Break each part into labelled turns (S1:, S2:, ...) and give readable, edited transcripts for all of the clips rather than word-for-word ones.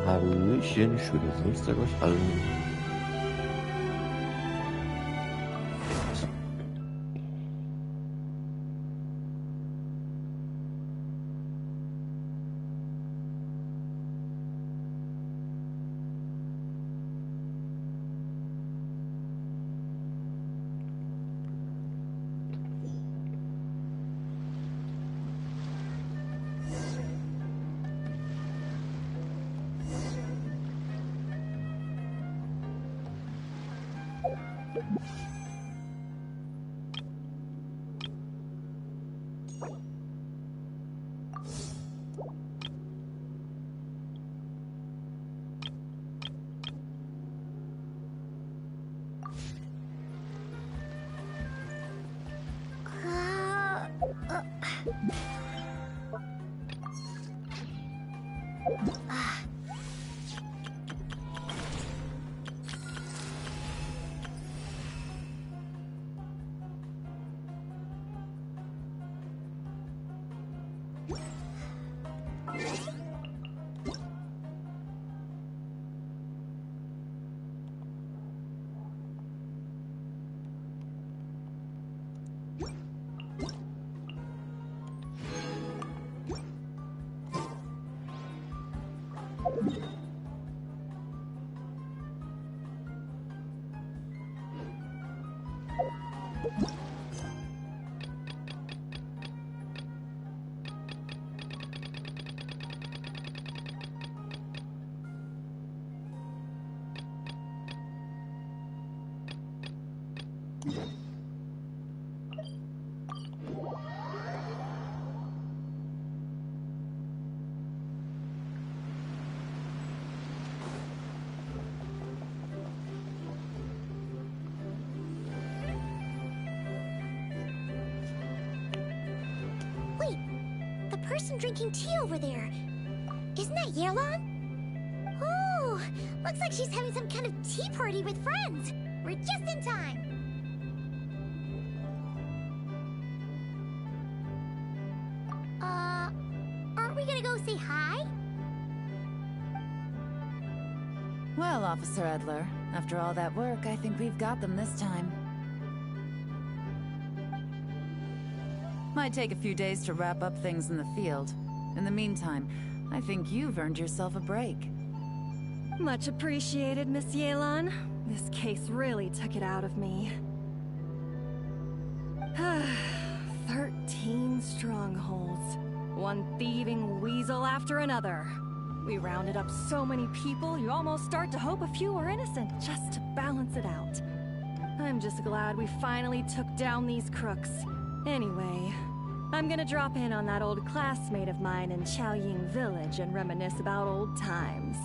S1: Hallöchen, schönen Samstag euch allen.
S2: Wait, the person drinking tea over there, isn't that Yelan? Oh, looks like she's having some kind of tea party with friends. We're just in time. Aren't we gonna go say hi?
S3: Well, Officer Edler, after all that work, I think we've got them this time. Might take a few days to wrap up things in the field. In the meantime, I think you've earned yourself a break.
S4: Much appreciated, Miss Yelan. This case really took it out of me. 13 strongholds. One thieving weasel after another. We rounded up so many people, you almost start to hope a few were innocent, just to balance it out. I'm just glad we finally took down these crooks. Anyway, I'm gonna drop in on that old classmate of mine in Chaoying Village and reminisce about old times.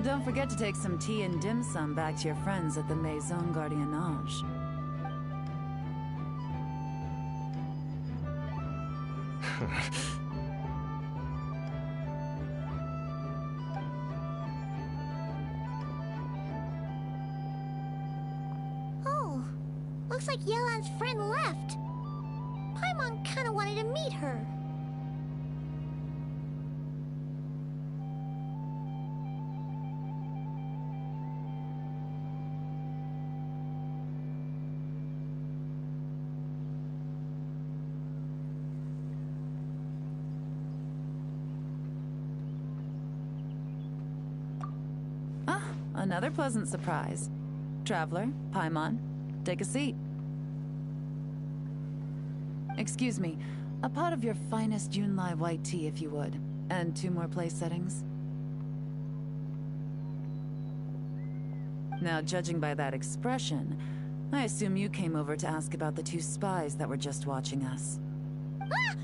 S3: Don't forget to take some tea and dim sum back to your friends at the Maison Gardiennage.
S2: Oh, looks like Yelan's friend left. Paimon kinda wanted to meet her.
S3: Another pleasant surprise. Traveler, Paimon, take a seat. Excuse me, a pot of your finest Yunlai white tea if you would, and 2 more place settings. Now, judging by that expression, I assume you came over to ask about the 2 spies that were just watching us.
S2: Ah!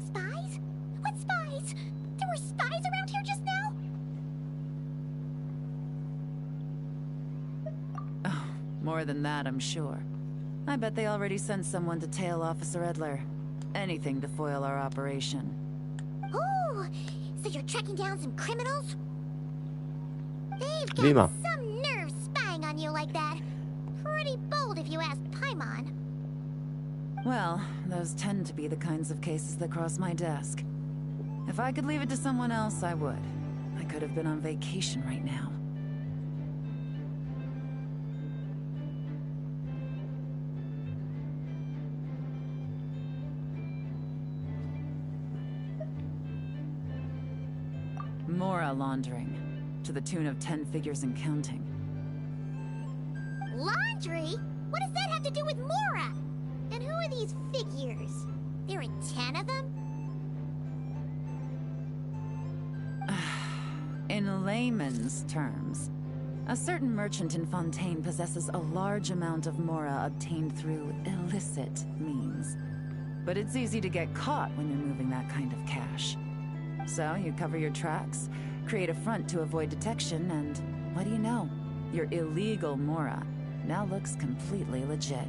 S2: Spies? What spies? There were spies around here just now?
S3: Oh, more than that, I'm sure. I bet they already sent someone to tail Officer Edler. Anything to foil our operation.
S2: Oh, so you're tracking down some criminals? They've got
S1: Lima.
S2: some nerve spying on you like that. Pretty bold if you ask Paimon.
S3: Well, those tend to be the kinds of cases that cross my desk. If I could leave it to someone else, I would. I could have been on vacation right now. Mora laundering, to the tune of 10 figures and counting.
S2: Laundry? What does that have to do with Mora? And who are these figures? There are 10 of them?
S3: In layman's terms, a certain merchant in Fontaine possesses a large amount of Mora obtained through illicit means. But it's easy to get caught when you're moving that kind of cash. So you cover your tracks, create a front to avoid detection, and what do you know? Your illegal Mora now looks completely legit.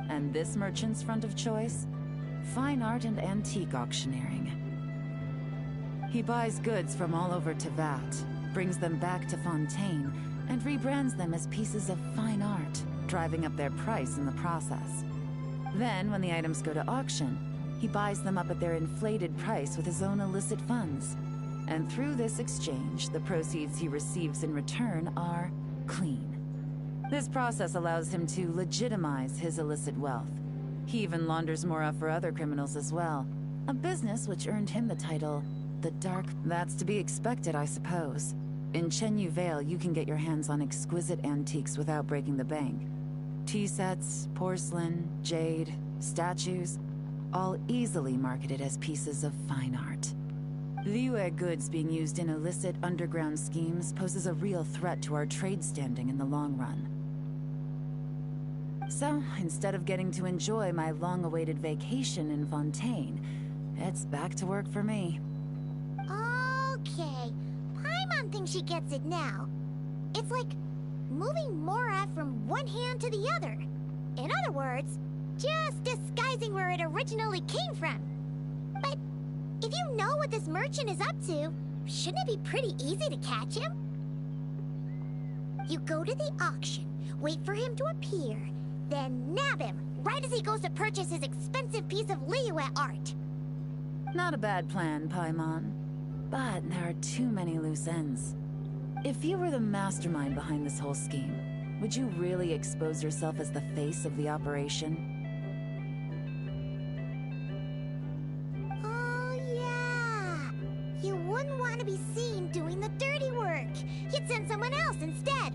S3: And this merchant's front of choice? Fine art and antique auctioneering. He buys goods from all over Tevat, brings them back to Fontaine, and rebrands them as pieces of fine art, driving up their price in the process. Then, when the items go to auction, he buys them up at their inflated price with his own illicit funds. And through this exchange, the proceeds he receives in return are clean. This process allows him to legitimize his illicit wealth. He even launders Mora for other criminals as well. A business which earned him the title, the Dark... That's to be expected, I suppose. In Chenyu Vale, you can get your hands on exquisite antiques without breaking the bank. Tea sets, porcelain, jade, statues, all easily marketed as pieces of fine art. Liyue goods being used in illicit underground schemes poses a real threat to our trade standing in the long run. So, instead of getting to enjoy my long-awaited vacation in Fontaine, it's back to work for me.
S2: Okay, Paimon thinks she gets it now. It's like moving Mora from one hand to the other. In other words, just disguising where it originally came from. But if you know what this merchant is up to, shouldn't it be pretty easy to catch him? You go to the auction, wait for him to appear, then nab him right as he goes to purchase his expensive piece of Liyue art.
S3: Not a bad plan, Paimon. But there are too many loose ends. If you were the mastermind behind this whole scheme, would you really expose yourself as the face of the operation?
S2: Oh, yeah. You wouldn't want to be seen doing the dirty work. You'd send someone else instead.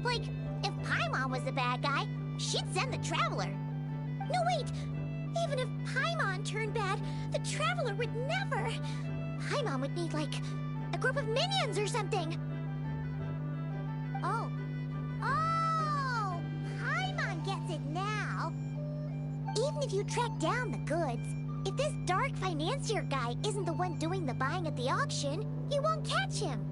S2: Like, if Paimon was the bad guy, she'd send the Traveler. No, wait! Even if Paimon turned bad, the Traveler would never. Paimon would need, like, a group of minions or something. Oh. Oh! Paimon gets it now. Even if you track down the goods, if this dark financier guy isn't the one doing the buying at the auction, you won't catch him.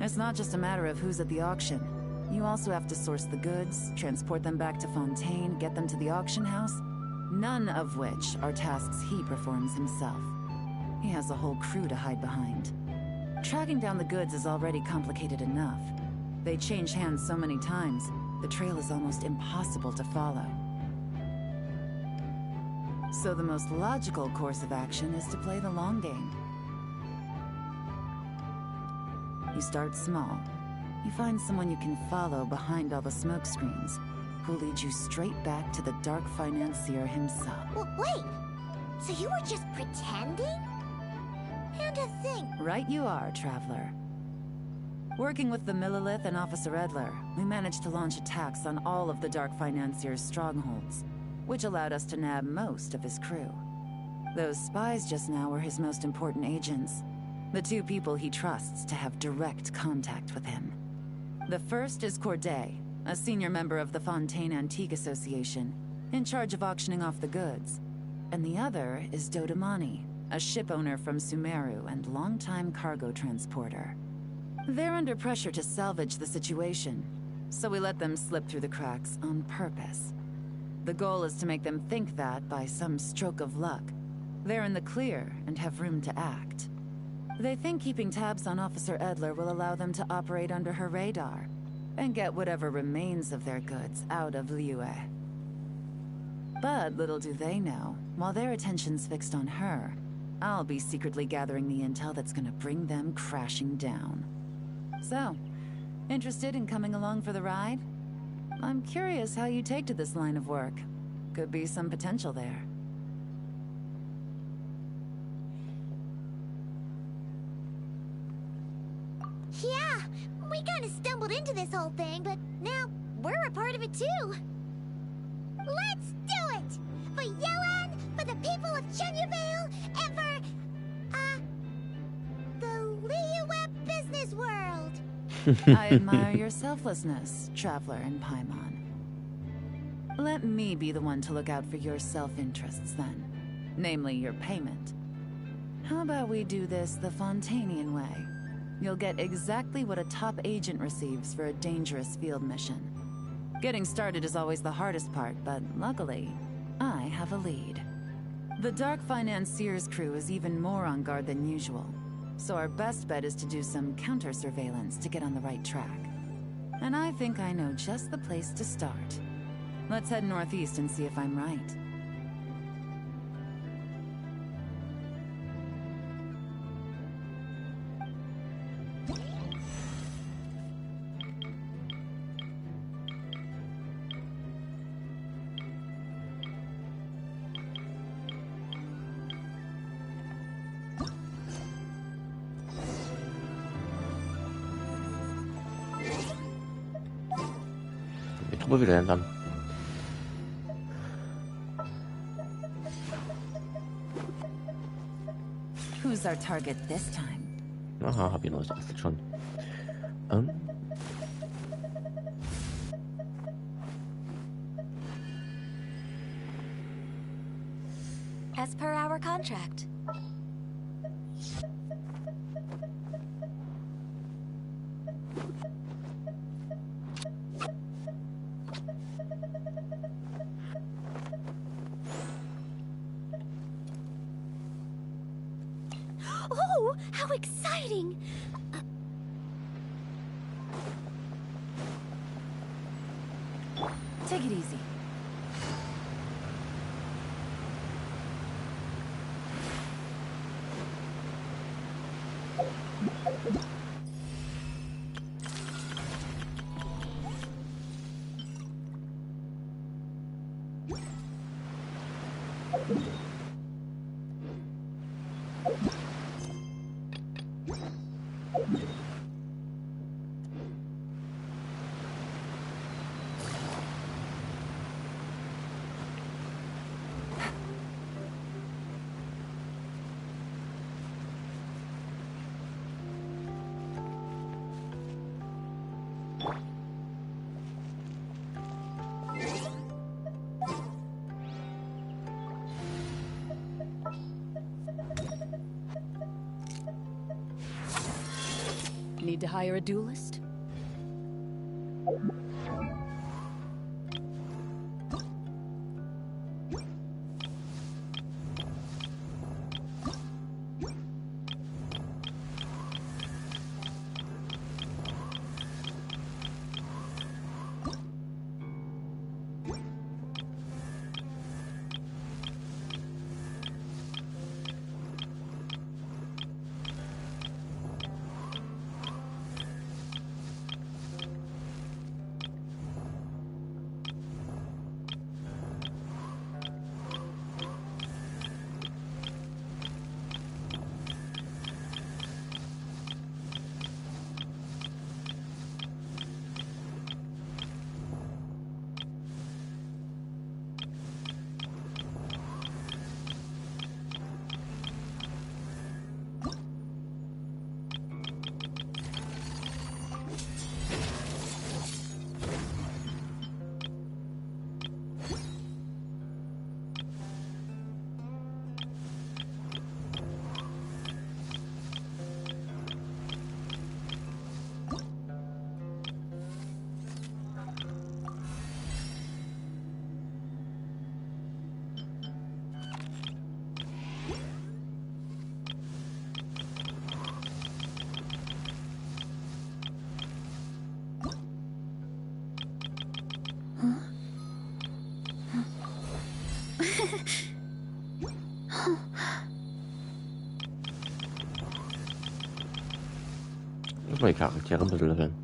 S3: It's not just a matter of who's at the auction. You also have to source the goods, transport them back to Fontaine, get them to the auction house. None of which are tasks he performs himself. He has a whole crew to hide behind. Tracking down the goods is already complicated enough. They change hands so many times, the trail is almost impossible to follow. So the most logical course of action is to play the long game. You start small. You find someone you can follow behind all the smoke screens, who'll lead you straight back to the dark financier himself.
S2: Well, wait! So you were just pretending? And to think...
S3: Right you are, Traveler. Working with the Millilith and Officer Edler, we managed to launch attacks on all of the dark financier's strongholds, which allowed us to nab most of his crew. Those spies just now were his most important agents, the two people he trusts to have direct contact with him. The first is Corday, a senior member of the Fontaine Antique Association, in charge of auctioning off the goods. And the other is Dodamani, a ship owner from Sumeru and longtime cargo transporter. They're under pressure to salvage the situation, so we let them slip through the cracks on purpose. The goal is to make them think that, by some stroke of luck, they're in the clear and have room to act. They think keeping tabs on Officer Edler will allow them to operate under her radar, and get whatever remains of their goods out of Liyue. But little do they know, while their attention's fixed on her, I'll be secretly gathering the intel that's gonna bring them crashing down. So, interested in coming along for the ride? I'm curious how you take to this line of work. Could be some potential there.
S2: Yeah, we kind of stumbled into this whole thing, but now we're a part of it too. Let's do it! For Yelan, for the people of Chenyavale, and for, the Liyue business world.
S3: I admire your selflessness, Traveler in Paimon. Let me be the one to look out for your self-interests then. Namely, your payment. How about we do this the Fontainian way? You'll get exactly what a top agent receives for a dangerous field mission. Getting started is always the hardest part, but luckily, I have a lead. The Dark Financier's crew is even more on guard than usual, so our best bet is to do some counter-surveillance to get on the right track. And I think I know just the place to start. Let's head northeast and see if I'm right.
S1: Truppe wieder ändern.
S3: Who's our target this time?
S1: Aha, hab ich noch das schon.
S2: As per our contract. Oh, how exciting!
S3: Take it easy.
S4: Need to hire a duelist?
S1: Muss man die Charaktere ein bisschen leveln.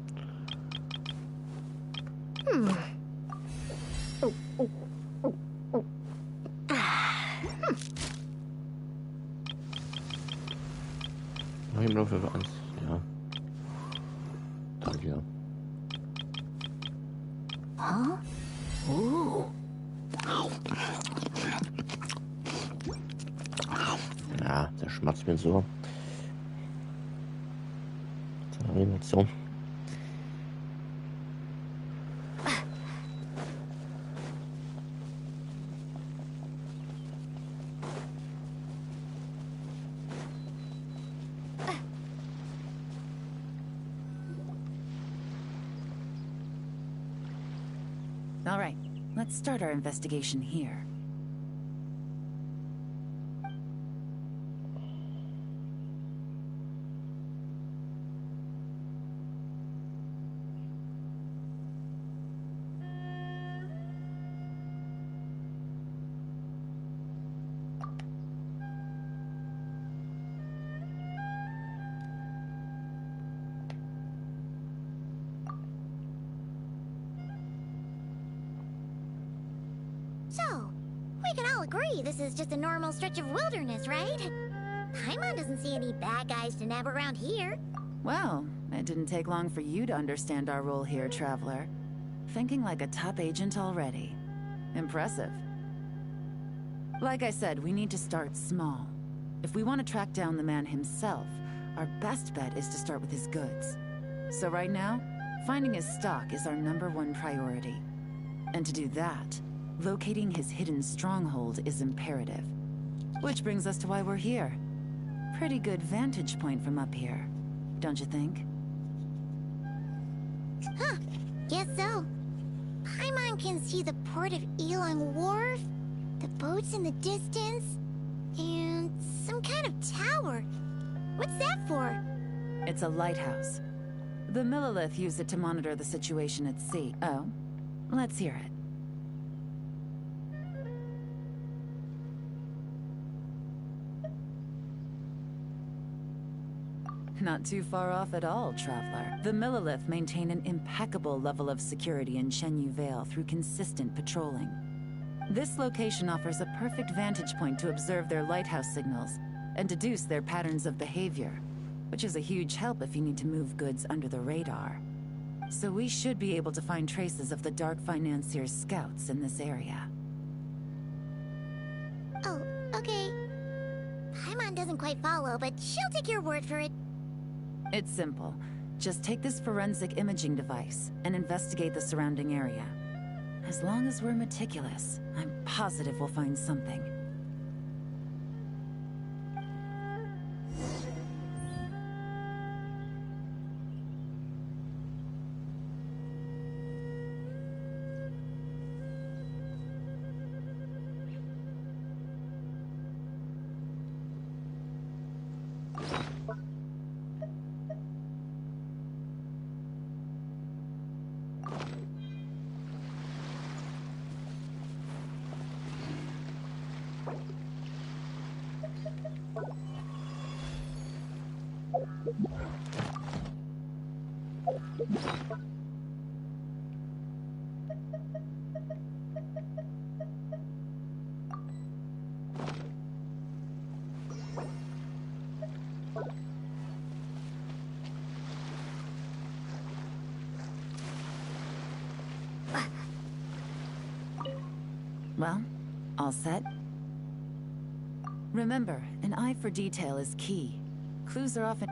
S1: Mach ich nur für eins. Ja. Da hier.
S2: Huh? Ooh.
S1: Ja, der schmatzt mir so. Animation.
S3: All right, let's start our investigation here.
S2: So, we can all agree this is just a normal stretch of wilderness, right? Paimon doesn't see any bad guys to nab around here.
S3: Well, it didn't take long for you to understand our role here, Traveler. Thinking like a top agent already. Impressive. Like I said, we need to start small. If we want to track down the man himself, our best bet is to start with his goods. So right now, finding his stock is our #1 priority. And to do that, locating his hidden stronghold is imperative. Which brings us to why we're here. Pretty good vantage point from up here, don't you think?
S2: Huh, guess so. Paimon can see the port of Elon Wharf, the boats in the distance, and some kind of tower. What's that for?
S3: It's a lighthouse. The Millilith use it to monitor the situation at sea. Oh, let's hear it. Not too far off at all, Traveler. The Millilith maintain an impeccable level of security in Shenyu Vale through consistent patrolling. This location offers a perfect vantage point to observe their lighthouse signals and deduce their patterns of behavior, which is a huge help if you need to move goods under the radar. So we should be able to find traces of the Dark Financier's scouts in this area.
S2: Oh, okay. Paimon doesn't quite follow, but she'll take your word for it.
S3: It's simple. Just take this forensic imaging device and investigate the surrounding area. As long as we're meticulous, I'm positive we'll find something. Well, all set? Remember, an eye for detail is key. Clues are often...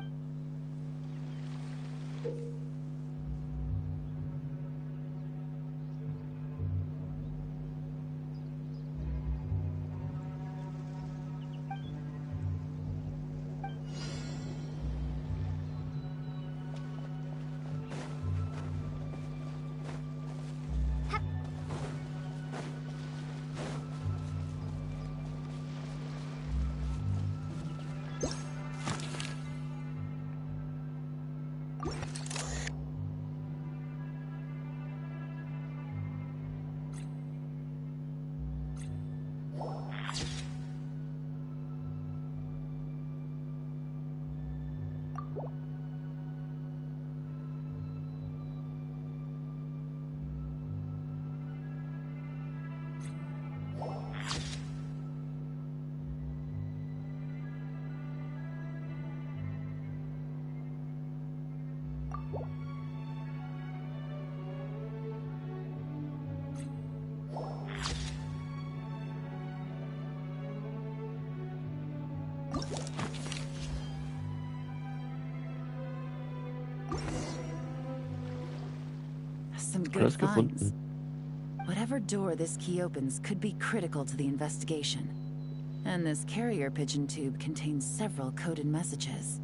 S3: Some good
S1: Alles
S3: finds.
S1: gefunden.
S3: Whatever door this key opens could be critical to the investigation. And this carrier pigeon tube contains several coded messages.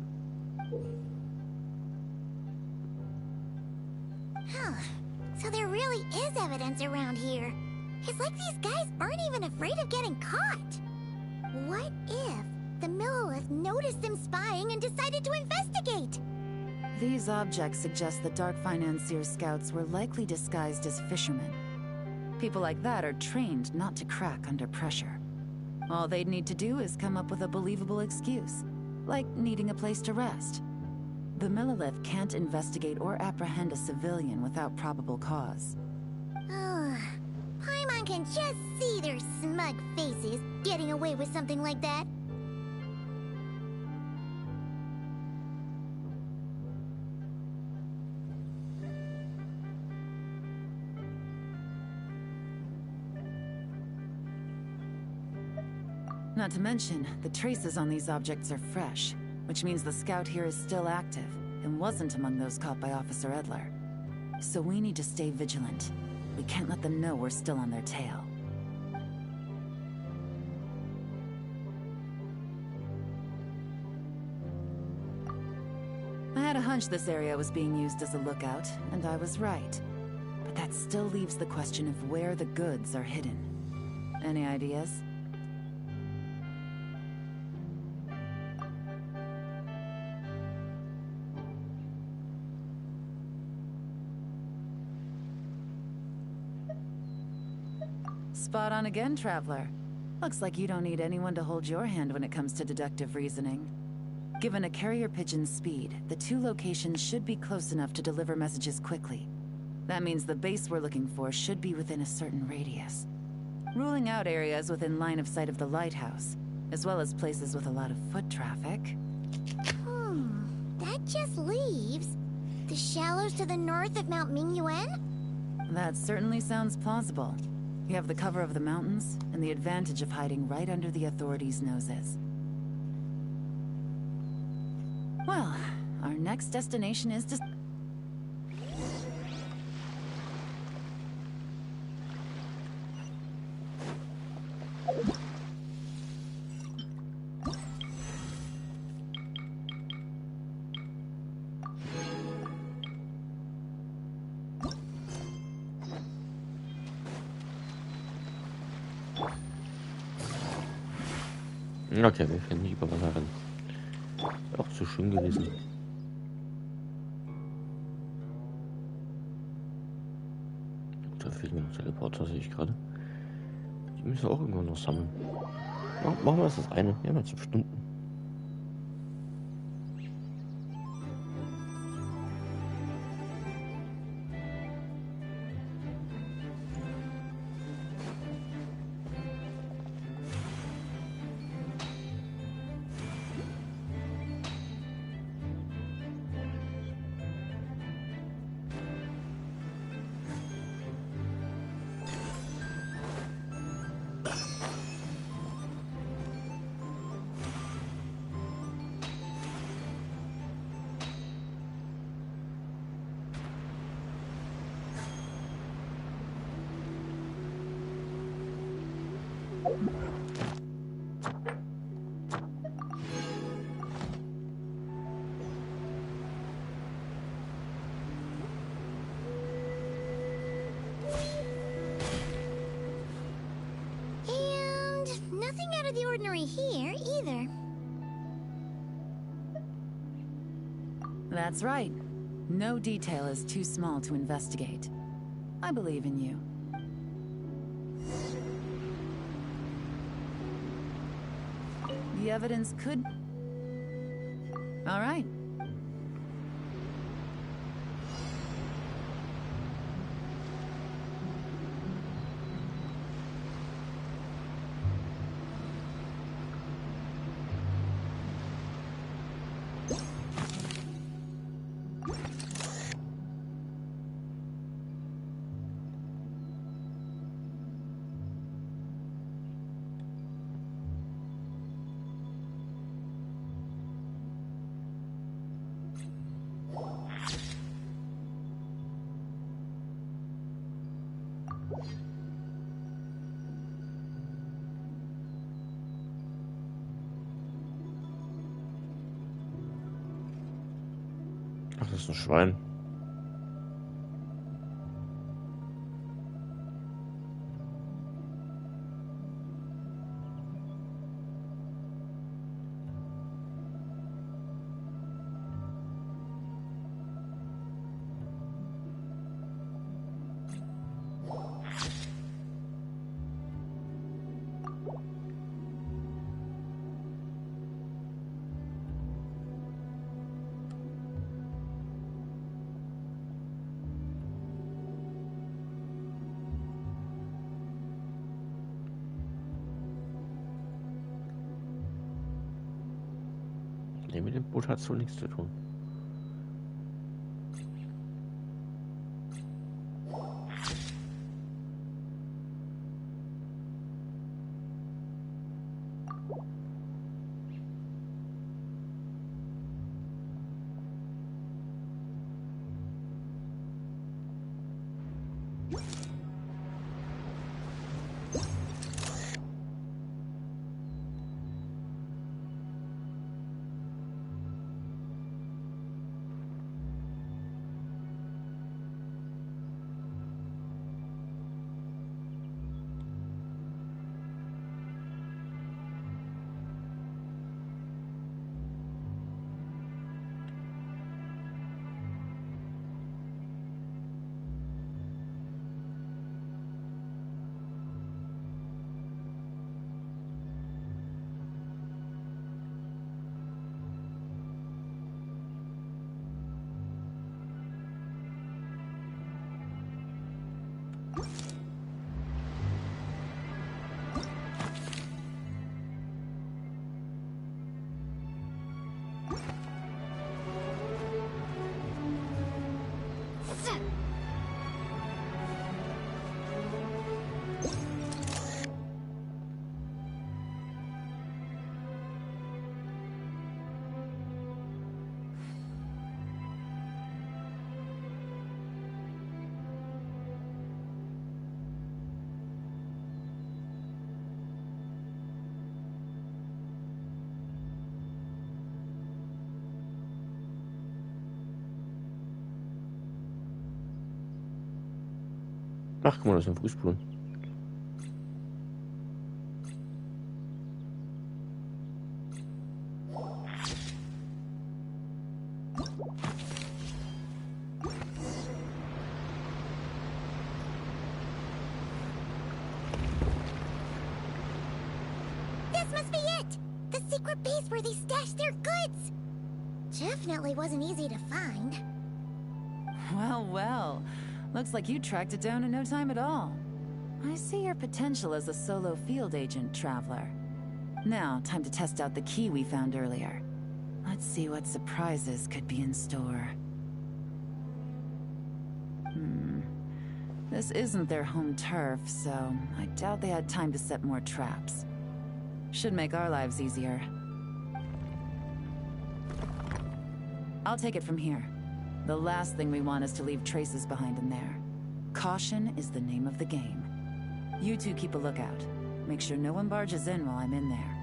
S2: Huh. So there really is evidence around here. It's like these guys aren't even afraid of getting caught. What if the Millilith noticed them spying and decided to investigate?
S3: These objects suggest the Dark Financier scouts were likely disguised as fishermen. People like that are trained not to crack under pressure. All they'd need to do is come up with a believable excuse, like needing a place to rest. The Millilith can't investigate or apprehend a civilian without probable cause.
S2: Ugh. Paimon can just see their smug faces getting away with something like that.
S3: Not to mention, the traces on these objects are fresh, which means the scout here is still active and wasn't among those caught by Officer Edler. So we need to stay vigilant. We can't let them know we're still on their tail. I had a hunch this area was being used as a lookout, and I was right. But that still leaves the question of where the goods are hidden. Any ideas? Spot on again, Traveler. Looks like you don't need anyone to hold your hand when it comes to deductive reasoning. Given a carrier pigeon's speed, the two locations should be close enough to deliver messages quickly. That means the base we're looking for should be within a certain radius. Ruling out areas within line of sight of the lighthouse, as well as places with a lot of foot traffic.
S2: That just leaves the shallows to the north of Mount Mingyuan?
S3: That certainly sounds plausible. You have the cover of the mountains, and the advantage of hiding right under the authorities' noses. Well, our next destination is to...
S1: Okay, wir können nicht über Wasser rennen. Auch so schön gewesen. Da fehlt mir noch Teleporter, sehe ich gerade. Die müssen wir auch irgendwann noch sammeln. Machen wir das eine. Wir haben jetzt 5 Stunden.
S2: Nothing out of the ordinary here, either.
S3: That's right. No detail is too small to investigate. I believe in you. The evidence could... All right.
S1: Ach, das ist ein Schwein. Nee, mit dem Boot hat es wohl nichts zu tun. Ach, guck mal, das ist ein Frühspulen.
S2: This must be it! The secret base where they stashed their goods! Definitely wasn't easy to find.
S3: Well, well. Looks like you tracked it down in no time at all. I see your potential as a solo field agent, Traveler. Now, time to test out the key we found earlier. Let's see what surprises could be in store. This isn't their home turf, so I doubt they had time to set more traps. Should make our lives easier. I'll take it from here. The last thing we want is to leave traces behind in there. Caution is the name of the game. You two keep a lookout. Make sure no one barges in while I'm in there.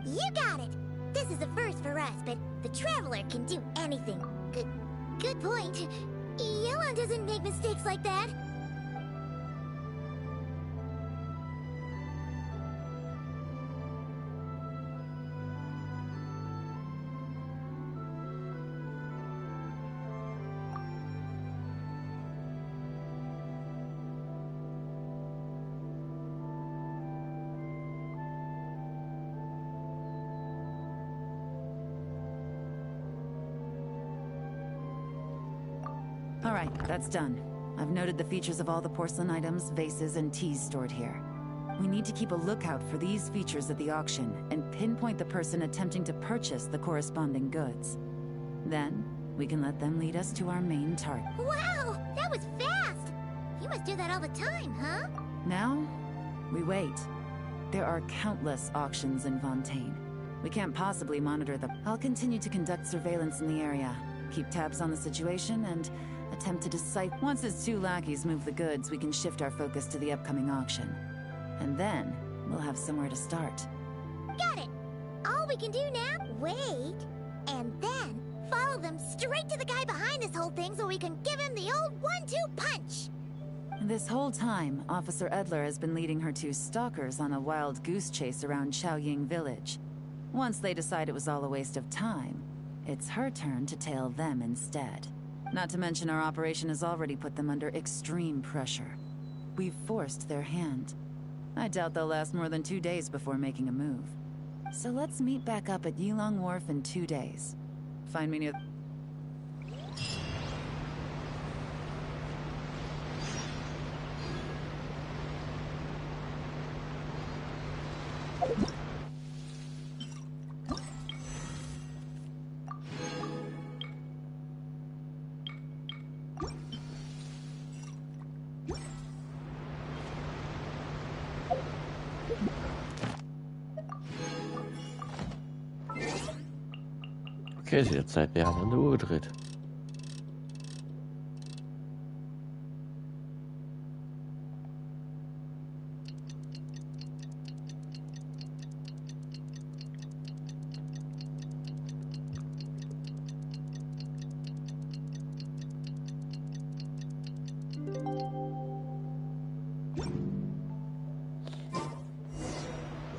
S2: You got it! This is a first for us, but the Traveler can do anything. Good point. Yelan doesn't make mistakes like that.
S3: Alright, that's done. I've noted the features of all the porcelain items, vases, and teas stored here. We need to keep a lookout for these features at the auction, and pinpoint the person attempting to purchase the corresponding goods. Then, we can let them lead us to our main target.
S2: Wow! That was fast! You must do that all the time, huh?
S3: Now, we wait. There are countless auctions in Fontaine. We can't possibly monitor them. I'll continue to conduct surveillance in the area, keep tabs on the situation, and attempt to decipher. Once his two lackeys move the goods, we can shift our focus to the upcoming auction. And then, we'll have somewhere to start.
S2: Got it! All we can do now, wait, and then follow them straight to the guy behind this whole thing so we can give him the old 1-2 punch.
S3: This whole time, Officer Edler has been leading her two stalkers on a wild goose chase around Chaoying village. Once they decide it was all a waste of time, it's her turn to tail them instead. Not to mention our operation has already put them under extreme pressure. We've forced their hand. I doubt they'll last more than 2 days before making a move. So let's meet back up at Yilong Wharf in 2 days. Find me near...
S1: Okay, ist jetzt Zeit. Wir haben an der Uhr gedreht.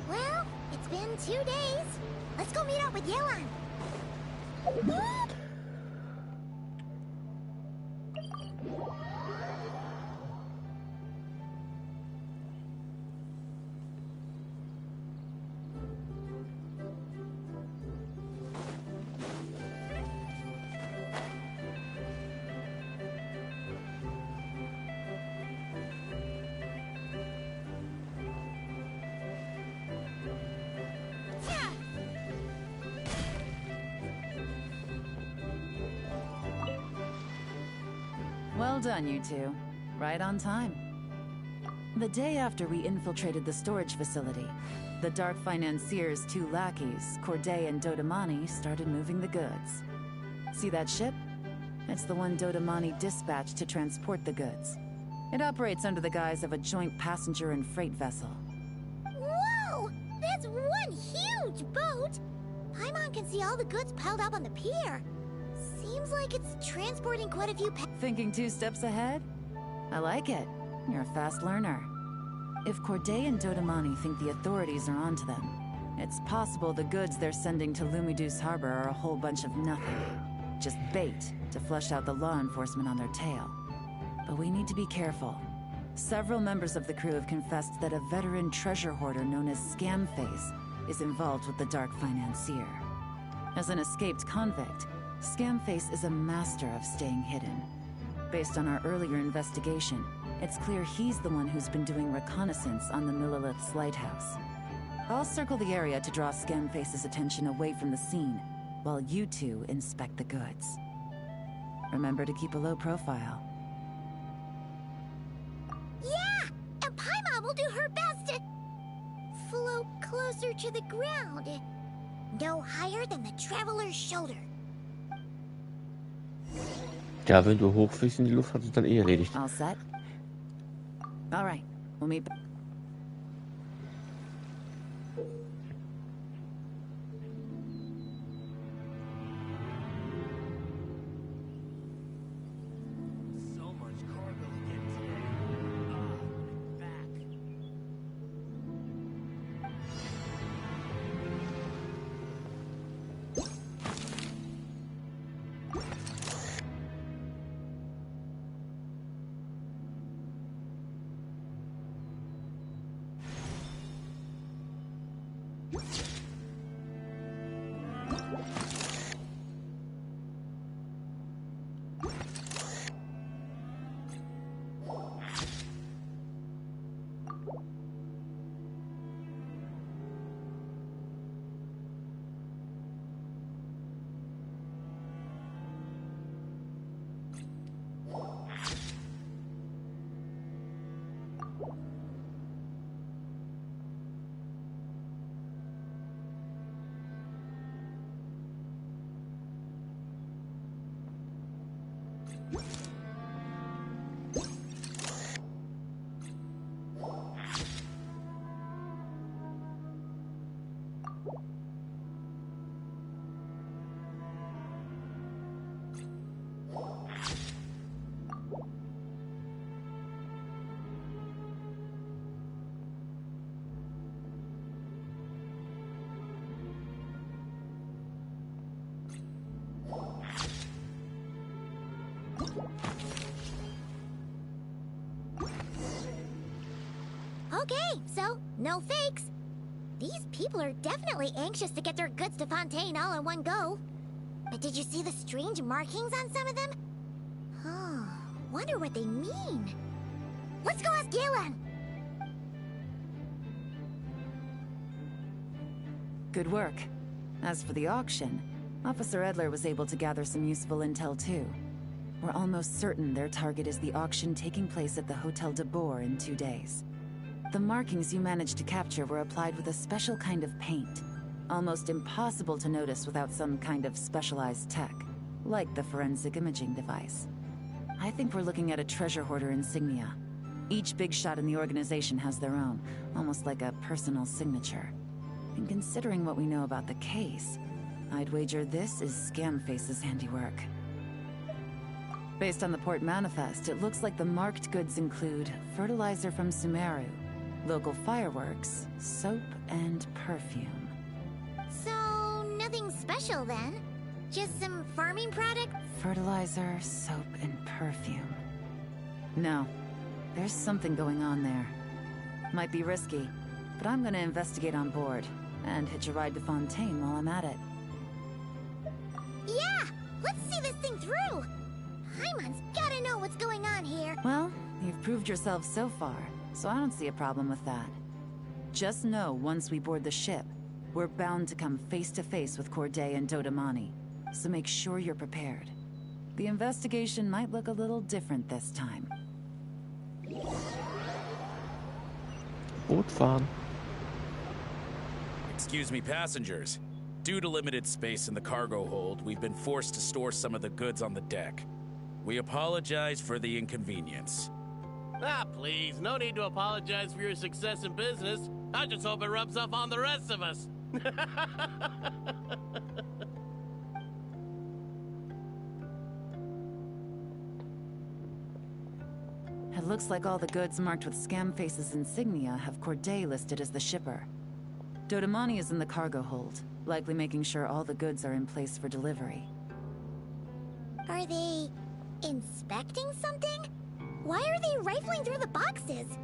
S2: Well, it's been 2 days. Let's go meet up with Yelan.
S3: Well done, you two. Right on time. The day after we infiltrated the storage facility, the Dark Financier's two lackeys, Corday and Dodamani, started moving the goods. See that ship? It's the one Dodamani dispatched to transport the goods. It operates under the guise of a joint passenger and freight vessel.
S2: Whoa! That's one huge boat! Paimon can see all the goods piled up on the pier. Seems like it's transporting quite a few
S3: Thinking 2 steps ahead? I like it. You're a fast learner. If Corday and Dodamani think the authorities are onto them, it's possible the goods they're sending to Lumidus Harbor are a whole bunch of nothing. Just bait to flush out the law enforcement on their tail. But we need to be careful. Several members of the crew have confessed that a veteran treasure hoarder known as Scamface is involved with the Dark Financier. As an escaped convict, Scamface is a master of staying hidden. Based on our earlier investigation, it's clear he's the one who's been doing reconnaissance on the Millilith's lighthouse. I'll circle the area to draw Scamface's attention away from the scene, while you two inspect the goods. Remember to keep a low profile.
S2: Yeah! And Paimon will do her best to float closer to the ground. No higher than the traveler's shoulder.
S1: Ja, wenn du hochfliegst in die Luft, hat es dann eh erledigt.
S3: All set? All right, we'll meet back.
S5: So much cargo again today. Back.
S2: Okay, so no fakes. These people are definitely anxious to get their goods to Fontaine all in one go. But did you see the strange markings on some of them? Oh, wonder what they mean. Let's go ask Galen.
S3: Good work. As for the auction, Officer Edler was able to gather some useful intel too. We're almost certain their target is the auction taking place at the Hotel de Boer in 2 days. The markings you managed to capture were applied with a special kind of paint. Almost impossible to notice without some kind of specialized tech, like the forensic imaging device. I think we're looking at a treasure hoarder insignia. Each big shot in the organization has their own, almost like a personal signature. And considering what we know about the case, I'd wager this is Scamface's handiwork. Based on the port manifest, it looks like the marked goods include fertilizer from Sumeru, local fireworks, soap, and perfume.
S2: So, nothing special then? Just some farming product?
S3: Fertilizer, soap, and perfume. No, there's something going on there. Might be risky, but I'm gonna investigate on board, and hitch a ride to Fontaine while I'm at it.
S2: Yeah! Let's see this thing through! Paimon's gotta know what's going on here.
S3: Well, you've proved yourself so far, so I don't see a problem with that. Just know once we board the ship, we're bound to come face to face with Corday and Dodamani, so make sure you're prepared. The investigation might look a little different this time.
S1: Boot fahren.
S6: Excuse me, passengers. Due to limited space in the cargo hold, we've been forced to store some of the goods on the deck. We apologize for the inconvenience.
S5: Ah, please, no need to apologize for your success in business. I just hope it rubs off on the rest of us.
S3: It looks like all the goods marked with Scamface's insignia have Corday listed as the shipper. Dodamani is in the cargo hold, likely making sure all the goods are in place for delivery.
S2: Are they inspecting something? Why are they rifling through the boxes?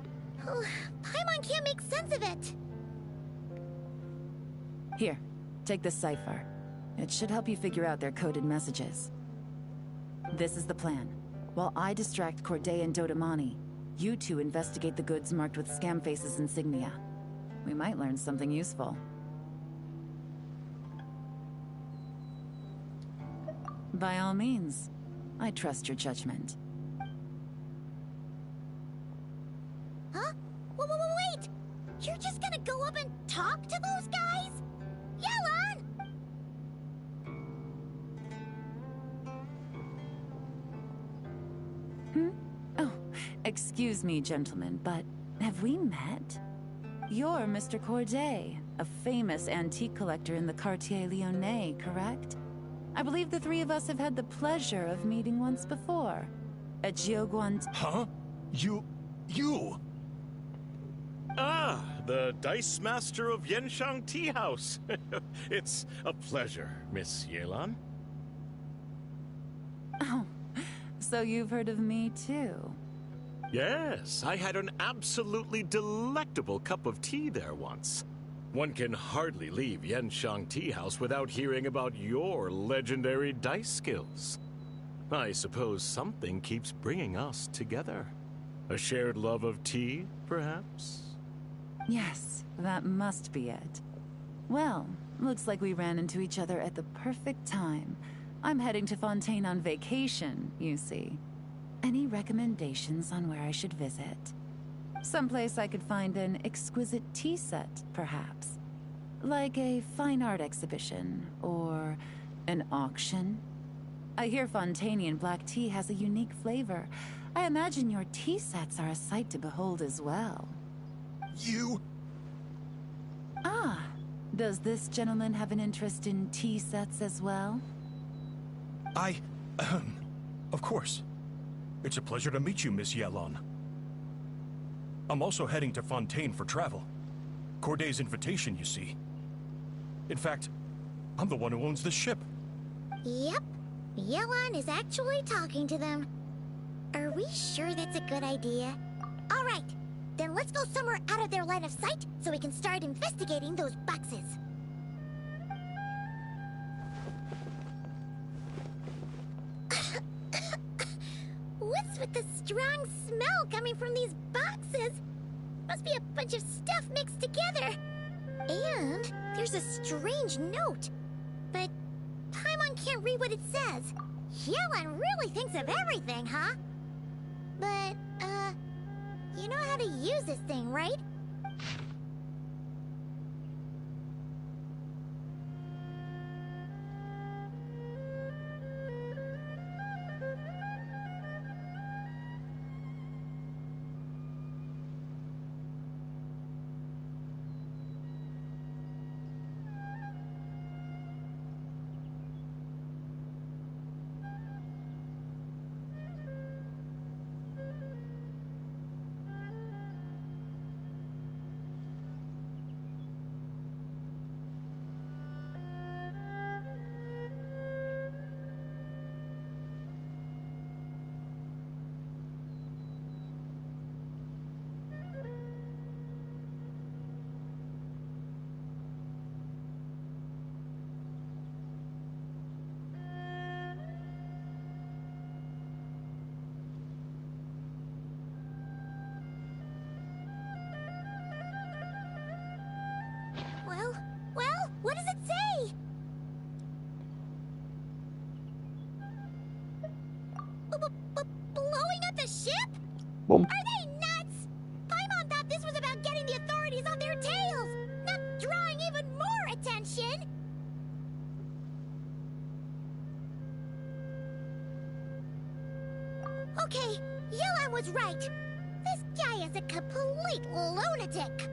S2: Oh, Paimon can't make sense of it.
S3: Here, take this cipher. It should help you figure out their coded messages. This is the plan. While I distract Corday and Dodamani, you two investigate the goods marked with Scamface's insignia. We might learn something useful. By all means, I trust your judgment.
S2: Huh? Wait! You're just gonna go up and talk to those guys? Yelan!
S3: Oh, excuse me, gentlemen, but have we met? You're Mr. Corday, a famous antique collector in the Quartier Lyonnais, correct? I believe the three of us have had the pleasure of meeting once before. At Jiuguan...
S7: Huh? You... Ah, the Dice Master of Yenshang Tea House. It's a pleasure, Miss Yelan.
S3: Oh, so you've heard of me too?
S7: Yes, I had an absolutely delectable cup of tea there once. One can hardly leave Yenshang Tea House without hearing about your legendary dice skills. I suppose something keeps bringing us together. A shared love of tea, perhaps?
S3: Yes, that must be it. Well, looks like we ran into each other at the perfect time. I'm heading to Fontaine on vacation, you see. Any recommendations on where I should visit? Someplace I could find an exquisite tea set, perhaps. Like a fine art exhibition, or an auction. I hear Fontainian black tea has a unique flavor. I imagine your tea sets are a sight to behold as well.
S7: You...
S3: Ah, does this gentleman have an interest in tea sets as well?
S8: Of course. It's a pleasure to meet you, Miss Yelan. I'm also heading to Fontaine for travel. Corday's invitation, you see. In fact, I'm the one who owns the ship.
S2: Yep. Yelan is actually talking to them. Are we sure that's a good idea? All right. Then let's go somewhere out of their line of sight so we can start investigating those boxes. What's with the strong smell coming from these boxes? Must be a bunch of stuff mixed together. And there's a strange note. But Paimon can't read what it says. Yelan really thinks of everything, huh? But, you know how to use this thing, right? Well, what does it say? Blowing up the ship?
S1: Boom.
S2: Are they nuts? Paimon thought this was about getting the authorities on their tails, not drawing even more attention. Okay, Yelan was right. This guy is a complete lunatic.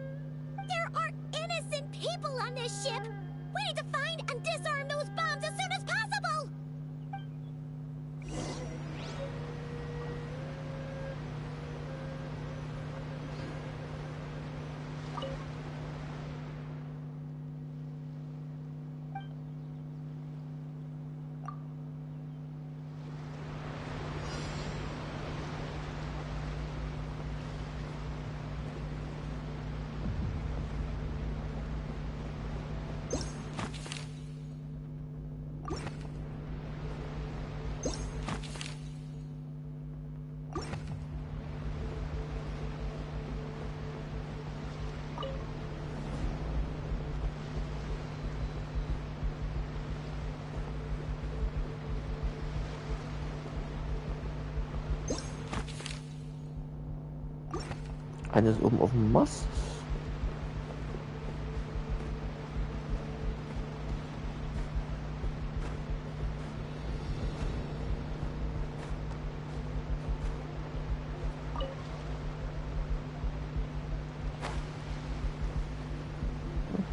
S2: There are innocent people on this ship. We need to find and disarm those bombs as soon as possible.
S1: Eine ist oben auf dem Mast.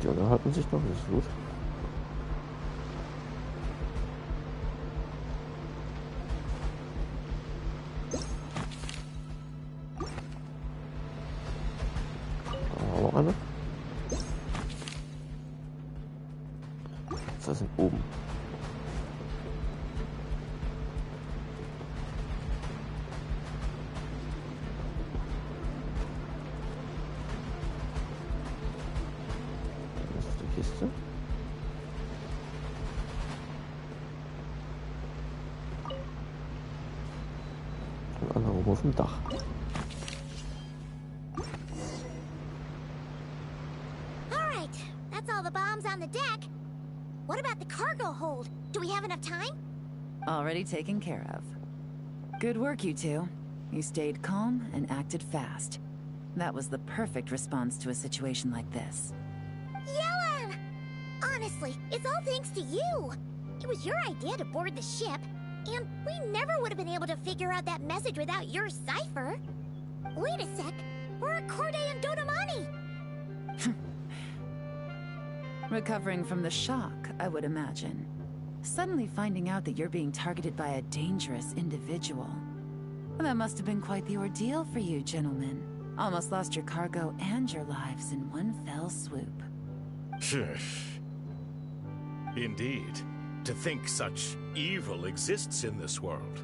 S1: Die unterhalten sich noch, das ist gut. Noch eine. Das sind oben. Das ist die Kiste. Und andere oben auf dem Dach.
S2: That's all the bombs on the deck. What about the cargo hold? Do we have enough time?
S3: Already taken care of. Good work, you two. You stayed calm and acted fast. That was the perfect response to a situation like this.
S2: Yelan! Honestly, it's all thanks to you. It was your idea to board the ship, and we never would have been able to figure out that message without your cipher. Wait a sec. Where are Corday and Dodamani?
S3: Recovering from the shock, I would imagine. Suddenly finding out that you're being targeted by a dangerous individual. That must have been quite the ordeal for you, gentlemen. Almost lost your cargo and your lives in one fell swoop.
S7: Indeed. To think such evil exists in this world.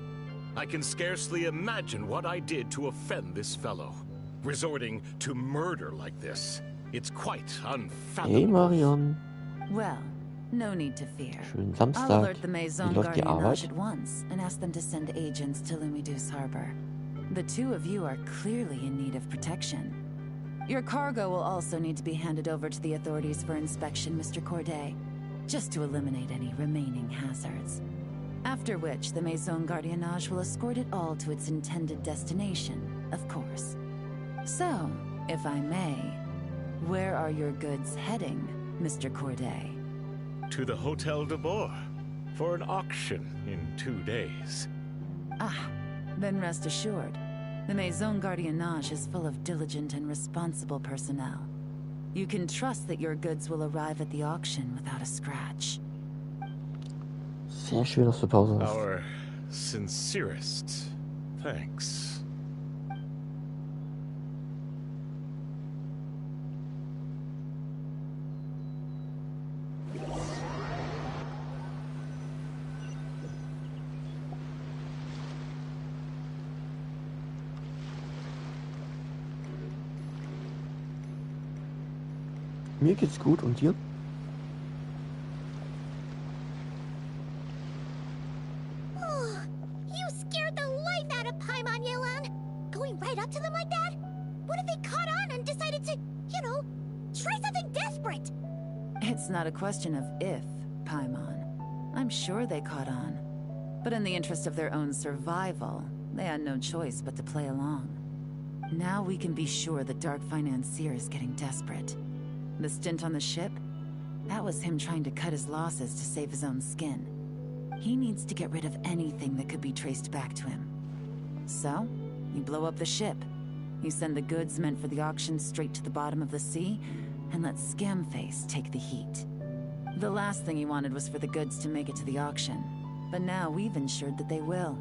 S7: I can scarcely imagine what I did to offend this fellow. resorting to murder like this. It's quite
S1: Hey
S7: unfathomable.
S1: Marion,
S3: Well, no need to fear.
S1: schönen
S3: I'll
S1: Samstag.
S3: alert the
S1: Wie
S3: Maison
S1: läuft die
S3: Gardiennage
S1: Arbeit?
S3: at once and ask them to send agents to Lumidus Harbor. The two of you are clearly in need of protection. Your cargo will also need to be handed over to the authorities for inspection, Mr. Corday, just to eliminate any remaining hazards. After which, the Maison Gardiennage will escort it all to its intended destination, of course. So, if I may, where are your goods heading, Mr. Corday?
S7: To the Hotel de Bois for an auction in 2 days.
S3: Ah, then rest assured, the Maison Gardiennage is full of diligent and responsible personnel. You can trust that your goods will arrive at the auction without a scratch.
S1: Sehr schön, dass du Pause hast.
S7: Our sincerest thanks.
S1: Mir geht's gut und dir?
S2: Oh, you scared the life out of Paimon, Yelan. Going right up to them like that? What if they caught on and decided to, you know, try something desperate?
S3: It's not a question of if, Paimon. I'm sure they caught on. But in the interest of their own survival, they had no choice but to play along. Now we can be sure the Dark Financier is getting desperate. The stint on the ship? That was him trying to cut his losses to save his own skin. He needs to get rid of anything that could be traced back to him. So, you blow up the ship. You send the goods meant for the auction straight to the bottom of the sea, and let Scamface take the heat. The last thing he wanted was for the goods to make it to the auction. But now we've ensured that they will.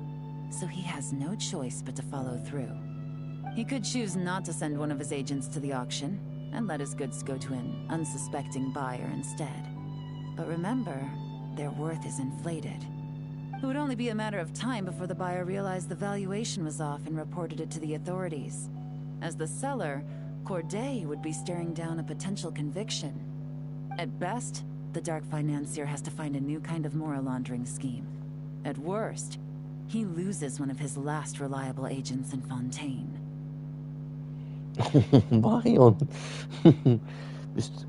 S3: So he has no choice but to follow through. He could choose not to send one of his agents to the auction, and let his goods go to an unsuspecting buyer instead. But remember, their worth is inflated. It would only be a matter of time before the buyer realized the valuation was off and reported it to the authorities. As the seller, Corday would be staring down a potential conviction. At best, the Dark Financier has to find a new kind of moral laundering scheme. At worst, he loses one of his last reliable agents in Fontaine.
S1: Marion, bist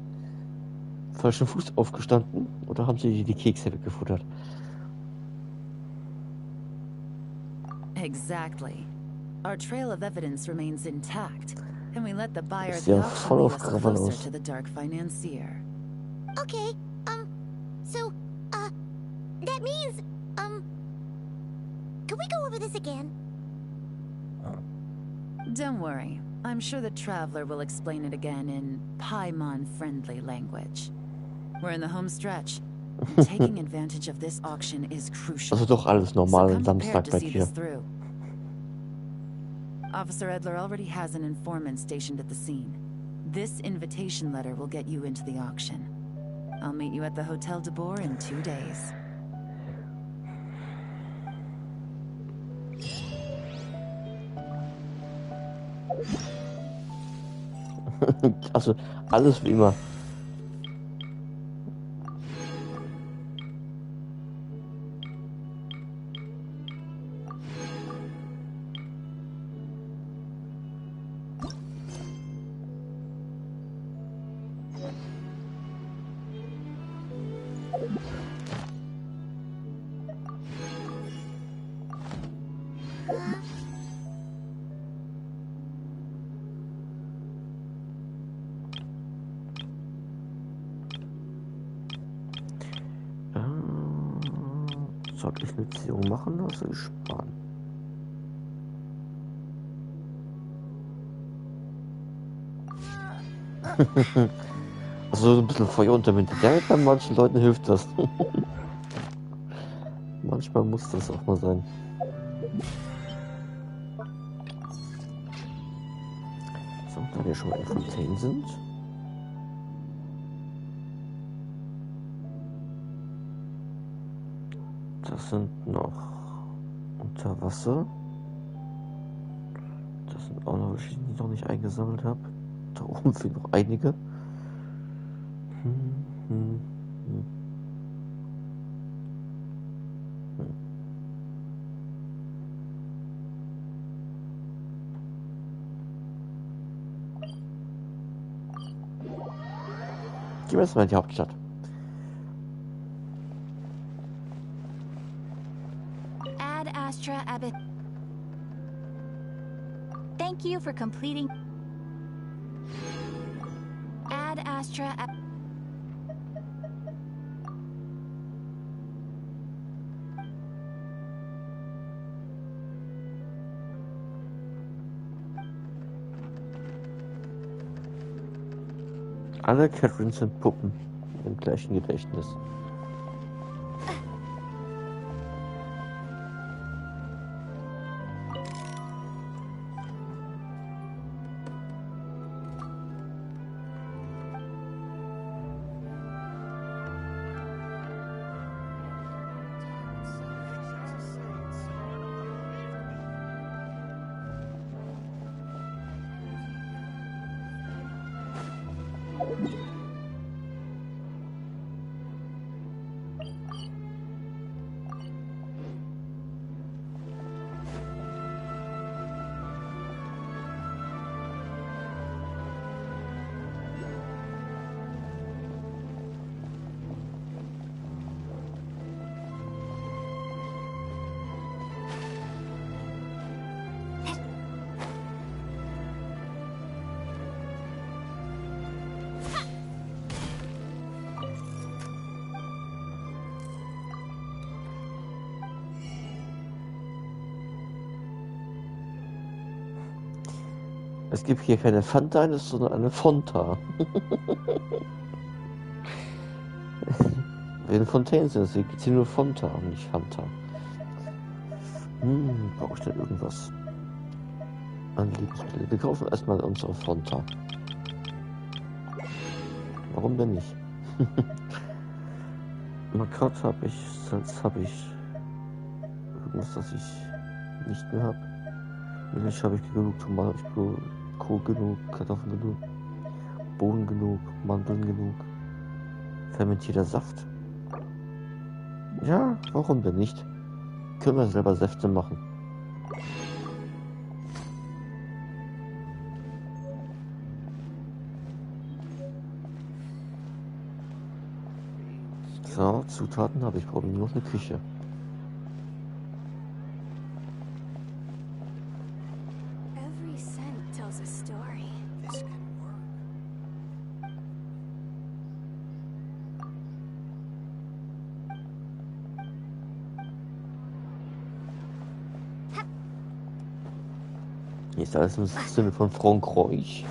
S1: falschen Fuß aufgestanden oder haben sie dir die Kekse weggefuttert?
S3: Exactly. Our trail of evidence remains intact, and we let the buyer at
S1: Ist
S3: the
S1: ja
S3: auction
S1: voll
S3: lead
S1: auf
S3: us
S1: Krawall
S3: closer
S1: aus.
S3: to the Dark Financier.
S2: Okay, so, that means, can we go over this again?
S3: Don't worry. I'm sure the Traveler will explain it again in Paimon-friendly language. We're in the home stretch. And taking advantage of this auction is crucial.
S1: Also doch alles
S3: So
S1: normal
S3: come
S1: am
S3: prepared
S1: Samstag
S3: to
S1: bei
S3: see
S1: dir.
S3: this through. Officer Edler already has an informant stationed at the scene. This invitation letter will get you into the auction. I'll meet you at the Hotel de Bois in 2 days.
S1: Also alles wie immer. Sollte ich eine Beziehung machen oder soll ich sparen? Also so ein bisschen Feuer unter dem Hintern. Bei manchen Leuten hilft das. Manchmal muss das auch mal sein. So, da wir schon mal in Fontaine sind. Das sind noch unter Wasser. Das sind auch noch Geschichten, die ich noch nicht eingesammelt habe. Da oben fehlen noch einige. Hm, hm, hm. Gehen wir erstmal in die Hauptstadt.
S2: Ad Astra Abbot. Thank you for completing. Ad Astra Ab.
S1: Alle Catherine sind Puppen im gleichen Gedächtnis. Es gibt hier keine Fanta, sondern eine Fonta. Wenn Fontaine sind, gibt es hier nur Fonta und nicht Fanta. Brauche ich denn irgendwas an Lebensmittel? Wir kaufen erstmal unsere Fonta. Warum denn nicht? Makrat habe ich, Salz habe ich. Irgendwas, das ich nicht mehr habe. Milch habe ich genug, Tomaten habe ich genug, Kohl genug, Kartoffeln genug, Bohnen genug, Mandeln genug. Fermentierter Saft. Ja, warum denn nicht? Können wir selber Säfte machen. So, Zutaten habe ich, brauche nur noch eine Küche.
S2: Every scent tells a story.
S8: This can work.
S1: Hier ist alles im Sinne von Frankreich.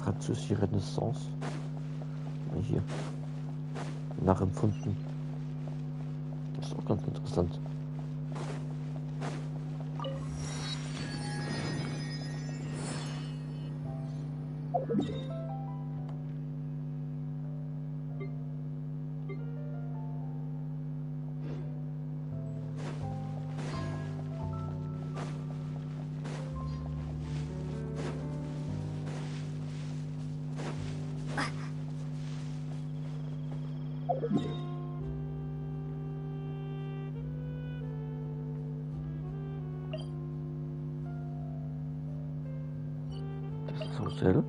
S1: Französische Renaissance. Hier. Nachempfunden. Das ist auch ganz interessant. Das ist Hotel.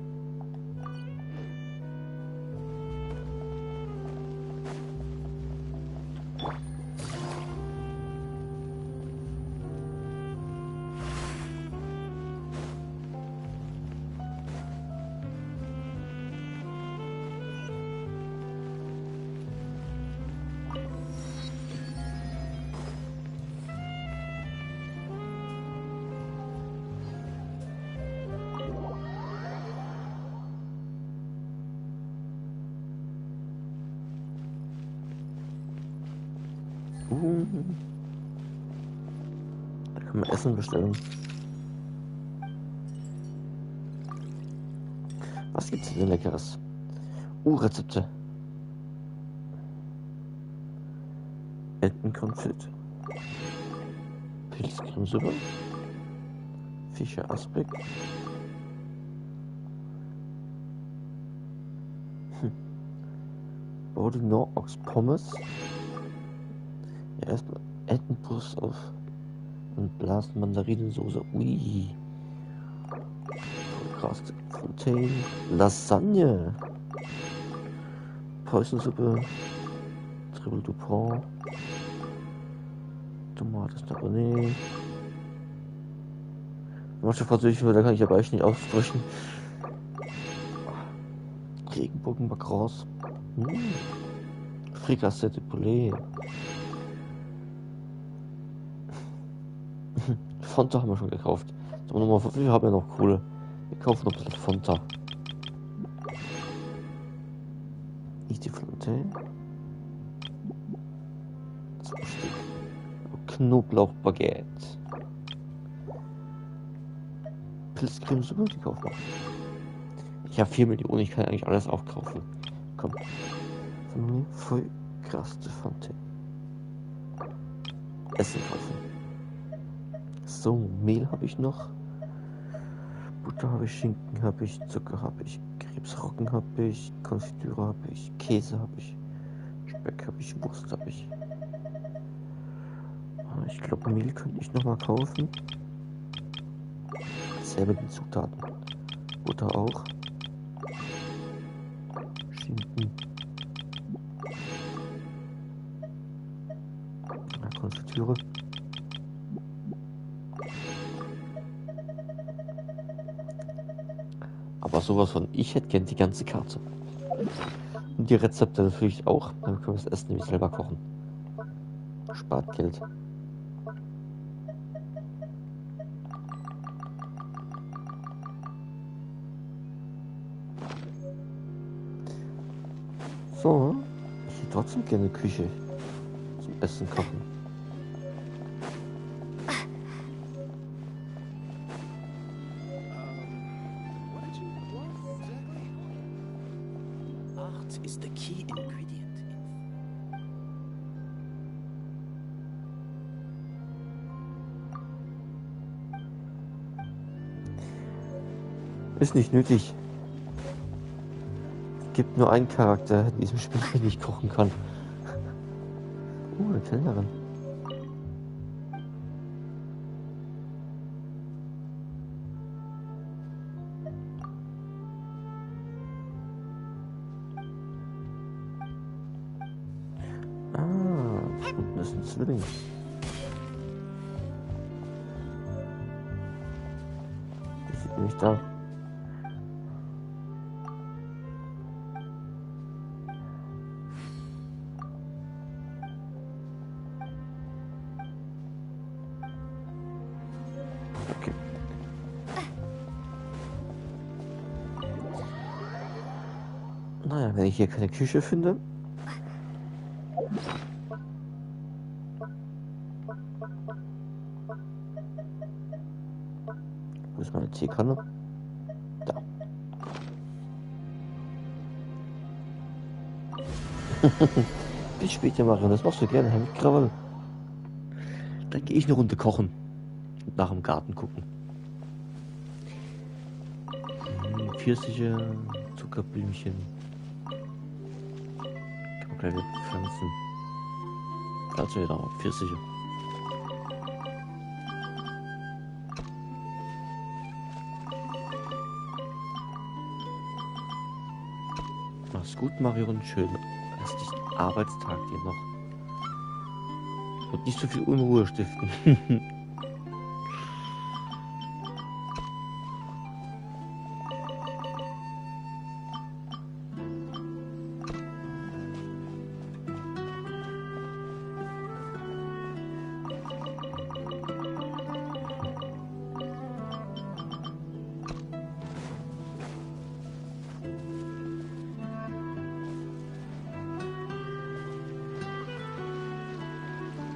S1: Da kann man Essen bestellen. Was gibt's denn Leckeres? Rezepte. Entenkonfit. Pilzcremesuppe. Fische Aspik. Bourguignon Ox Pommes. Ja, erstmal Entenbrust auf und Blasen Mandarinensoße. Ui. Fontaine. Lasagne. Preußensuppe. Triple Dupont. Tomate Chardonnay. Manche französische Wörter kann ich aber echt nicht aussprechen. Regenbogen-Macross. Frikassee de Poulet. Fanta haben wir schon gekauft. Aber nochmal, wir haben ja noch Kohle. Wir kaufen noch ein bisschen Fanta. Nicht die Fontaine. Knoblauchbaguette. Pilzcremesuppe, die kaufen wir. Ich habe 4 Millionen, ich kann eigentlich alles aufkaufen. Komm. Voll krass, Fontaine. Essen kaufen. So, Mehl habe ich noch. Butter habe ich, Schinken habe ich, Zucker habe ich, Krebsrocken habe ich, Konfitüre habe ich, Käse habe ich, Speck habe ich, Wurst habe ich. Ich glaube, Mehl könnte ich noch mal kaufen. Selber die Zutaten. Butter auch. Schinken. Konfitüre. Aber sowas von, ich hätte gern die ganze Karte. Und die Rezepte natürlich auch. Dann können wir das Essen nämlich selber kochen. Spart Geld. So, ich hätte trotzdem gerne Küche zum Essen kochen.
S6: Is the key ingredient.
S1: Ist nicht nötig. Es gibt nur einen Charakter in diesem Spiel, den ich kochen kann. Eine Kellnerin. Und das ist ein Zwilling. Die sieht nämlich da. Okay. Naja, wenn ich hier keine Küche finde. Wo ist meine Teekanne? Da. Bis später, Marion, das machst du gerne, Herr Krawall. Dann gehe ich eine Runde kochen. Und nach dem Garten gucken. Pfirsiche, Zuckerblümchen. Kann man gleich pflanzen. Also ja, Pfirsiche. Mach's gut, Marion. Schön restlichen Arbeitstag dir noch. Und nicht so viel Unruhe stiften.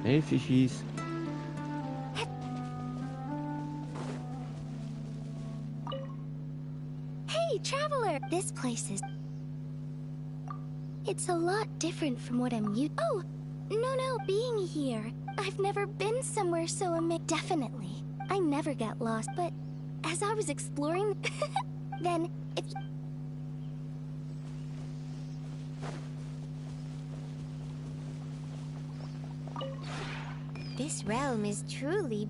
S1: Hey, Fischis.
S2: Hey, traveler! This place is... It's a lot different from what I'm used... Oh! No, being here. I've never been somewhere so Definitely. I never get lost, but... As I was exploring... then, if... This realm is truly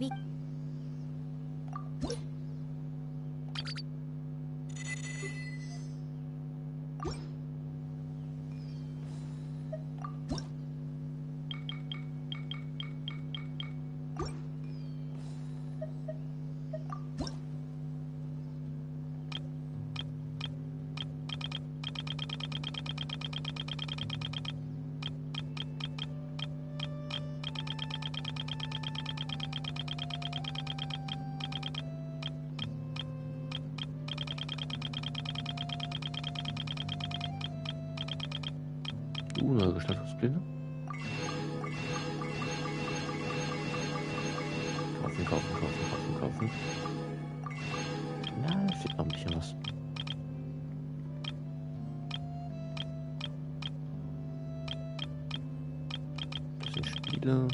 S1: Neue Gestaltungspläne. Kaufen. Na, steht noch ein bisschen was. Bisschen Spiele.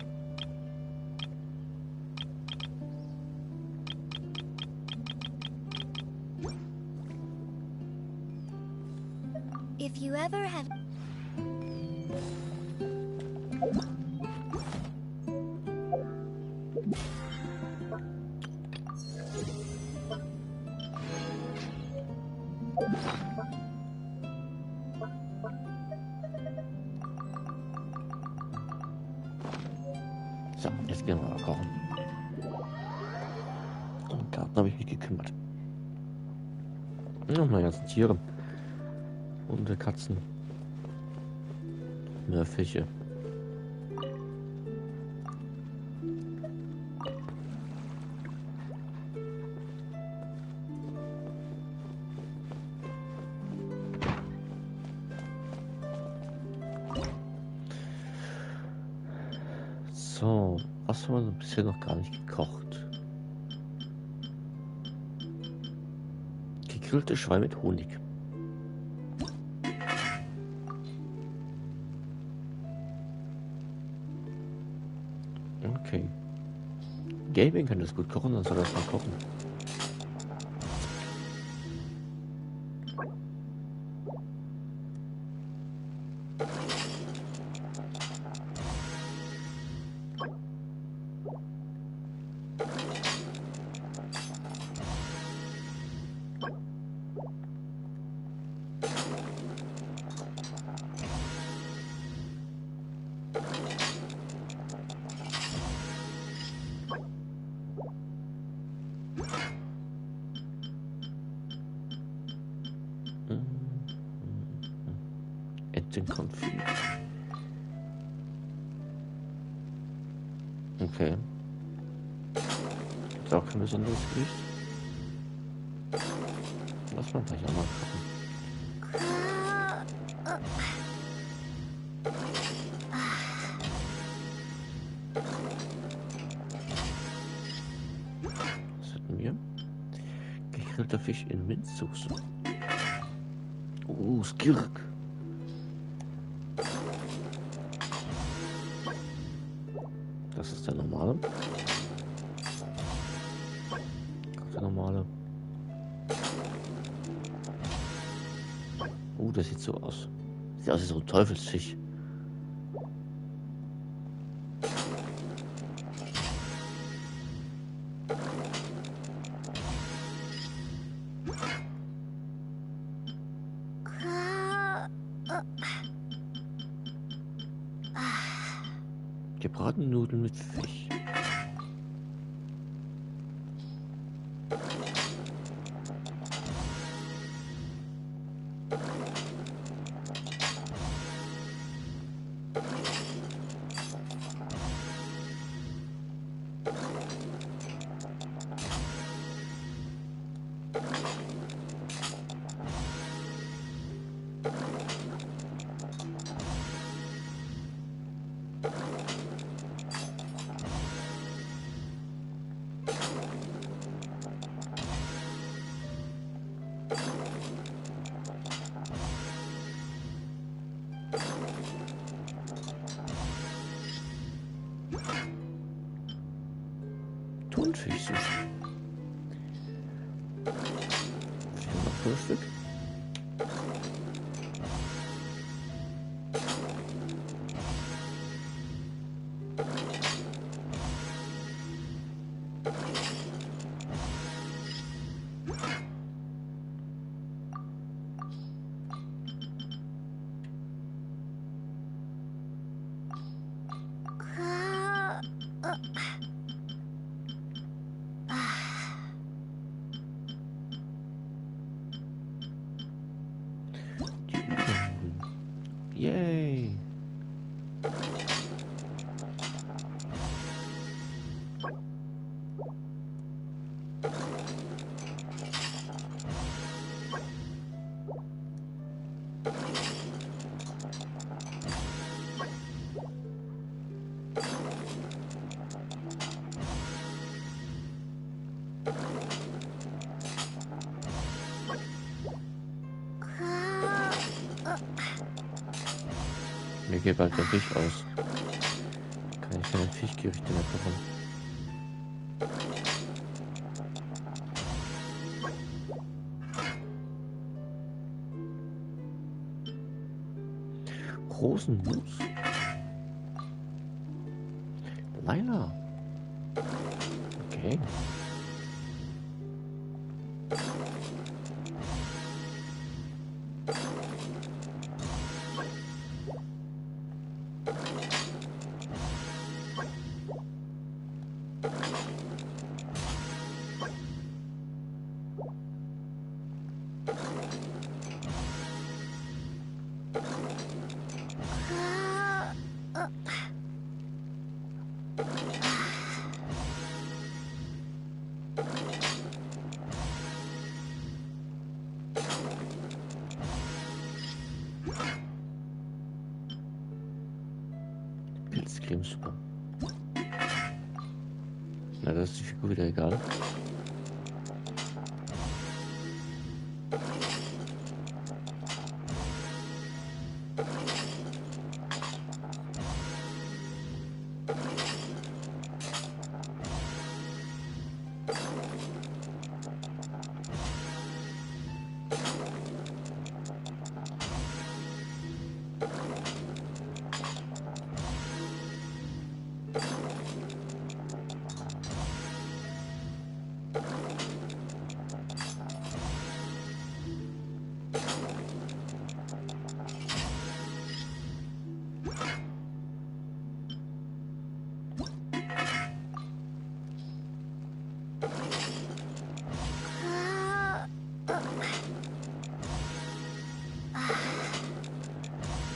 S2: If you ever have...
S1: So, jetzt gehen wir mal kochen. Um den Garten habe ich mich gekümmert. Und meine ganzen Tiere. Hunde, Katzen. Mehr Fische. So, was haben wir bisher noch gar nicht gekocht? Gegrillte Schwein mit Honig. Okay. Gaming kann das gut kochen, dann soll das mal kochen. Entenkonfit. Okay. Gibt's auch kein besonderes Gericht? Lass mal gleich einmal kochen. Was hatten wir? Gegrillter Fisch in Minzsoße. Oh, Skirk. Das ist der normale. Der normale. Das sieht so aus. Sieht aus wie so ein Teufelsfisch. Gebratene Nudeln mit Fisch. Goldfisch suchen. Hier noch 5 Stück. Yay! Mir geht bald der Fisch aus. Kann ich keine Fischgerichte mehr kochen. Rosenmus? Laila. Okay. Pilzcremesuppe. Na, das ist die Figur wieder egal.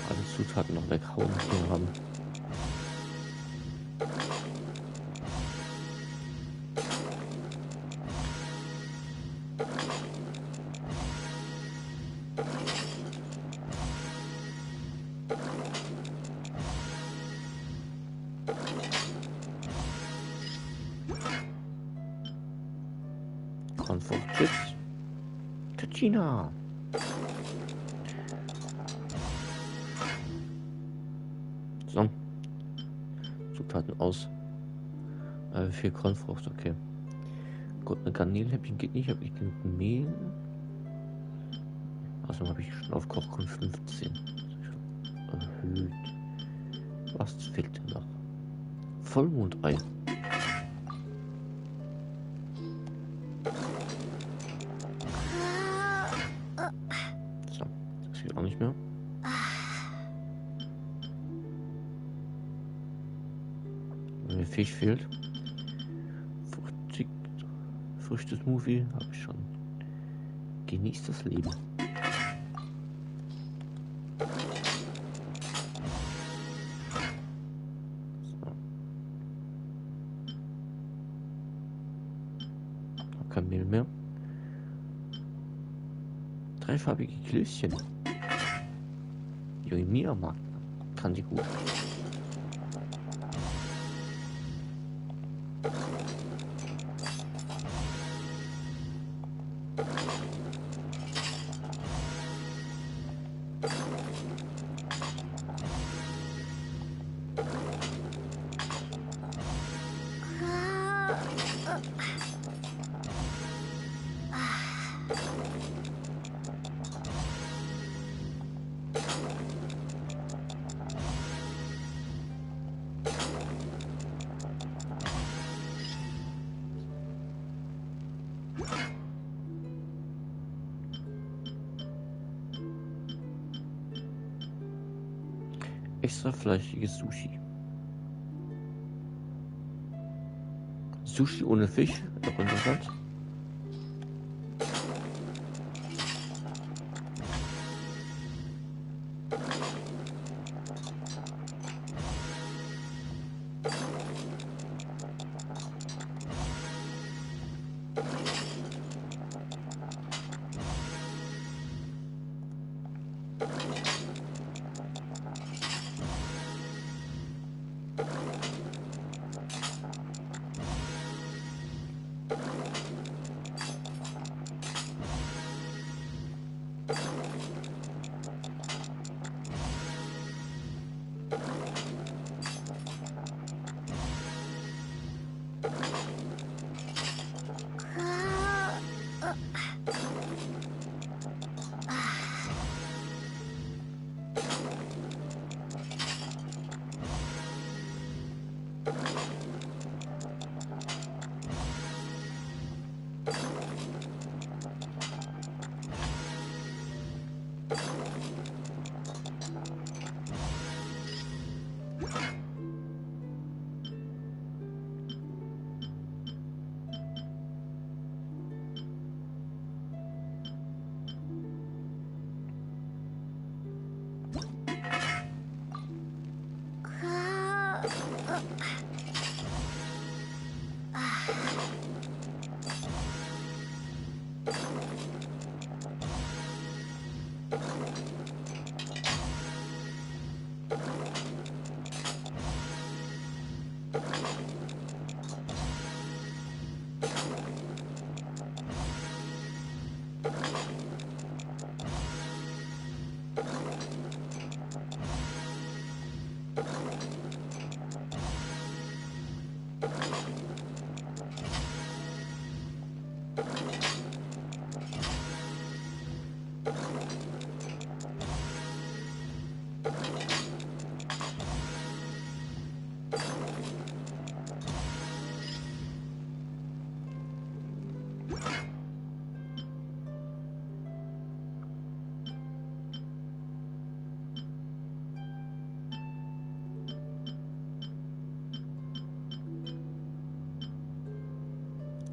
S1: Alle Zutaten noch weghauen, die wir haben. Chips. Kachina. So. Zutaten aus. 4 Kornfrucht, okay. Gut, eine Garnelenhäppchen geht nicht, habe ich genug Mehl. Also habe ich schon auf Kochgrund 15. Erhöht. Was fehlt denn noch? Vollmondei. So, das geht auch nicht mehr. Wenn mir Fisch fehlt. Früchte-Smoothie habe ich schon. Genießt das Leben. Kein Mehl mehr. Dreifarbige Klößchen. Junge Mia mag. Kann die gut. wasserfleischiges Sushi. Sushi ohne Fisch, auch interessant.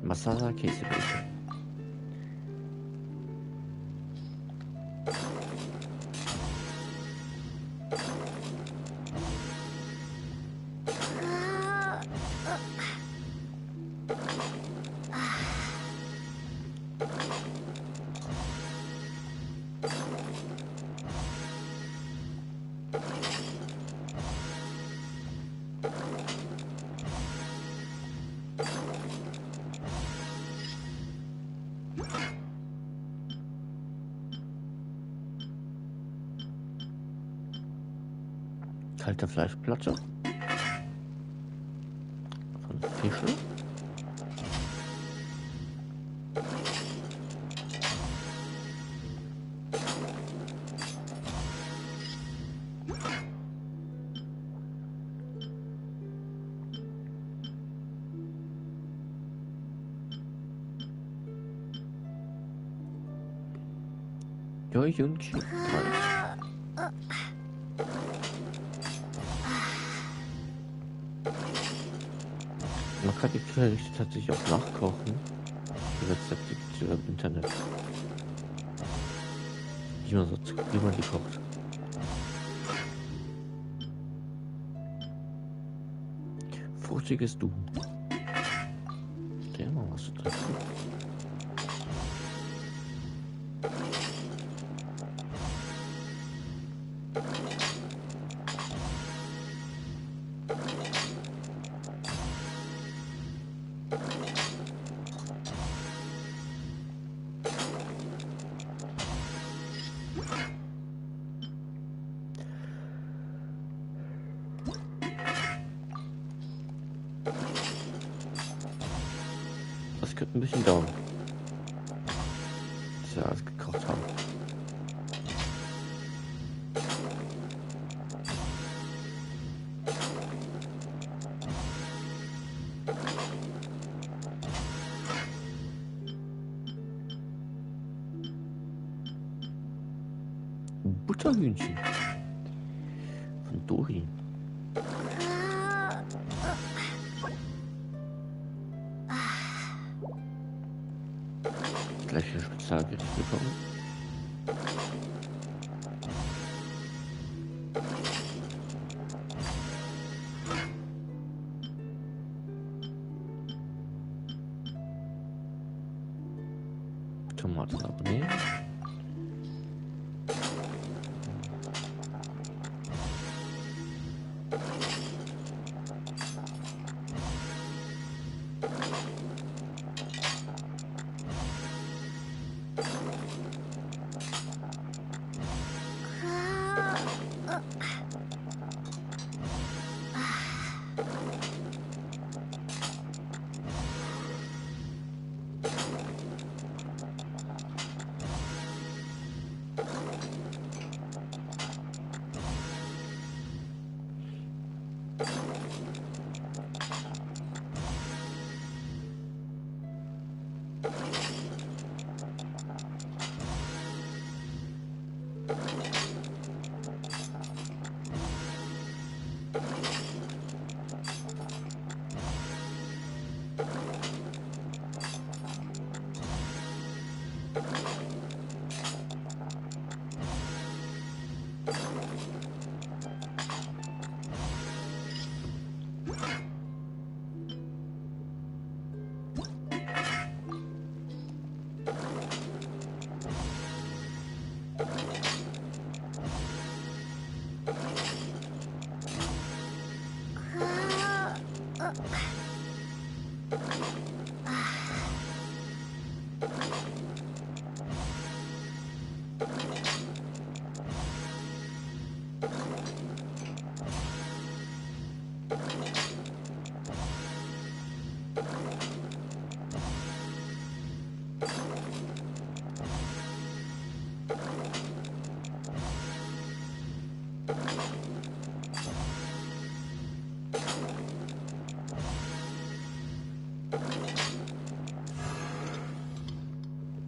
S1: Masala-Käsebällchen. Kalte Fleischplatte von Fische. Genshin Impact. Man kann die Gerichte tatsächlich auch nachkochen. Die Rezepte gibt es im Internet. Wie man die kocht. Fruchtiges Du. Okay, mal was zu trinken. Das könnte ein bisschen dauern, bis wir alles gekocht haben. Butterhühnchen von Dori. Gleich ein Spezialgericht bekommen. Tomaten abnehmen.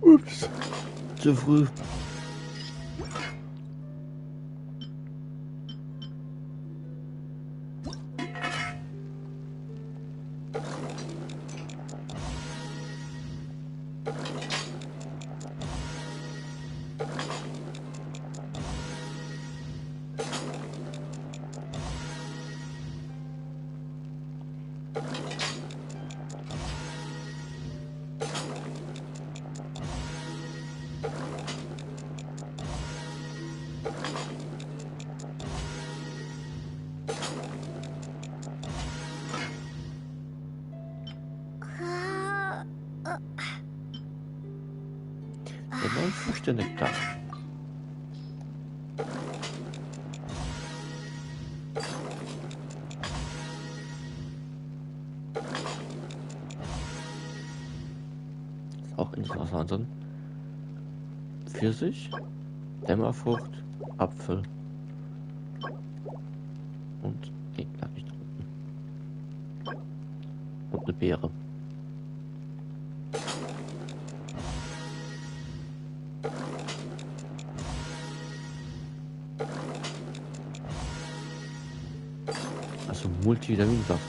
S1: Ups, zu früh. Der neue Früchte-Nektar. Ist auch interessant. Pfirsich, Dämmerfrucht, Apfel und lag nicht drunten. Und eine Beere. Also Multivitaminsaft.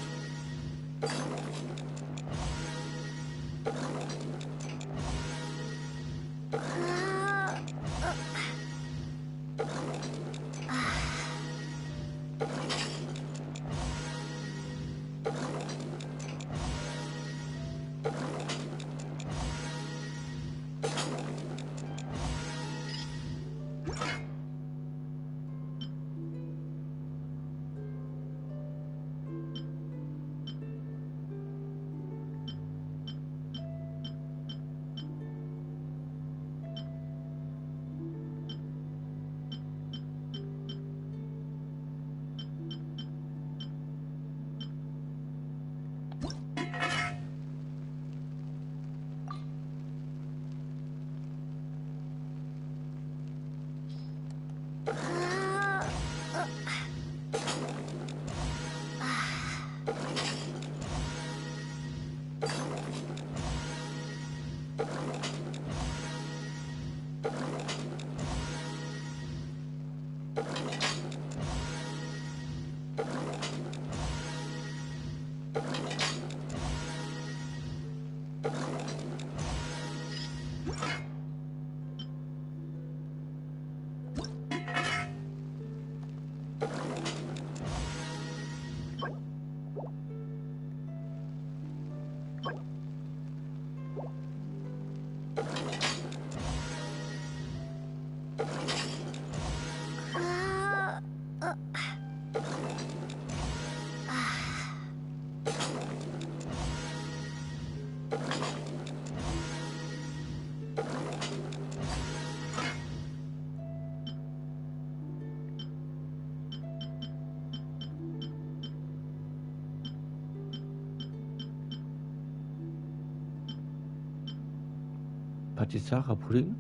S1: Patisara Pudding.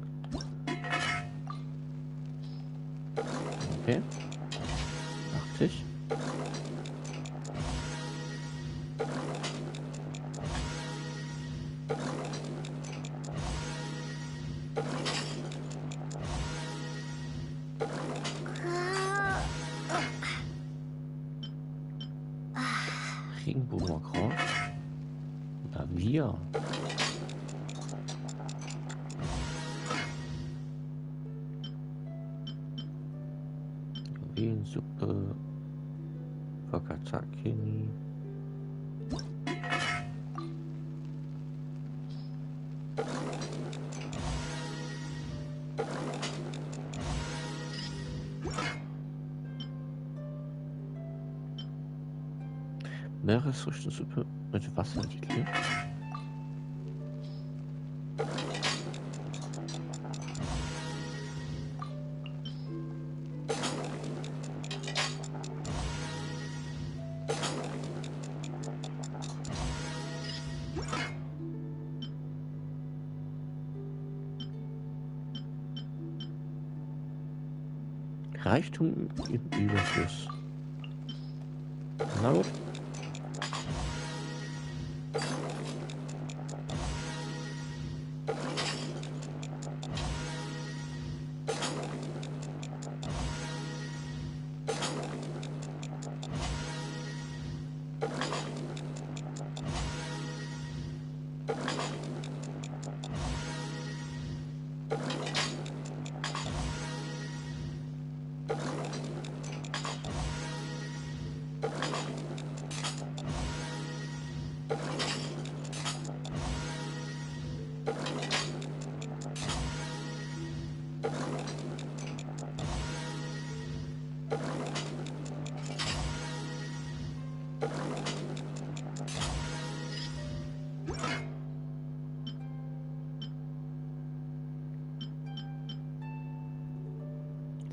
S1: Okay. 80. Regenbogenmakron. Na wir. Juwelensuppe. Wakataki. Meeresfrüchtensuppe mit Wassertitel. Reichtum im Überfluss. Na gut.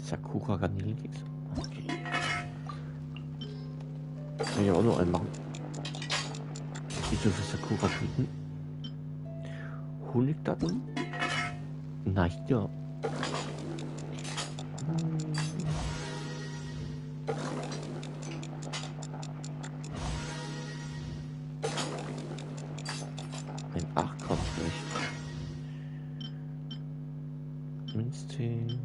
S1: Sakura Vanillenkeks. Okay. Kann ich auch noch einen machen. Wieso für Sakura bieten? Honigdatteln? Na ja. Ein 8 kommt nicht. Minztee.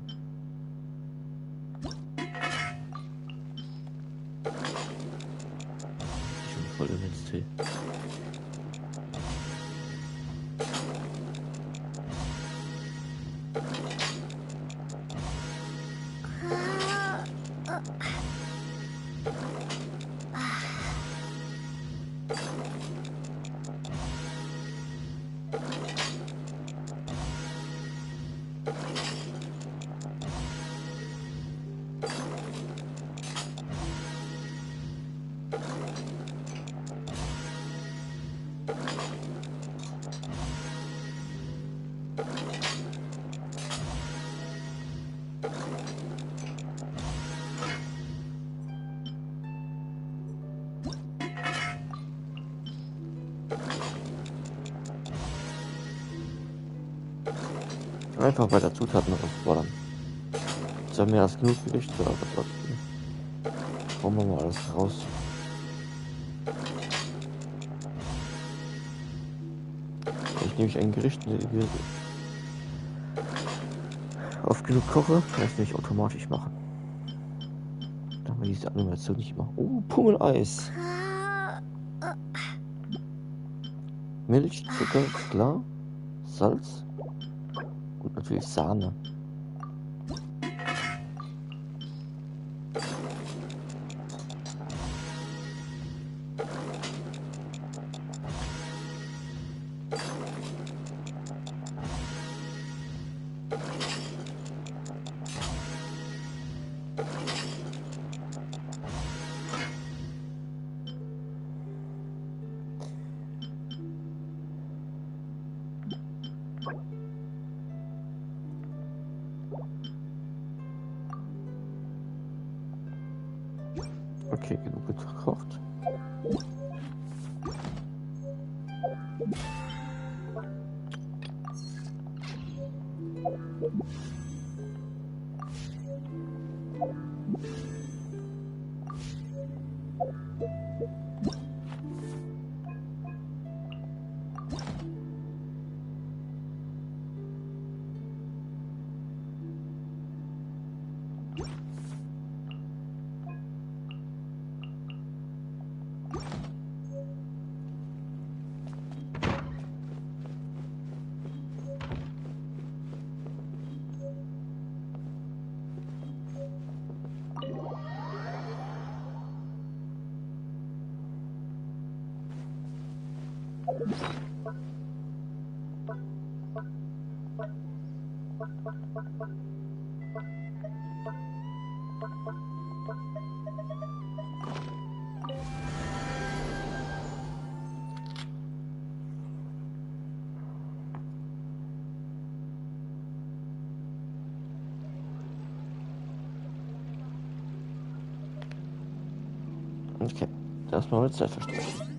S1: Voll im Minztee. Einfach weiter Zutaten rausfordern. Jetzt haben wir erst genug Gerichte, aber trotzdem. Hauen wir mal alles raus. Wenn ich nämlich ein Gericht oft genug koche, kann ich es nämlich automatisch machen. Dann will ich diese Animation nicht machen. Oh, Pummeleis. Milch, Zucker, klar. Salz. Und natürlich Sahne. Okay, genug gekocht. Okay, erstmal mit Zeit verstreichen.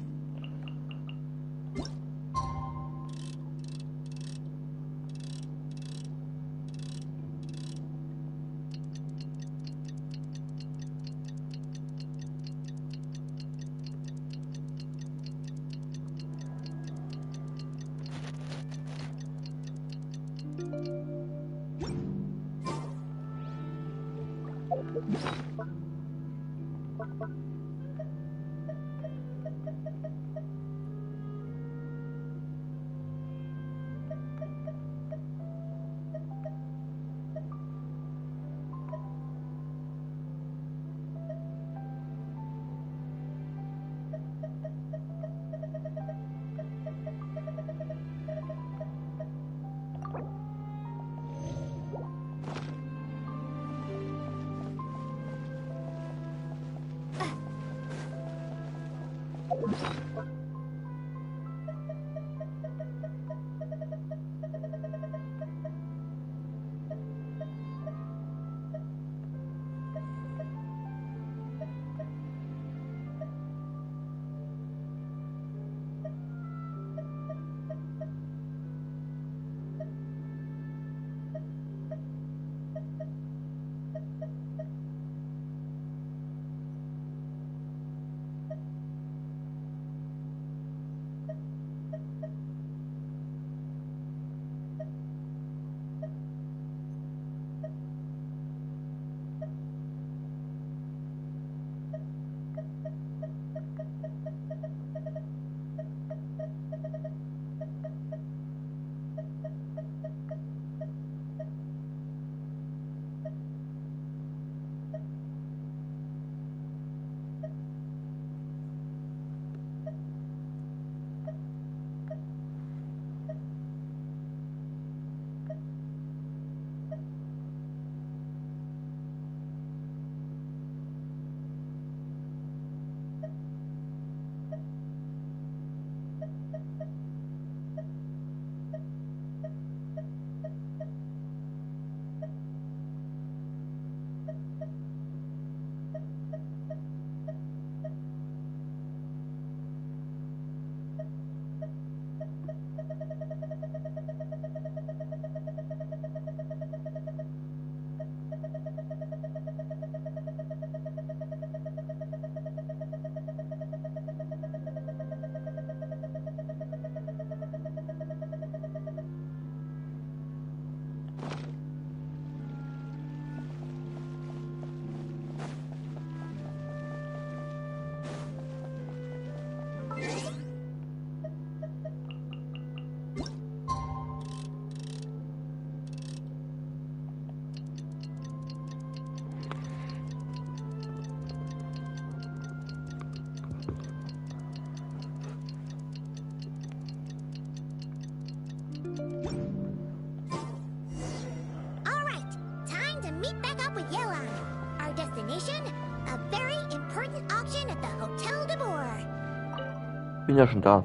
S1: Bin ja schon da.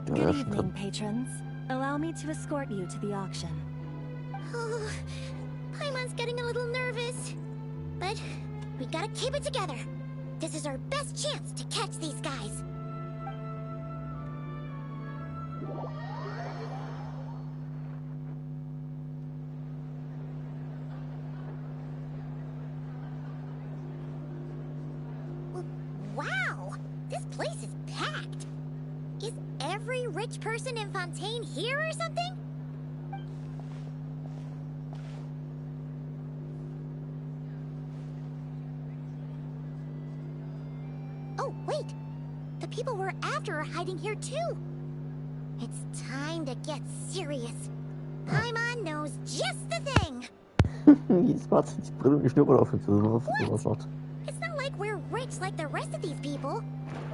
S1: Ja,
S4: Good
S1: ja, schon
S4: evening,
S1: drin.
S4: patrons. Allow me to escort you to the auction.
S2: Oh, Paimon's getting a little nervous. But we gotta keep it together. This is our best chance to catch these guys. Wow! This place is packed. Is every rich person in Fontaine here or something? Oh, wait! The people we're after are hiding here too! It's time to get serious. Paimon knows just the thing!
S1: Jetzt macht die Brille und die Schnurrbart auf und sowas macht.
S2: It's not like we're rich like the rest of these people.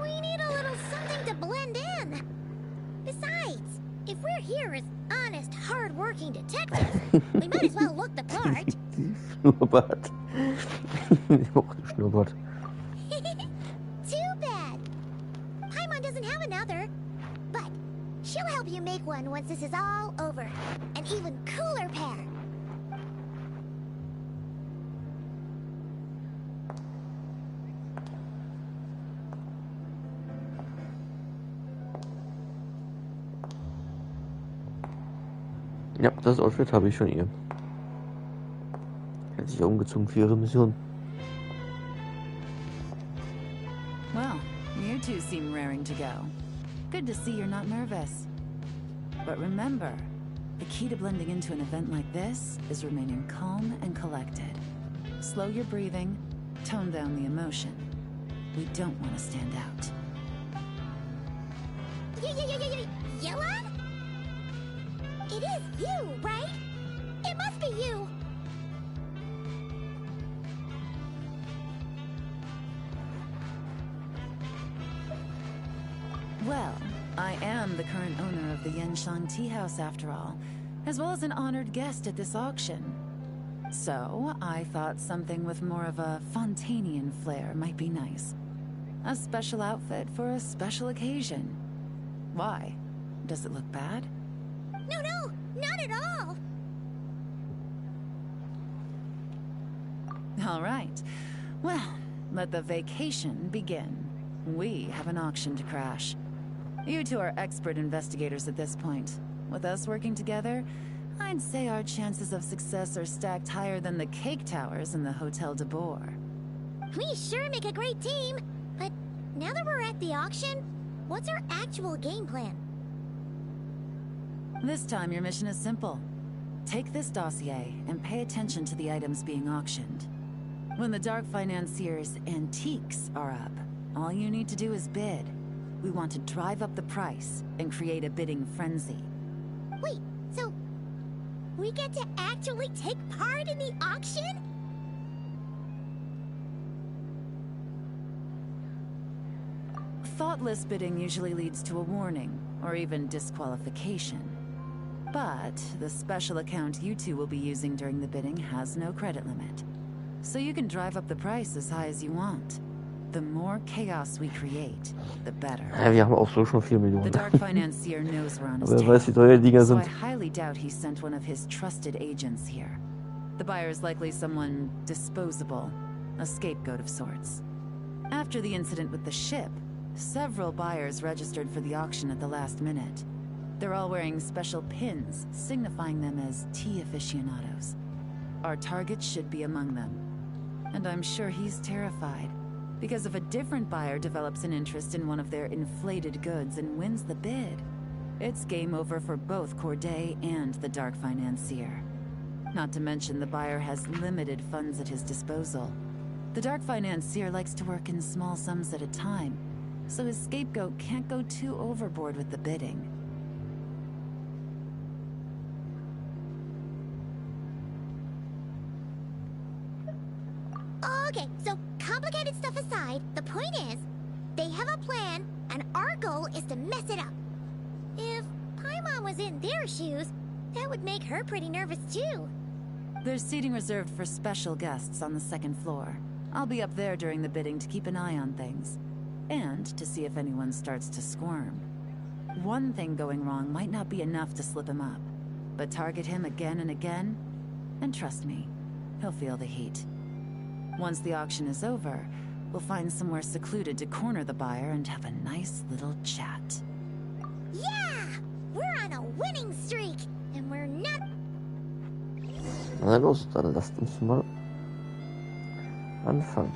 S2: We need a little something to blend in. Besides, if we're here as honest, hard-working detectives, we might as well look the part.
S1: Die Schnurrbart. Ich mochte den Schnurrbart.
S2: Too bad. Paimon doesn't have another. But she'll help you make one once this is all over. An even cooler pair.
S1: Ja, das Outfit habe ich von ihr. Hat sich umgezogen für ihre Mission.
S3: Well, you two seem raring to go. Good to see you're not nervous. But remember, the key to blending into an event like this is remaining calm and collected. Slow your breathing, tone down the emotion. We don't want to stand out.
S2: Yelon? It is you, right? It must be you.
S3: Well, I am the current owner of the Genshin Tea House after all, as well as an honored guest at this auction. So, I thought something with more of a Fontainian flair might be nice. A special outfit for a special occasion. Why? Does it look bad?
S2: No, not at all.
S3: All right. Well, let the vacation begin. We have an auction to crash. You two are expert investigators at this point. With us working together, I'd say our chances of success are stacked higher than the cake towers in the Hotel de Boer.
S2: We sure make a great team. But now that we're at the auction, what's our actual game plan?
S3: This time your mission is simple. Take this dossier and pay attention to the items being auctioned. When the Dark Financier's antiques are up, all you need to do is bid. We want to drive up the price and create a bidding frenzy.
S2: Wait, so we get to actually take part in the auction?
S3: Thoughtless bidding usually leads to a warning, or even disqualification. But the special account you two will be using during the bidding has no credit limit. So you can drive up the price as high as you want. The more chaos we create, the better.
S1: Ja, wir haben auch so schon 4
S3: The
S1: Millionen.
S3: Dark Financier knows we're on his
S1: Aber wer weiß, wie
S3: tail.
S1: teuer die Dinger
S3: So I
S1: sind.
S3: highly doubt he sent one of his trusted agents here. The buyer is likely someone disposable, a scapegoat of sorts. After the incident with the ship, several buyers registered for the auction at the last minute. They're all wearing special pins, signifying them as tea aficionados. Our target should be among them. And I'm sure he's terrified. Because if a different buyer develops an interest in one of their inflated goods and wins the bid, it's game over for both Corday and the Dark Financier. Not to mention the buyer has limited funds at his disposal. The Dark Financier likes to work in small sums at a time, so his scapegoat can't go too overboard with the bidding.
S2: Okay, so complicated stuff aside, the point is, they have a plan, and our goal is to mess it up. If Paimon was in their shoes, that would make her pretty nervous too.
S3: There's seating reserved for special guests on the second floor. I'll be up there during the bidding to keep an eye on things. And to see if anyone starts to squirm. One thing going wrong might not be enough to slip him up. But target him again and again, and trust me, he'll feel the heat. Once the auction is over, We'll find somewhere secluded to corner the buyer and have a nice little chat.
S2: Yeah! We're on a winning streak! And we're not...
S1: Na los, dann lasst uns mal anfangen.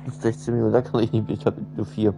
S1: Bis 16 Minuten, da kann ich nicht mehr, ich habe nur 4.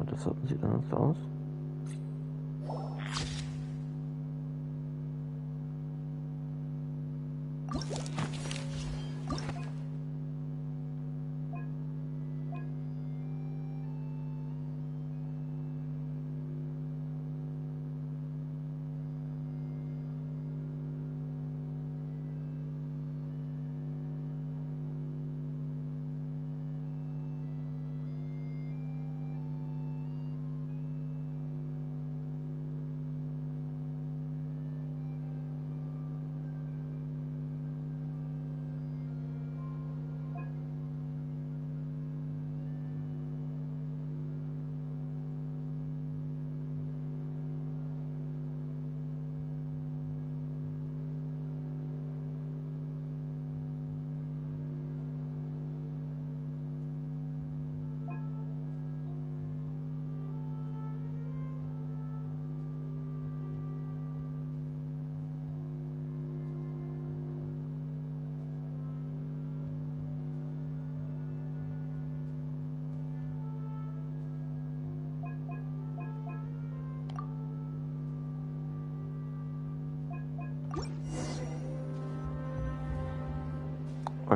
S1: Das sieht dann so aus.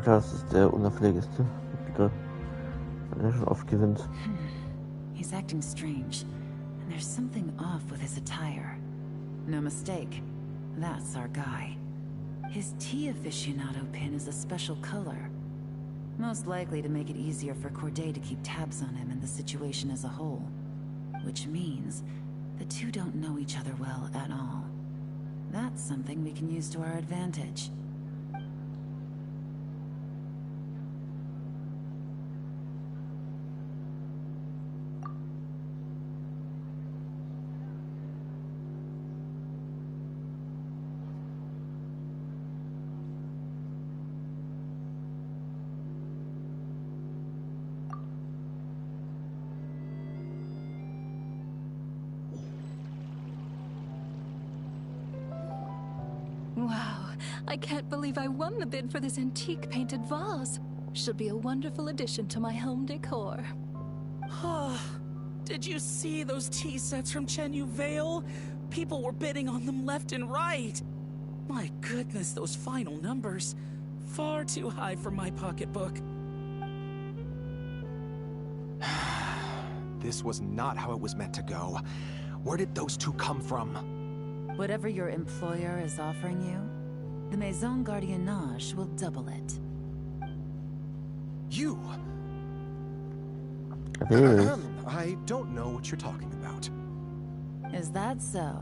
S1: Das ist der unauffälligste Begriff, der schon oft gewinnt.
S3: He's acting strange, and there's something off with his attire. No mistake, that's our guy. His tea aficionado pin is a special color. Most likely to make it easier for Corday to keep tabs on him and the situation as a whole. Which means the two don't know each other well at all. That's something we can use to our advantage.
S4: Wow, I can't believe I won the bid for this antique painted vase. Should be a wonderful addition to my home decor.
S6: Did you see those tea sets from Chenyu Vale? People were bidding on them left and right. My goodness, those final numbers. Far too high for my pocketbook.
S9: This was not how it was meant to go. Where did those two come from?
S3: Whatever your employer is offering you, the Maison Gardiennage will double it.
S9: You? I don't know what you're talking about.
S3: Is that so?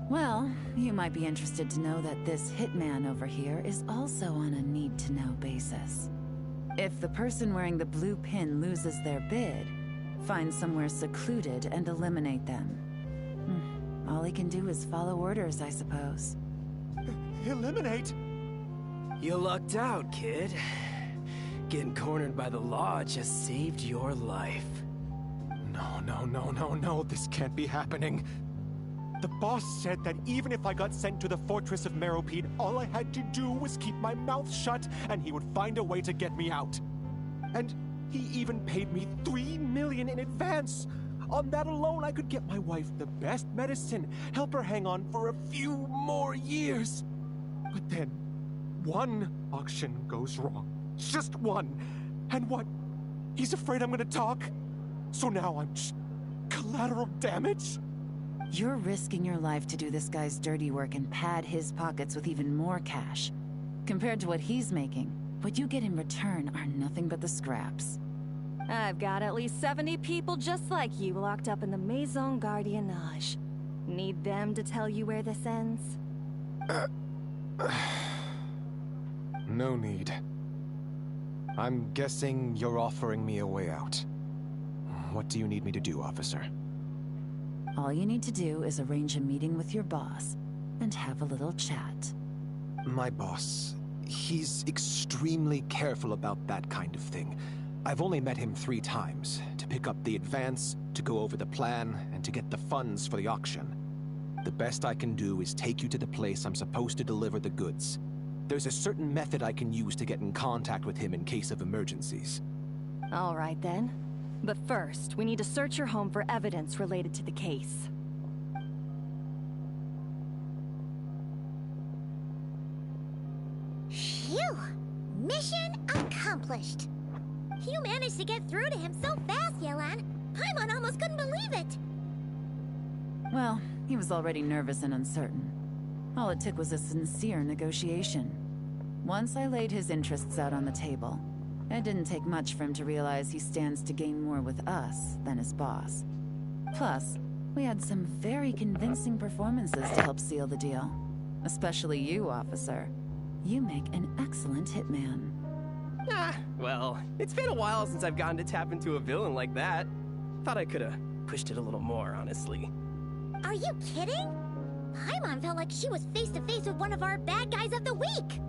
S3: Well, you might be interested to know that this hitman over here is also on a need-to-know basis. If the person wearing the blue pin loses their bid, Find somewhere secluded and eliminate them. All he can do is follow orders, I suppose.
S9: Eliminate?
S10: You lucked out, kid. Getting cornered by the law just saved your life.
S9: No, this can't be happening. The boss said that even if I got sent to the fortress of Meropide, all I had to do was keep my mouth shut and he would find a way to get me out. And he even paid me $3 million in advance. On that alone, I could get my wife the best medicine, help her hang on for a few more years. But then, one auction goes wrong. Just one. And what? He's afraid I'm gonna talk? So now I'm just collateral damage?
S3: You're risking your life to do this guy's dirty work and pad his pockets with even more cash. Compared to what he's making, what you get in return are nothing but the scraps.
S4: I've got at least 70 people just like you locked up in the Maison Gardiennage. Need them to tell you where this ends?
S9: No need. I'm guessing you're offering me a way out. What do you need me to do, officer?
S3: All you need to do is arrange a meeting with your boss and have a little chat.
S9: My boss, he's extremely careful about that kind of thing. I've only met him 3 times, to pick up the advance, to go over the plan, and to get the funds for the auction. The best I can do is take you to the place I'm supposed to deliver the goods. There's a certain method I can use to get in contact with him in case of emergencies.
S4: All right then. But first, we need to search your home for evidence related to the case.
S2: Phew! Mission accomplished! You managed to get through to him so fast, Yelan. Paimon almost couldn't believe it!
S3: Well, he was already nervous and uncertain. All it took was a sincere negotiation. Once I laid his interests out on the table, it didn't take much for him to realize he stands to gain more with us than his boss. Plus, we had some very convincing performances to help seal the deal. Especially you, officer. You make an excellent hitman.
S10: Well, it's been a while since I've gotten to tap into a villain like that. Thought I could've pushed it a little more, honestly.
S2: Are you kidding? Paimon felt like she was face to face with one of our bad guys of the week!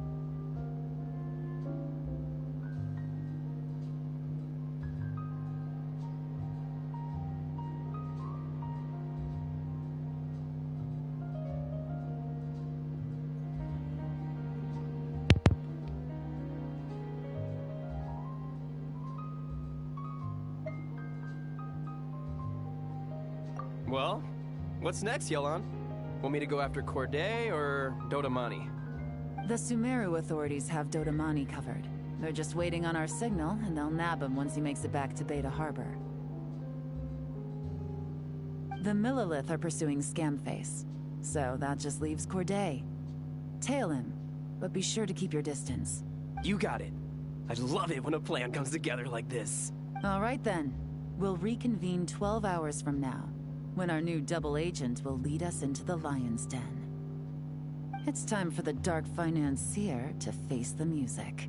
S10: Well, what's next, Yelan? Want me to go after Corday or Dodamani?
S3: The Sumeru authorities have Dodamani covered. They're just waiting on our signal, and they'll nab him once he makes it back to Beta Harbor. The Millilith are pursuing Scamface, so that just leaves Corday. Tail him, but be sure to keep your distance.
S10: You got it. I love it when a plan comes together like this.
S3: All right then. We'll reconvene 12 hours from now, when our new double agent will lead us into the Lion's Den. It's time for the dark financier to face the music.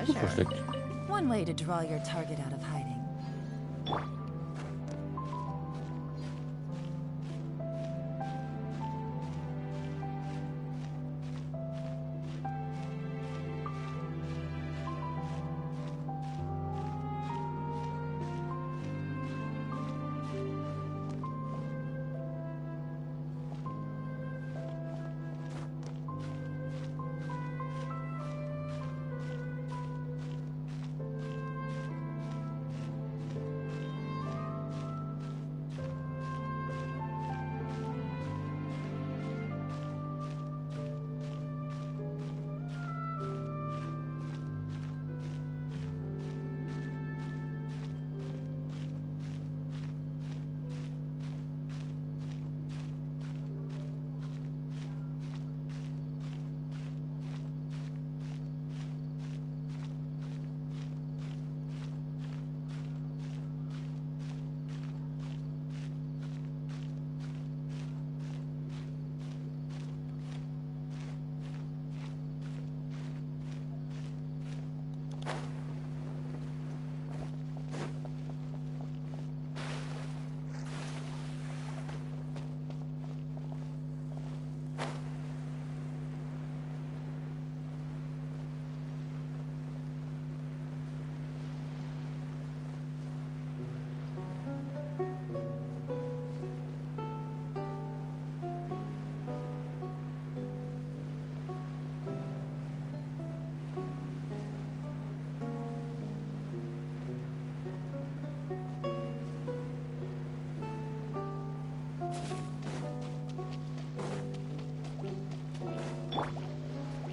S3: Treasure.
S1: versteckt.
S3: One way to draw your target out of hiding.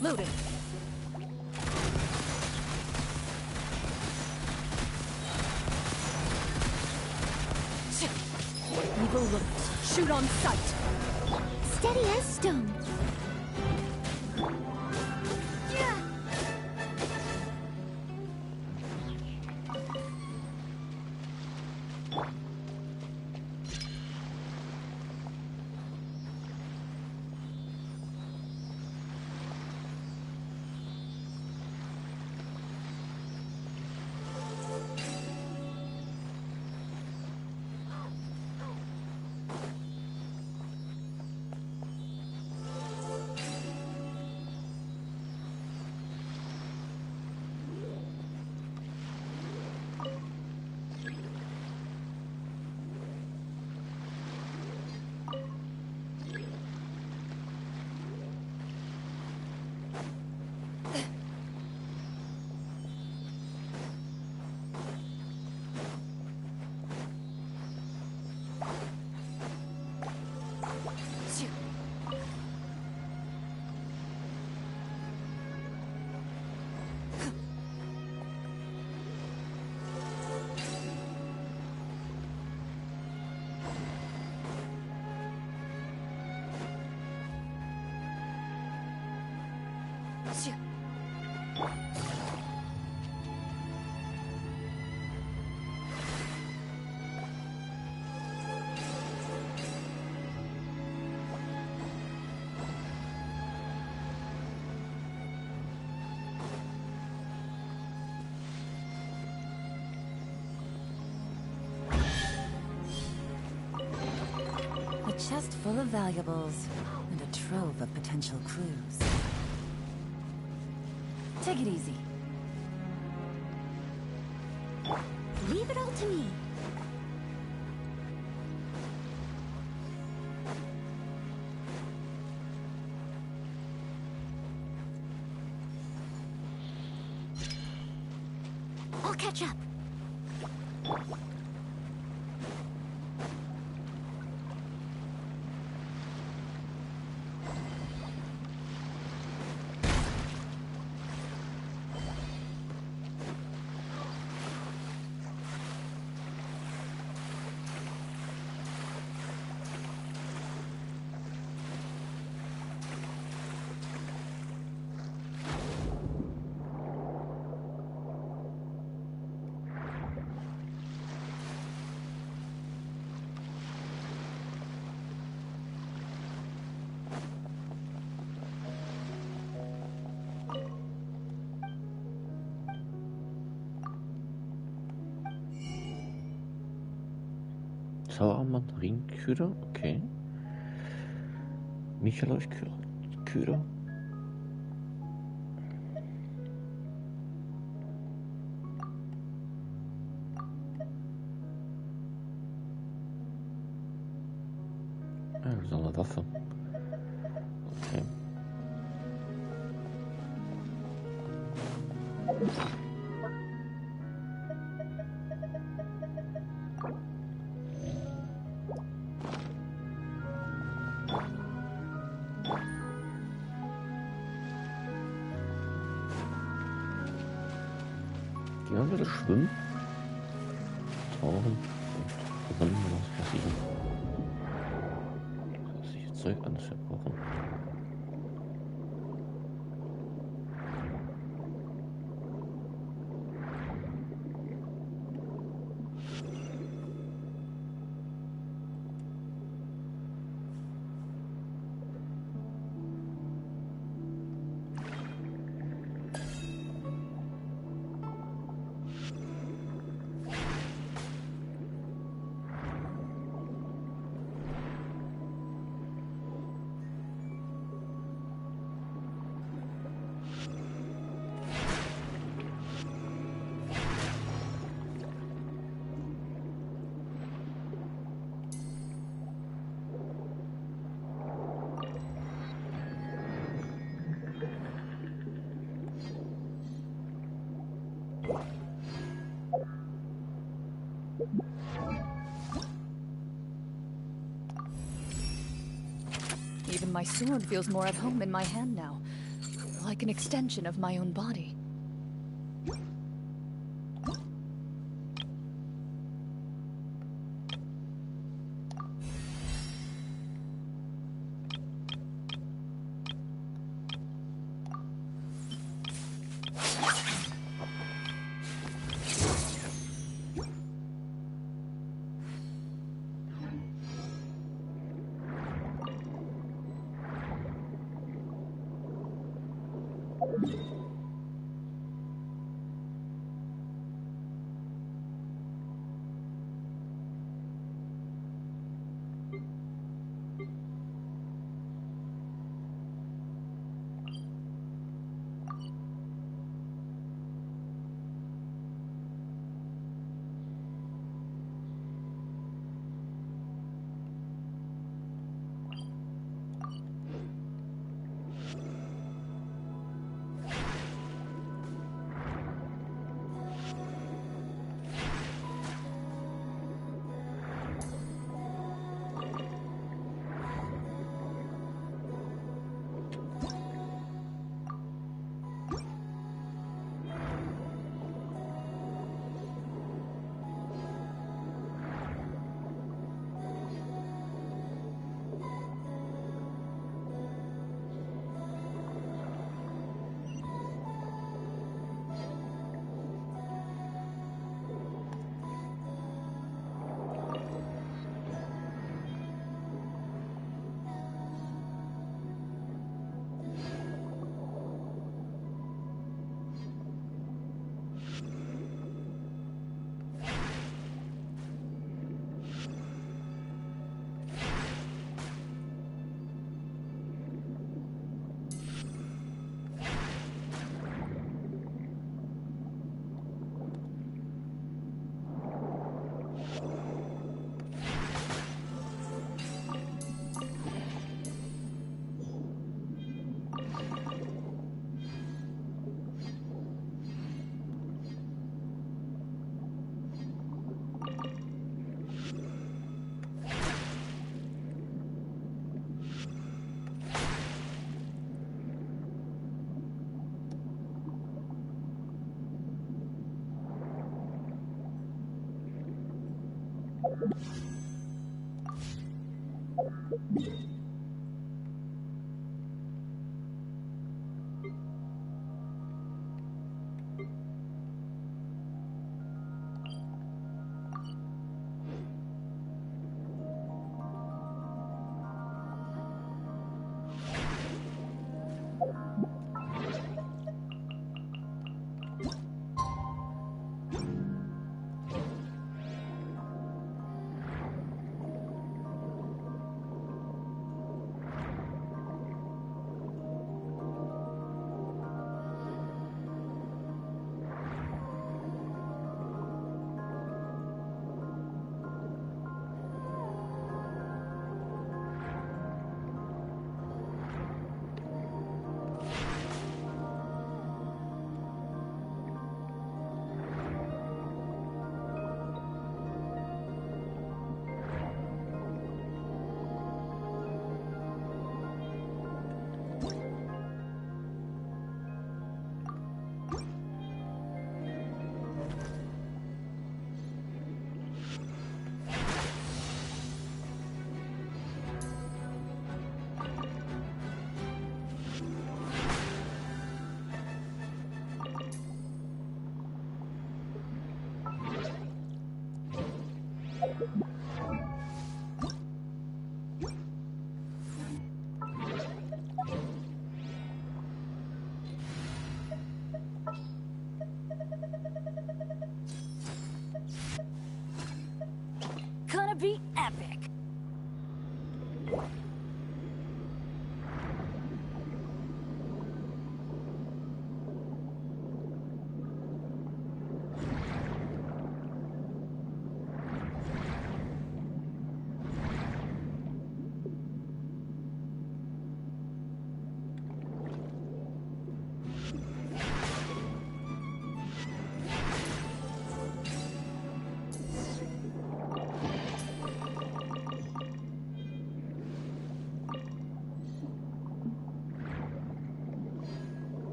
S3: Loading.
S4: Evil looks. Shoot on sight.
S2: Steady as stone.
S3: A chest full of valuables and a trove of potential clues. Take it easy.
S2: Leave it all to me. I'll catch up.
S1: Sauer Mandarinköder, okay. Micheleuköder. So eine Waffe. Okay. Gehen wir bitte schwimmen. Tauchen. Und dann was passieren. Sich Zeug alles verbrauchen.
S11: Even my sword feels more at home in my hand now, like an extension of my own body.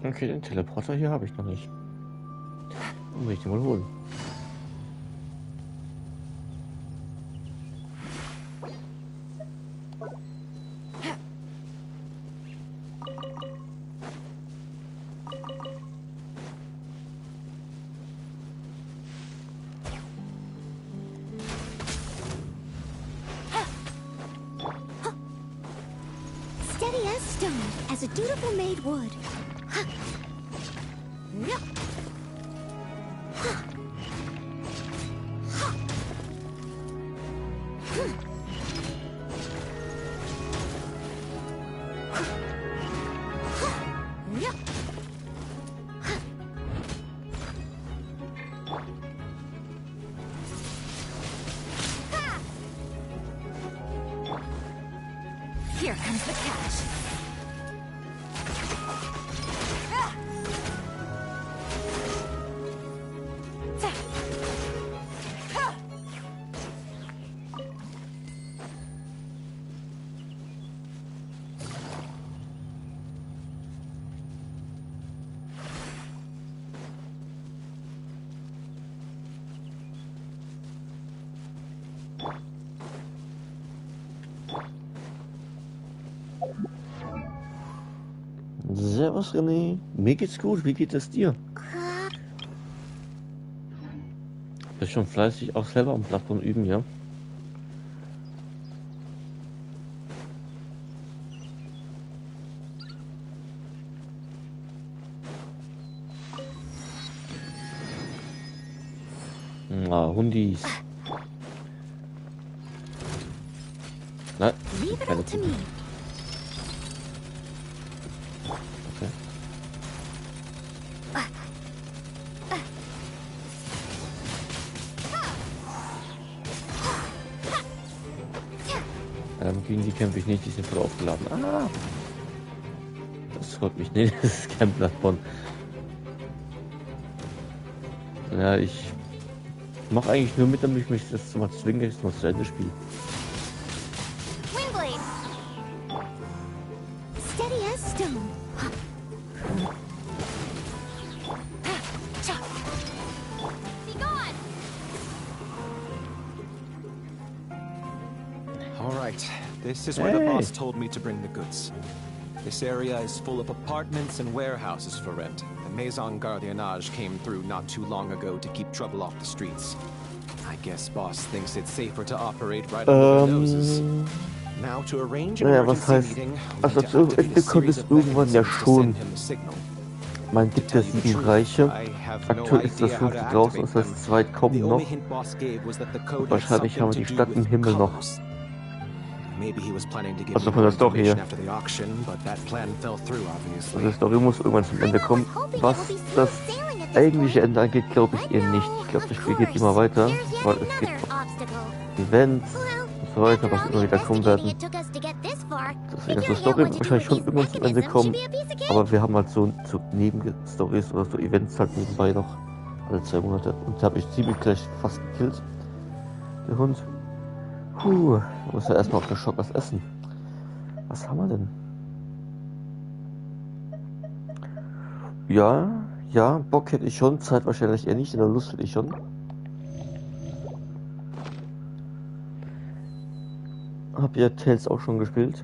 S1: Okay, den Teleporter hier habe ich noch nicht. Muss ich den mal holen.
S2: Steady as stone, as a dutiful maid would. Yep.
S3: Here comes the cash.
S1: Servus René, mir geht's gut, wie geht es dir? Bist schon fleißig auch selber am Plattform üben, ja? Na, Hundis. Nein,
S2: Leave it
S1: keine
S2: all to
S1: Hunde.
S2: me.
S1: Okay. Gegen die kämpfe ich nicht, die sind voll aufgeladen. Ah! Das freut mich nicht, das ist kein Plattform. Ja, ich mache eigentlich nur mit, damit ich mich das mal zwinge, dass ich noch zu Ende spiele.
S2: Windblade. Steady as stone. Be gone.
S9: All right, this is where the
S1: Hey.
S9: boss told me to bring the goods. This area is full of apartments and warehouses for rent. The Maison Gardiennage came through not too long ago to keep trouble off the streets. I guess boss thinks it's safer to operate right under their noses. Now to arrange an
S1: Naja, was
S9: emergency
S1: heißt,
S9: meeting, we
S1: also
S9: need to
S1: zu
S9: activate a
S1: Ende kommt
S9: series
S1: es
S9: of
S1: irgendwann ja
S9: mechanisms to
S1: schon.
S9: send him a signal.
S1: Man gibt ja 7 Reiche. Aktuell ist das 5. draußen, das heißt 2 kommen
S9: The
S1: noch.
S9: only hint boss gave was that the code
S1: Und wahrscheinlich
S9: had
S1: haben wir
S9: something
S1: die
S9: to
S1: Stadt
S9: do
S1: im
S9: with
S1: Himmel noch.
S9: colors. Maybe he was planning to give
S1: Also
S9: me
S1: von
S9: more
S1: der Story
S9: information
S1: her.
S9: after the auction, but that plan fell through, obviously.
S1: Also die Story muss irgendwann zum Ende kommen. Was das eigentliche Ende angeht, glaube ich eher nicht. Ich glaube, das Spiel geht immer weiter, weil es gibt Events und so weiter, was immer wieder kommen werden. Deswegen ist die Story wird wahrscheinlich schon irgendwann zum Ende kommen. Aber wir haben halt so Nebenstories oder so Events halt nebenbei noch alle 2 Monate. Und da habe ich ziemlich gleich fast gekillt. Der Hund. Puh, muss ja erstmal auf den Schock was essen. Was haben wir denn? Ja, Bock hätte ich schon, Zeit wahrscheinlich eher nicht, aber Lust hätte ich schon. Hab ja Tales auch schon gespielt.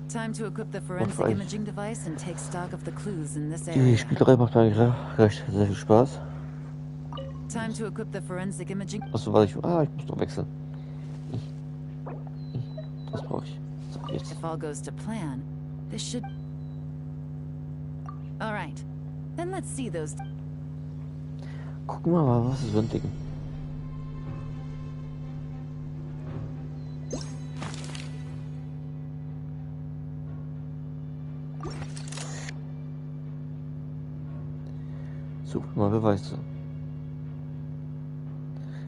S3: Time to equip the forensic
S1: reicht.
S3: imaging device and take stock of the clues in this
S1: Die
S3: area.
S1: Spielerei macht mir eigentlich recht sehr viel Spaß.
S3: Time to equip the forensic imaging.
S1: Achso, warte, ich muss noch wechseln. Das brauche ich. So, jetzt.
S3: If all goes to plan, this should. All right, then let's see those.
S1: Guck mal, was ist so ein Ding? Such mal Beweise.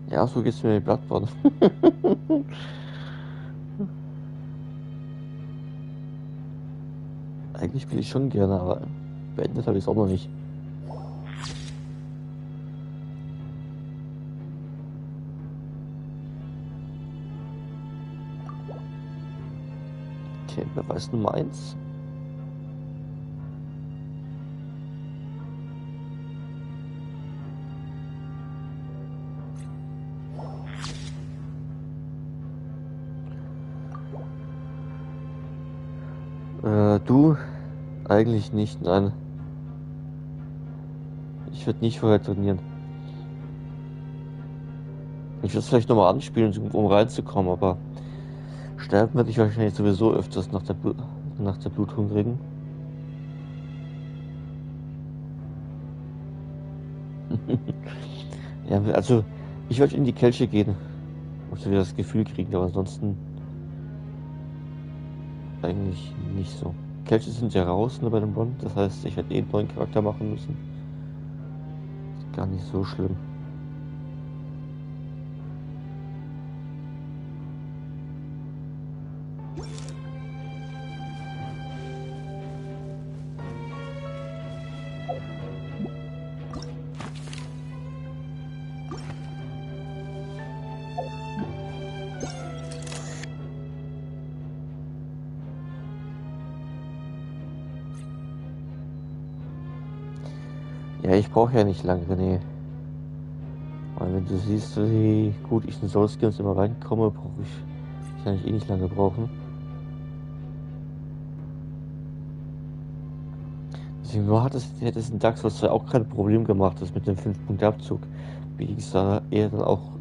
S1: Ja, so geht's mir in die Plattform. Eigentlich will ich schon gerne, aber beendet habe ich es auch noch nicht. Okay, Beweis Nummer 1. Du? Eigentlich nicht, nein. Ich würde nicht vorher trainieren. Ich würde es vielleicht nochmal anspielen, um reinzukommen, aber sterben werde ich wahrscheinlich sowieso öfters nach der Bluthungrigen. Ja, also ich würde in die Kelche gehen. Muss wieder das Gefühl kriegen, aber ansonsten eigentlich nicht so. Kelche sind ja raus bei dem Run, das heißt, ich werde einen neuen Charakter machen müssen. Ist gar nicht so schlimm. Ja, ich brauche ja nicht lange, René. Weil wenn du siehst, wie gut ich in Soul Skills immer reinkomme, brauche ich kann ich eh nicht lange brauchen. Deswegen hätte es in Dark Souls 2 auch kein Problem gemacht, das mit dem 5-Punkte-Abzug. Mir ging es da eher dann auch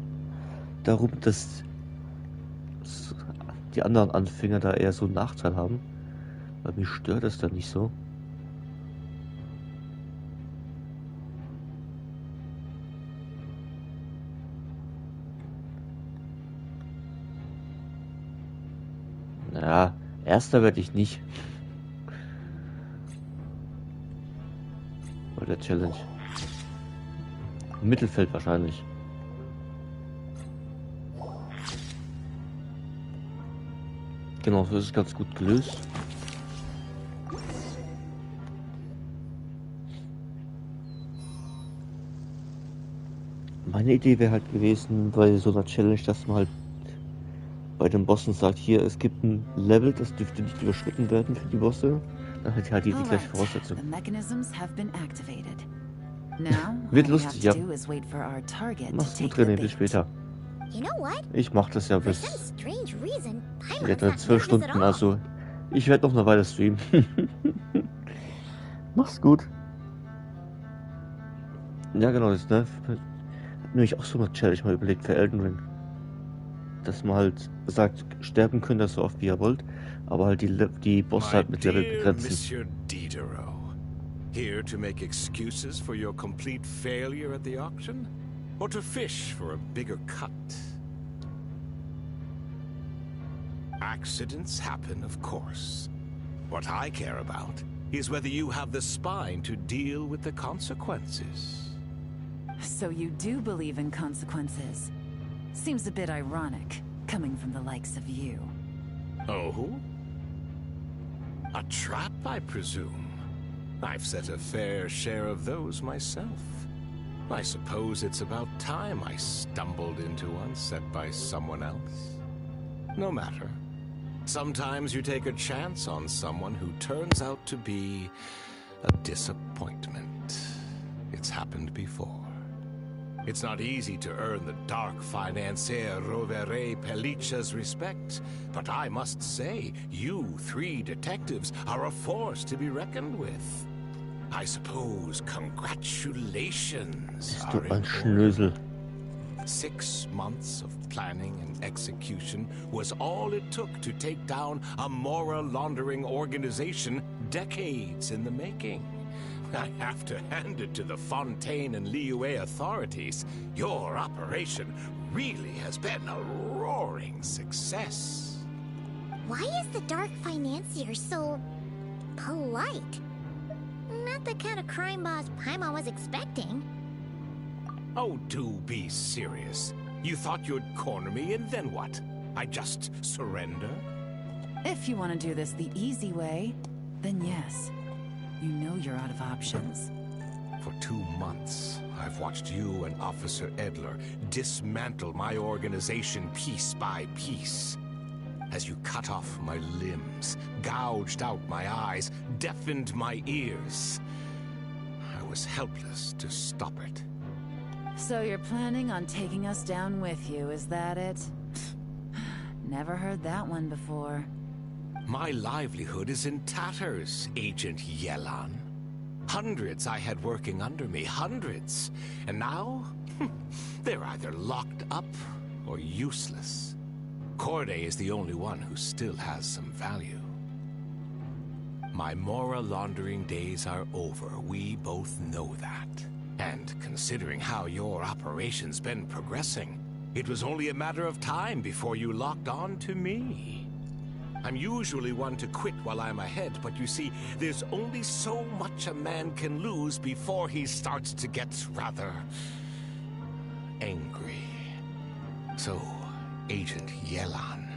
S1: darum, dass die anderen Anfänger da eher so einen Nachteil haben. Weil mich stört das dann nicht so. Ja, erster werde ich nicht. Bei der Challenge. Mittelfeld wahrscheinlich. Genau, so ist es ganz gut gelöst. Meine Idee wäre halt gewesen, bei so einer Challenge, dass man halt bei den Bossen sagt, hier, es gibt ein Level, das dürfte nicht überschritten werden für die Bosse. Dann hat halt die gleiche Voraussetzung. Wird lustig, ja. Mach's gut, René, bis später. Ich mach das ja bis... Jetzt nur 12 Stunden, also... Ich werde noch eine Weile streamen. Mach's gut. Ja, genau, das ne, hat nämlich auch so eine Challenge mal überlegt für Elden Ring. Dass man halt sagt, sterben könnt ihr so oft wie ihr wollt, aber halt die Bosse halt mit Level begrenzen.
S7: Here to make excuses for your complete failure at the auction? Or to fish for a bigger cut? Accidents happen, of course. What I care about is whether you have the spine to deal with the consequences.
S3: So you do believe in consequences? Seems a bit ironic, coming from the likes of you.
S7: Oh? A trap, I presume? I've set a fair share of those myself. I suppose it's about time I stumbled into one set by someone else. No matter. Sometimes you take a chance on someone who turns out to be a disappointment. It's happened before. It's not easy to earn the dark financier Rovere Pelliccia's respect, but I must say, you 3 detectives are a force to be reckoned with. I suppose congratulations
S1: Bist du
S7: are
S1: ein
S7: in
S1: Schnösel.
S7: 6 months of planning and execution was all it took to take down a Mora laundering organization decades in the making. I have to hand it to the Fontaine and Liyue authorities. Your operation really has been a roaring success.
S2: Why is the Dark Financier so... polite? Not the kind of crime boss Paimon was expecting.
S7: Oh, do be serious. You thought you'd corner me, and then what? I just surrender?
S3: If you want to do this the easy way, then yes. You know you're out of options.
S7: For 2 months, I've watched you and Officer Edler dismantle my organization piece by piece. as you cut off my limbs, gouged out my eyes, deafened my ears. I was helpless to stop it.
S3: So you're planning on taking us down with you, is that it? Never heard that one before.
S7: My livelihood is in tatters, Agent Yelan. Hundreds I had working under me, hundreds. And now, they're either locked up or useless. Corday is the only one who still has some value. My Mora laundering days are over. We both know that. And considering how your operation's been progressing, it was only a matter of time before you locked on to me. I'm usually one to quit while I'm ahead, but you see, there's only so much a man can lose before he starts to get rather angry. So, Agent Yelan,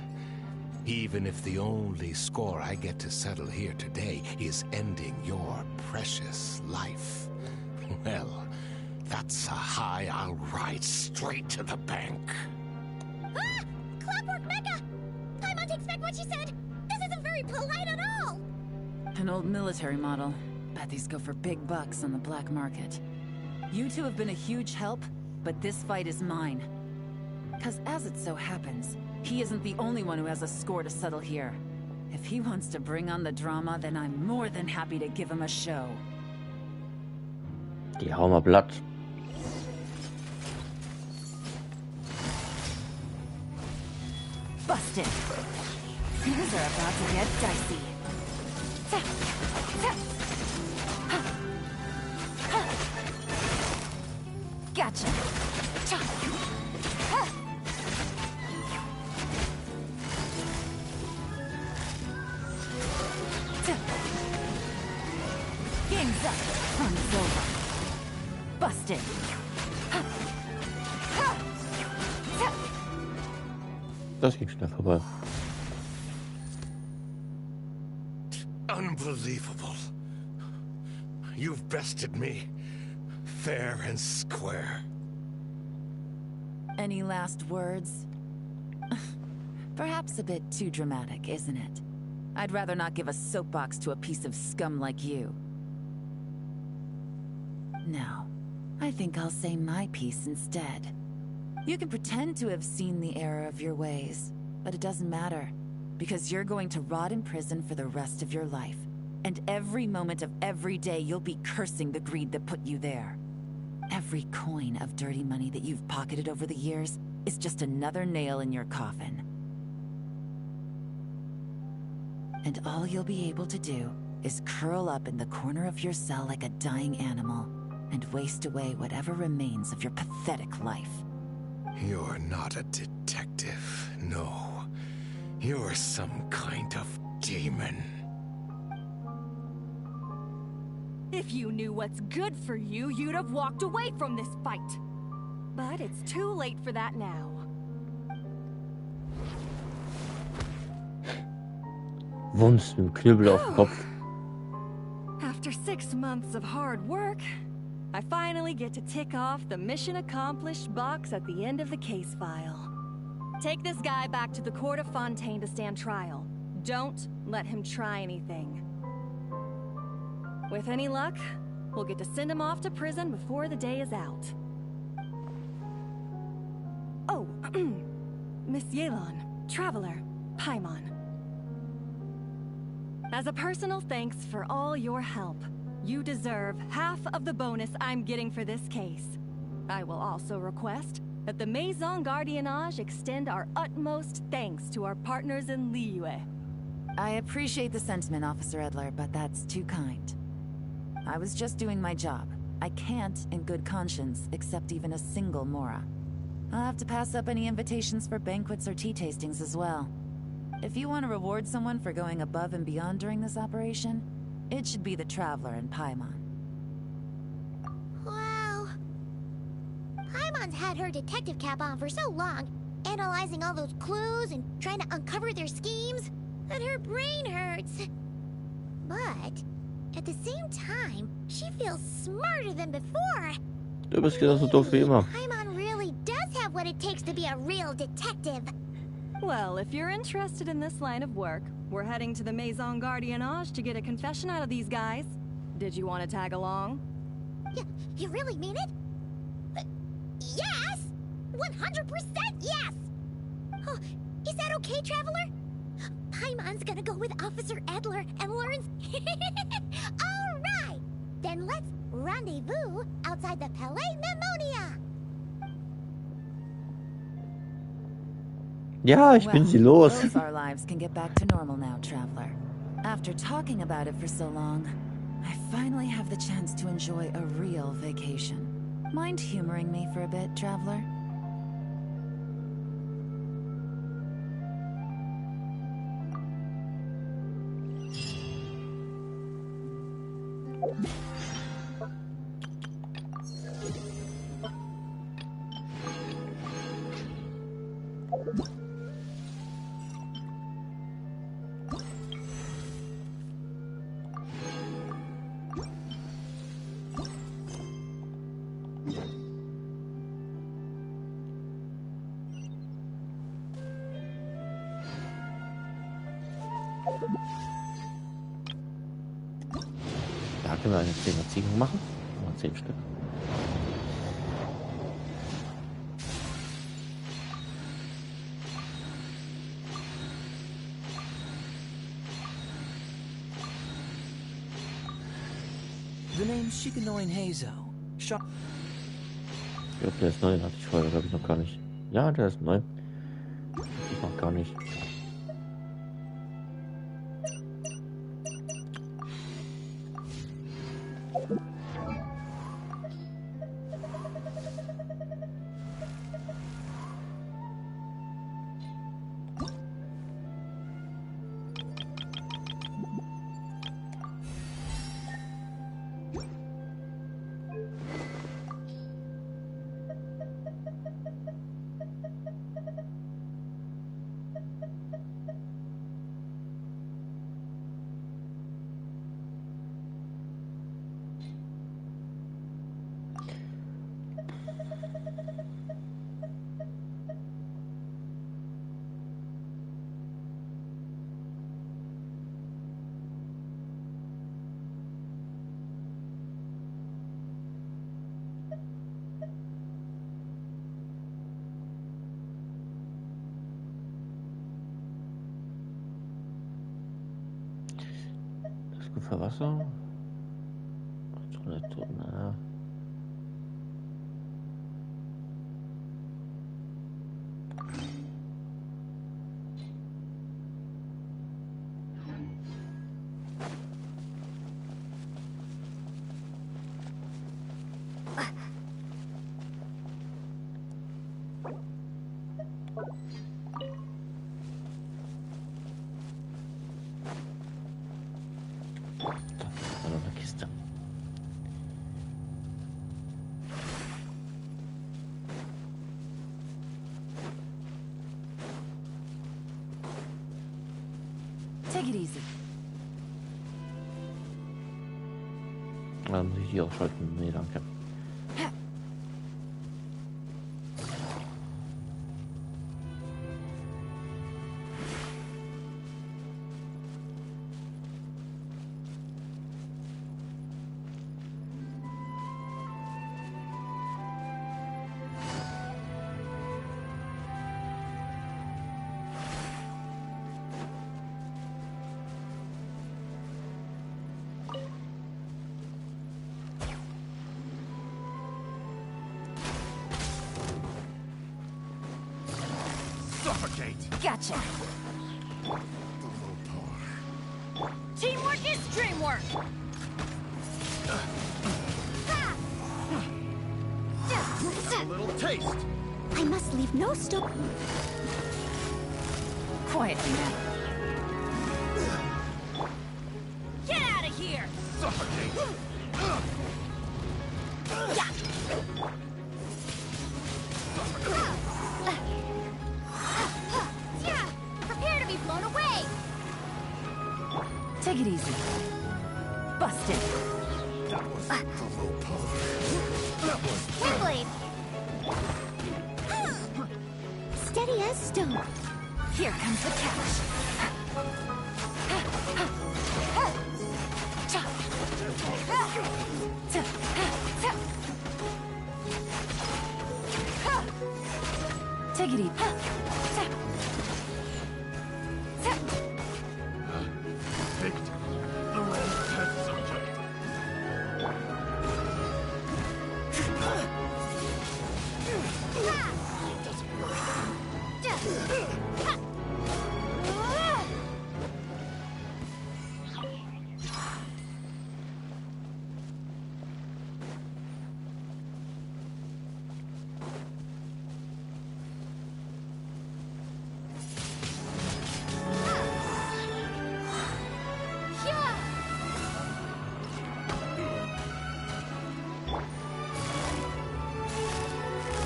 S7: even if the only score I get to settle here today is ending your precious life, well, that's a high I'll ride straight to the bank.
S2: Ah! Clockwork Mecha! I won't expect what she said! This isn't very polite at all!
S3: An old military model. Bet these go for big bucks on the black market. You two have been a huge help, but this fight is mine. 'Cause as it so happens, he isn't the only one who has a score to settle here. If he wants to bring on the drama, then I'm more than happy to give him a show.
S1: Die hau mal platt.
S3: Busted! Things are about to get dicey. Gotcha! Game's up! Fun's over! Busted!
S1: Das ging schnell vorbei.
S7: Unbelievable. You've bested me, fair and square.
S3: Any last words? Perhaps a bit too dramatic, isn't it? I'd rather not give a soapbox to a piece of scum like you. No, I think I'll say my piece instead. You can pretend to have seen the error of your ways, but it doesn't matter, because you're going to rot in prison for the rest of your life. And every moment of every day you'll be cursing the greed that put you there. Every coin of dirty money that you've pocketed over the years is just another nail in your coffin. And all you'll be able to do is curl up in the corner of your cell like a dying animal and waste away whatever remains of your pathetic life.
S7: You're not a detective, no. You're some kind of demon.
S4: If you knew what's good for you, you'd have walked away from this fight. But it's too late for that now.
S1: Wumms mit dem Knüppel auf dem Kopf.
S4: After 6 months of hard work, I finally get to tick off the mission accomplished box at the end of the case file. Take this guy back to the court of Fontaine to stand trial. Don't let him try anything. With any luck, we'll get to send him off to prison before the day is out. Oh, Miss Yelan, Traveler, Paimon. As a personal thanks for all your help, you deserve half of the bonus I'm getting for this case. I will also request that the Maison Gardiennage extend our utmost thanks to our partners in Liyue.
S3: I appreciate the sentiment, Officer Edler, but that's too kind. I was just doing my job. I can't, in good conscience, accept even a single Mora. I'll have to pass up any invitations for banquets or tea tastings as well. If you want to reward someone for going above and beyond during this operation, it should be the Traveler and Paimon.
S2: Wow. Paimon's had her detective cap on for so long, analyzing all those clues and trying to uncover their schemes, that her brain hurts. But at the same time, she feels smarter than before.
S1: Du bist genauso doof wie immer.
S2: Paimon really does have what it takes to be a real detective.
S4: Well, if you're interested in this line of work, we're heading to the Maison Gardiennage to get a confession out of these guys. Did you want to tag along?
S2: You really mean it? Yes! 100% yes! Oh, is that okay, Traveler? Paimon's gonna go with Officer Adler and learns... Alright! Then let's rendezvous outside the Palais Memonia!
S1: Ja, ich bin sie los.
S3: Both our lives can get back to normal now, Traveler. After talking about it for so long, I finally have the chance to enjoy a real vacation. Mind humoring me for a bit, Traveler?
S1: Da können wir eine 10er Ziegen machen. 10 Stück.
S12: The name's Shikanoin Heizo.
S1: Ich glaube, der ist neu, den hatte ich vorher, glaube ich, noch gar nicht. Ja, der ist neu. Ich noch gar nicht. Für Wasser? Toilette, na.
S3: Take it easy.
S1: Muss ich hier ausschalten? Nee, danke.
S11: Gotcha. Teamwork is dreamwork.
S2: A little taste. I must leave no stone.
S3: Quietly now.
S11: Get out of here.
S12: Suffocate.
S2: Prepare to be blown away.
S3: Take it easy. Busted.
S12: That was
S2: Windblade. Steady as stone.
S3: Here comes the catch. Take it easy.
S7: Picked the wrong test subject.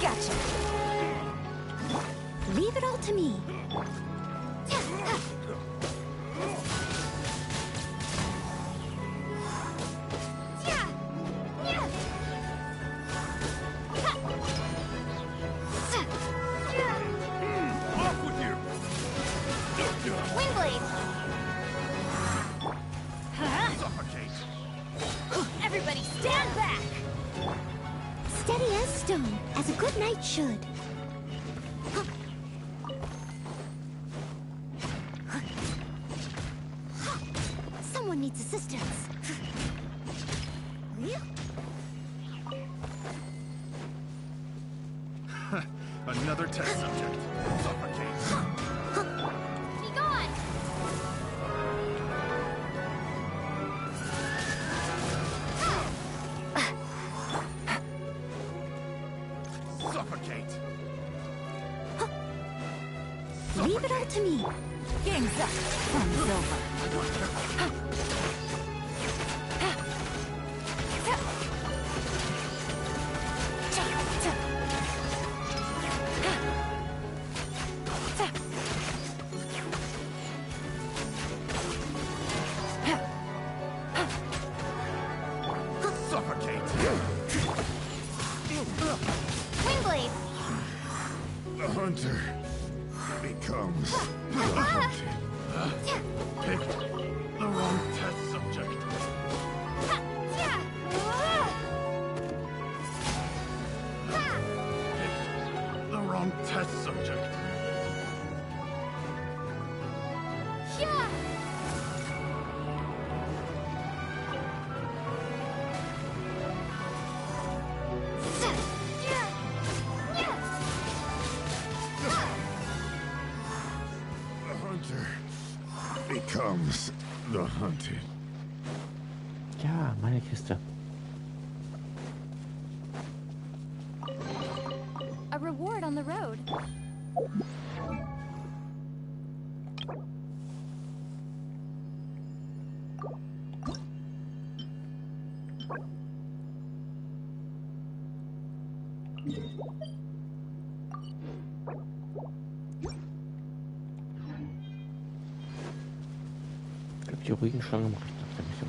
S2: Gotcha. Leave it all to me.
S7: Off with you!
S2: Windblade!
S7: Suffocate!
S2: Everybody stand back! Steady as stone, as a good knight should. Someone needs assistance.
S7: Another test subject. Suffocate!
S2: Be gone!
S7: Suffocate!
S2: Leave it all to me.
S3: Game's up. Fun's over.
S7: Suffocate!
S2: Windblade!
S7: The hunter becomes the hunted. Picked the wrong test subject. Picked the wrong test subject. The hunter becomes the hunted.
S1: Ja, meine Kiste.
S2: A reward on the road.
S1: Ich glaube, die ruhigen Schlangen mache ich nach der Mission.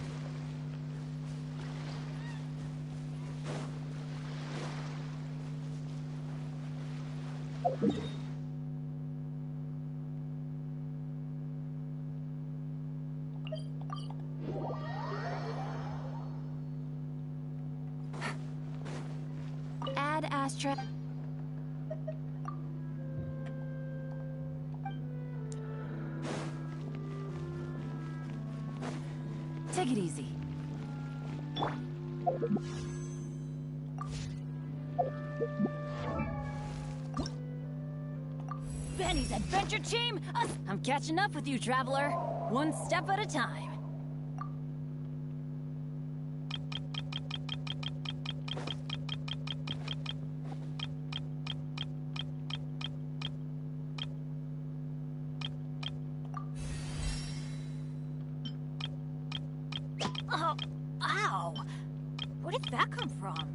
S2: Add Astra.
S3: Take it easy. Benny's adventure team? I'm catching up with you, traveler. One step at a time. Oh, ow! Where did that come from?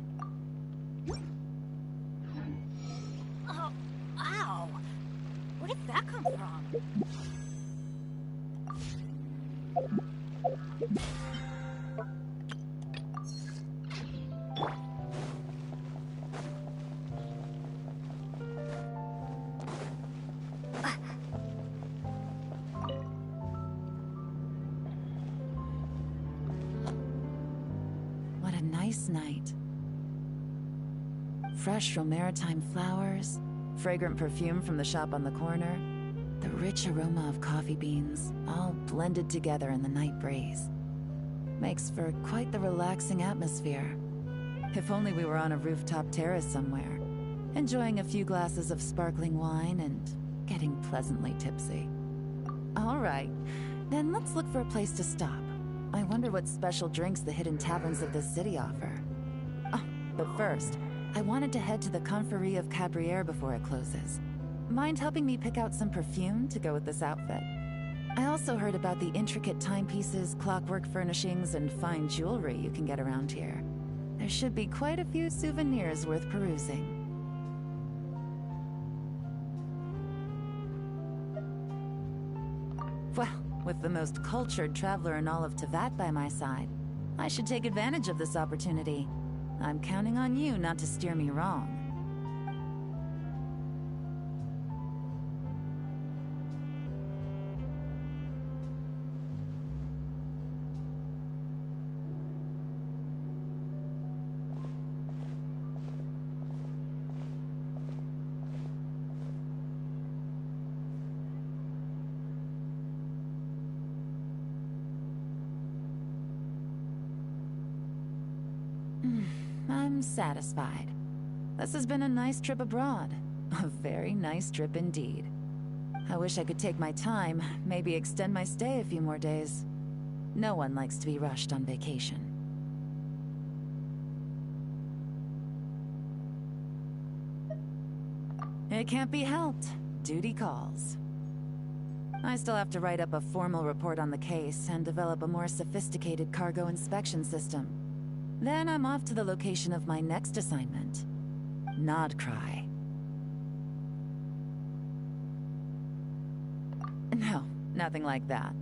S3: Oh, ow! Where did that come from? nice night. Fresh maritime flowers, fragrant perfume from the shop on the corner, the rich aroma of coffee beans, all blended together in the night breeze. Makes for quite the relaxing atmosphere. If only we were on a rooftop terrace somewhere, enjoying a few glasses of sparkling wine and getting pleasantly tipsy. All right, then let's look for a place to stop. I wonder what special drinks the hidden taverns of this city offer. Oh, but first, I wanted to head to the Confrérie of Cabrières before it closes. Mind helping me pick out some perfume to go with this outfit? I also heard about the intricate timepieces, clockwork furnishings, and fine jewelry you can get around here. There should be quite a few souvenirs worth perusing. Well, with the most cultured traveler in all of Teyvat by my side, I should take advantage of this opportunity. I'm counting on you not to steer me wrong. I'm satisfied. This has been a nice trip abroad. A very nice trip indeed. I wish I could take my time, maybe extend my stay a few more days. No one likes to be rushed on vacation. It can't be helped. Duty calls. I still have to write up a formal report on the case and develop a more sophisticated cargo inspection system. Then I'm off to the location of my next assignment. Nodcry. No, nothing like that.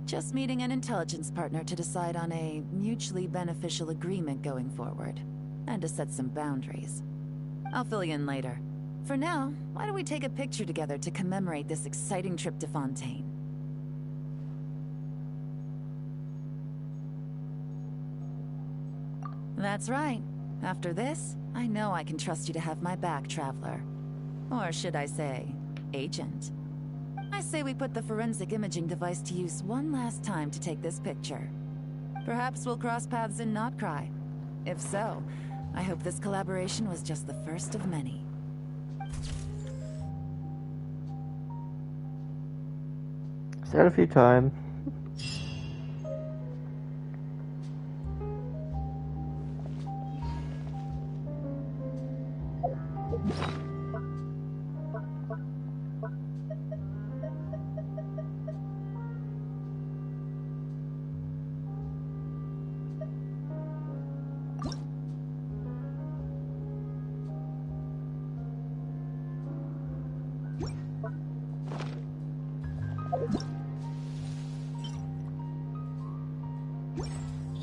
S3: Just meeting an intelligence partner to decide on a mutually beneficial agreement going forward, and to set some boundaries. I'll fill you in later. For now, why don't we take a picture together to commemorate this exciting trip to Fontaine? That's right. After this, I know I can trust you to have my back, Traveler. Or should I say, Agent. I say we put the forensic imaging device to use one last time to take this picture. Perhaps we'll cross paths in Nodcry. If so, I hope this collaboration was just the first of many.
S1: Selfie time.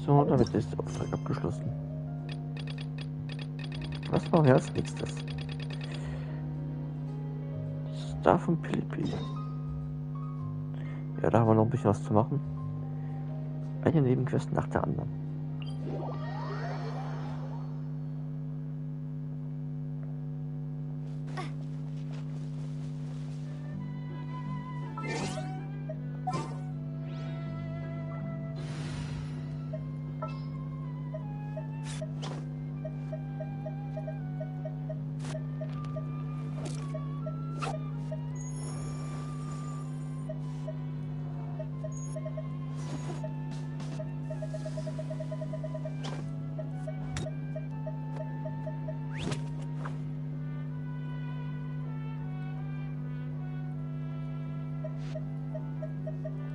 S1: So, damit ist der Auftrag abgeschlossen. Was machen wir als nächstes? Star von Philippi. Ja, da haben wir noch ein bisschen was zu machen. Eine Nebenquest nach der anderen.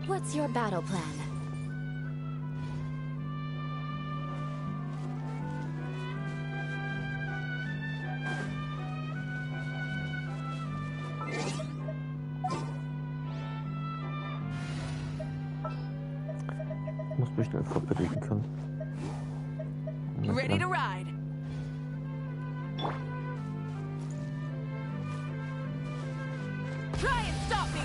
S2: What's your battle plan?
S1: Ich muss mich schnell fortbewegen können.
S4: Ready to ride. Try and stop me.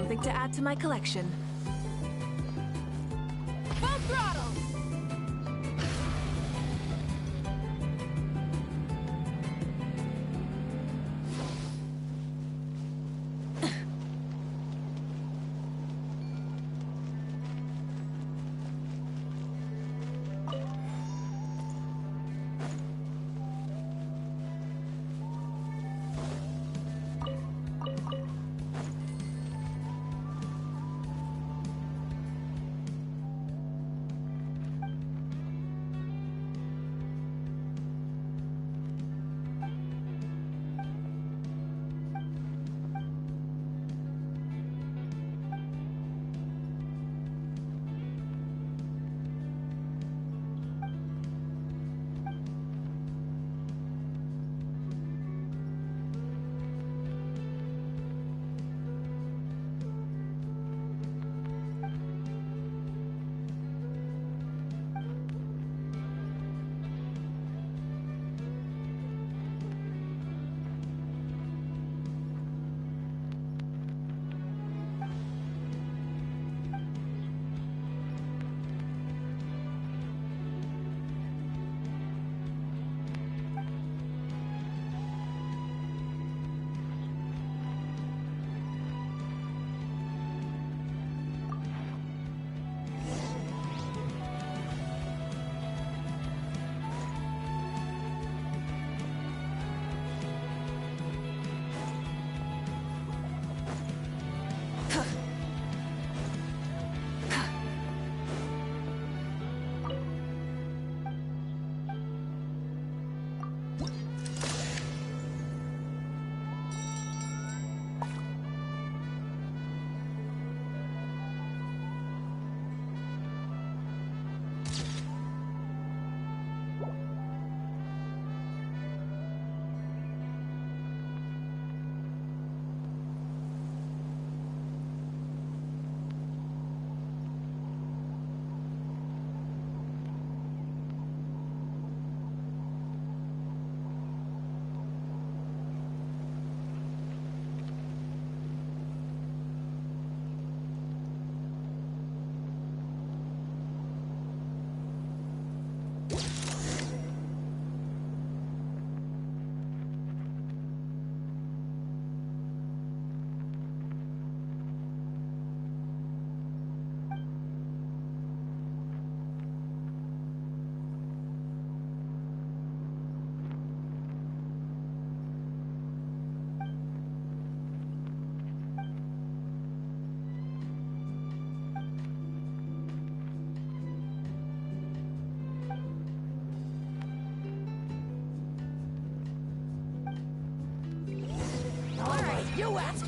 S4: something to add to my collection. Full throttle!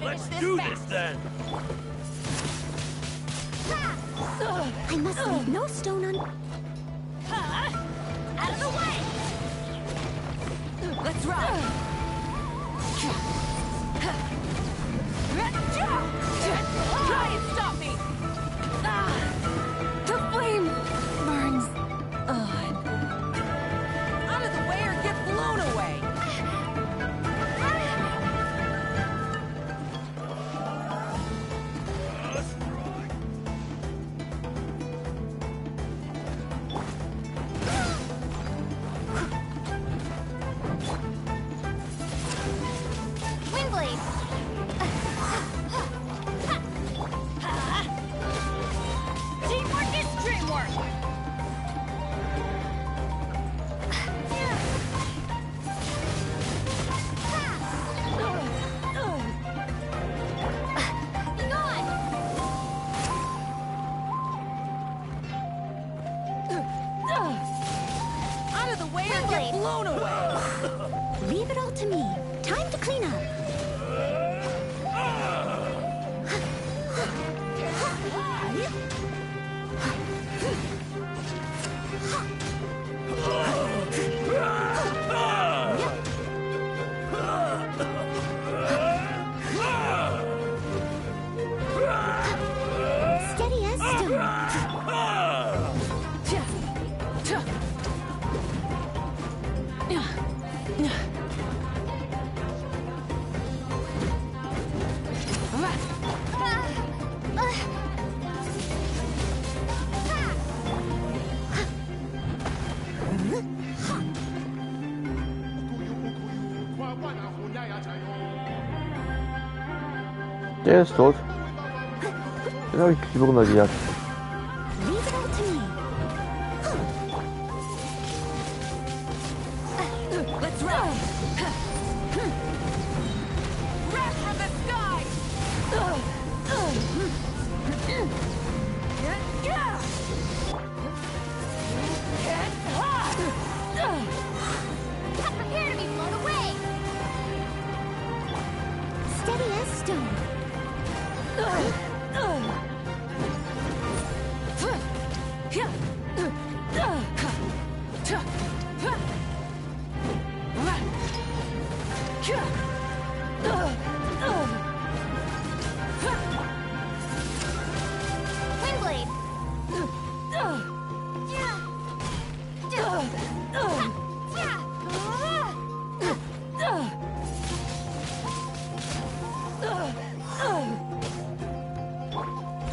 S12: Let's do this then!
S2: I must leave no stone un...
S4: Out of the way! Let's ride! Try and stop me! The flame burns on. Out of the way or get blown away! Blown away!
S2: Leave it all to me. Time to clean up. Steady as stone.
S1: Der ist tot. Den habe ich lieber runtergejagt.
S2: Leave it all to me.
S3: Let's ride! Wrath from the sky!
S2: Prepare to be blown away. Steady as stone. Windblade.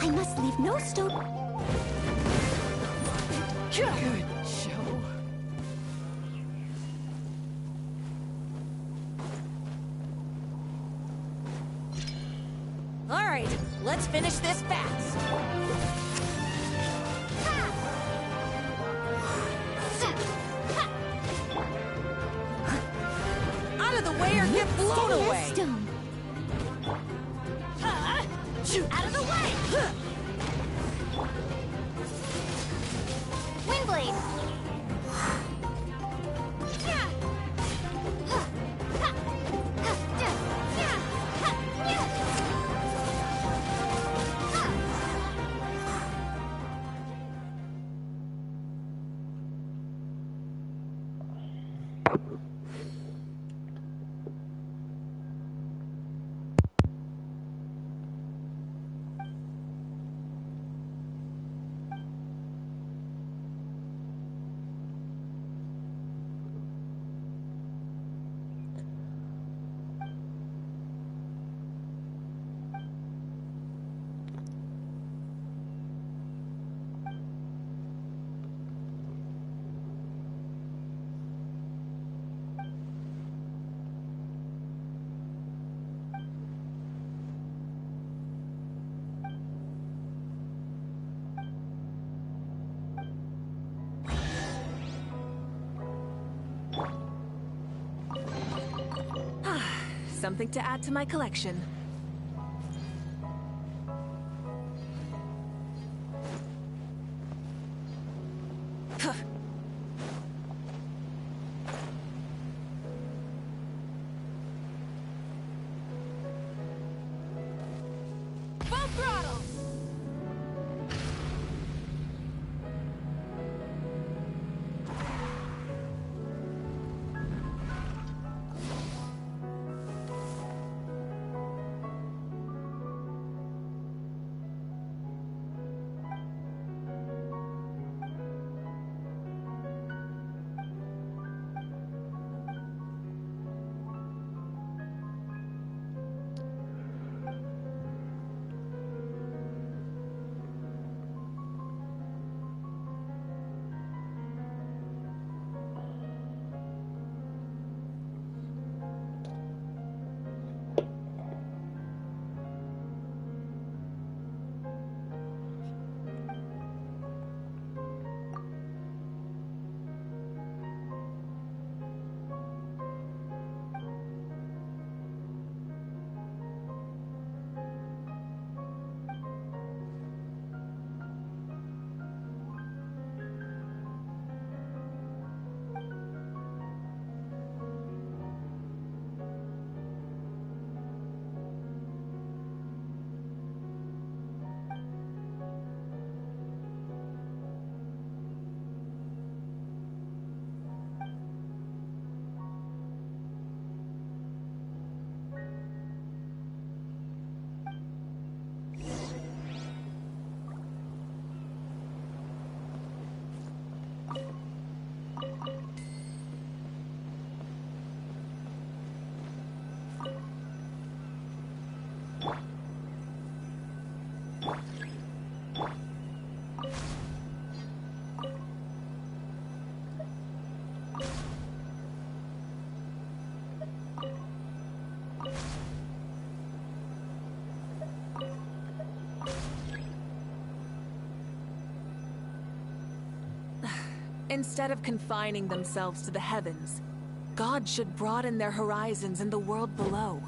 S2: I must leave no stone.
S11: Good show.
S3: All right, let's finish this fast. Out of the way or get blown
S2: Steady
S3: away!
S2: as stone. Out of the way! Windblade.
S4: Something to add to my collection.
S3: Full throttle!
S13: Instead of confining themselves to the heavens, God should broaden their horizons in the world below.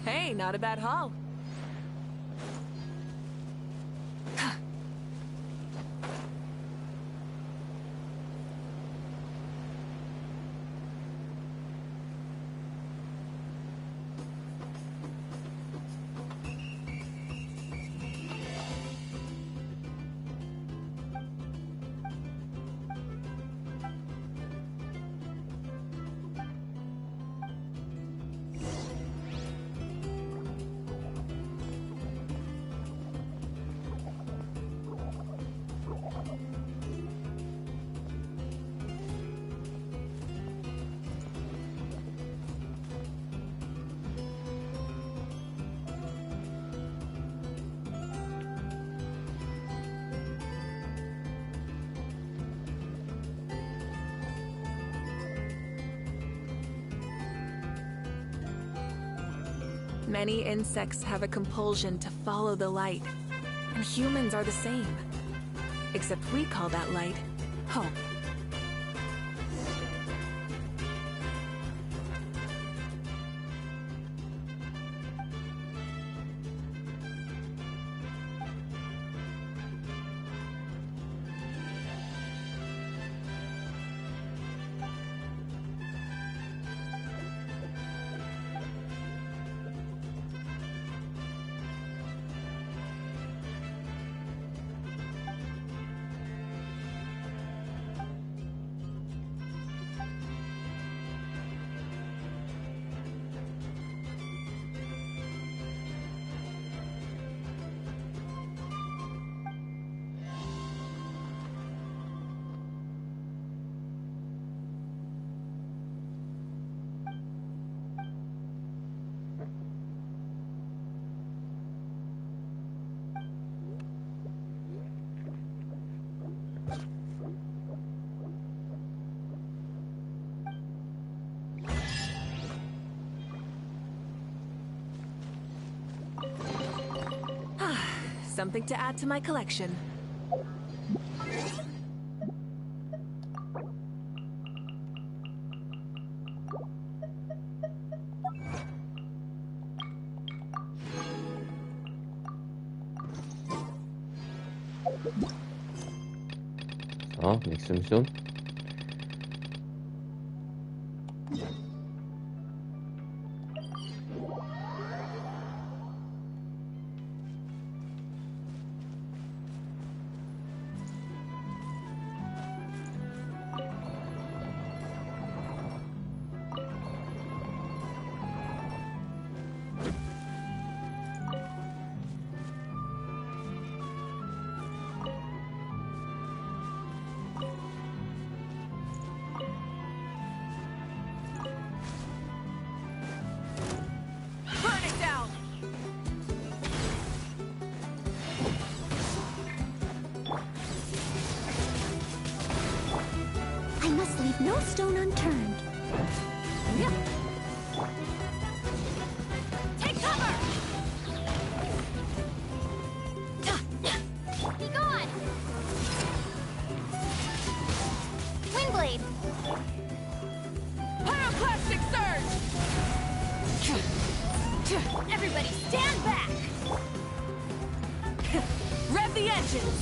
S13: Hey, not a bad haul. Many insects have a compulsion to follow the light, and humans are the same. Except we call that light hope. Something to add to my collection.
S1: So, nächste Mission.
S2: no stone unturned. Yep. Take cover! Be gone! Windblade!
S11: Pyroclastic surge!
S2: Everybody stand back!
S11: Rev the engines!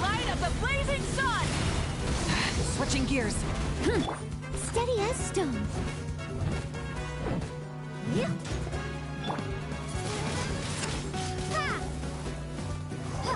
S11: Light of the blazing sun! Switching gears.
S2: Steady as stone. Yep. Ha! Ha!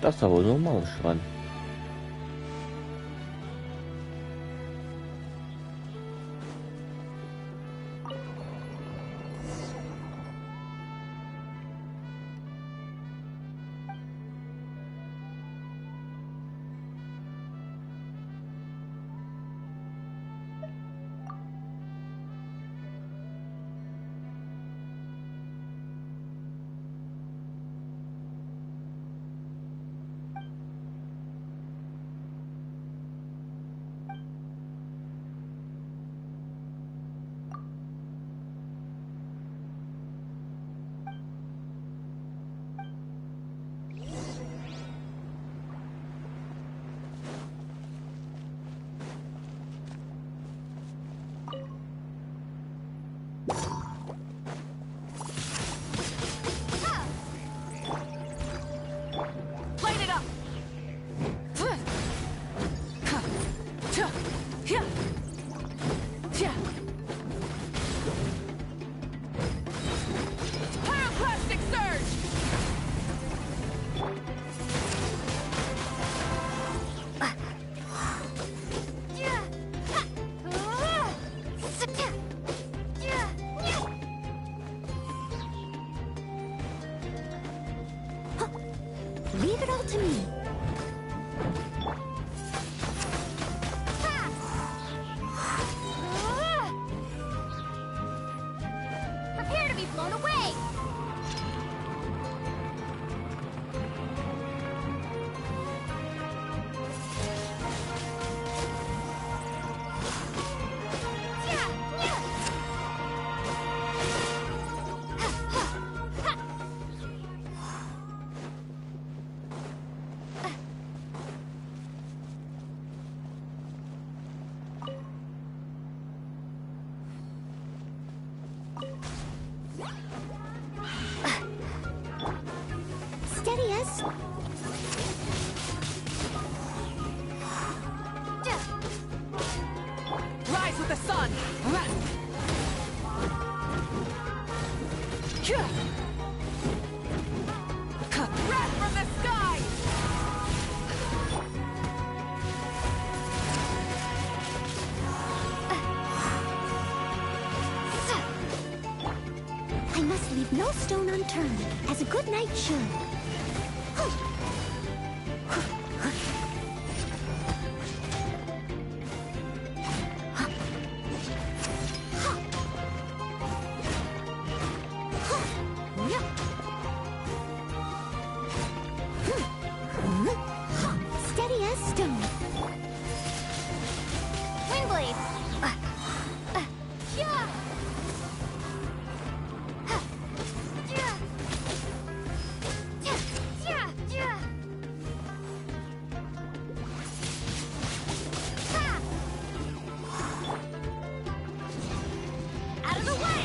S1: Das ist aber nur Mausschwein.
S11: Light it up! Pyroclastic surge!
S2: Leave it all to me. Prepare to be blown away. as...
S3: Rise with the sun! Wrath from the sky!
S2: I must leave no stone unturned, as a good knight should. Steady as stone. Windblade! Yeah! Out of the way!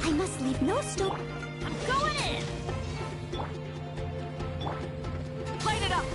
S2: I must leave no stone. I'm going in!
S3: Light it up!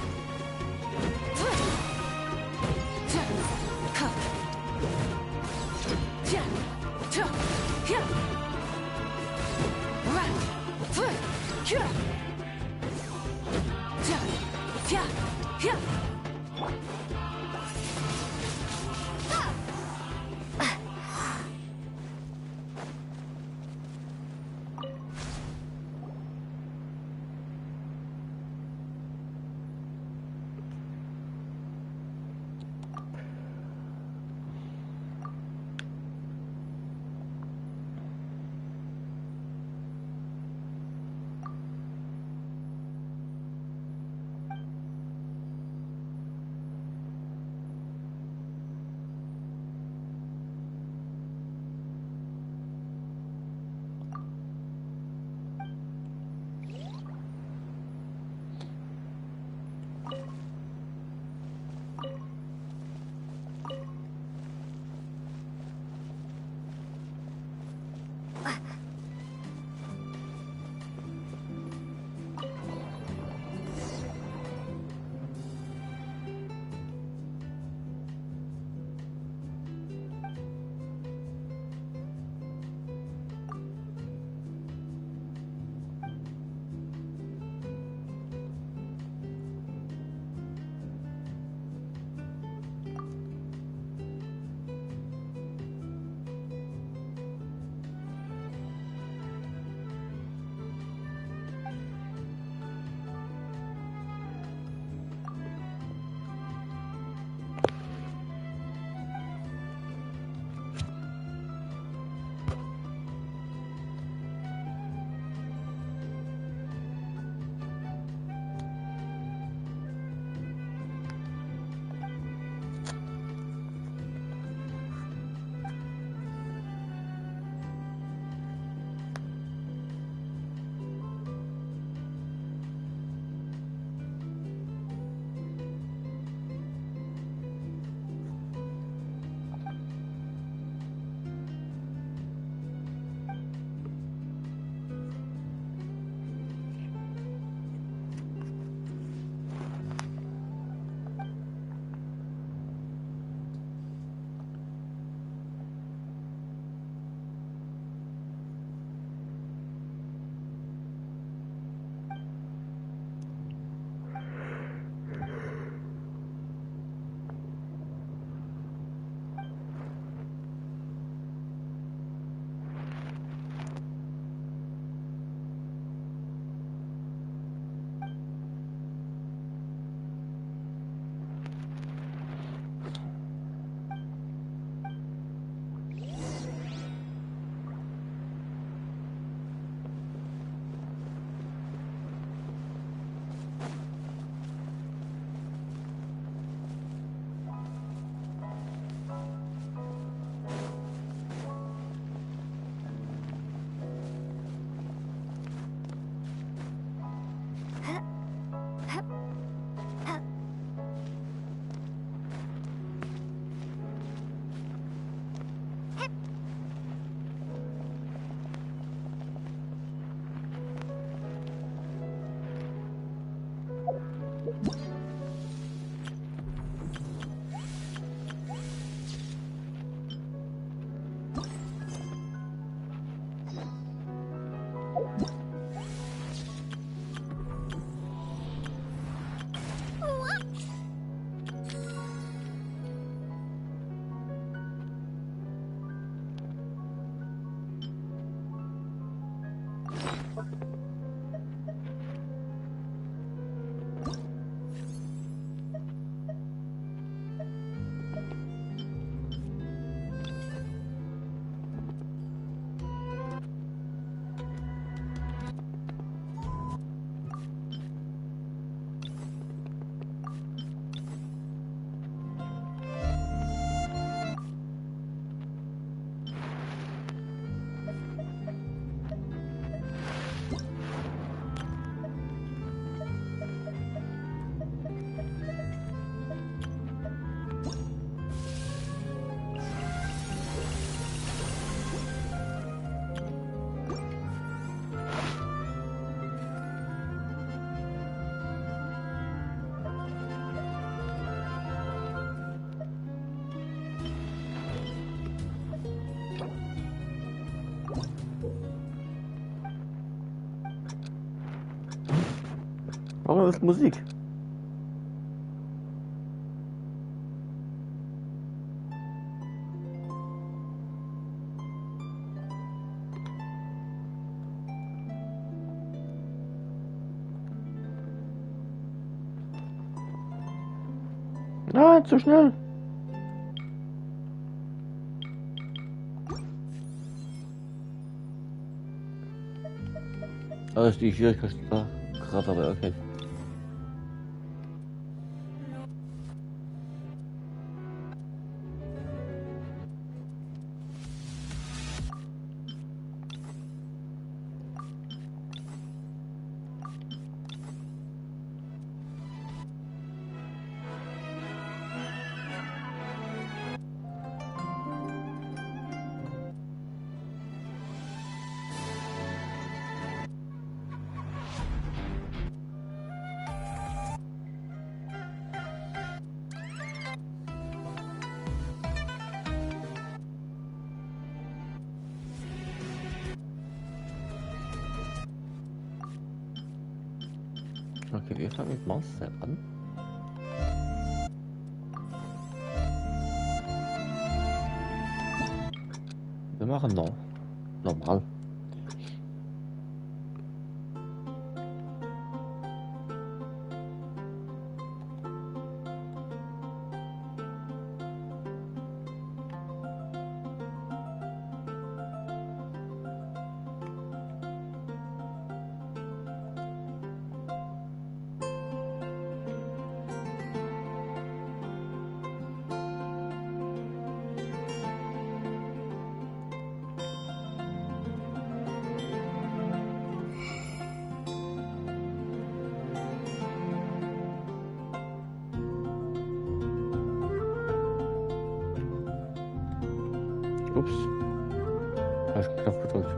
S1: Warum ist Musik? Nein, zu schnell. Das ist die Schwierigkeitsgrad, aber okay. Okay, wir fangen mit Monster an. Wir machen noch normal. Ups. Falschen Knopf gedrückt.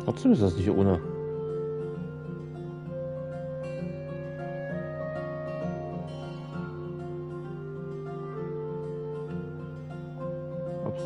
S1: Trotzdem ist das nicht ohne. Ups.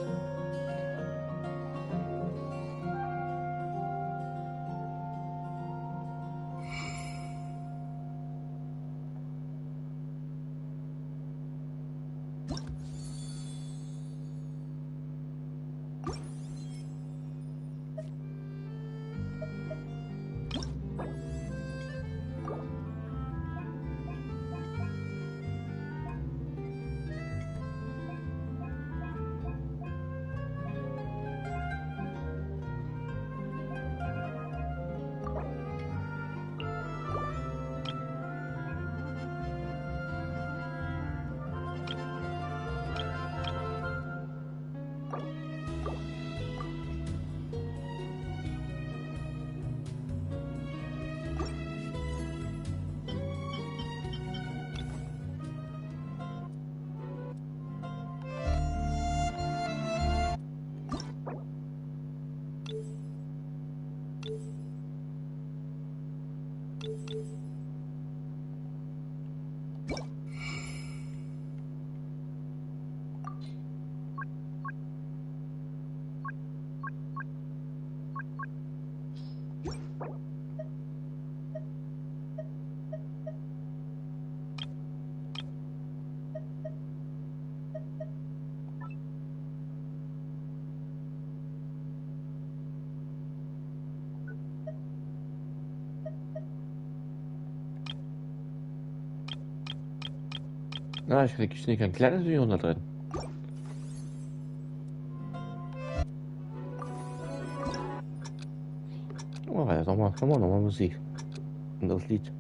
S1: Na, ich krieg nicht ein kleines Million da drin. Oh, ja, nochmal Musik. Und das Lied.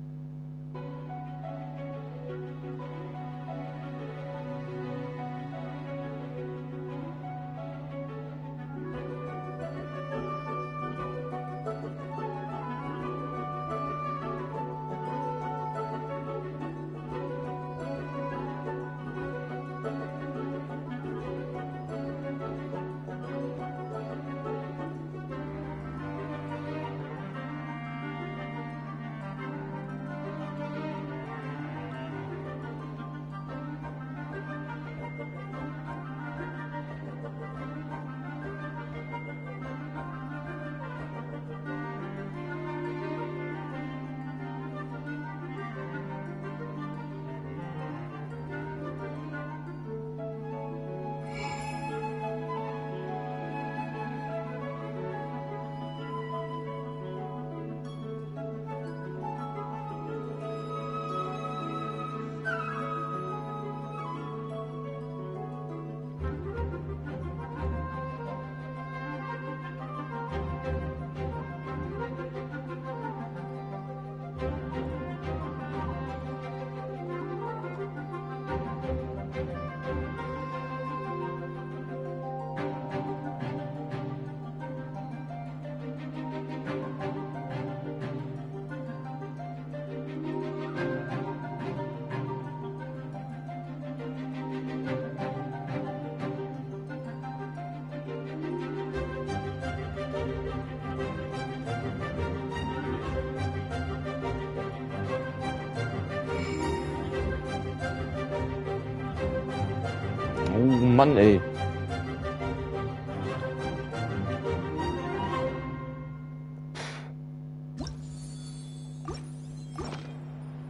S1: Oh Mann, ey.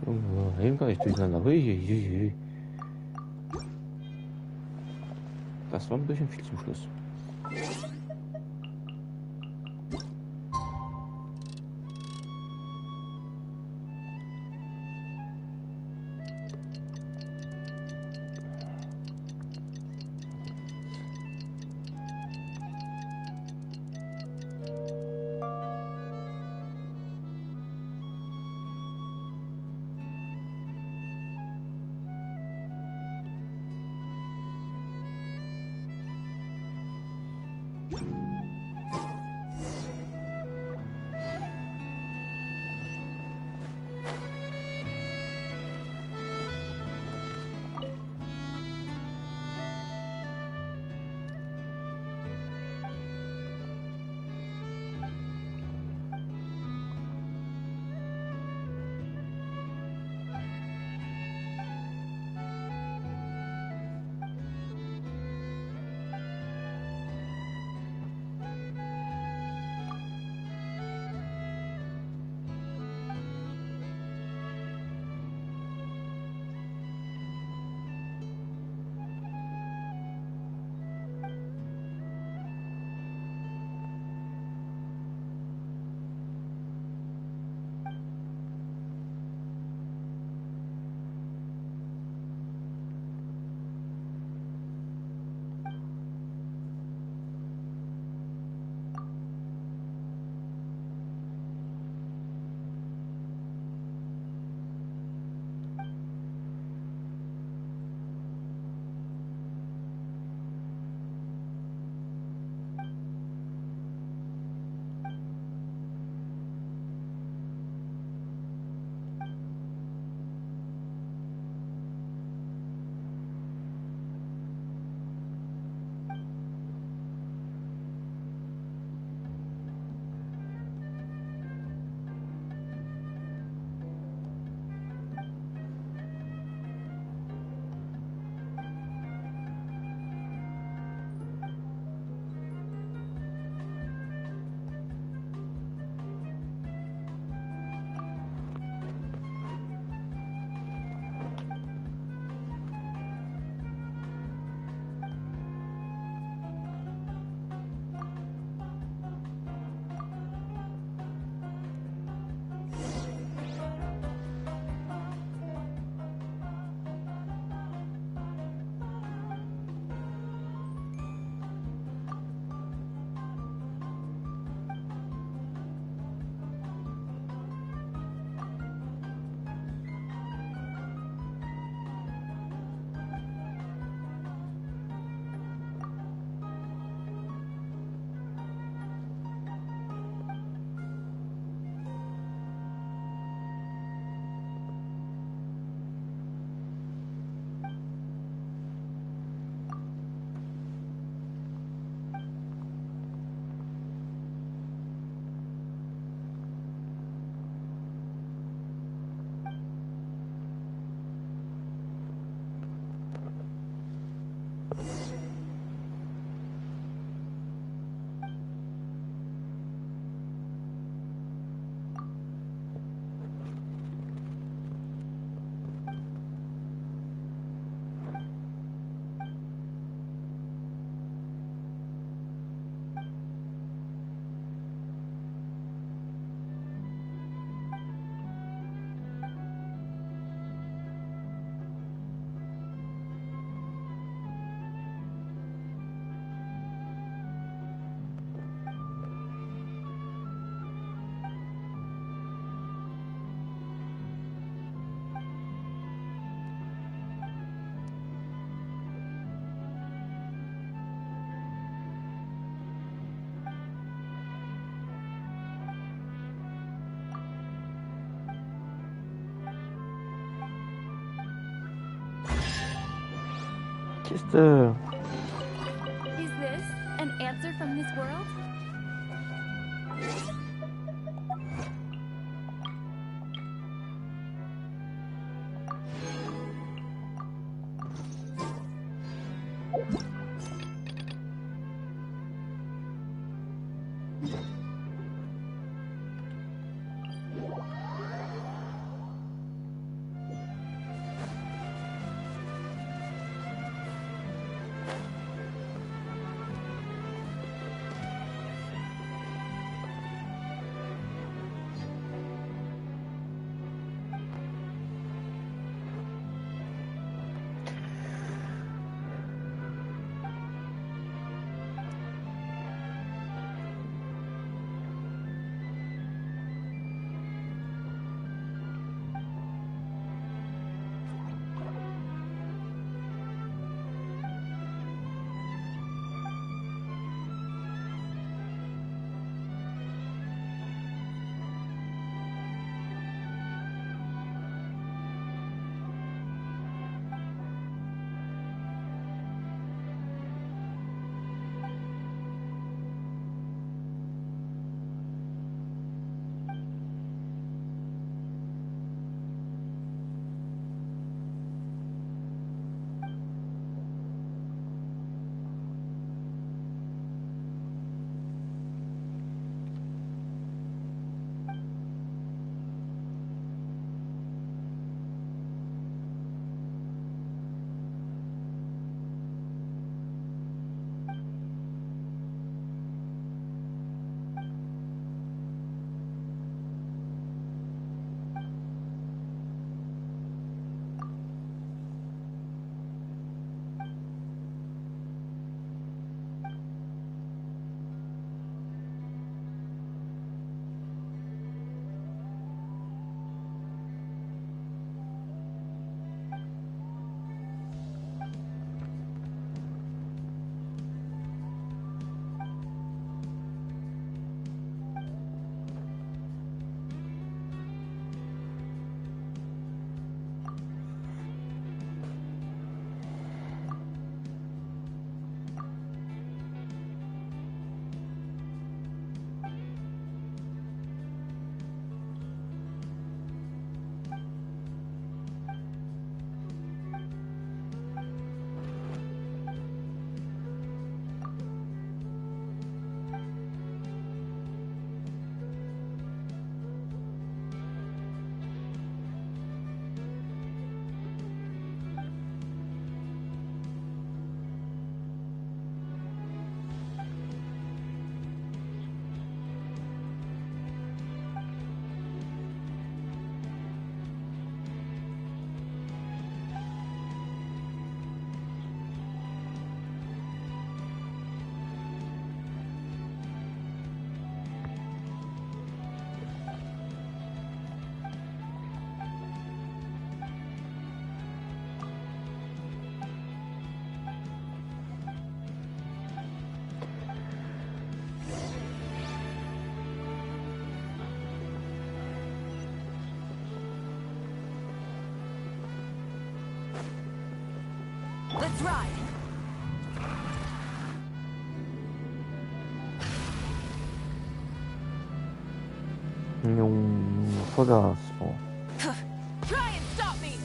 S1: Junge, eben gar nicht durcheinander. Hui, hui, hui. Das war ein bisschen viel zum Schluss. Kiste.
S14: Is this an answer from this world?
S3: Let's ride!
S1: Vollgas.
S3: Try and stop me!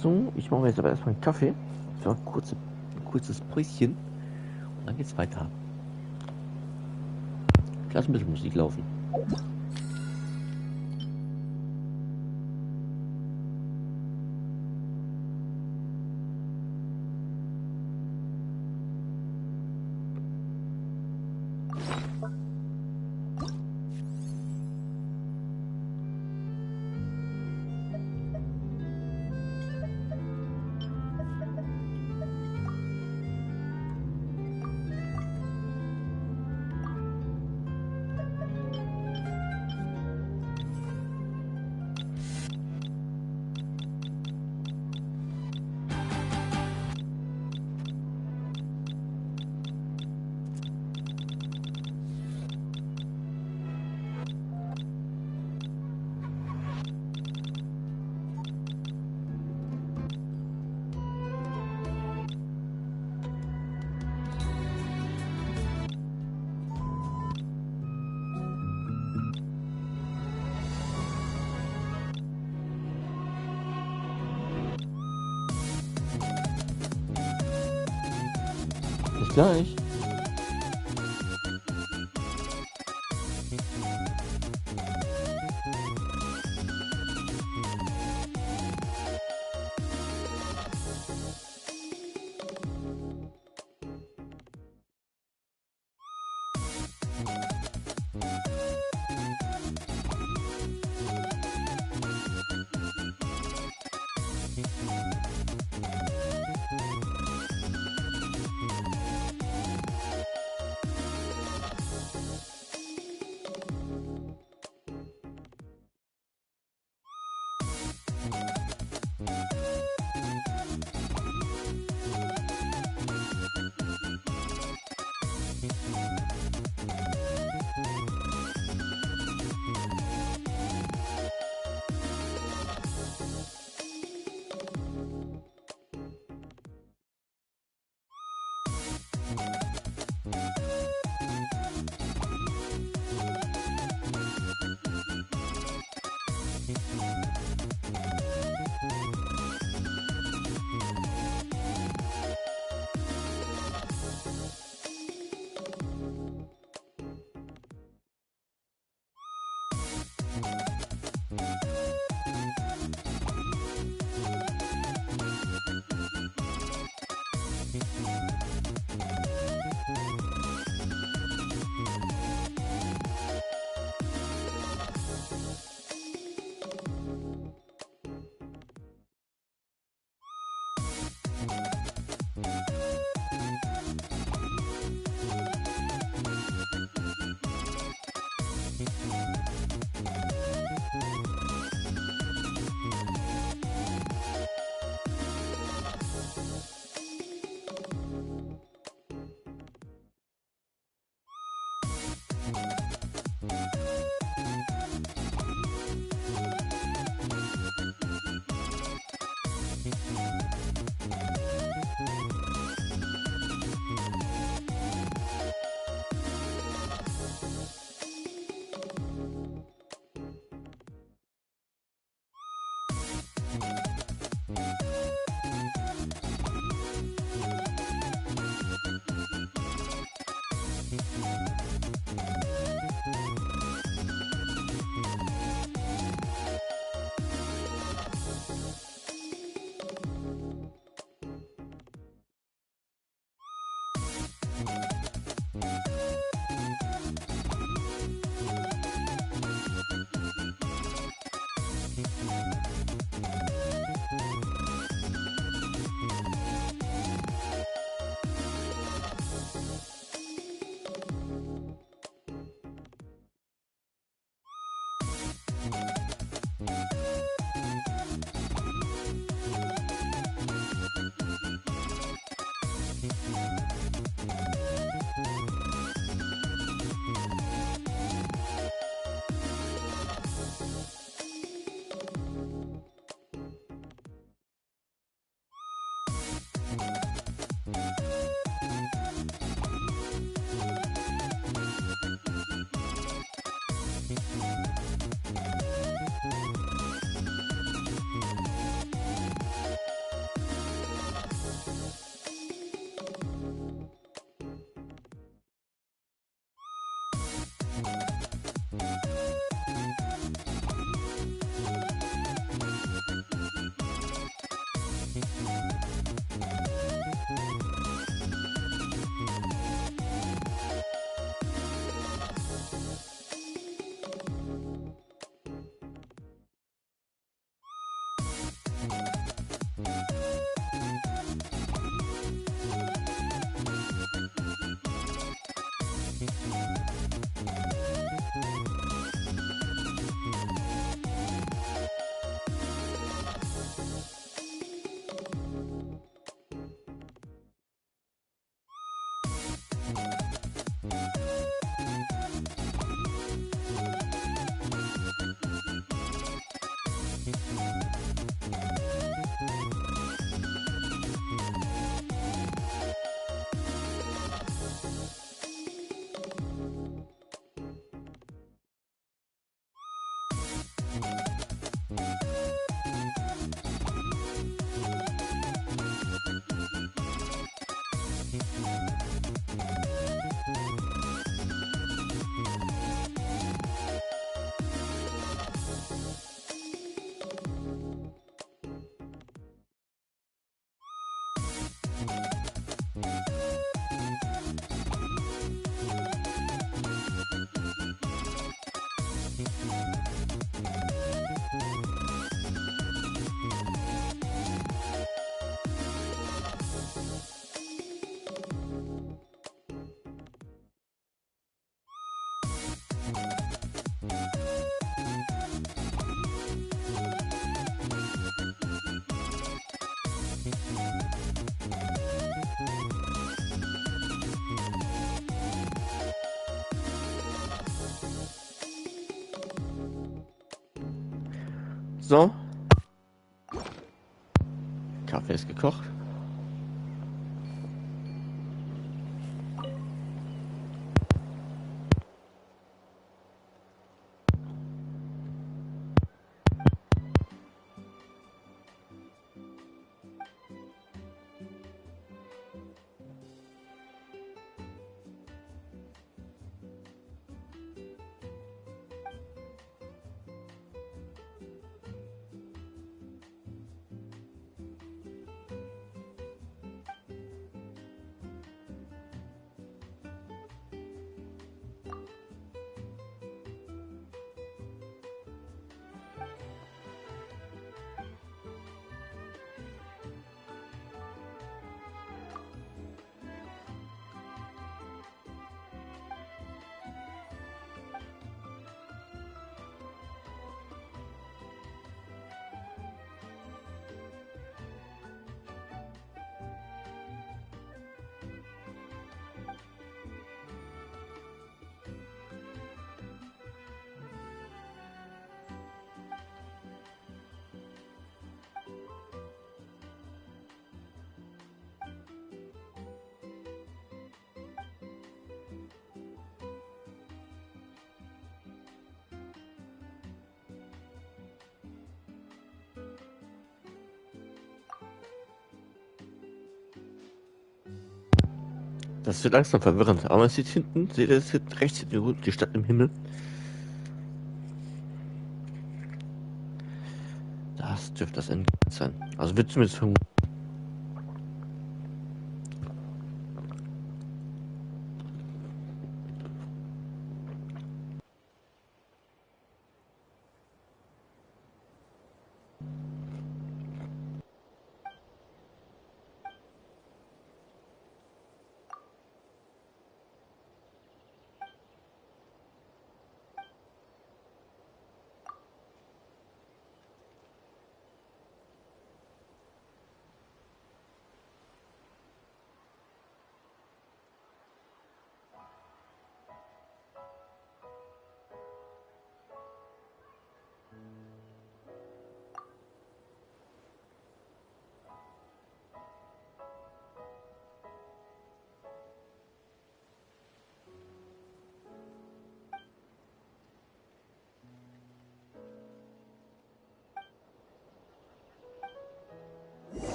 S1: So, ich mache jetzt aber erstmal einen Kaffee. Für ein kurzes Päuschen. Und dann geht's weiter. Lass ein bisschen Musik laufen. gleich. So. Kaffee ist gekocht. Das wird langsam verwirrend, aber man sieht hinten, seht ihr es rechts die Stadt im Himmel? Das dürfte das Ende sein. Also wird zumindest vermuten.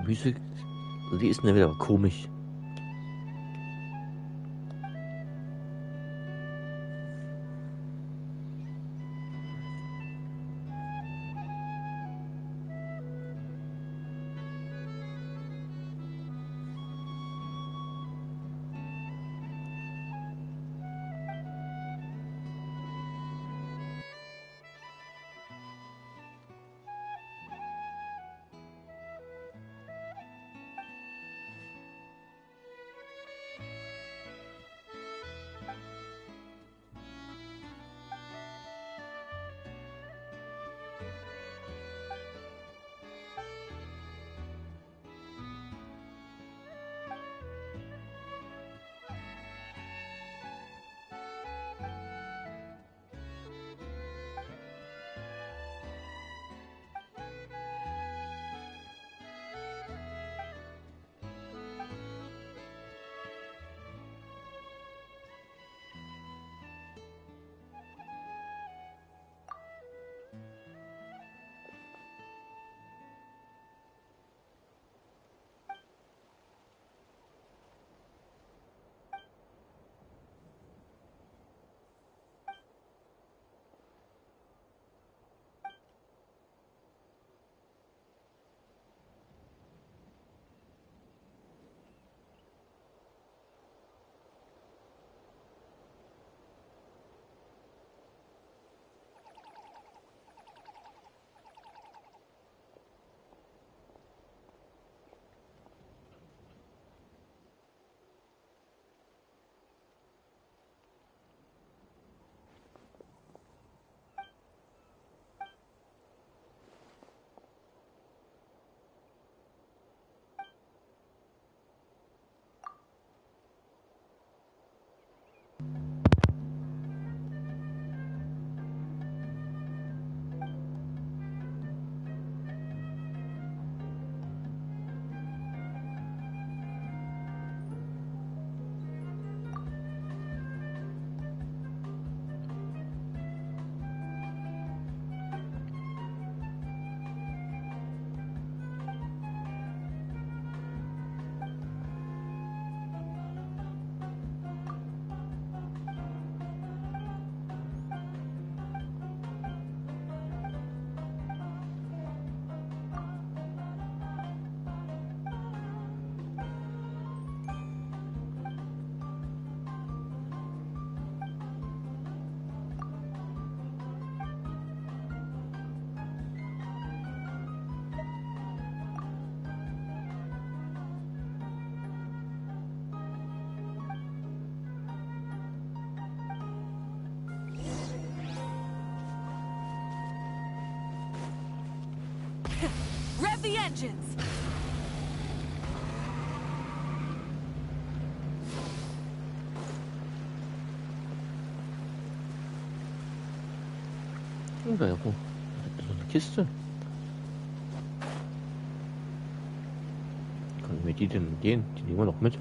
S1: Musik. Die ist mir wieder komisch.
S13: Rev the engines!
S1: Da ja, so eine Kiste. Können wir die denn gehen? Die nehmen wir noch mit.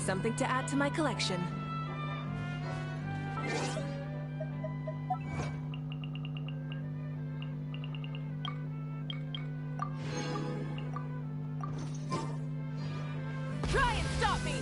S13: Something to add to my collection.
S11: Try and stop me!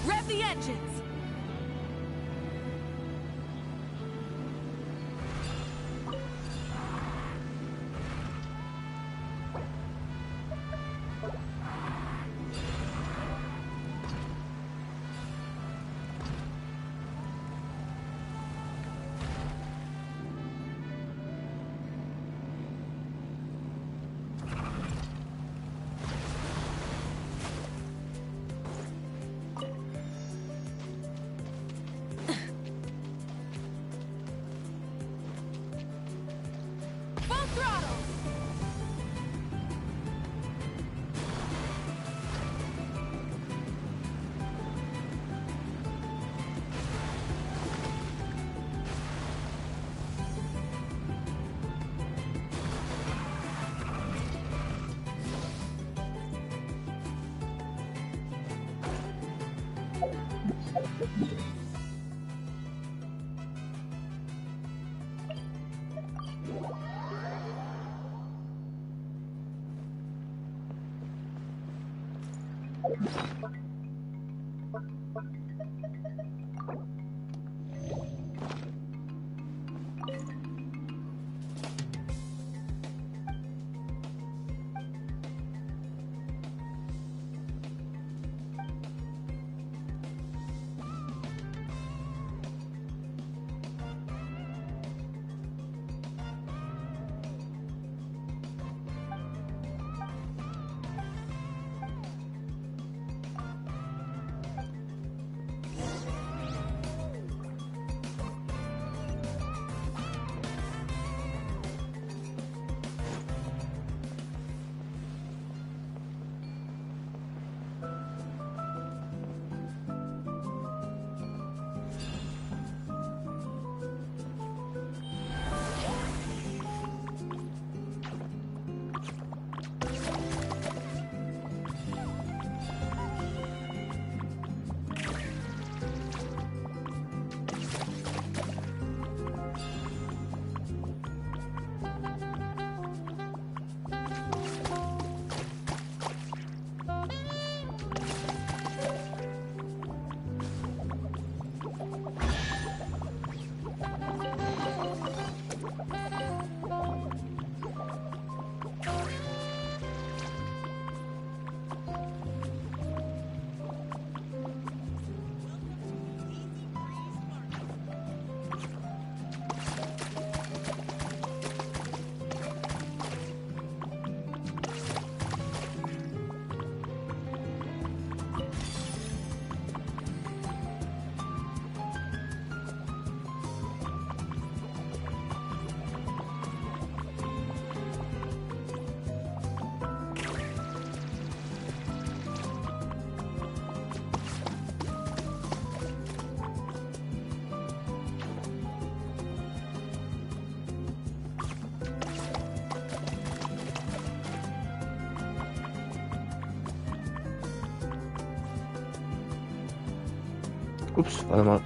S13: Rev the engines!
S1: Ups, warte mal.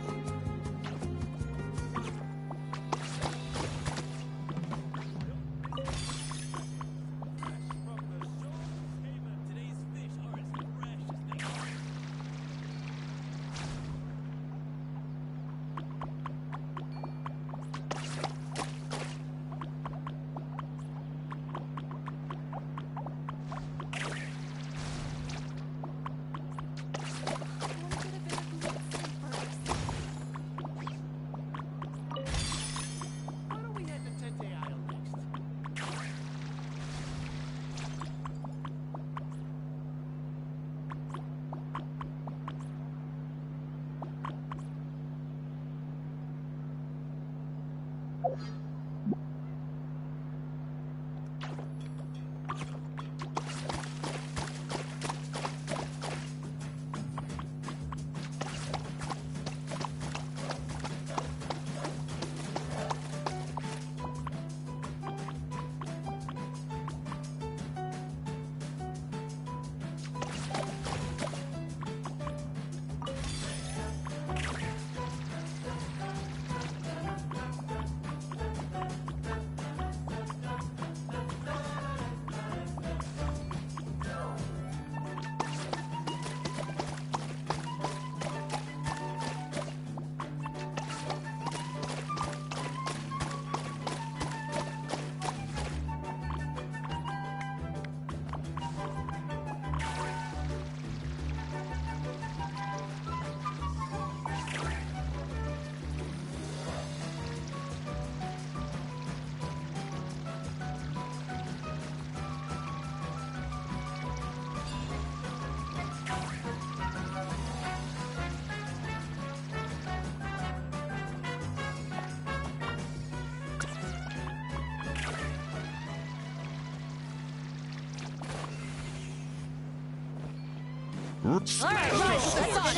S2: Alright, that's on.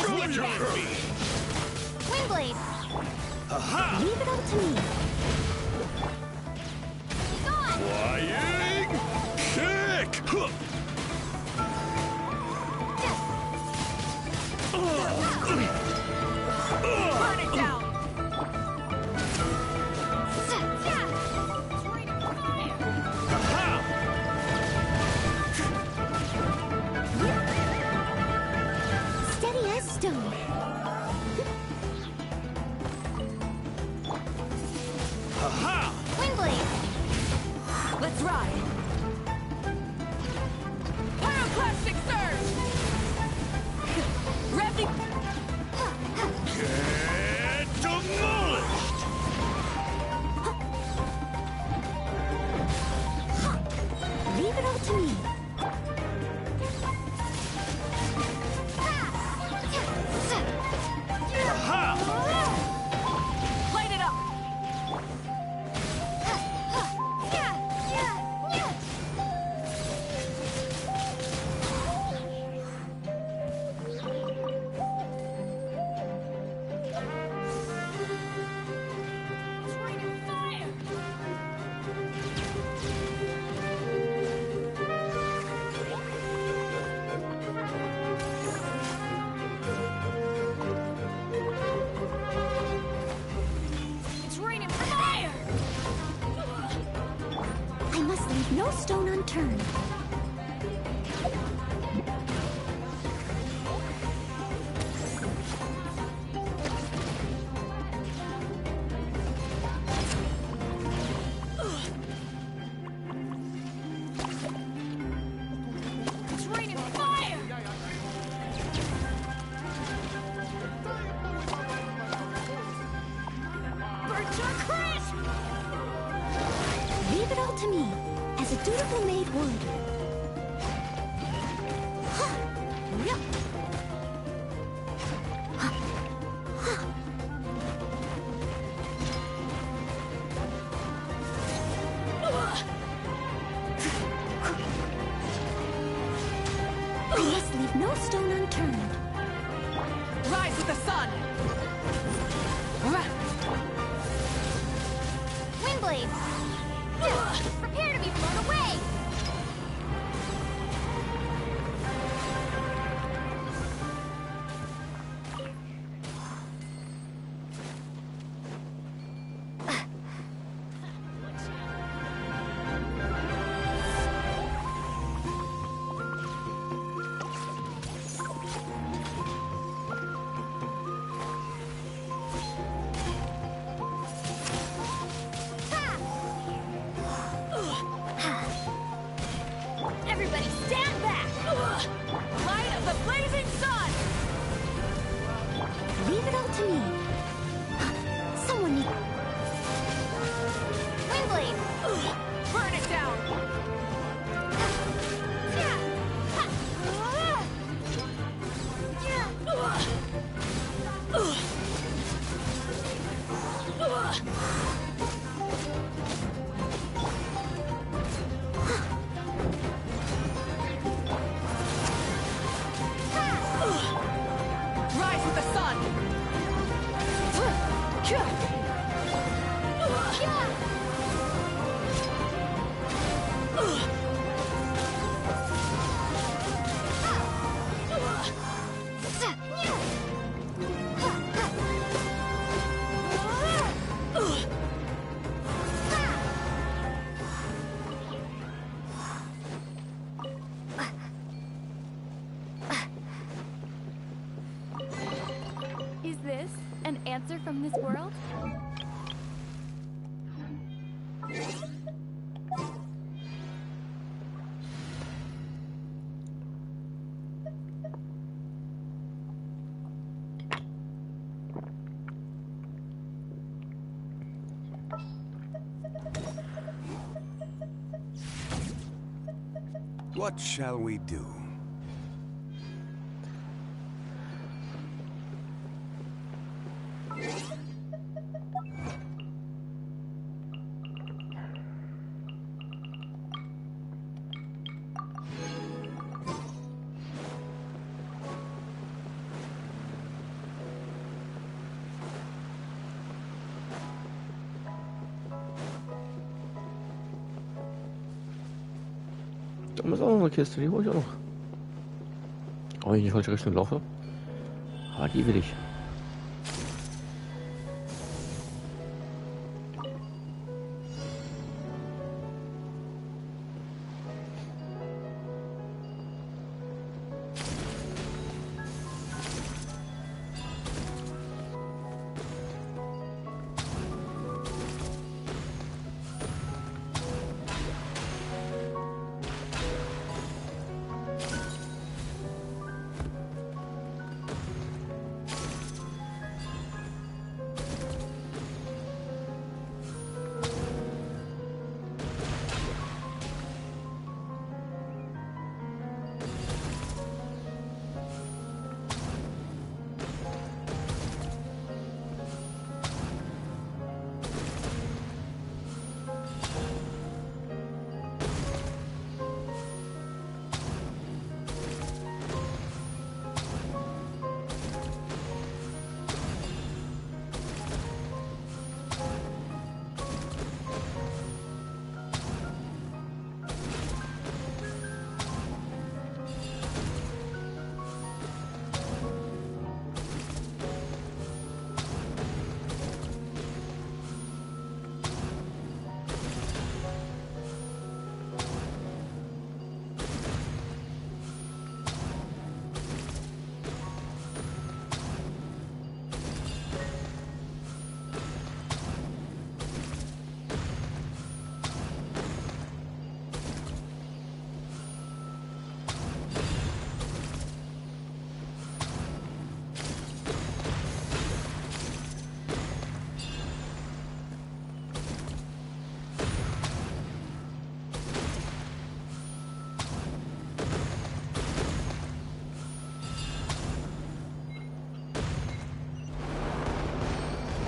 S2: Windblade. Leave it up to me.
S7: Flying kick!
S2: Burn it down. Steady as stone. Windblade.
S4: Let's ride. Pyroclastic surge. Rev the
S7: Get demolished!
S2: Leave it up to me.
S4: light it up. It's raining fire.
S2: I must leave no stone unturned.
S4: It's raining fire. Birds are crisp.
S2: Leave it all to me, as a dutiful maid would. I must leave no stone unturned.
S4: Rise with the sun.
S2: Windblade! Prepare to be blown away! to me. Someone needs... Windblade!
S13: Burn it down! Rise with the sun!
S14: Is this an answer from this world?
S15: What shall we do?
S1: Da ist auch noch eine Kiste, die hole ich auch noch. Auch wenn ich in die falsche Richtung laufe. Aber die will ich.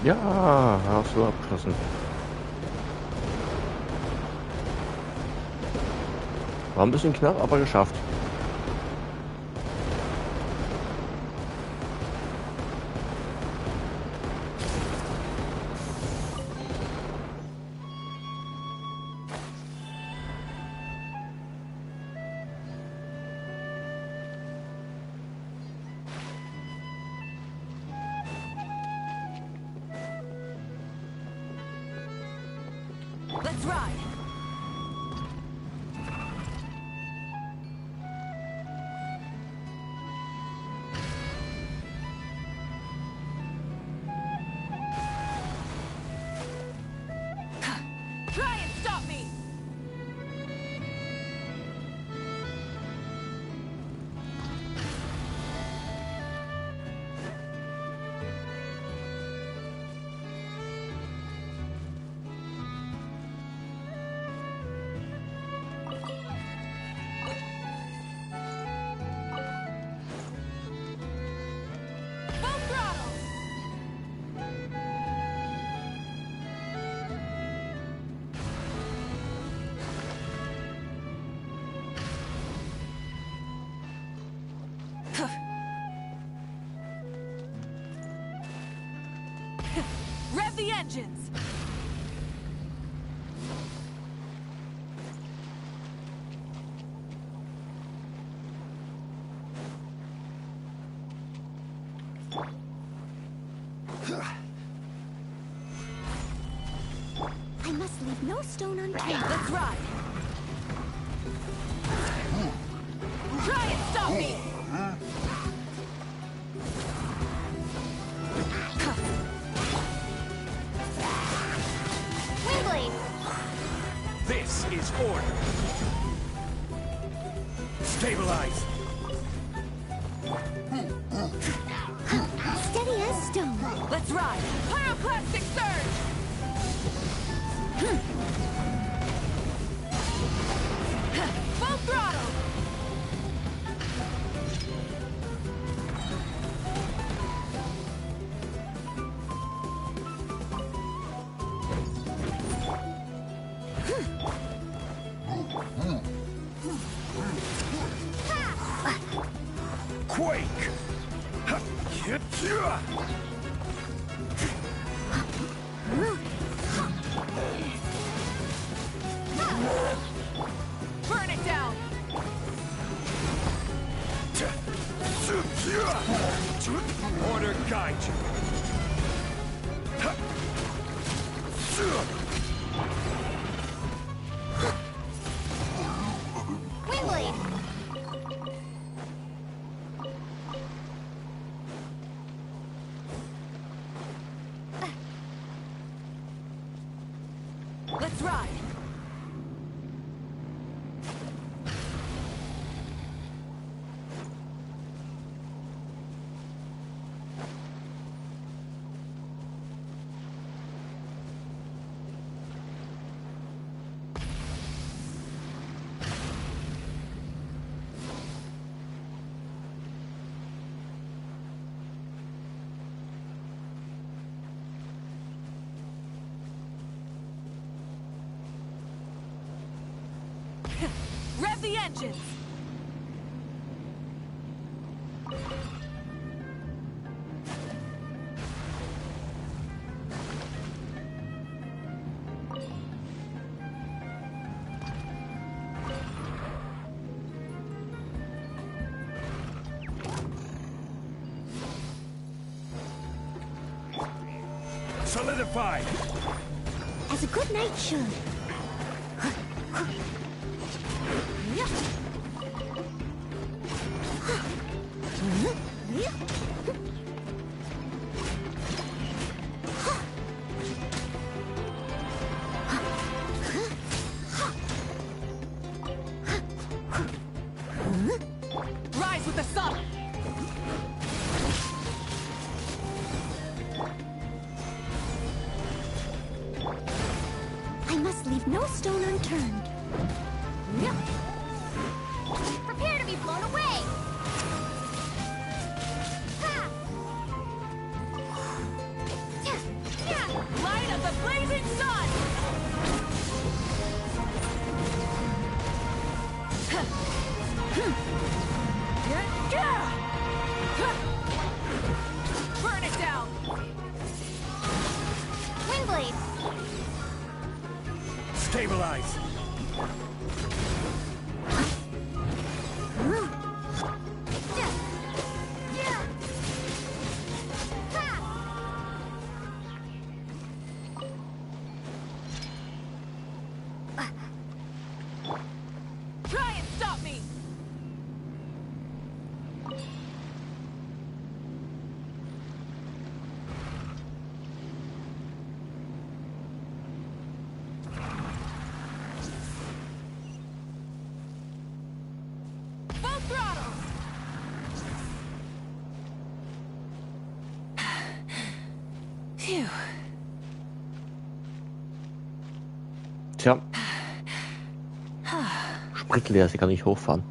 S1: Ja, hast du abgeschlossen. War ein bisschen knapp, aber geschafft.
S13: Let's ride! Try and stop me! engines!
S2: I must leave no stone unturned.
S13: Let's ride! Try and stop me!
S2: Windblade!
S8: This is order. Stabilize.
S2: Steady as stone.
S13: Let's ride! Pyroclastic surge! Full throttle!
S8: Quake.
S13: Burn it down!
S8: Order guide you.
S2: Windblade!
S13: Let's ride! Rev the engines!
S8: Solidify.
S2: As a good knight should.
S13: Rise with the sun!
S2: I must leave no stone unturned. Prepare to be blown away!
S13: Light of the blazing sun! Burn it down!
S2: Windblade!
S8: Stabilize.
S13: Try and stop me! Full throttle! Phew.
S1: Tja. Sprit leer, sie kann nicht hochfahren.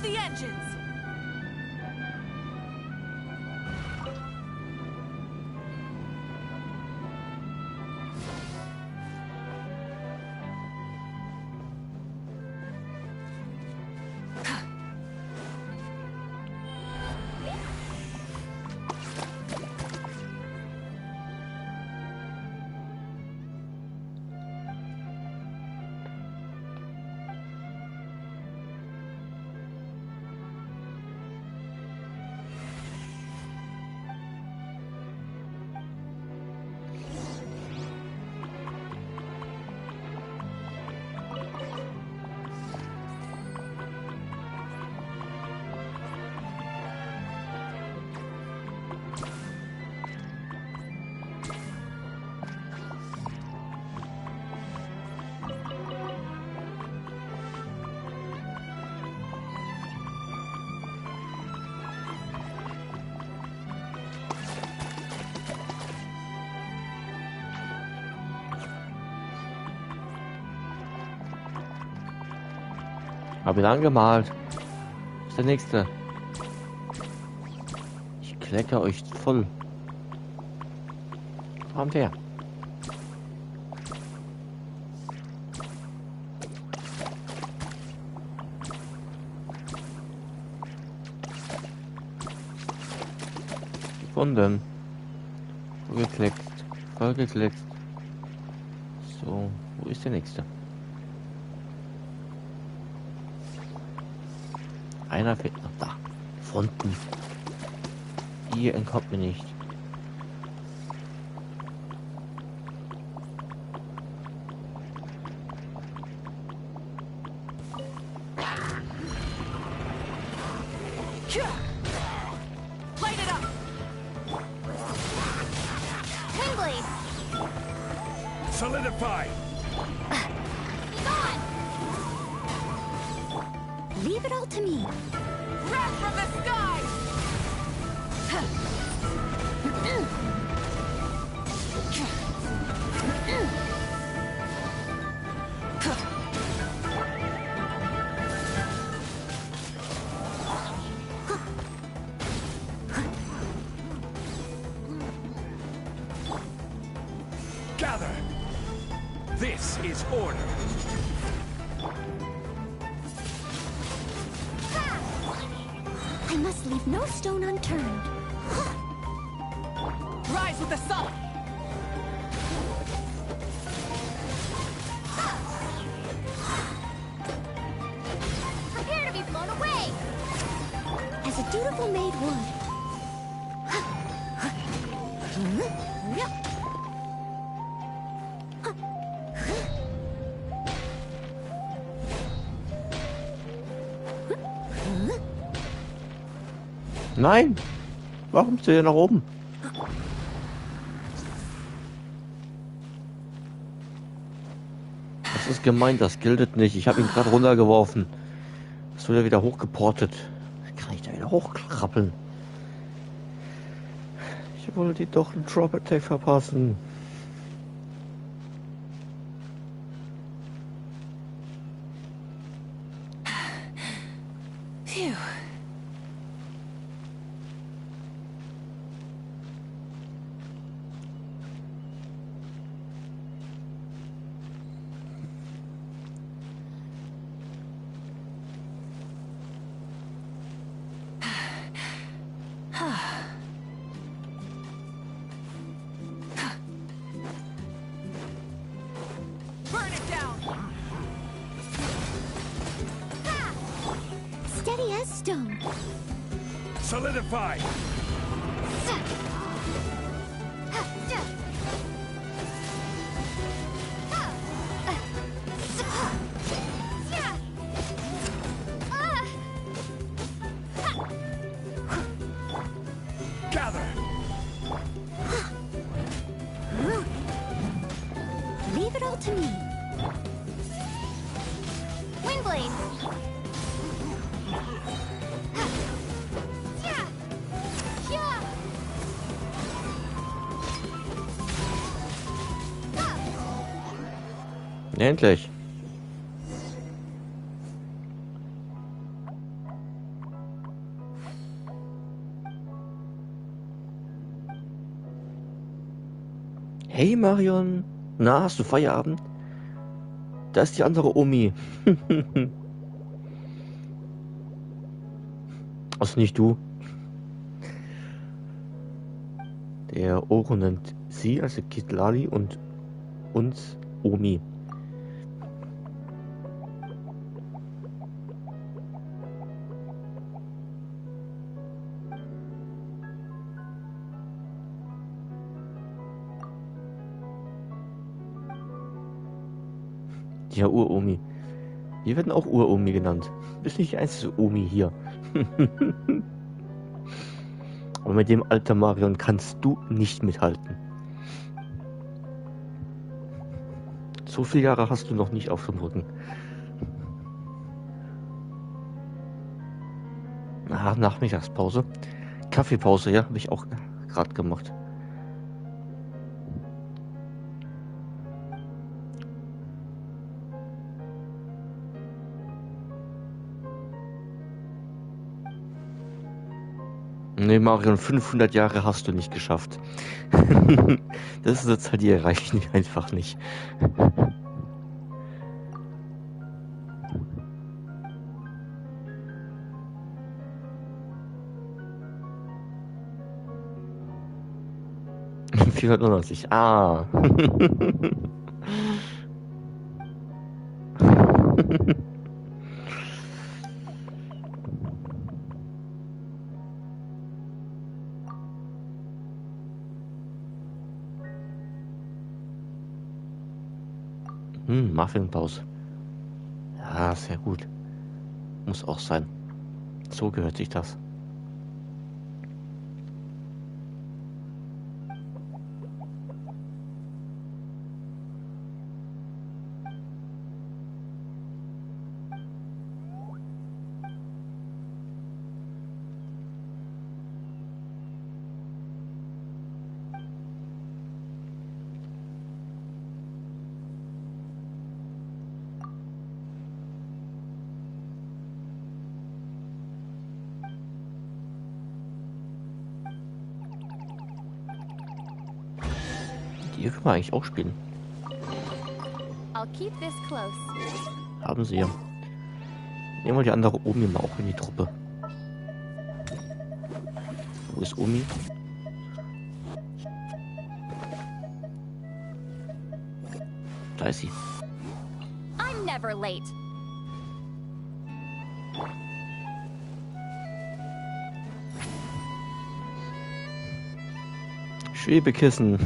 S3: the engines!
S1: Hab ihn angemalt. Ist der nächste. Ich klecke euch voll. Kommt her. Gefunden. Vollgekleckst. Vollgekleckst. So, wo ist der nächste? Einer fehlt noch da. Fronten. Ihr entkommt mir nicht.
S3: Light it up!
S2: Windblade!
S8: Solidify!
S2: Leave it all to me.
S3: Wrath from the sky!
S8: Gather! This is order.
S2: I must leave no stone unturned.
S3: Rise with the sun!
S2: Prepare to be blown away! As a dutiful maid would.
S1: Nein! Warum zu ihr nach oben? Das ist gemein, das giltet nicht. Ich habe ihn gerade runtergeworfen. Das wird wieder hochgeportet. Kann ich da wieder hochkrabbeln? Ich wollte die doch einen Drop Attack verpassen.
S3: Phew. Burn it down!
S2: Steady as stone.
S8: Solidify! Gather!
S2: Leave it all to me. Windblade!
S1: Endlich. Hey Marion, na, hast du Feierabend? Da ist die andere Omi. Also nicht du. Der Oro nennt sie, also Kitlali, und uns Omi. Ja, Uromi. Wir werden auch Uromi genannt. Bist nicht die einzige Omi hier. Aber mit dem Alter Marion kannst du nicht mithalten. So viele Jahre hast du noch nicht auf dem Rücken. Nachmittagspause. Kaffeepause, ja, habe ich auch gerade gemacht. Nee, Marion, 500 Jahre hast du nicht geschafft. Das ist eine Zahl, die erreichen wir einfach nicht. ...490. Ah. Muffinpause. Ja, sehr gut. Muss auch sein. So gehört sich das. Hier können wir eigentlich auch spielen.
S14: I'll keep this close.
S1: Haben sie ja. Nehmen wir die andere Omi mal auch in die Truppe. Wo ist Omi? Da ist sie.
S14: I'm never late.
S1: Schwebekissen.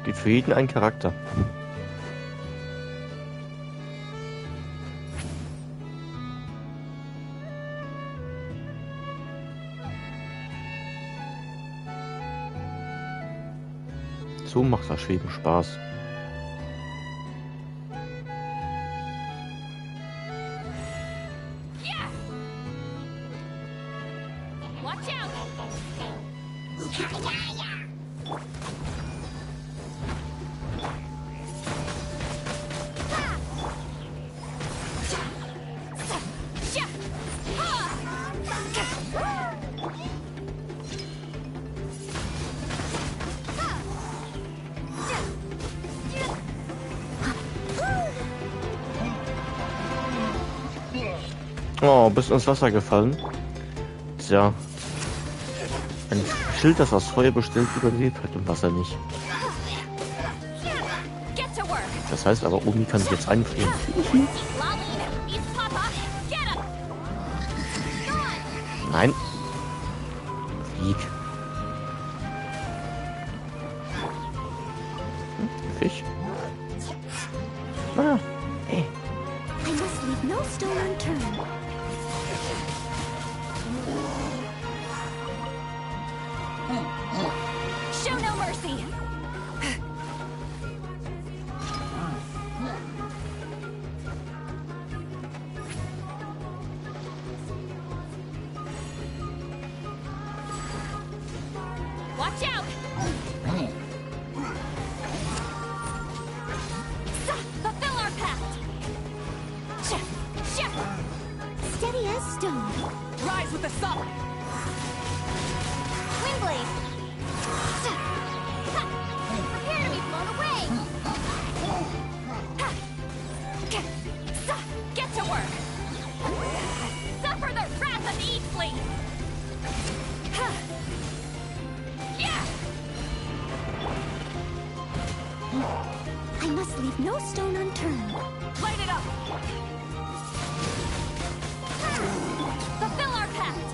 S1: Gibt für jeden einen Charakter. So macht das Schweben Spaß. Oh, bist ins Wasser gefallen. Tja. Ein Schild, das aus Feuer bestellt, überlebt halt im Wasser nicht. Das heißt aber, Omi kann sich jetzt einfrieren. Nein. Flieg. Fisch. Ah, hey.
S2: I must leave no stone unturned.
S14: Show no mercy. Watch out. Fulfill our pact.
S2: Steady as stone.
S4: Rise with the sun.
S2: Windblade. Prepare to be blown away.
S14: Get to work! Suffer the wrath of Eastling!
S2: I must leave no stone unturned.
S14: Light it up! Fulfill our pact!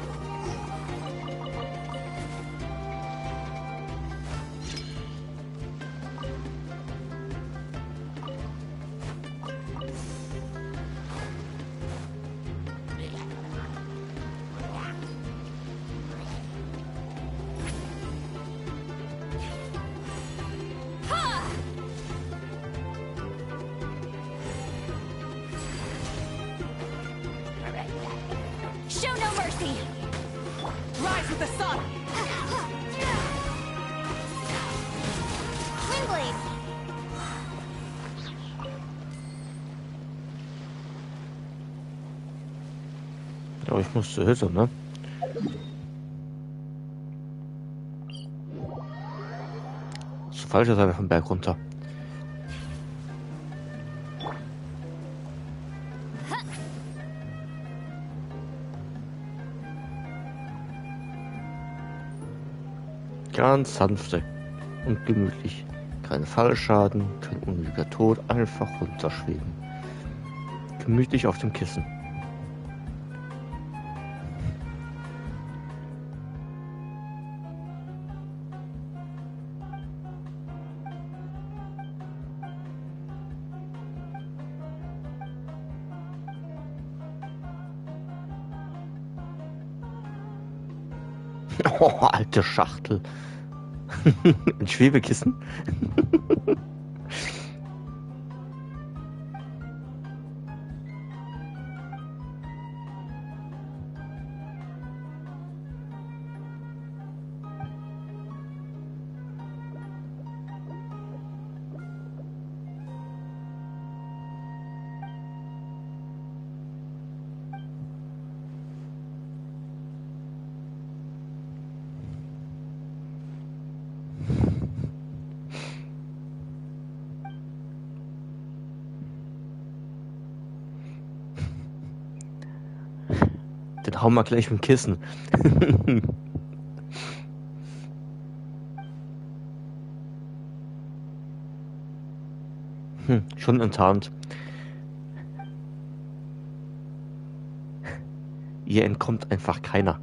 S14: Show no mercy!
S4: Rise with the sun.
S2: Windblade.
S1: Ja, ich muss zur Hütte, ne? Zur falschen Seite vom Berg runter. Ganz sanfte und gemütlich. Kein Fallschaden, kein unnötiger Tod, einfach runterschweben. Gemütlich auf dem Kissen. Oh, alte Schachtel. Ein Schwebekissen. Den hauen wir gleich mit dem Kissen. Schon enttarnt. Ihr entkommt einfach keiner.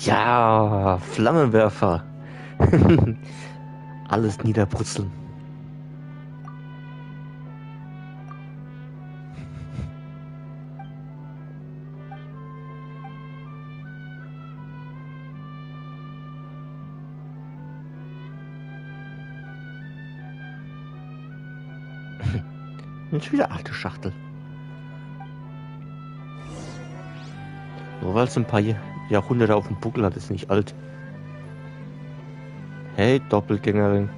S1: Ja, Flammenwerfer. Alles niederbrutzeln. Jetzt wieder alte Schachtel. Nur weil es ein paar Jahrhunderte auf dem Buckel hat, ist nicht alt. Hey, Doppelgängerin.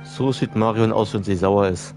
S1: So sieht Marion aus, wenn sie sauer ist.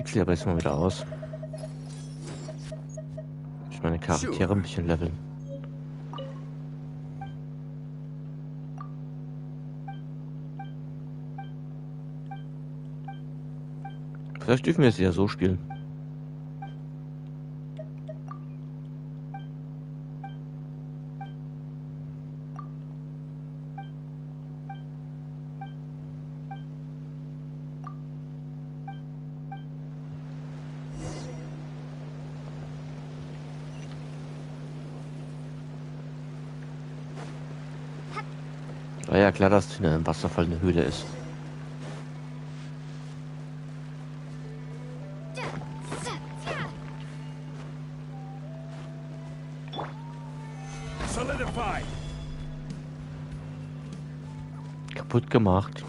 S1: wechsle aber jetzt mal wieder aus. Ich meine Charaktere ein bisschen leveln. Vielleicht dürfen wir es ja so spielen. War ja klar, dass in einem Wasserfall eine Höhle ist.
S8: Solidify.
S1: Kaputt gemacht.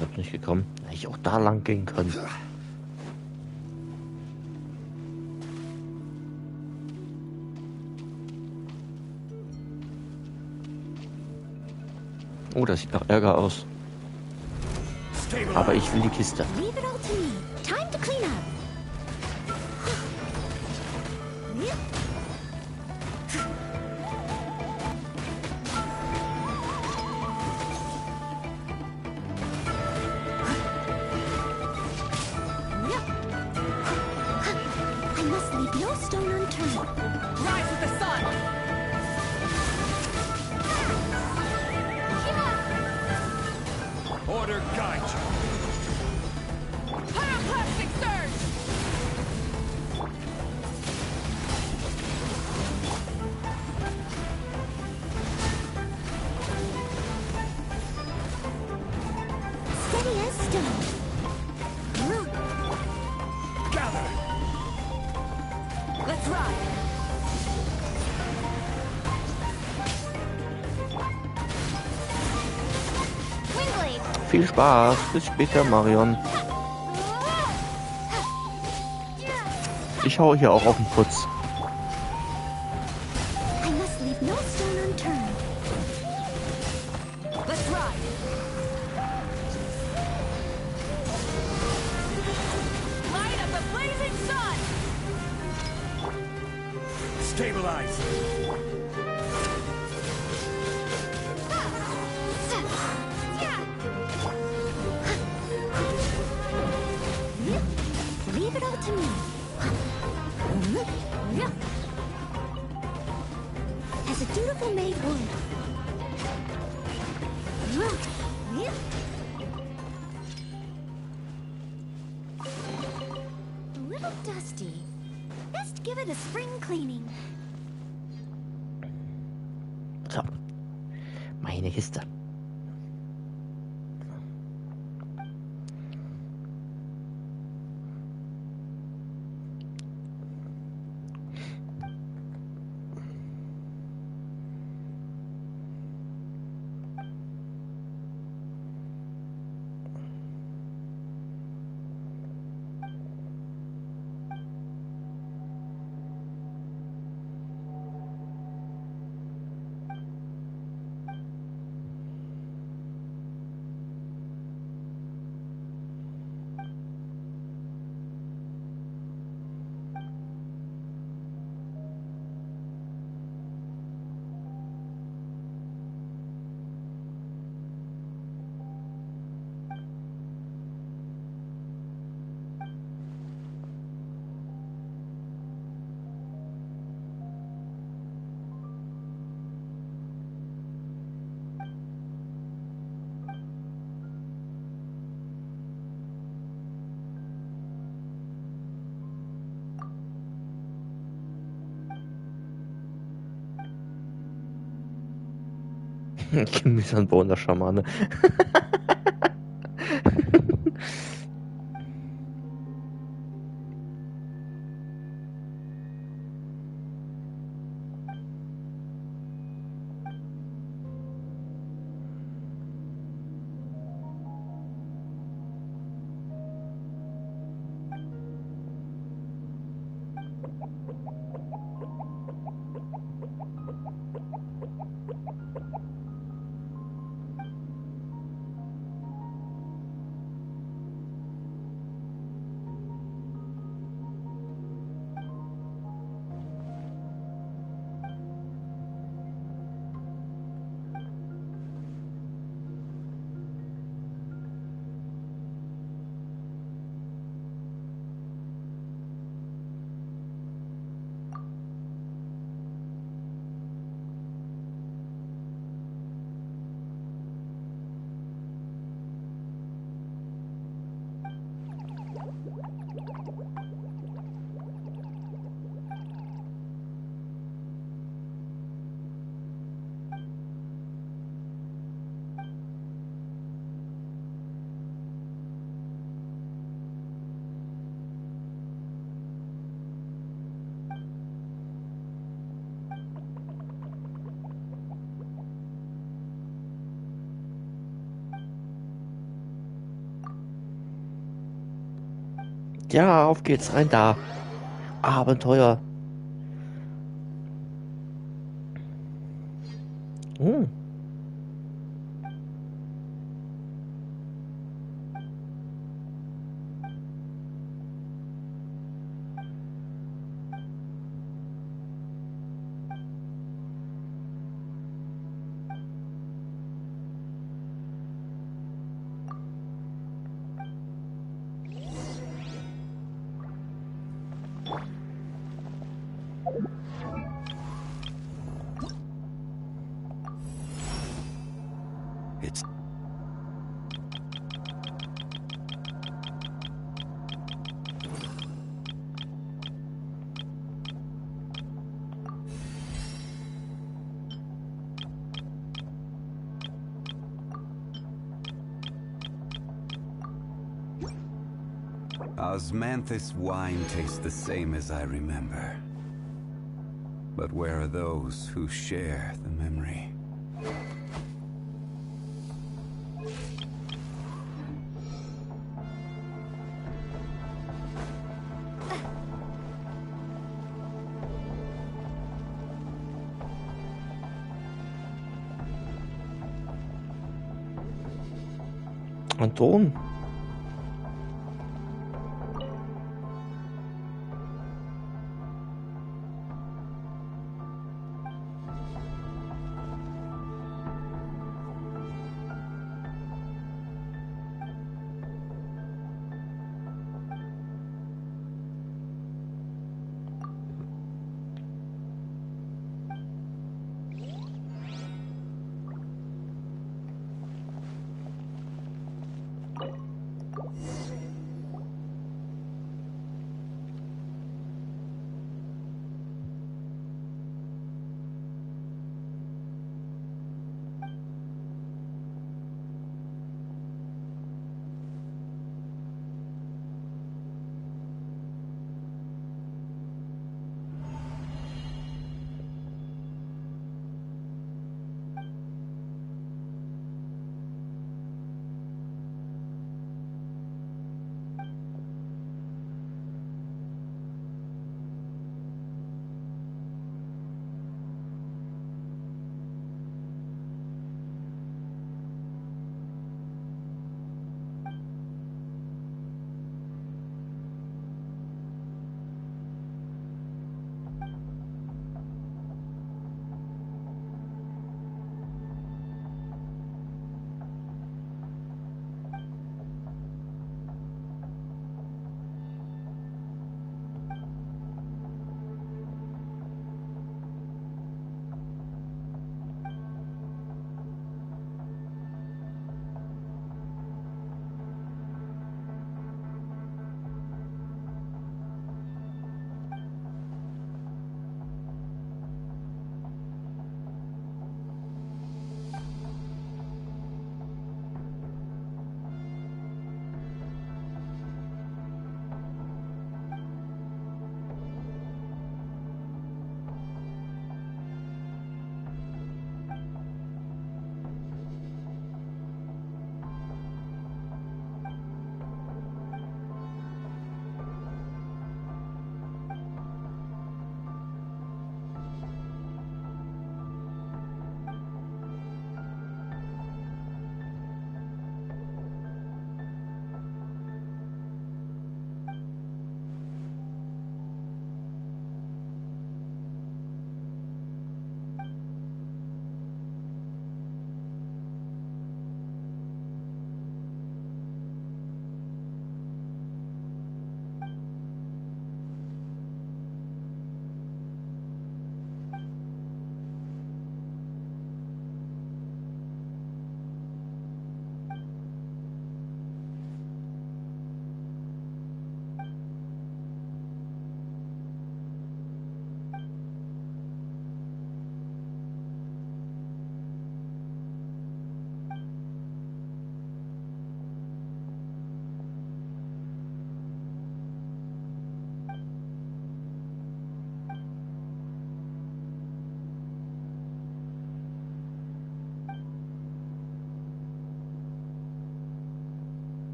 S1: Ich bin nicht gekommen. Hätte ich auch da lang gehen können. Oh, das sieht nach Ärger aus. Aber ich will die Kiste.
S2: Leave it all to me. Time to clean up. I must leave no stone unturned.
S14: Rise with the sun!
S8: Order guide you.
S14: Pyroclastic surge!
S2: Steady as stone.
S8: Gather.
S14: Let's ride!
S2: Wingblade.
S1: Viel Spaß. Bis später, Marion. Ich hau hier auch auf den Putz.
S2: I must leave no stone unturned.
S14: Let's ride! Light up the blazing sun!
S8: Stabilize.
S2: Leave it all to me. As a dutiful maid would. A little dusty. Best give it a spring cleaning.
S1: So. Meine Kiste. Gemüseanbauender Schamane. Ja, auf geht's, rein da. Abenteuer. Hm.
S15: It's... Osmanthus wine tastes the same as I remember. But where are those who share the memory?
S1: Anton.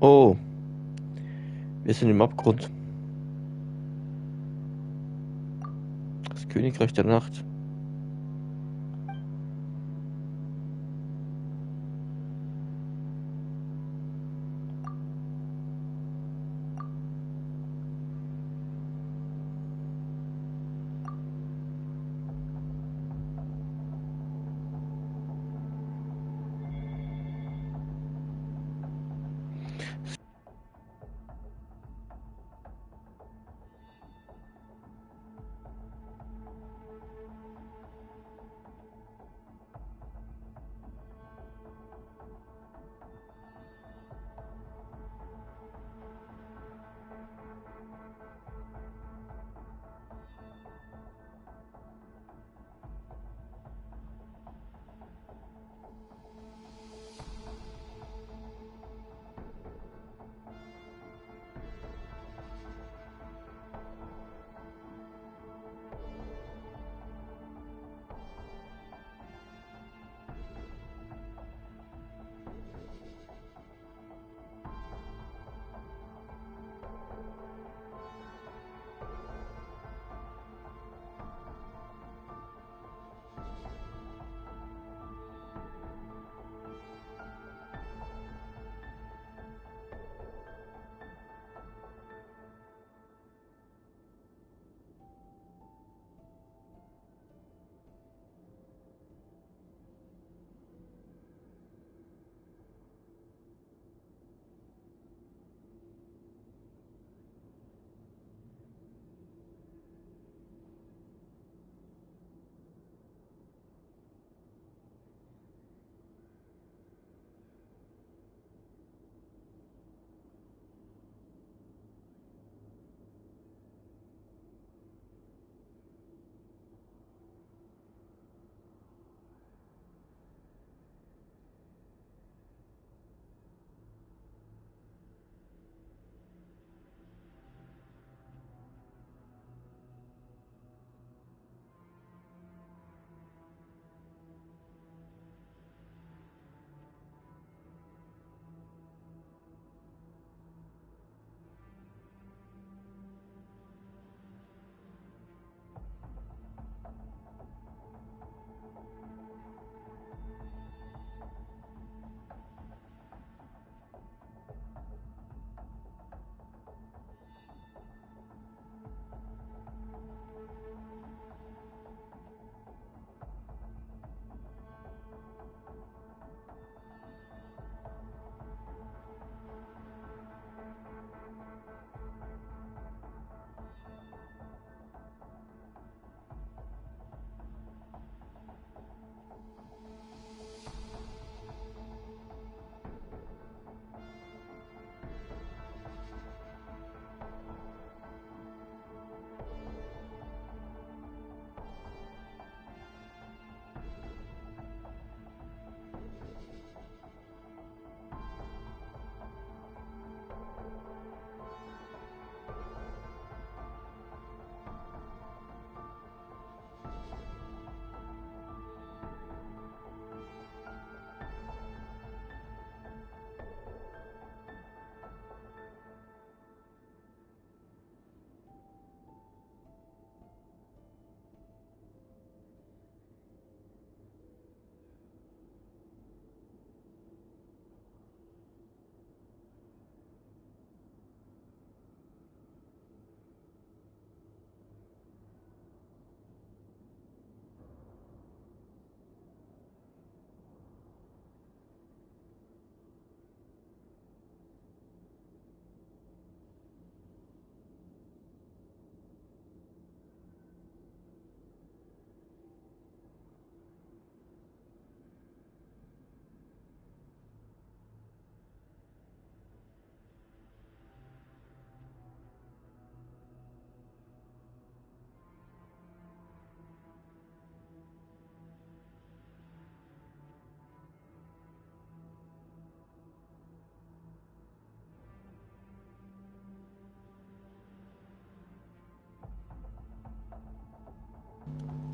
S1: Oh, wir sind im Abgrund. Das Königreich der Nacht.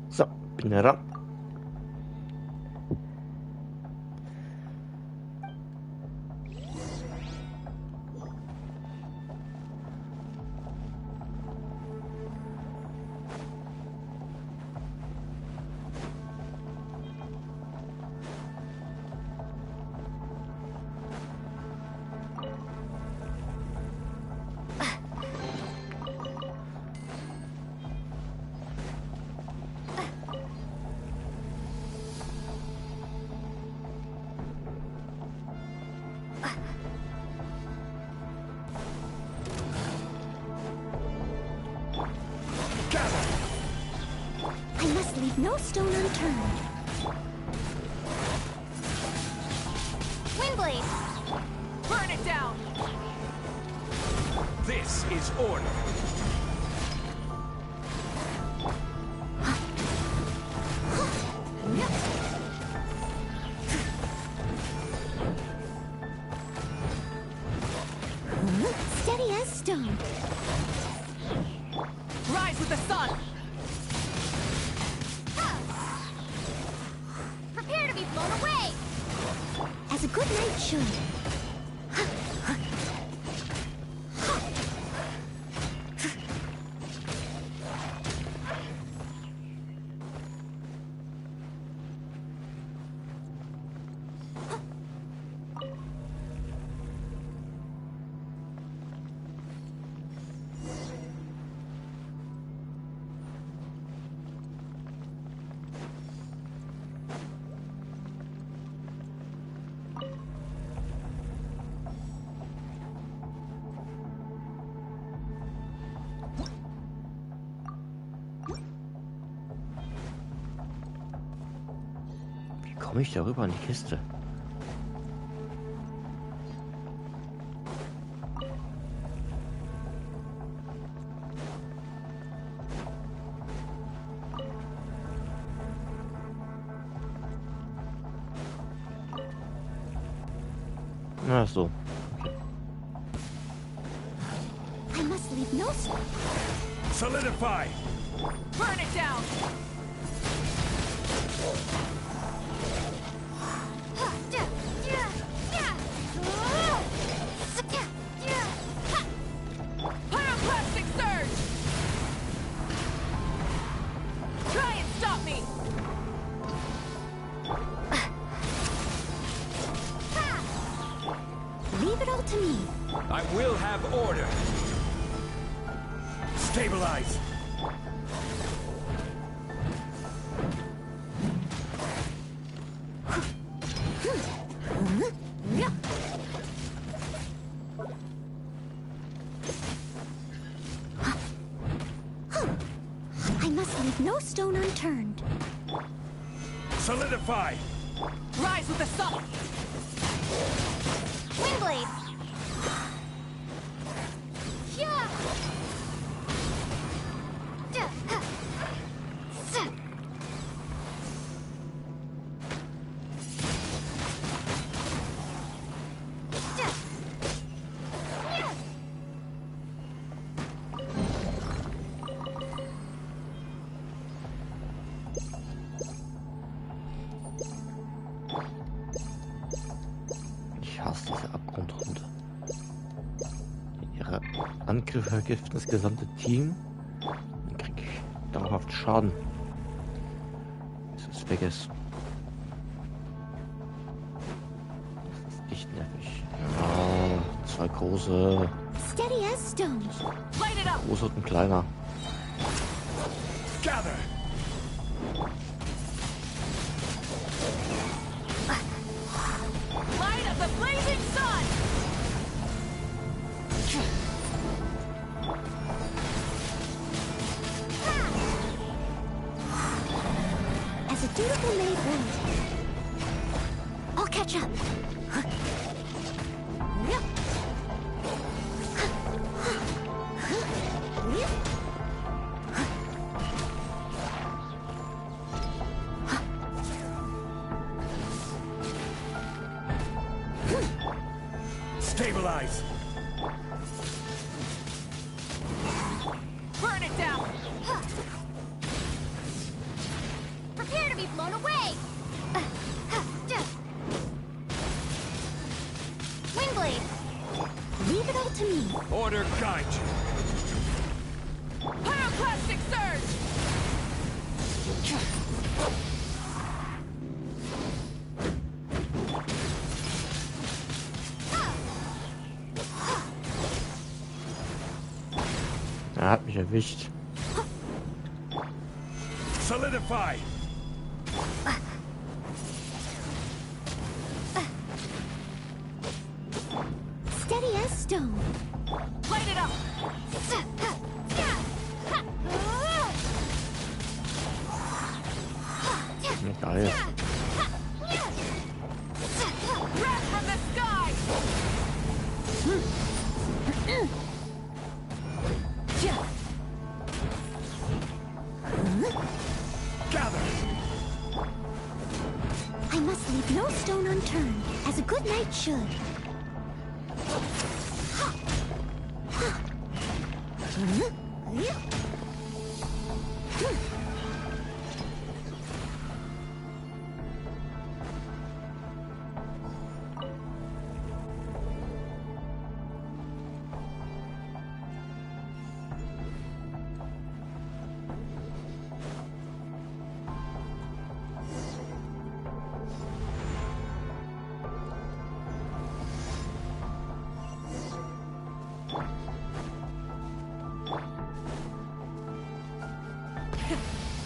S1: So, bin heran.
S2: stone unturned. Windblade!
S14: Burn it down!
S8: This is order.
S2: Steady as stone.
S14: Rise with the sun!
S2: Prepare to be blown away! As a good knight should.
S1: Wie komme ich darüber an die Kiste? Ach so.
S2: I must leave no stone.
S8: Solidify!
S14: Burn it down! Pyroclastic surge! Try and stop me!
S2: Leave it all to me.
S8: I will have order. Stabilize.
S2: I must leave no stone unturned.
S8: Solidify.
S14: Rise with the sun!
S2: Windblade!
S1: Ich hasse diese Abgrundrunde. Ihre Angriffe vergiften das gesamte Team. Dann krieg ich dauerhaft Schaden. Das ist vergessen. Das ist echt nervig. Ja, zwei große.
S2: Steady as stone.
S14: Light it up!
S1: Große und ein kleiner.
S8: Gather.
S14: Light of the blazing sun!
S2: As a dutiful maid would. I'll catch up.
S8: Stabilize.
S14: Burn it down!
S2: Prepare to be blown away! Windblade! Leave it all to me.
S8: Order guide you.
S14: Pyroclastic surge!
S1: Er hat mich erwischt.
S8: Solidify.
S2: Steady as stone.
S14: Light it up!
S2: No stone unturned, as a good knight should.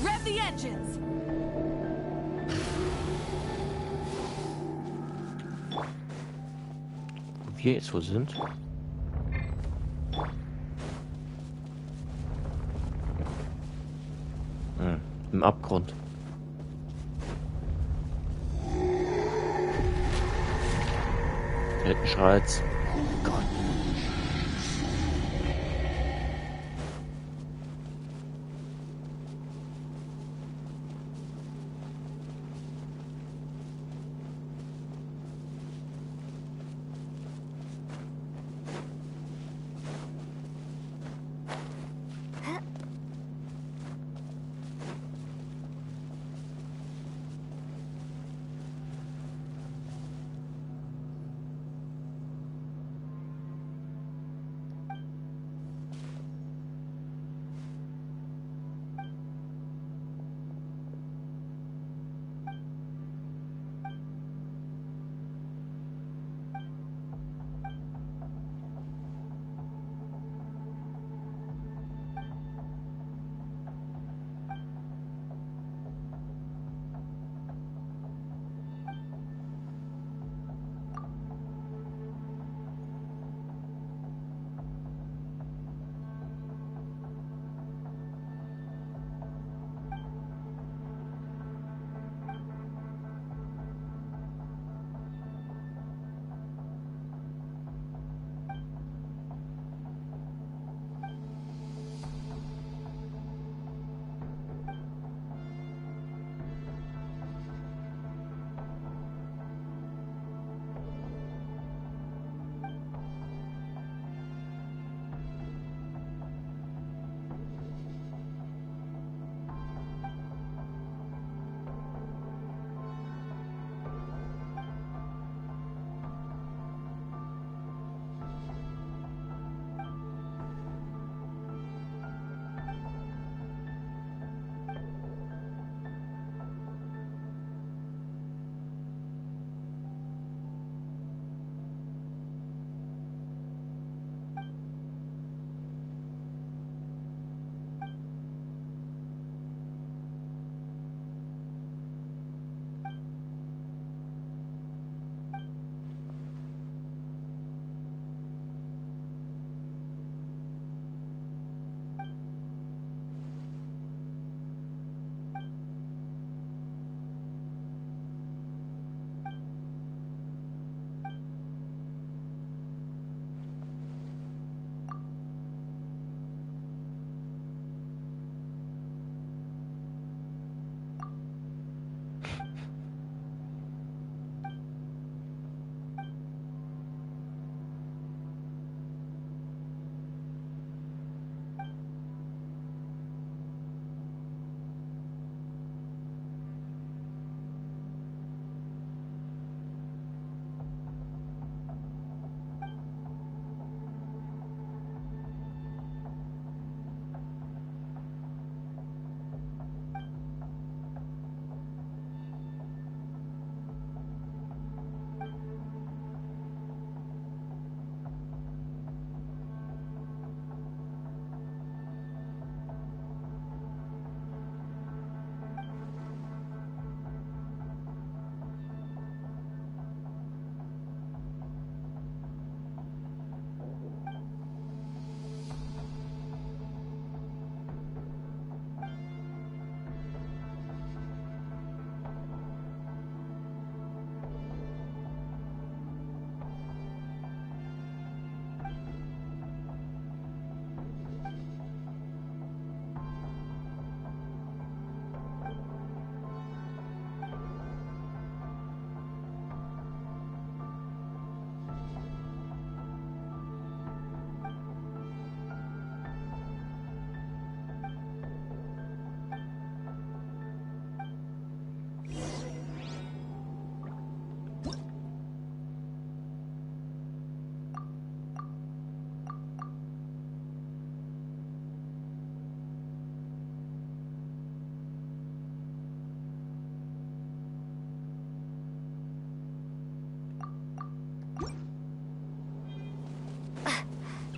S3: Rev the engines!
S1: Wo wir jetzt wohl sind? Im Abgrund. Da hinten schreit's. Gott.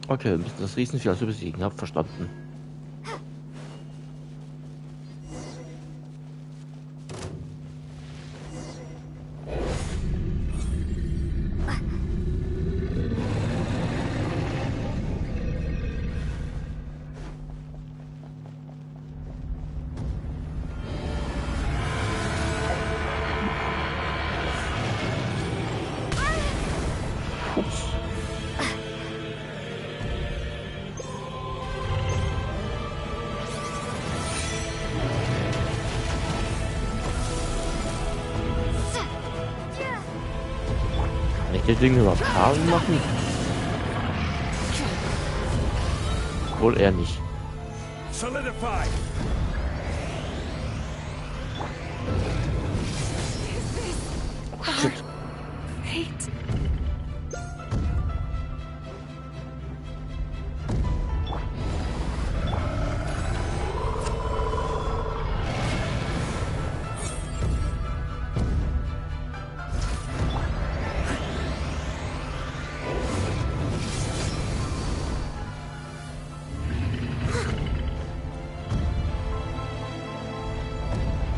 S1: Okay, wir müssen das Riesenvieh also besiegen. Hab verstanden. Ups. Kann ich die Dinge überhaupt Schaden machen? Wohl eher nicht.
S8: Solidify!
S1: Oh, shit.
S13: Fate.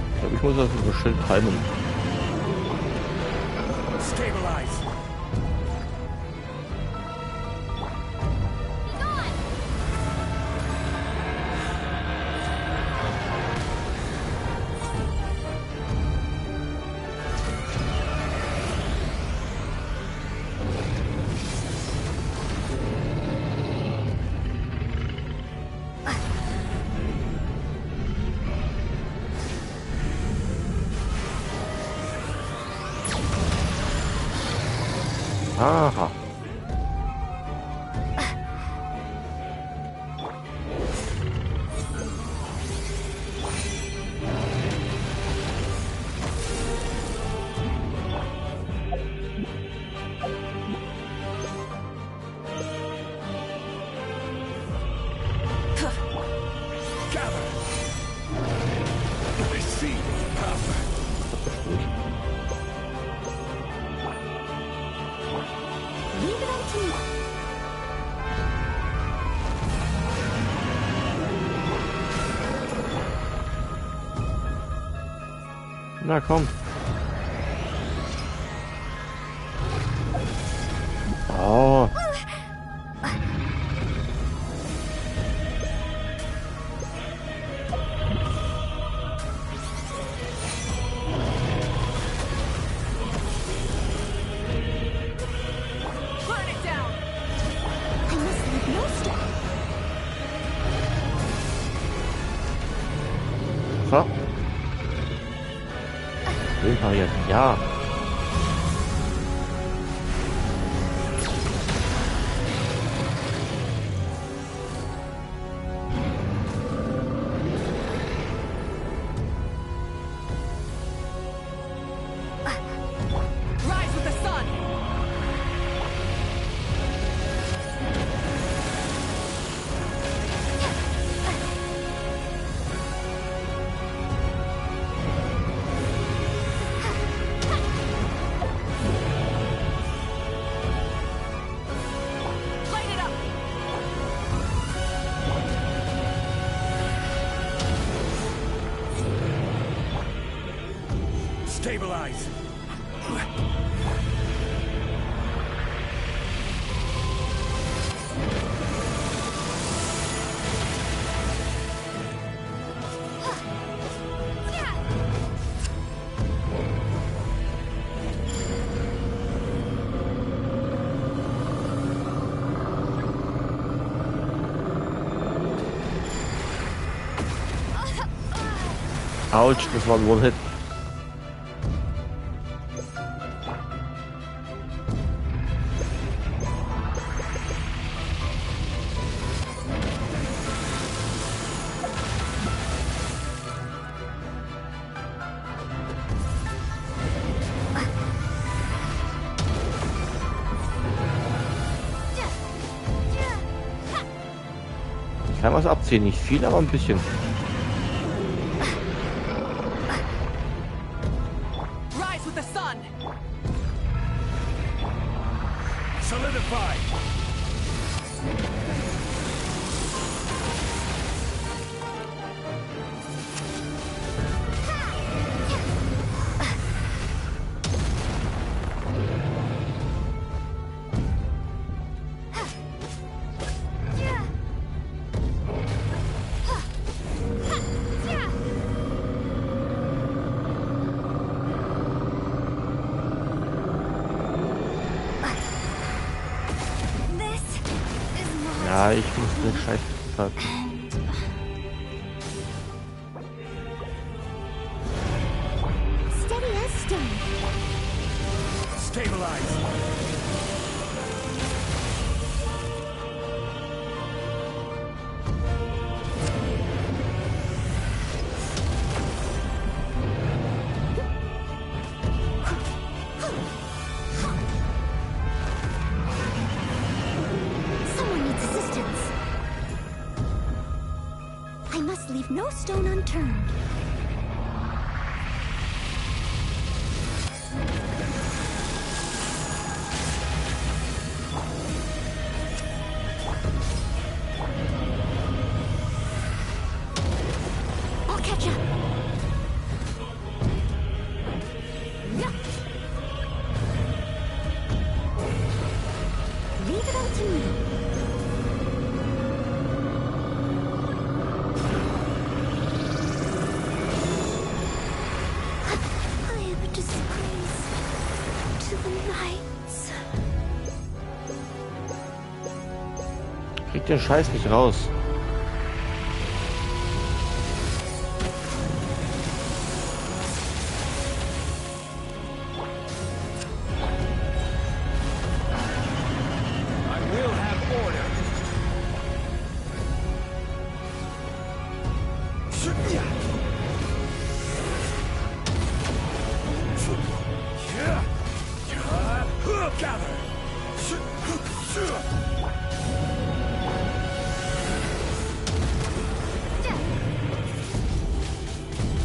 S1: Ich glaube, ich muss das so schön timen.
S8: Stabilize!
S1: Aha.
S8: I see power.
S2: Leave it up to me.
S1: Na komm. Oh.
S4: Burn it down!
S2: I must leave no stone.
S1: So. Den pariert. Ja.
S4: Rise with the sun! Light it up!
S8: Stabilize!
S1: Autsch, das war ein One-Hit. Ich kann was abziehen, nicht viel, aber ein bisschen.
S4: Rise with the sun!
S8: Solidify!
S1: Ja, ich muss den Scheiß packen.
S2: Steady as stone.
S8: Stabilize.
S2: Someone needs assistance. I must leave no stone unturned. I'll catch up. Yeah. Leave it all to me. I am a disgrace to the knights.
S1: Krieg den Scheiß nicht raus.
S12: I will have order.
S8: Gather.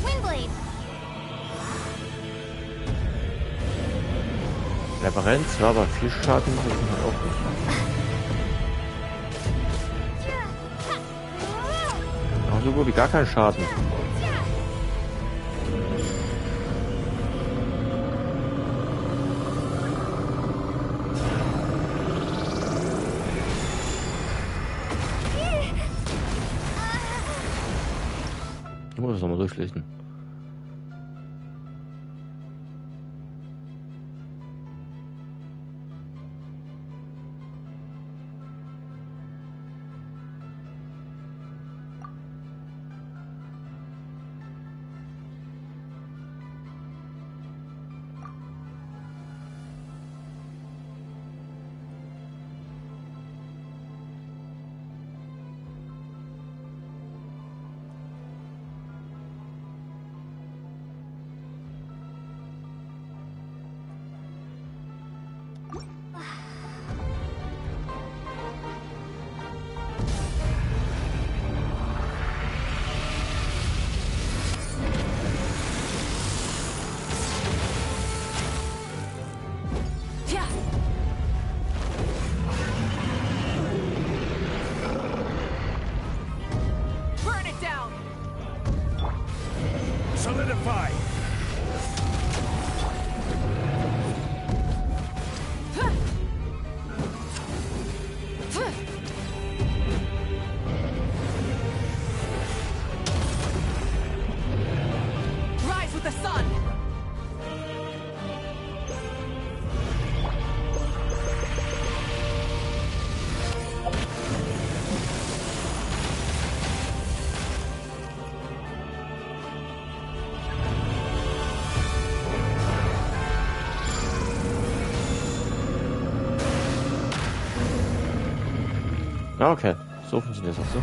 S2: Windblade.
S1: Labyrinth, ja, aber viel Schaden ist halt auch nicht. Auch so gut wie gar kein Schaden. Ich muss das nochmal durchlesen.
S6: Burn it down!
S8: Solidify.
S6: Rise with the sun!
S1: Ja, okay. So funktioniert das auch so.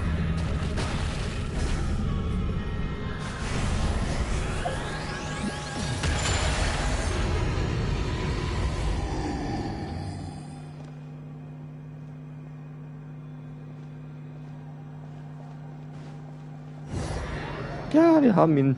S1: Ja, wir haben ihn.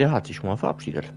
S1: Der hat sich schon mal verabschiedet.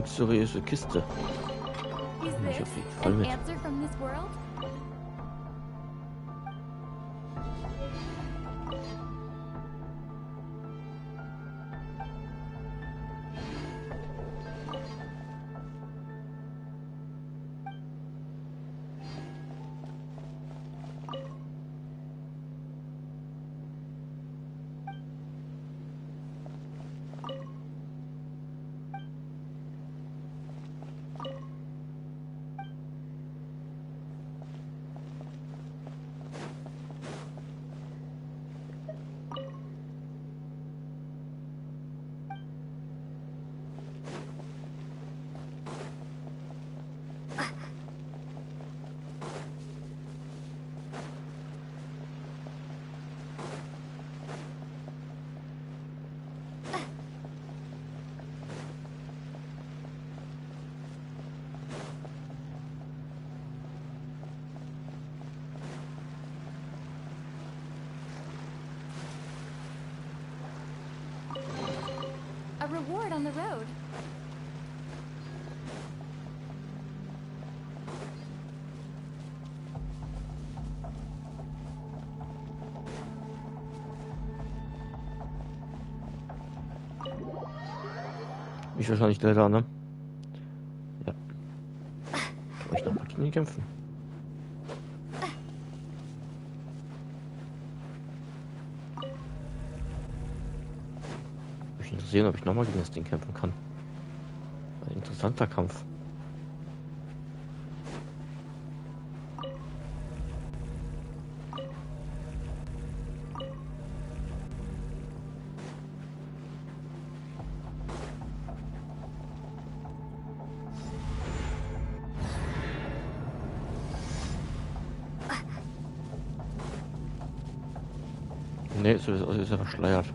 S1: Luxuriöse Kiste.
S14: Is
S1: Nehme ich
S14: this
S1: auf jeden Fall
S14: an
S1: mit.
S14: answer from this world? A reward on the road.
S1: Ich wahrscheinlich leider, ne? Ja. Kann ich nochmal gegen ihn kämpfen? Mich interessieren, ob ich nochmal gegen das Ding kämpfen kann. Ein interessanter Kampf. Nee, so ist er verschleiert.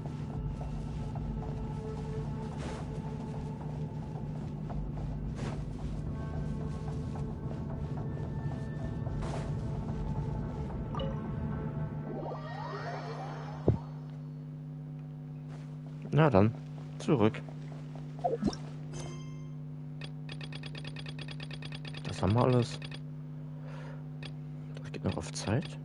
S1: Na dann, zurück. Das haben wir alles. Das geht noch auf Zeit.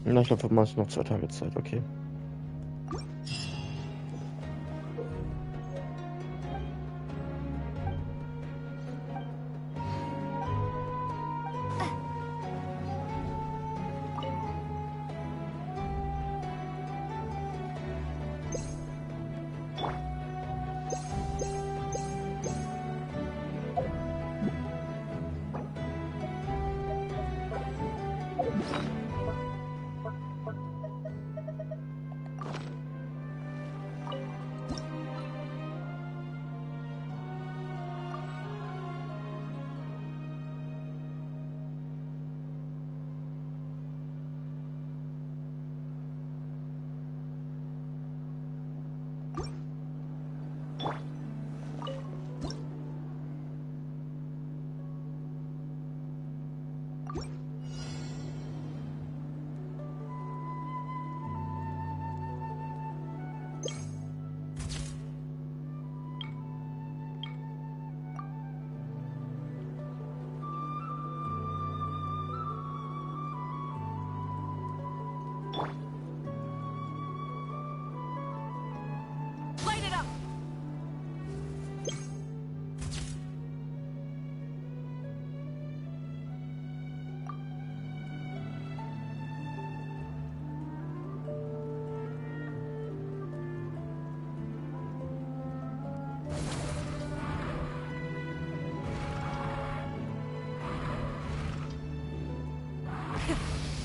S1: Na, ich glaube, wir machen noch 2 Tage Zeit, okay.
S14: Light it up!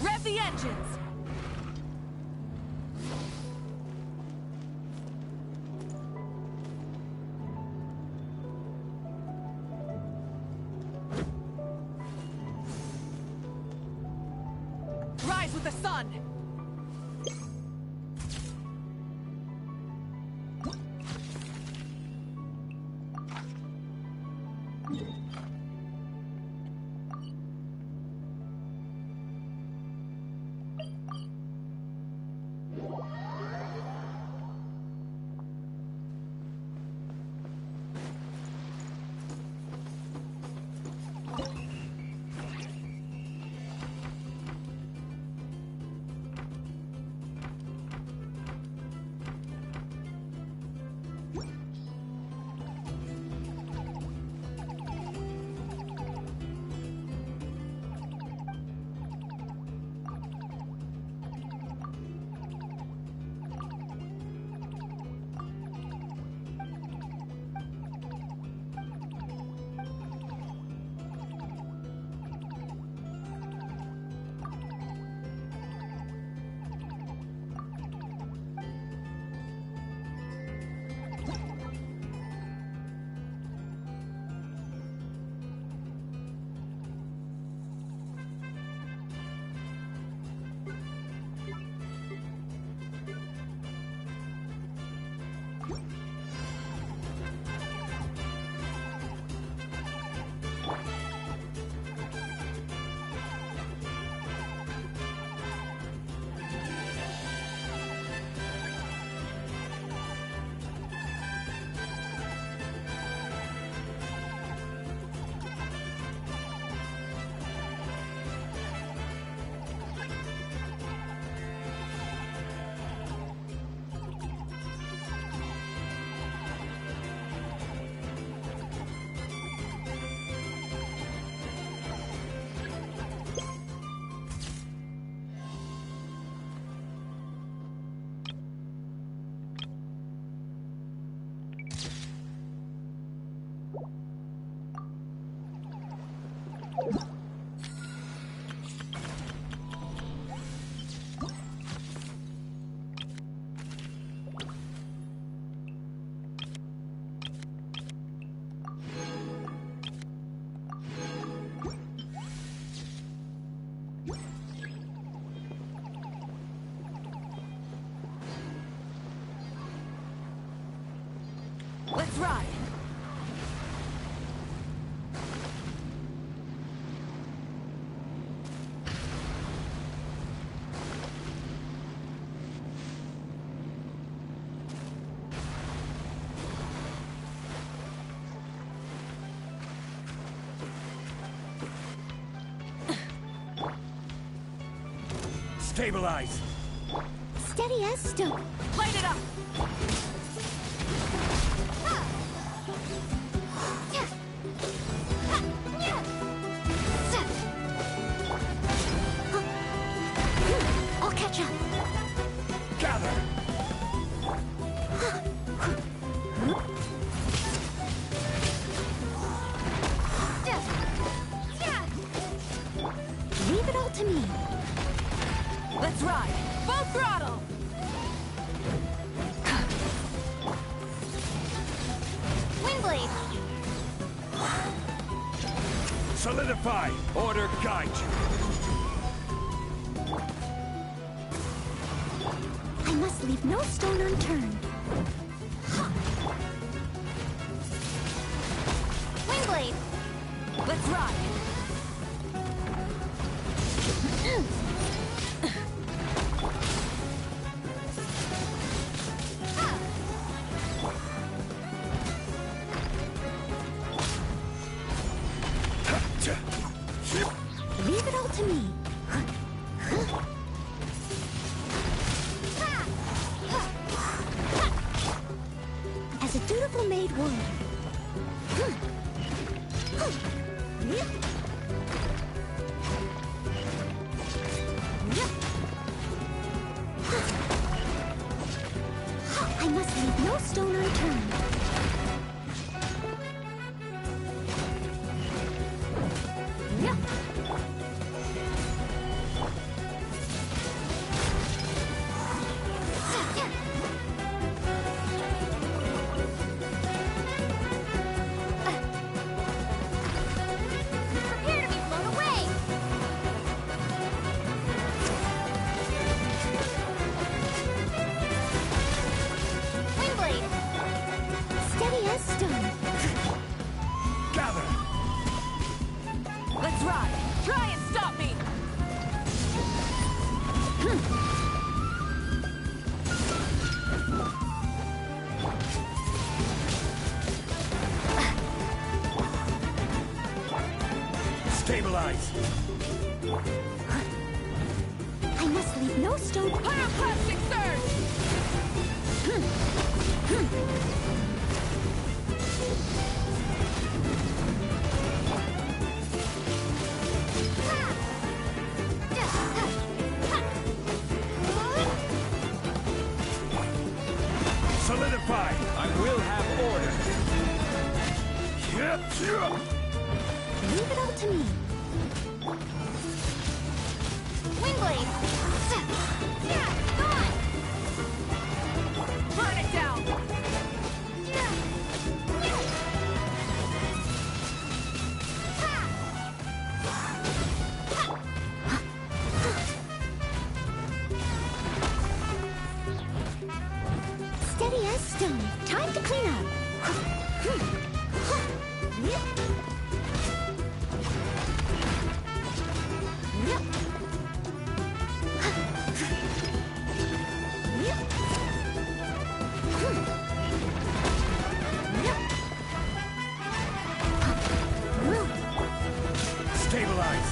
S14: Rev the engines! Rise with the sun!
S3: Let's ride!
S8: Stabilize!
S2: Steady as stone.
S3: Light it up!
S2: I'll catch up.
S8: Gather!
S2: Leave it all to me.
S3: Let's ride! Full throttle!
S2: Windblade.
S8: Solidify! Order guide you!
S2: I must leave no stone unturned. Windblade.
S3: Let's ride!
S2: Leave it all to me. As a dutiful maid would. I must leave no stone unturned. Prepare to be blown away! Windblade! Steady as stone.
S8: Gather!
S3: Let's ride! Try and stop me!
S8: Stabilize!
S2: I must leave no stone.
S3: Pyroclastic surge!
S8: Solidify! I will have order!
S2: Leave it all to me. Windblade! Gone!
S3: Burn it down!
S2: Steady as stone. Time to clean up.
S8: Stabilize!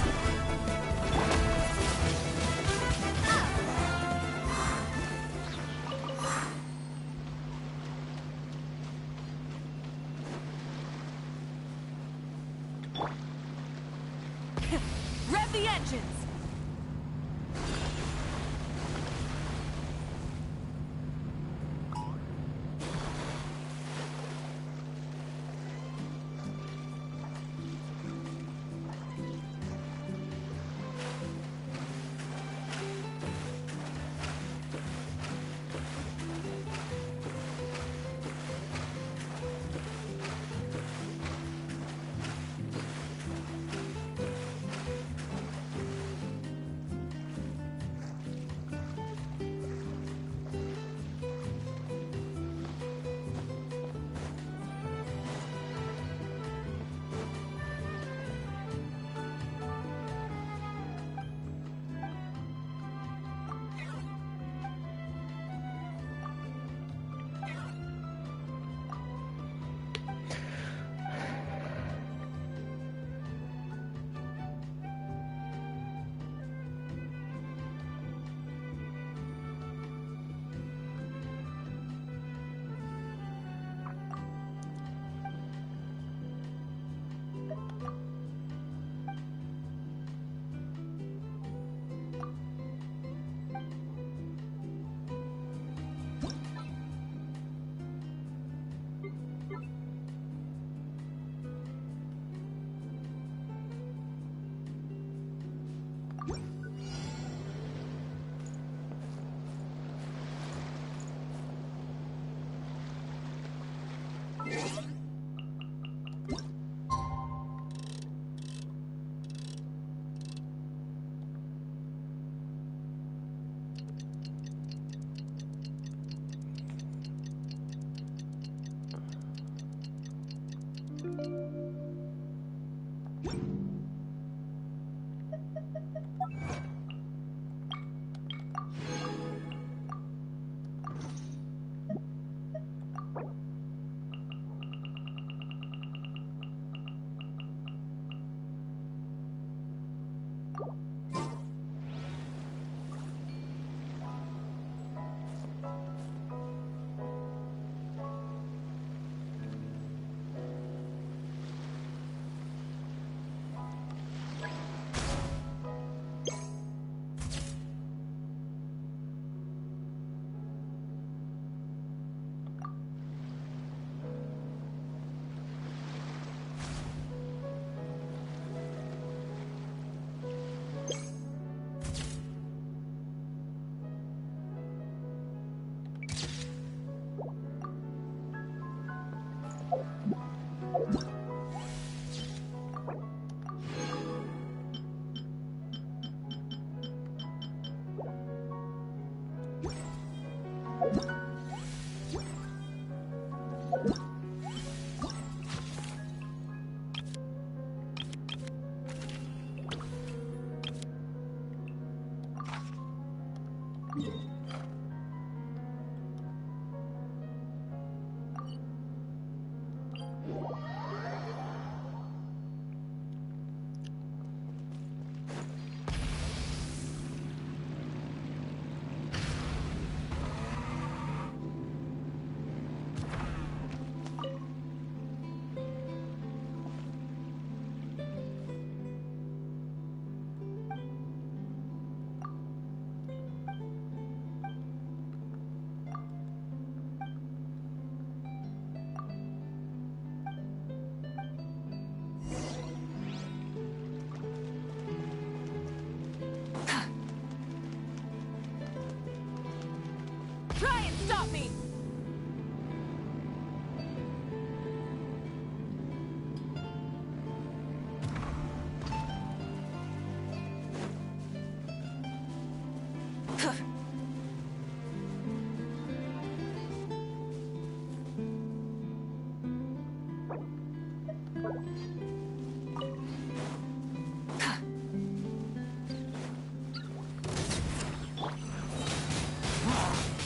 S3: Rev the engines!
S13: Try and stop me!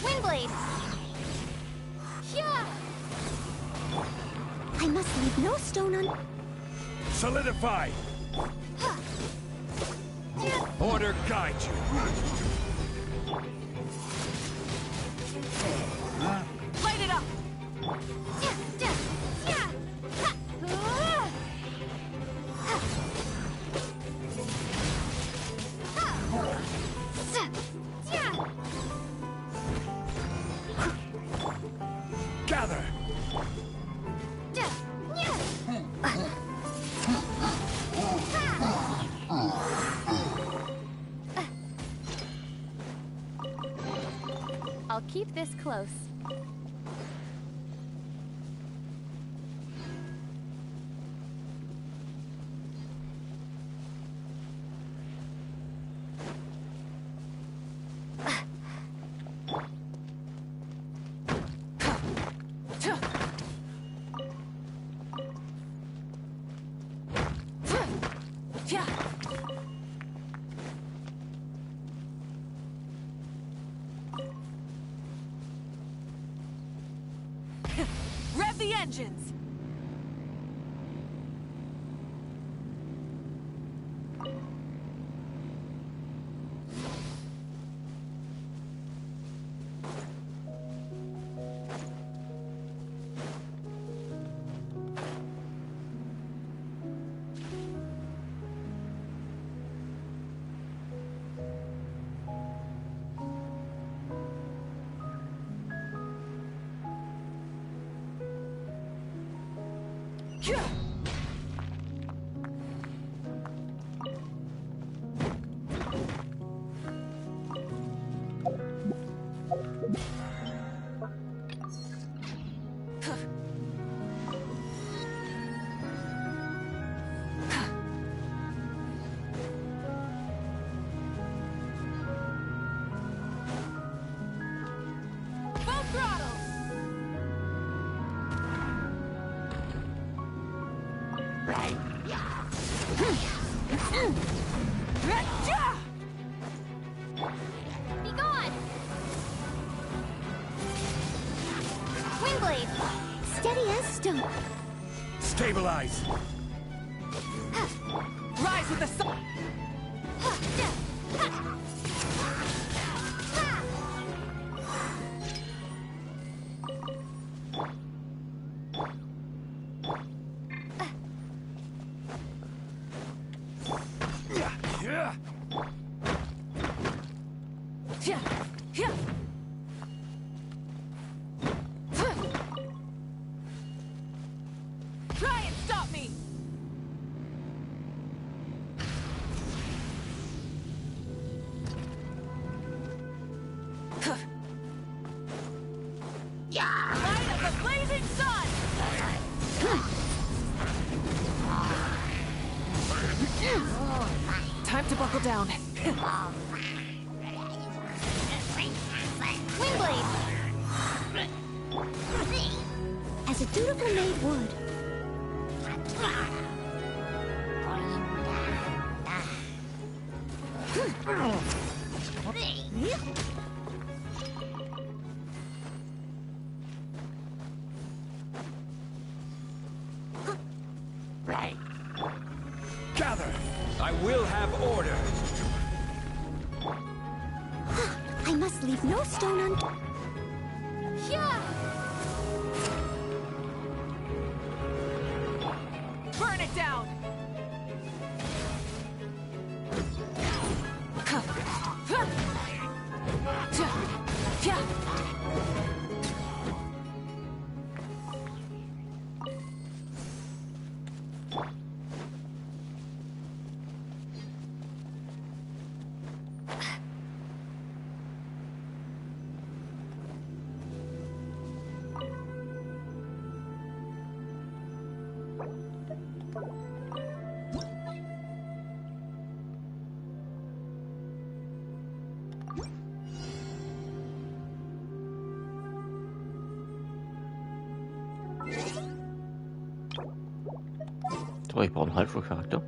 S2: Windblade! Yeah! I must leave no stone un...
S8: Solidify! Order guide you!
S13: Light it up!
S8: Gather!
S14: I'll keep this close.
S13: Rev the engines! Full throttle!
S2: Be gone! Windblade! Steady as stone.
S8: Stabilize!
S13: Rise with the sun! Try and stop me! Light of the blazing sun! Buckle down.
S2: Windblade! As a dutiful maid would.
S15: Gather! I will have order!
S2: I must leave no stone unturned.
S14: Yeah!
S13: Burn it down!
S1: So, ich brauche einen Halbflug-Charakter.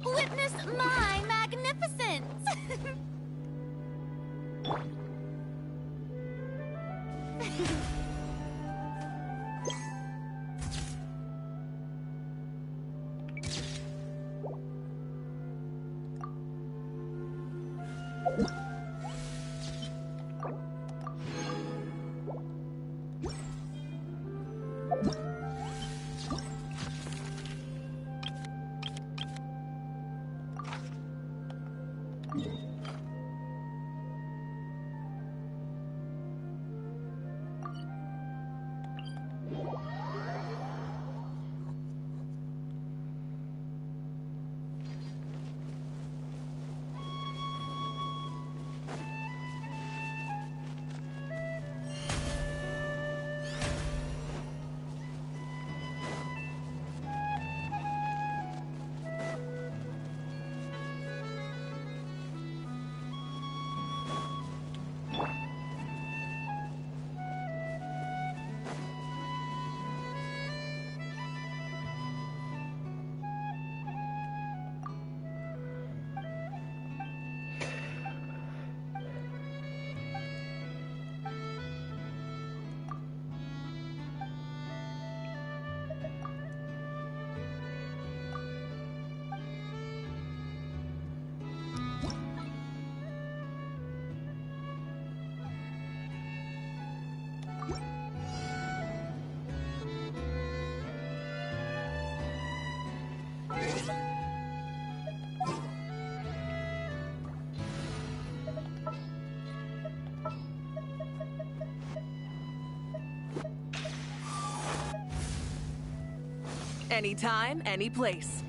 S14: Witness my magnificence!
S13: Anytime, any place.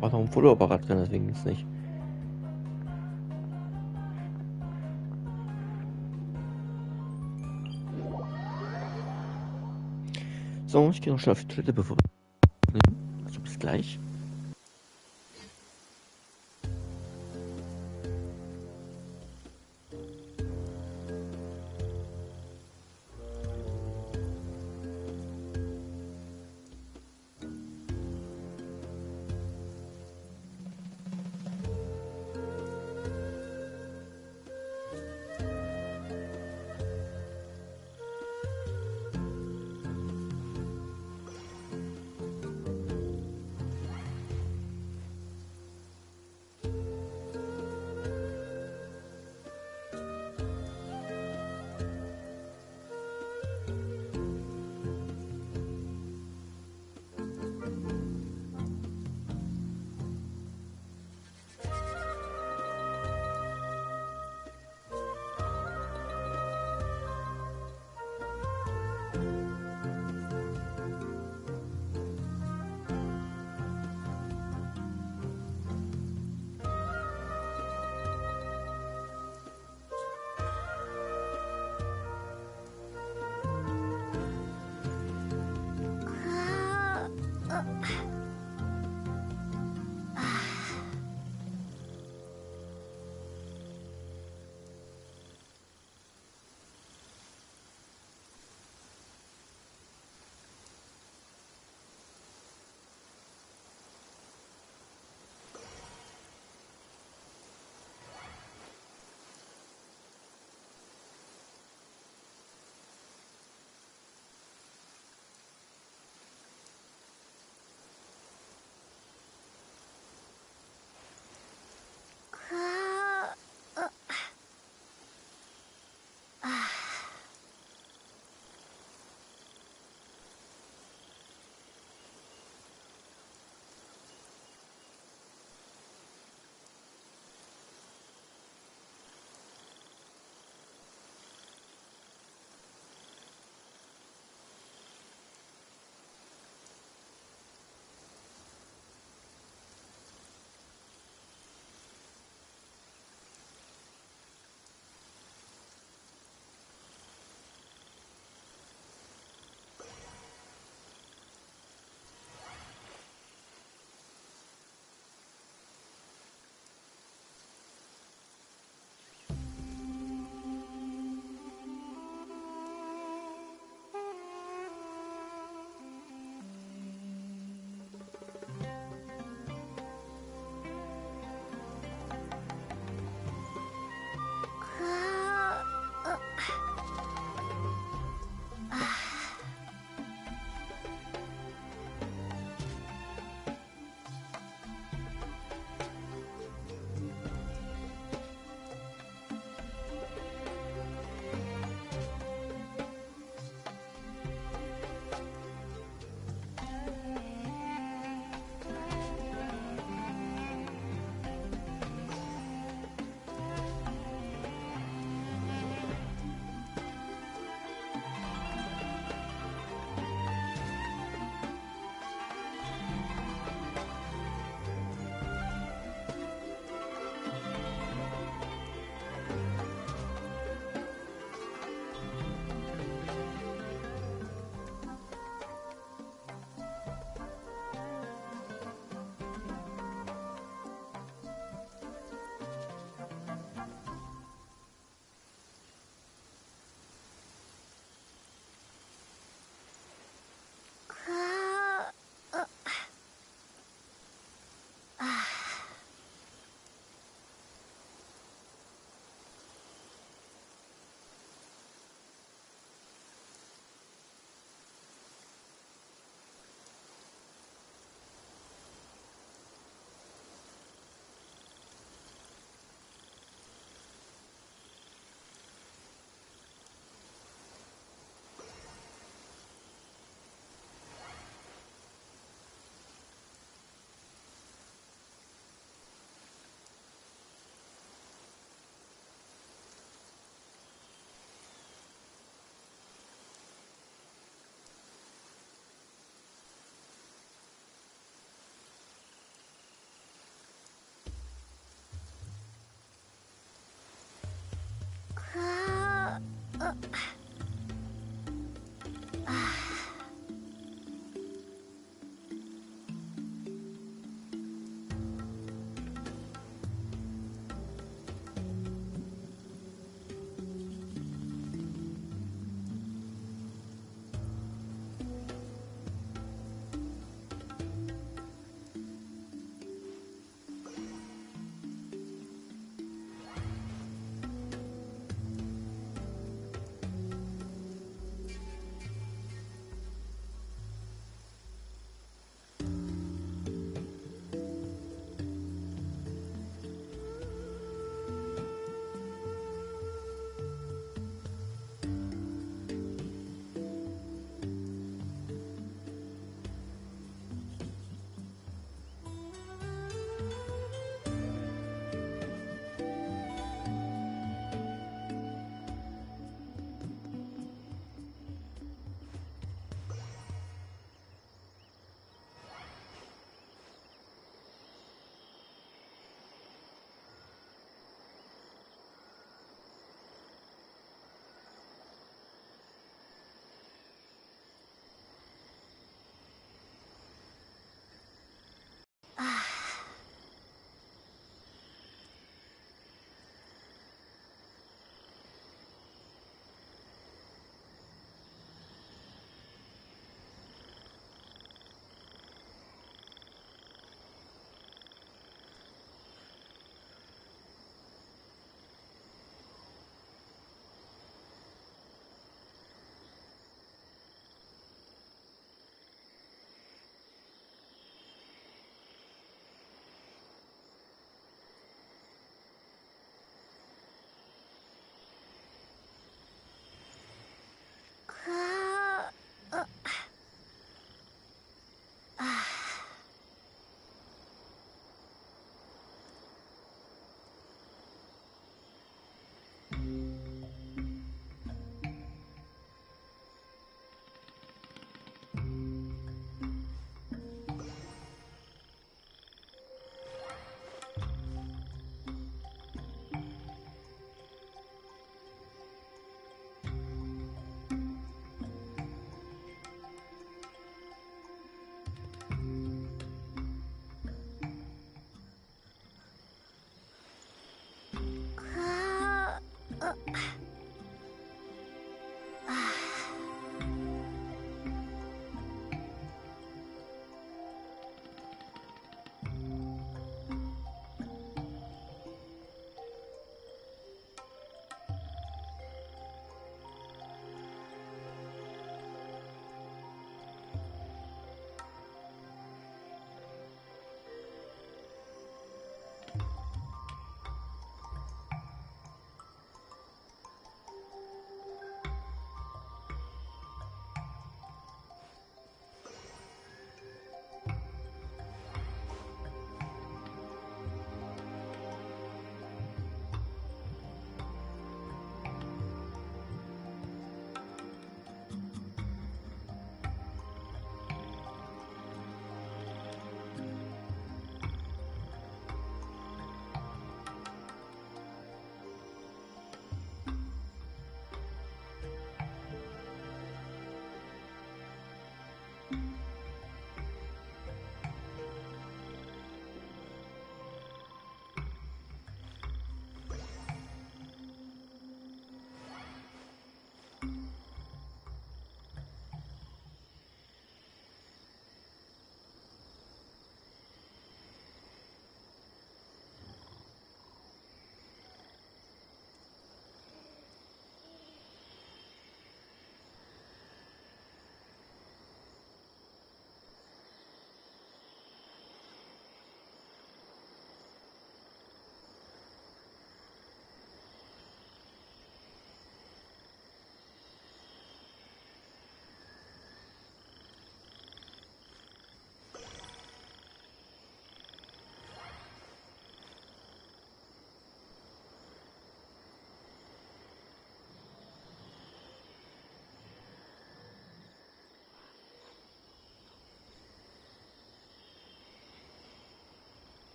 S1: War noch ein Fotoapparat drin, deswegen ist nicht. So, ich gehe noch schnell auf die Toilette, bevor wir. Also bis gleich.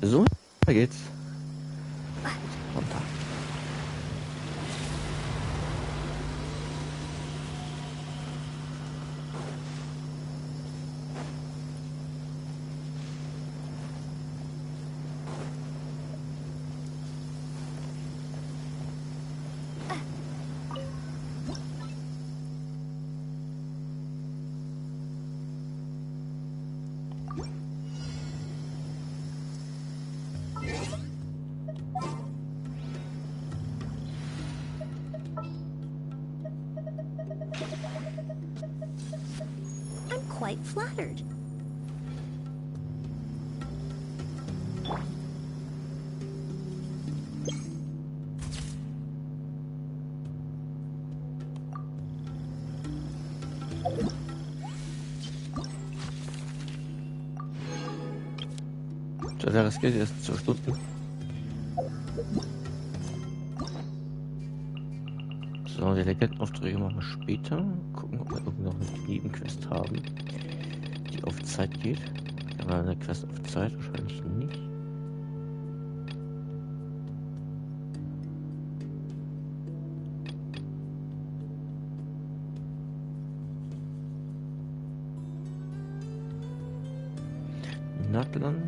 S1: So, da geht's. Runter.
S2: quite flattered.
S1: Das geht erst 2 Stunden. So, die Legendenaufträge machen wir später. Gucken, ob wir irgendwie noch eine Nebenquest haben, die auf Zeit geht. Haben wir eine Quest auf Zeit? Wahrscheinlich nicht. Nattland.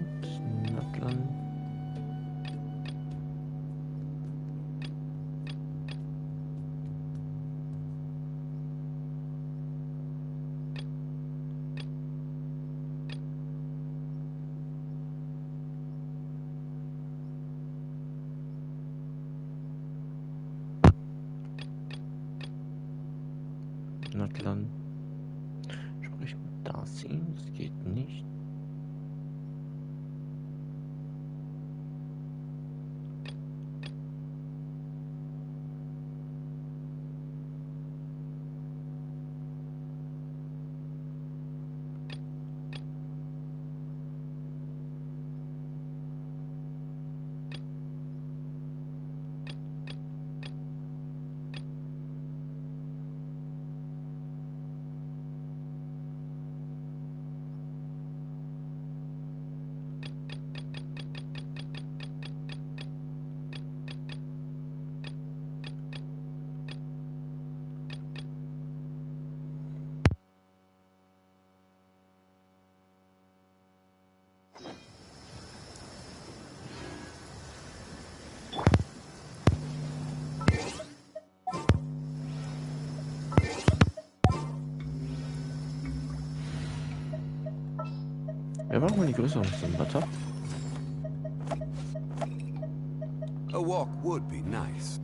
S1: Nattland. Sprich mit Darcy, das geht nicht. Wir machen mal die größere Mission weiter.
S15: A walk would be nice.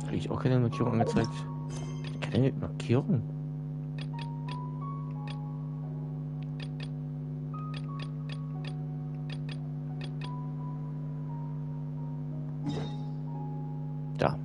S1: Kriege ich auch keine Markierung angezeigt? Keine Markierung? Da.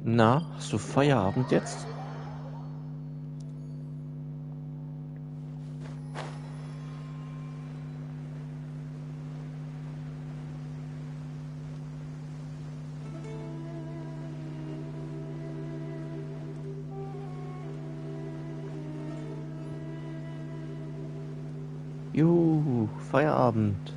S1: Na, hast du Feierabend jetzt? Juhu, Feierabend.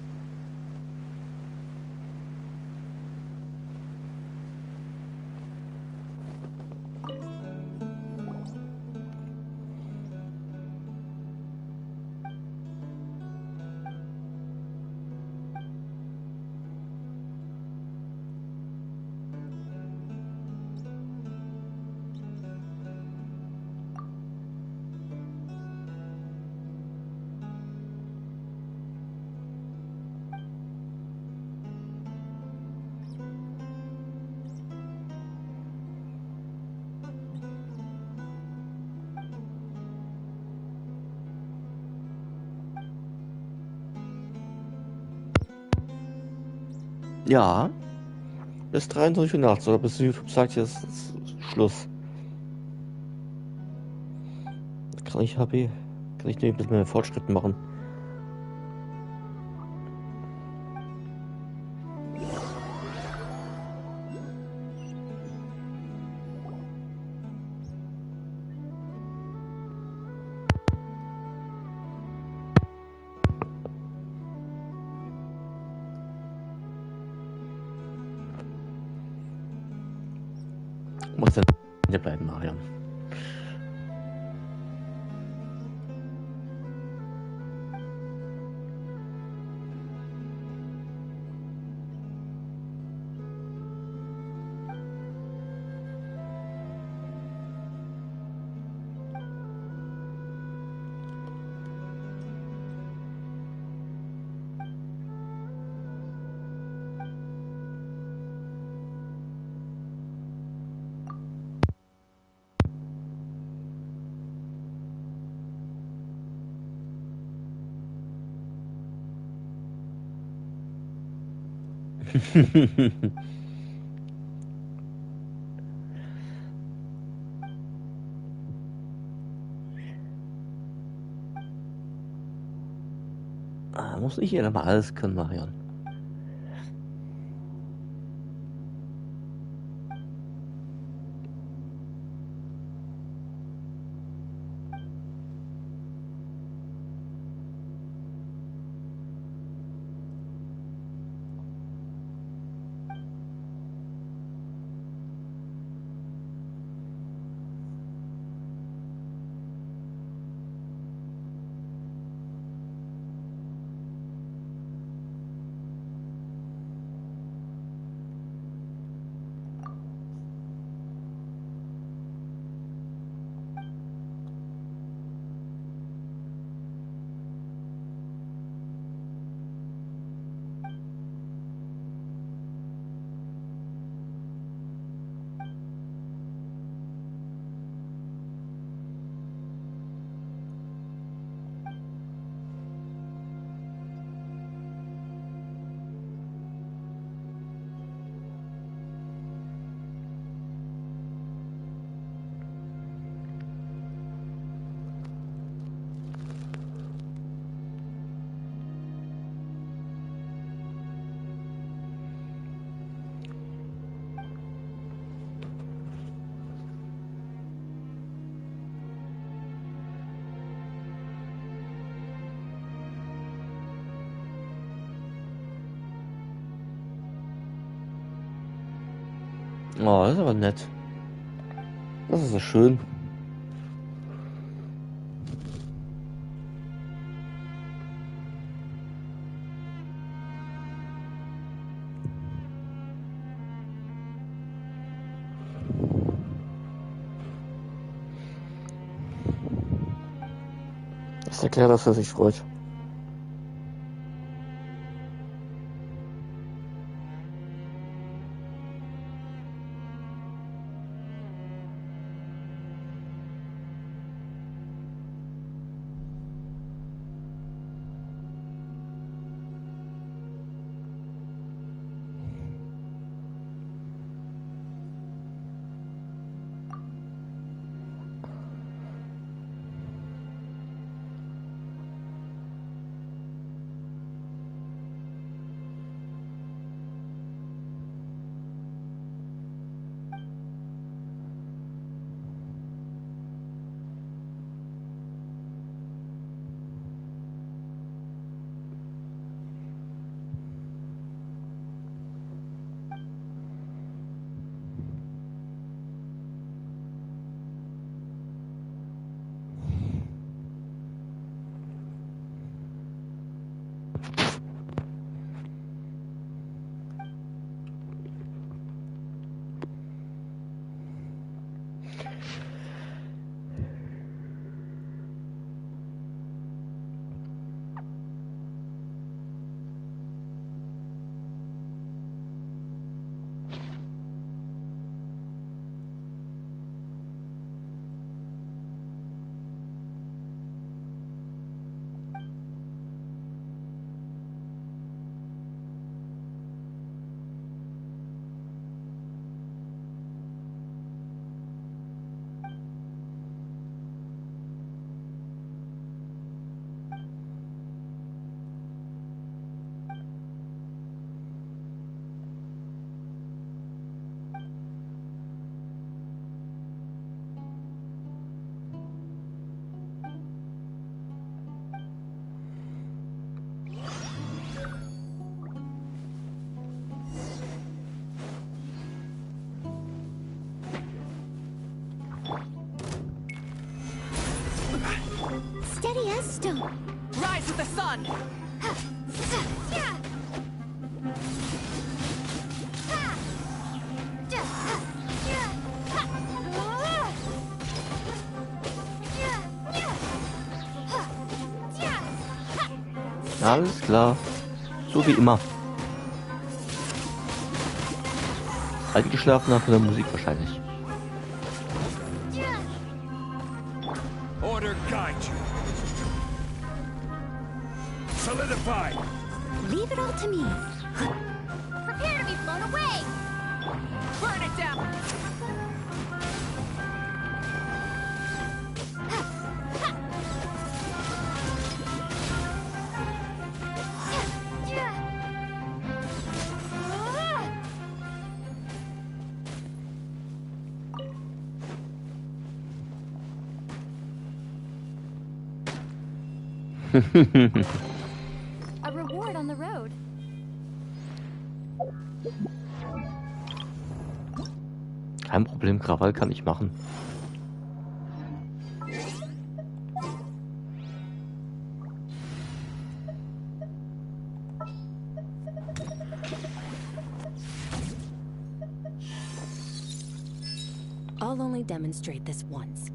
S1: Ja, bis 23 Uhr nachts oder bis YouTube sagt, jetzt ist Schluss. Kann ich HP, kann ich ein bisschen mehr Fortschritt machen. Muss dann hier bleiben, Marian. Muss nicht jeder mal alles können, Marian. Oh, das ist aber nett. Das ist so schön. Das erklärt, dass er sich freut.
S2: Steady as stone.
S6: Rise with the sun!
S1: Alles klar. So wie immer. Eingeschlafen nach der Musik wahrscheinlich.
S8: Order guide you. Solidify.
S2: Leave it all to me.
S14: Prepare to be blown away!
S6: Burn it down!
S14: A reward on the road.
S1: Kein Problem, Krawall kann ich machen.
S16: I'll only demonstrate this once.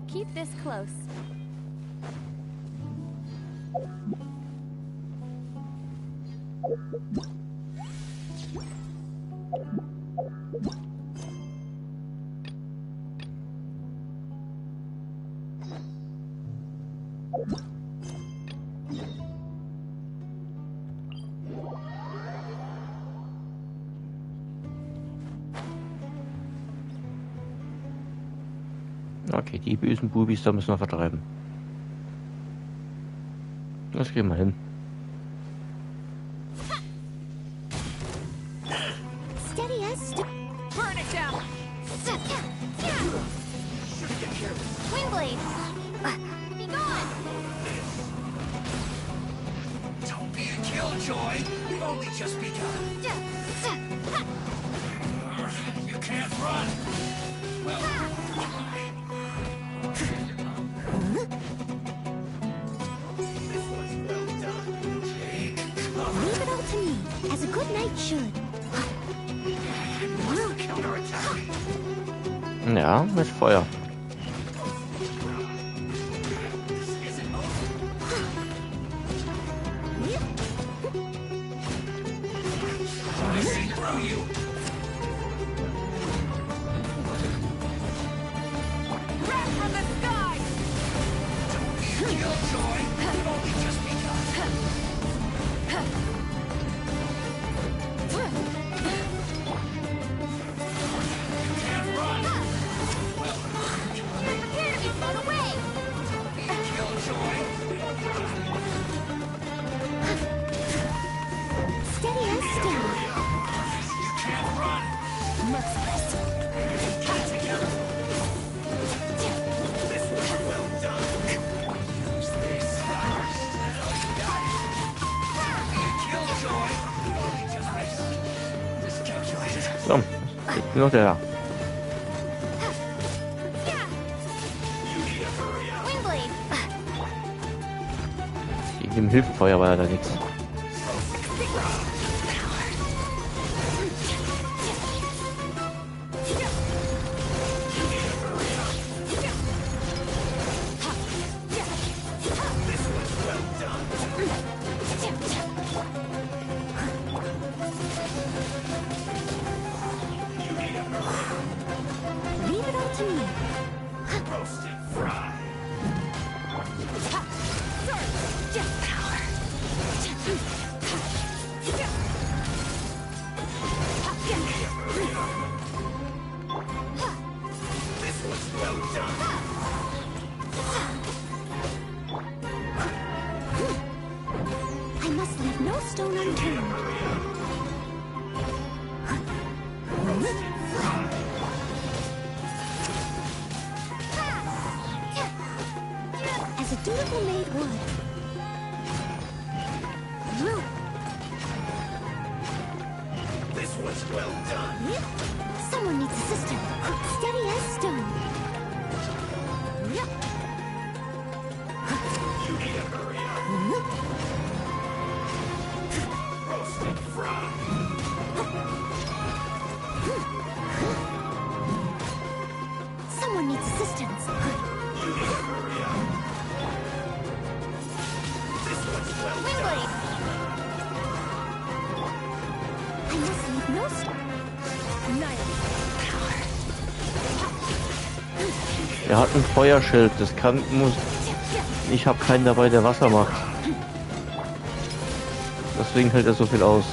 S14: keep this close.
S1: Okay, die bösen Bubis, da müssen wir vertreiben. Das gehen wir hin.
S2: Steady as burn it down. Wingblade. Be gone.
S12: Don't be a killjoy. We've only just begun. You can't run. Well,
S2: Leave it all to me, as a good knight should.
S1: Ja, mit Feuer. So, jetzt nur noch der. Gegen dem Hilfefeuer war ja da nichts.
S2: I must leave no stone unturned. As a dutiful maid would.
S12: this was well done.
S2: Someone needs assistance. Steady as stone.
S12: You need to hurry up. Roasted fry.
S2: Someone needs assistance.
S12: You need to hurry up. This was well done.
S2: I must leave no stone.
S1: Er hat ein Feuerschild, das kann, muss. Ich habe keinen dabei, der Wasser macht. Deswegen hält er so viel aus.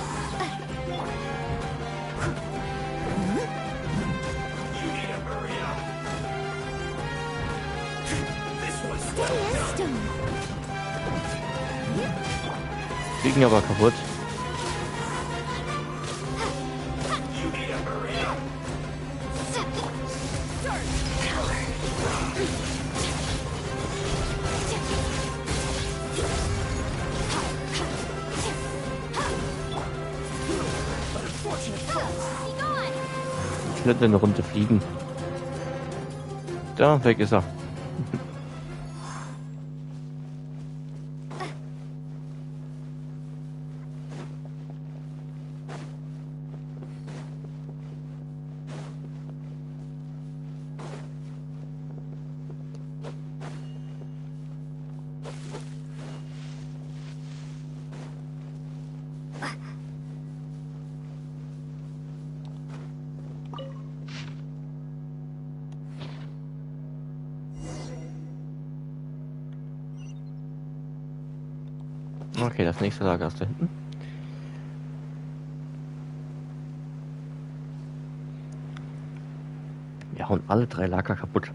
S1: Fliegen aber kaputt. Ich könnte eine Runde fliegen. Da, weg ist er. Okay, das nächste Lager ist da hinten. Wir hauen alle 3 Lager kaputt.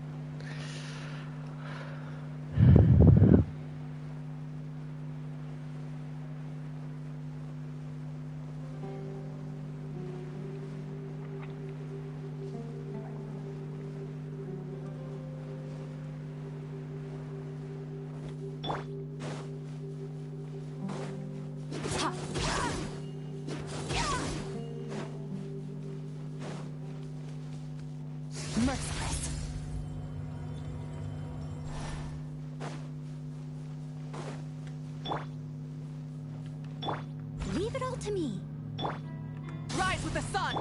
S2: Merciless. Leave it all to me.
S6: Rise with the sun!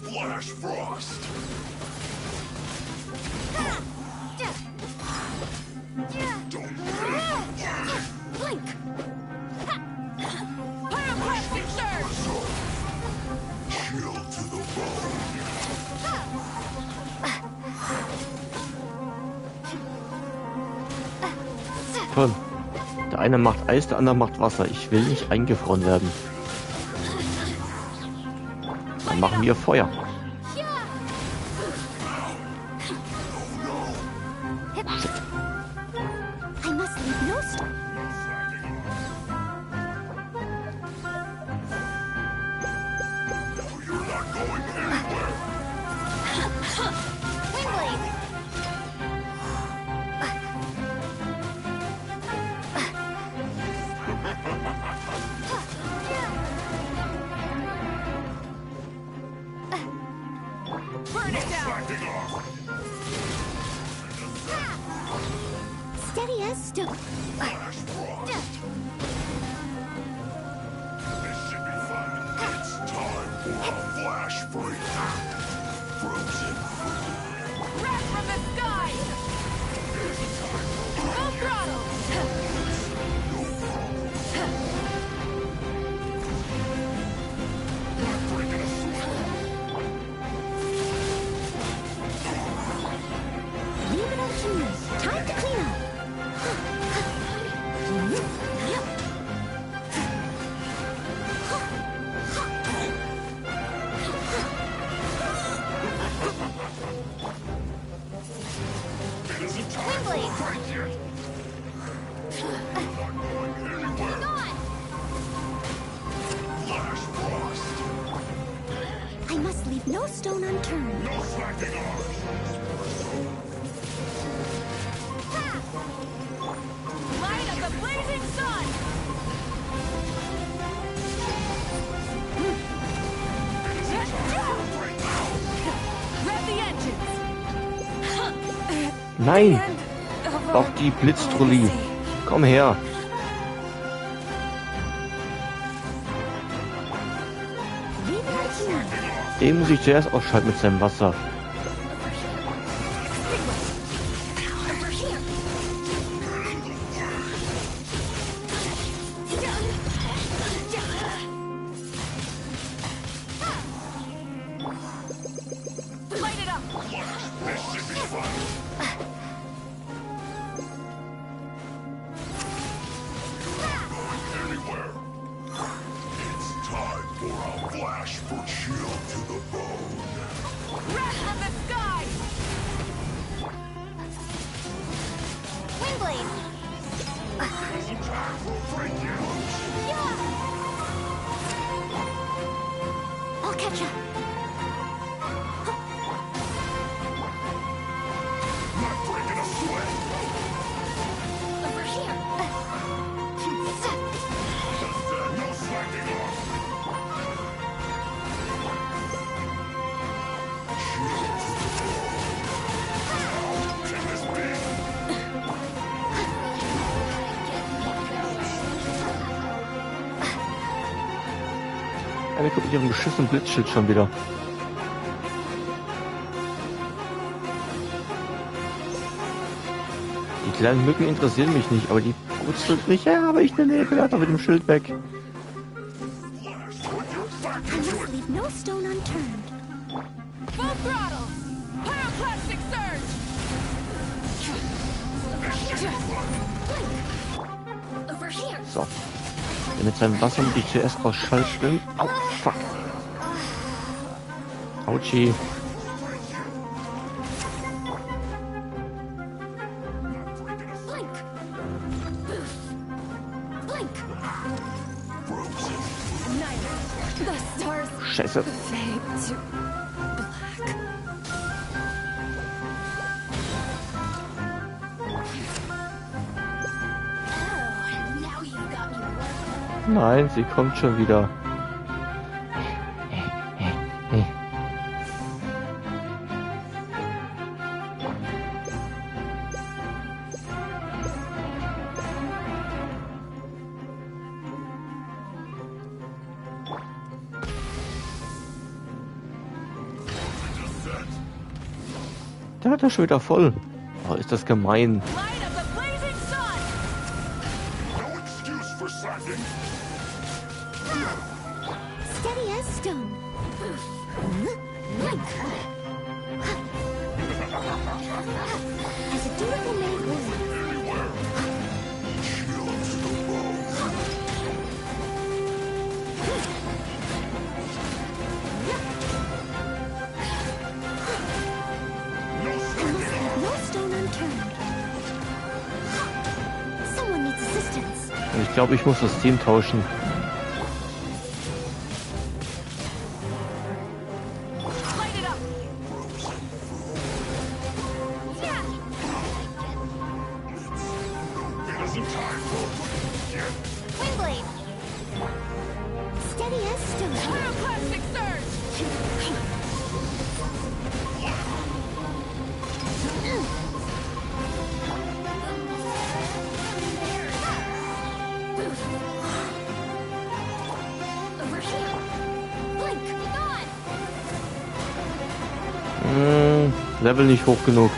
S12: Flash Frost!
S2: Blink!
S6: Pyroclastic surge!
S12: Chill to the bone.
S1: Toll. Der eine macht Eis, der andere macht Wasser. Ich will nicht eingefroren werden. Dann machen wir Feuer.
S2: I must leave no stone.
S12: You're not going anywhere.
S2: Windblade!
S6: Burn it down!
S12: Backing off.
S2: Steady as stone.
S12: Flash Frost. This should be fun. It's time for a flash freak. Frozen.
S6: Wrath from the sky! Full throttle!
S2: Leave it all to me. Time to clean up. Windblade!
S12: Flash Frost.
S2: I must leave no stone unturned.
S12: No slacking off.
S6: Light of the blazing sun! Rev the engines!
S1: Nein! Auch die Blitztrulli. Komm her.
S2: Leave it all to me.
S1: Den muss ich zuerst ausschalten mit seinem Wasser.
S2: Over here.
S6: Light it up!
S12: This should be fun. Anywhere. It's time for a flash for chill to the bone.
S6: Wrath from the sky!
S2: Windblade!
S12: Time for breakdowns.
S2: I'll catch up.
S12: Not breaking a sweat.
S2: Over here.
S12: No slacking off. Chill to the bone. Can this be?
S1: Ja, guck mit ihrem beschissenen Blitzschild schon wieder. Die kleinen Mücken interessieren mich nicht, aber die brutzelt mich. Ja, aber ich nehme Nebel mit dem Schild weg.
S2: I must leave no stone unturned.
S6: Full throttle! Pyroclastic surge!
S1: So. Der mit seinem Wasser muss ich zuerst ausschalten. Au, fuck. Autschi. Scheiße. Nein, sie kommt schon wieder. Der hat er schon wieder voll. Oh, ist das gemein.
S2: Steady as stone. As a dutiful maid would. No stone unturned. Someone needs assistance.
S1: Ich glaube, ich muss das Team tauschen.
S2: Windblade. Steady as stone. Pyroclastic surge.
S1: Level nicht hoch genug.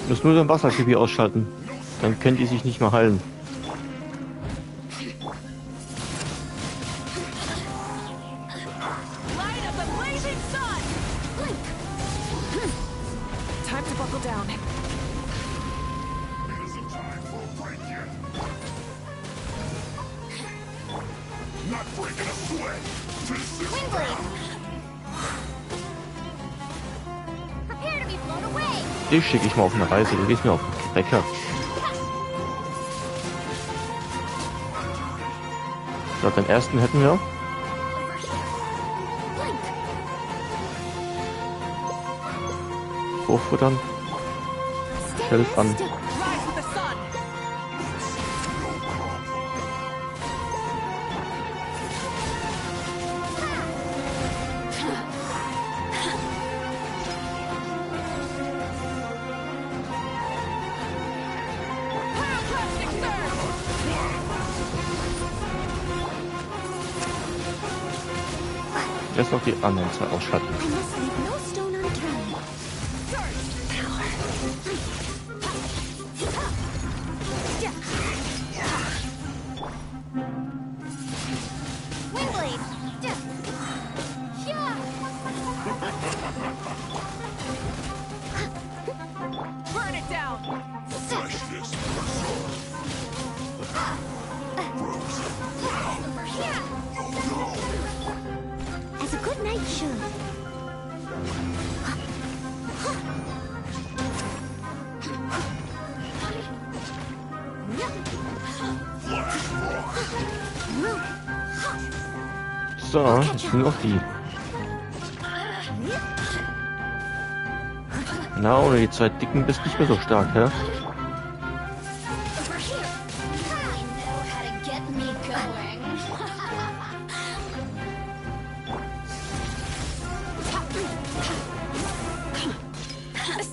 S1: Ich muss nur den Wasserkibi ausschalten. Dann können die sich nicht mehr heilen.
S13: Time to buckle down.
S12: Not breaking a sweat. This is
S2: Windblade. Prepare to be blown away.
S1: Dich schicke ich mal auf eine Reise. Du gehst mir auf den Wecker. So, den ersten hätten wir. Hochfuttern. Fällt an. Jetzt noch die anderen zwei ausschalten.
S13: Burn it down.
S12: freshness.
S2: As a good knight should.
S1: So, jetzt sind noch die. Na, ohne die zwei Dicken bist nicht mehr so stark, hä?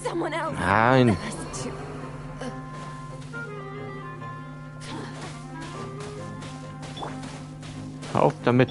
S13: Someone else.
S1: Nein. Hör auf damit.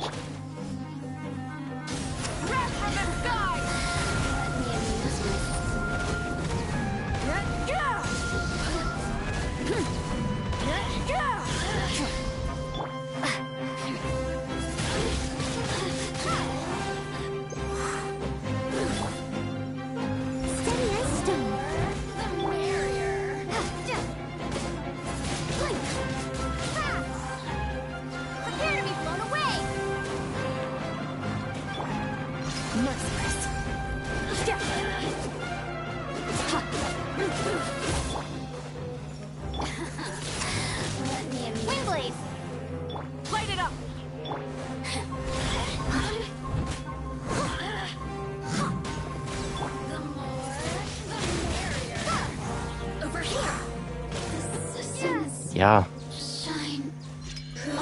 S1: Ja.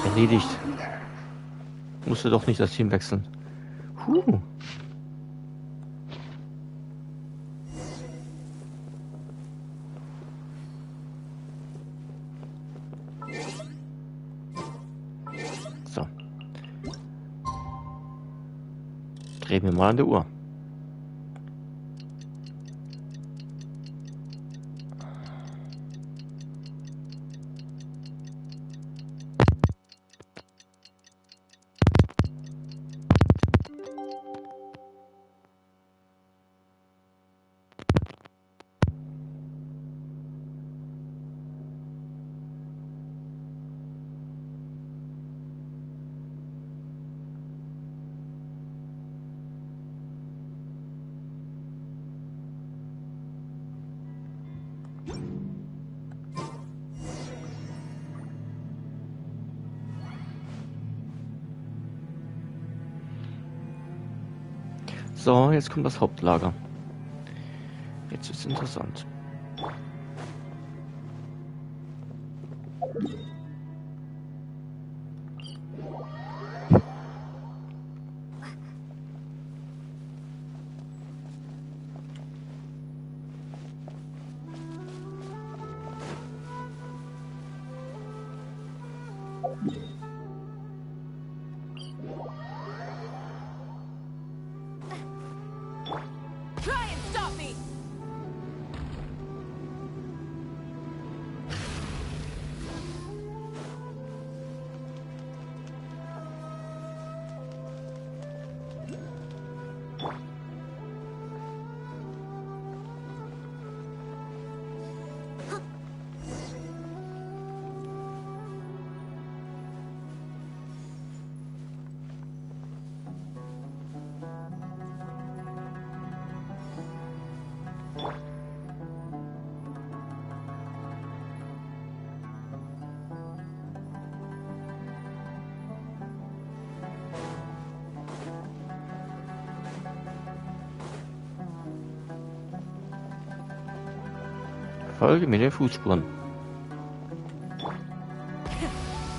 S1: Erledigt. Musste doch nicht das Team wechseln. Puh. So. Drehen wir mal an der Uhr. So, jetzt kommt das Hauptlager. Jetzt ist es interessant.
S14: Try and stop me!
S1: Folge mir den Fußspuren.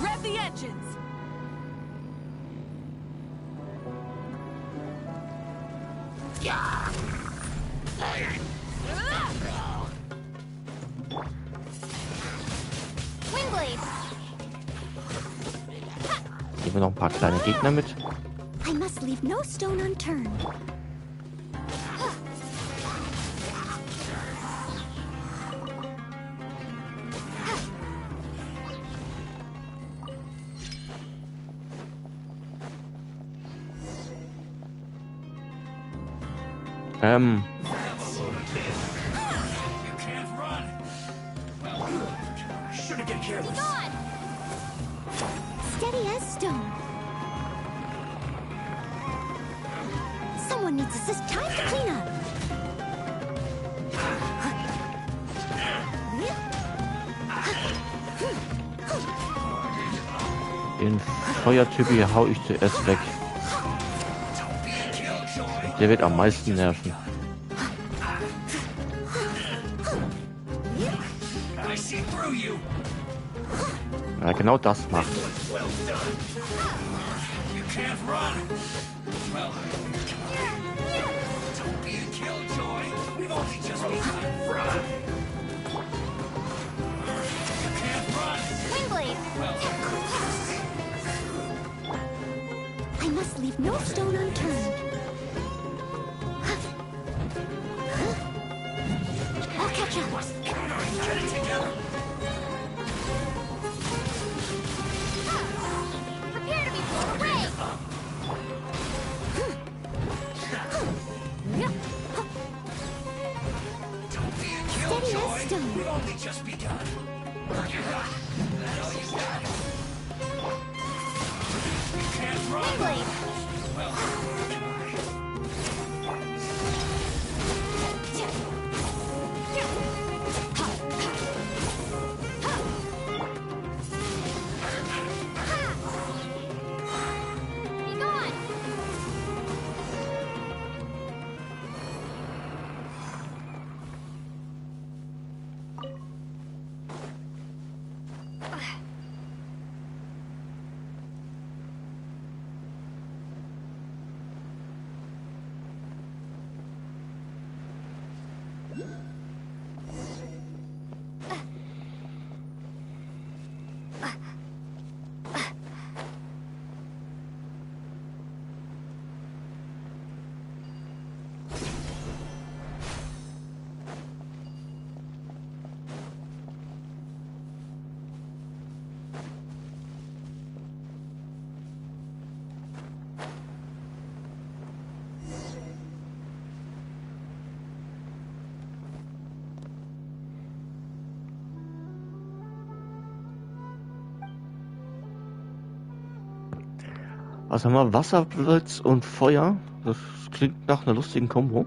S14: Rev the engines!
S2: Wingblade!
S1: Nehmen wir noch ein paar kleine Gegner mit.
S2: I must leave no stone unturned. Steady as stone. Someone needs assist. Time to clean up.
S1: Den Feuertypi hau ich zuerst weg. Der wird am meisten nerven. Ja, genau das macht.
S2: I must leave no stone unturned. I'll catch up.
S12: Get it together.
S2: Prepare to be blown away.
S12: Don't be a
S2: Steady
S12: killjoy.
S2: as stone.
S12: We've only just begun. That's all you got. You can't run.
S2: Wingblade.
S12: Well,
S2: Be gone.
S1: Also haben wir Wasserblitz und Feuer. Das klingt nach einer lustigen Kombo.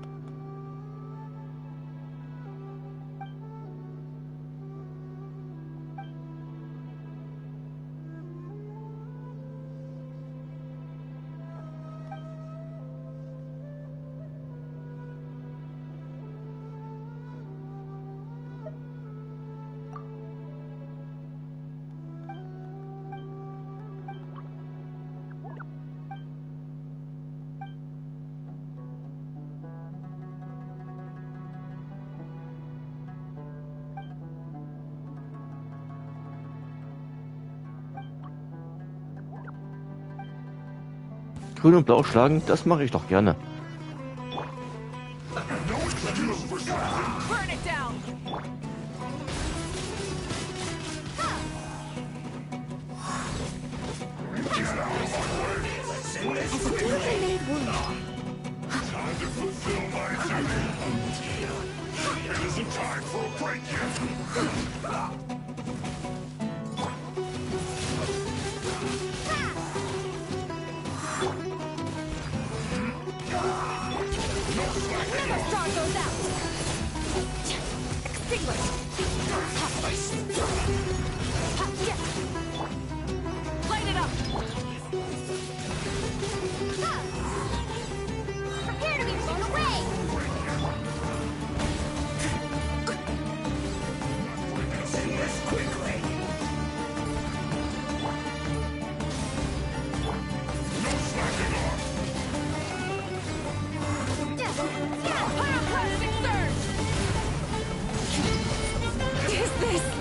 S1: Grün und Blau schlagen, das mache ich doch gerne.
S14: Burn it down.
S12: Time to fulfill my duty. It isn't time for a break yet.
S14: Star goes out. Extinguish. Light it up.
S2: Prepare to be blown away!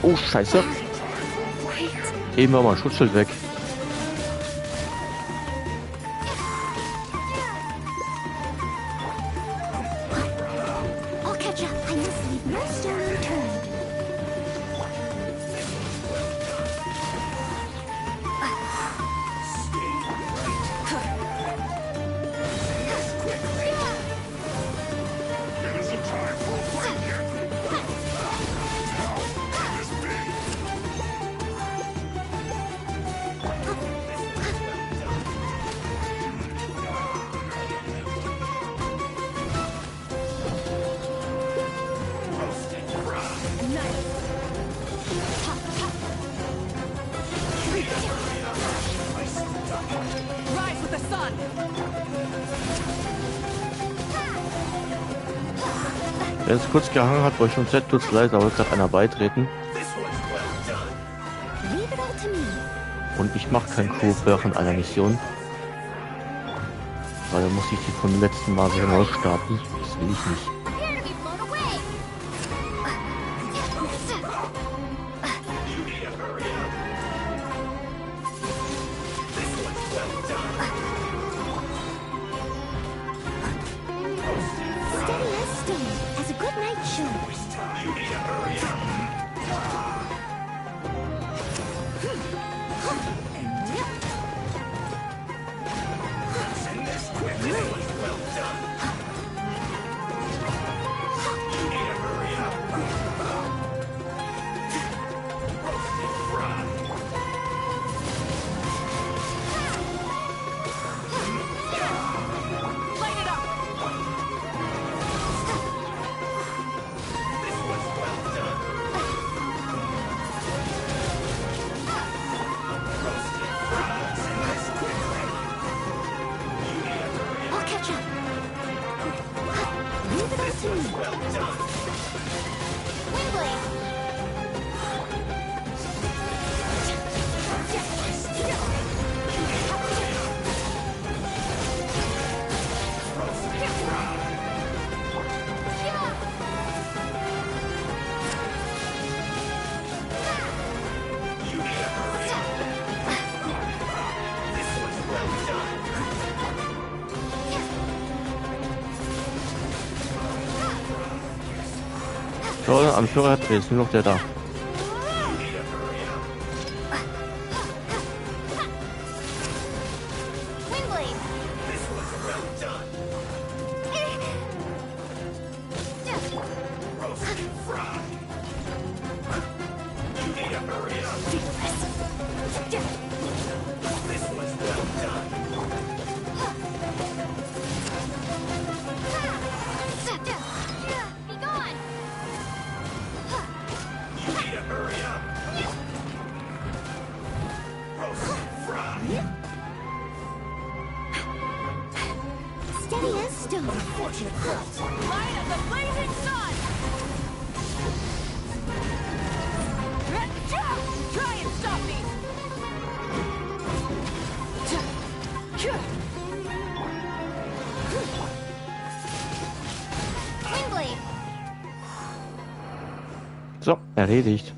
S1: Oh, scheiße. Eben war mal ein Schutzschild weg.
S2: I'll catch up. I must leave no stone unturned.
S12: It isn't time for a break yet. Now, can this be?
S14: Rise with the sun.
S1: Wenn es kurz gehangen hat, war ich schon sehr tut's leid, aber gerade einer beitreten.
S2: Leave it all to me.
S1: Und ich mache kein Crew während einer Mission. Weil dann muss ich die vom letzten Mal wieder neu starten. Das will ich nicht.
S2: Prepare to be blown away! Steady as stone, as a good night shows.
S14: Light it up.
S2: I'll catch up. Leave it all to me. Windblade!
S1: So, Anführer hat jetzt nur noch der da.
S2: Windblade!
S14: ancient cult. Light of the blazing sun! Try and stop me!
S2: Windblade!
S1: So, erledigt.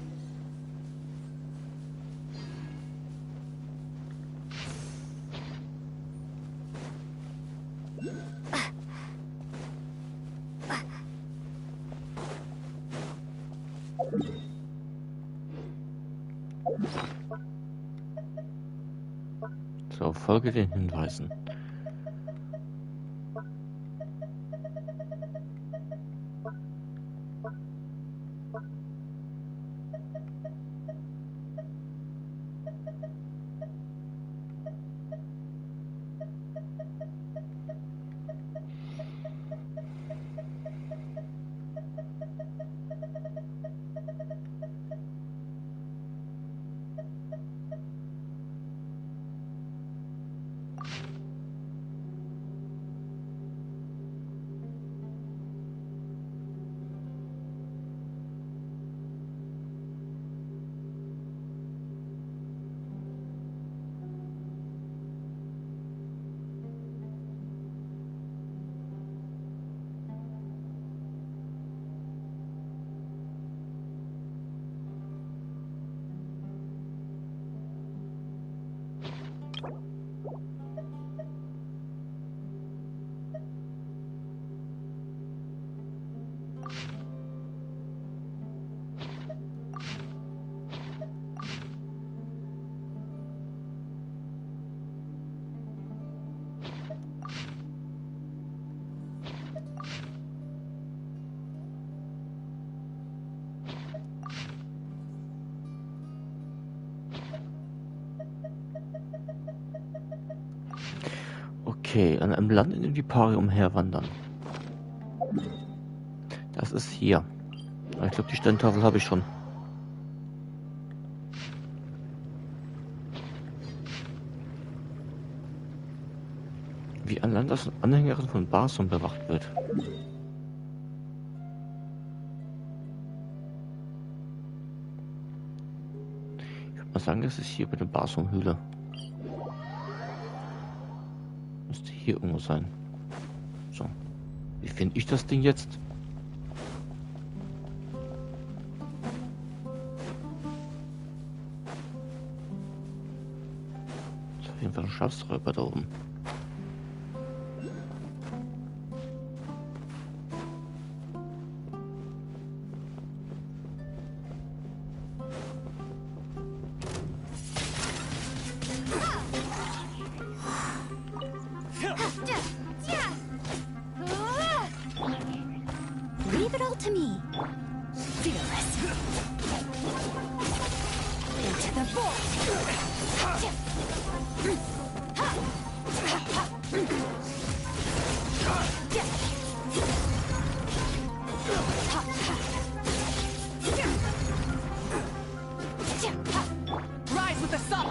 S1: So, folge den Hinweisen. Okay, an einem Land, in dem die Paare umherwandern. Das ist hier. Ich glaube, die Sterntafel habe ich schon. Wie ein Land, das von Anhängern von Barson bewacht wird. Ich würde mal sagen, das ist hier bei der Barson-Höhle. Müsste hier irgendwo sein. So. Wie finde ich das Ding jetzt? Ist auf jeden Fall ein Schatzräuber da oben.
S2: Leave it all to me.
S14: Fearless. Into the void. Rise with the sun.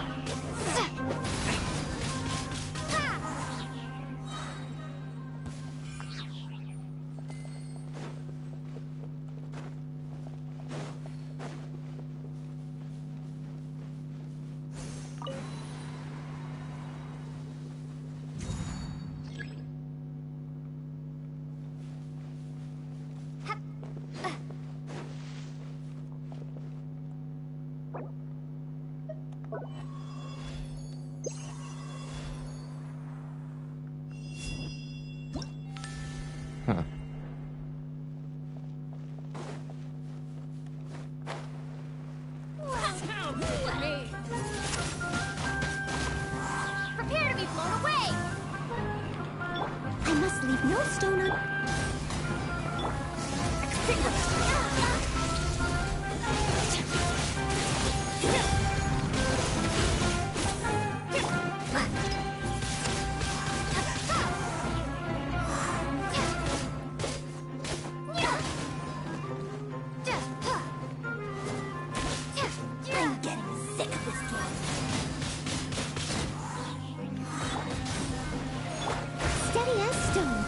S2: Prepare to be blown away! I must leave no stone un... I'm getting sick of this game. Steady as stone.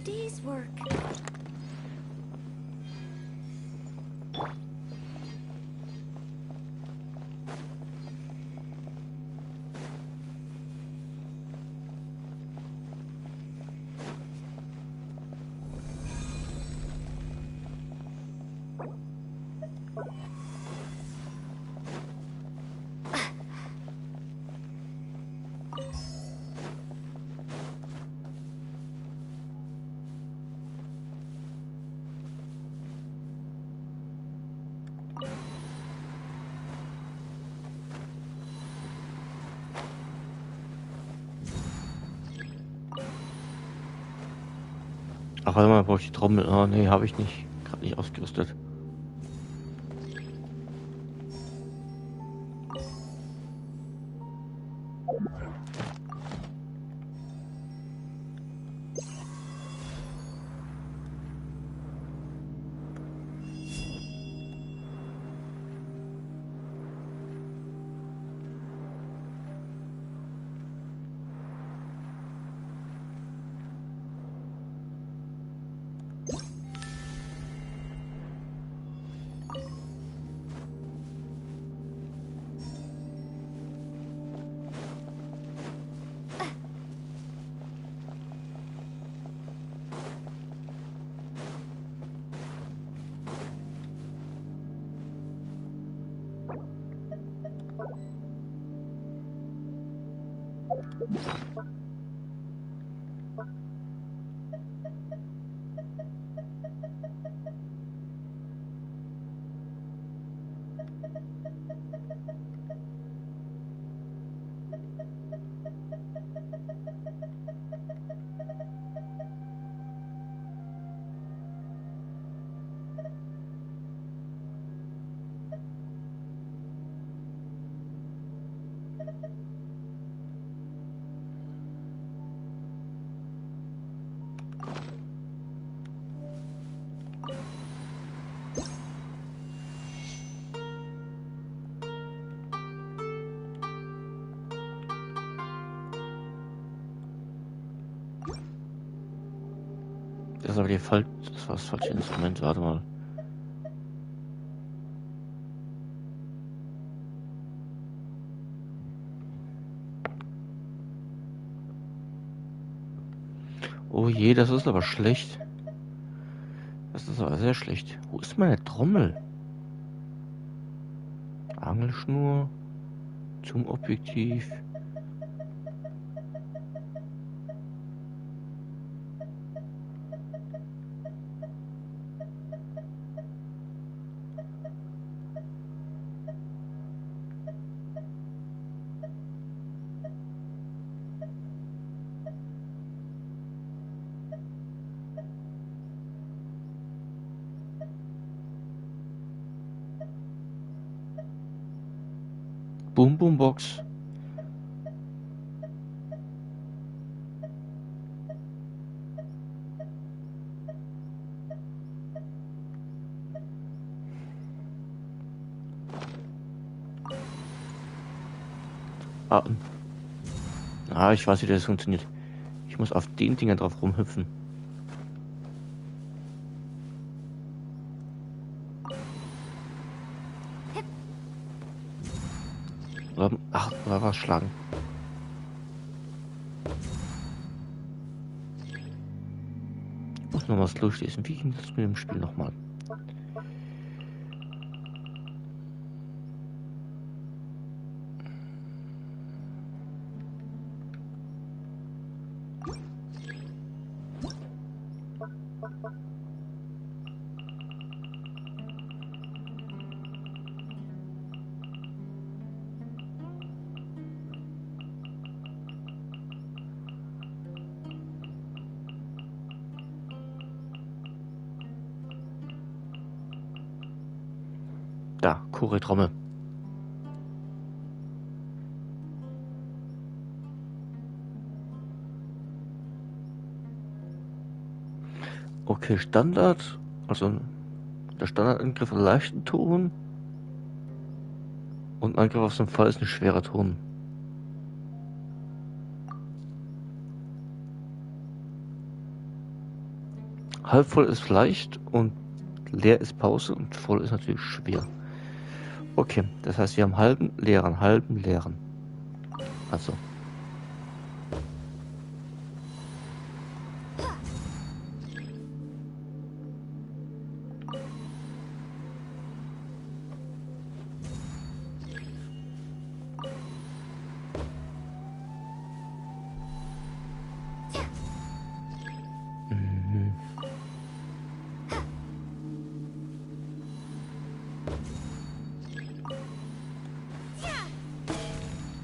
S2: day's work.
S1: Ach, warte mal, brauche ich die Trommel? Ah, nee, habe ich nicht. Gerade nicht ausgerüstet. Das ist aber das war das falsche Instrument, warte mal. Oh je, das ist aber schlecht. Das ist aber sehr schlecht. Wo ist meine Trommel? Angelschnur zum Objektiv. Boom Boom Box. Ich weiß, wie das funktioniert. Ich muss auf den Dingern drauf rumhüpfen. Oder was schlagen? Ich muss noch was durchlesen. Wie ging das mit dem Spiel nochmal? Da, Choretrommel. Okay, Standard. Also der Standardangriff einen leichten Ton. Und Angriff auf den Fall ist ein schwerer Ton. Halb voll ist leicht und leer ist Pause und voll ist natürlich schwer. Okay, das heißt, wir haben halben, leeren. Also.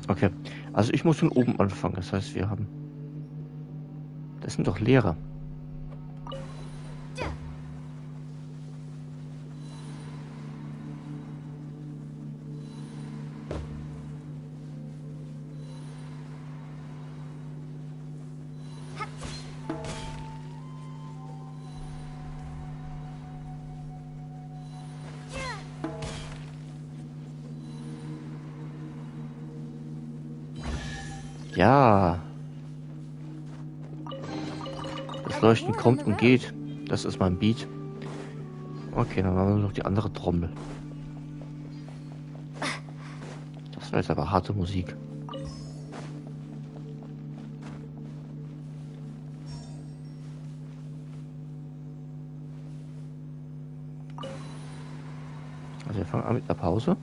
S1: Okay, also ich muss von oben anfangen. Das heißt, wir haben... Das sind doch leere. Ja. Das Leuchten kommt und geht. Das ist mein Beat. Okay, dann haben wir noch die andere Trommel. Das war jetzt aber harte Musik. Also wir fangen an mit der Pause.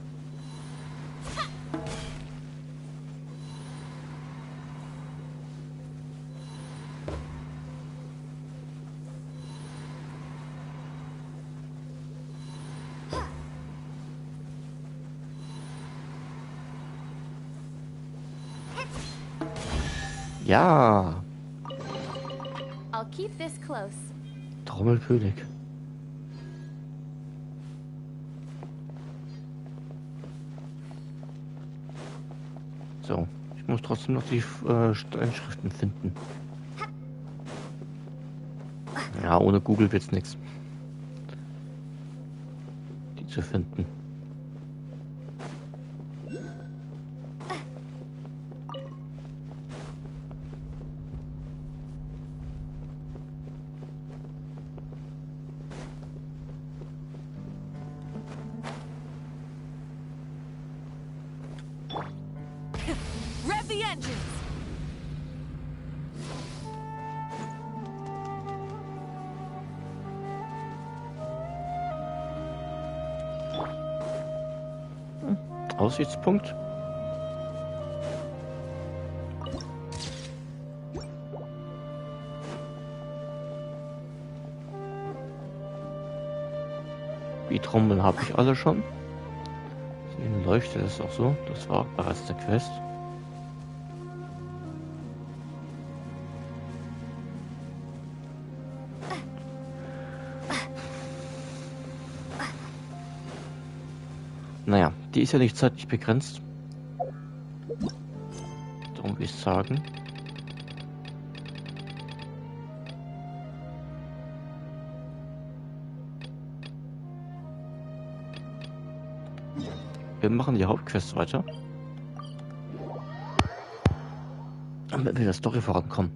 S1: Ja.
S14: I'll keep this close.
S1: Trommelkönig. So, ich muss trotzdem noch die Steinschriften finden. Ja, ohne Google wird's nichts. Die zu finden.
S4: Rev the engines!
S1: Aussichtspunkt. Die Trommeln habe ich alle schon. Die Leuchte ist auch so. Das war bereits der Quest. Naja, die ist ja nicht zeitlich begrenzt. Darum will ich sagen. Wir machen die Hauptquest weiter. Damit wir der Story vorankommen.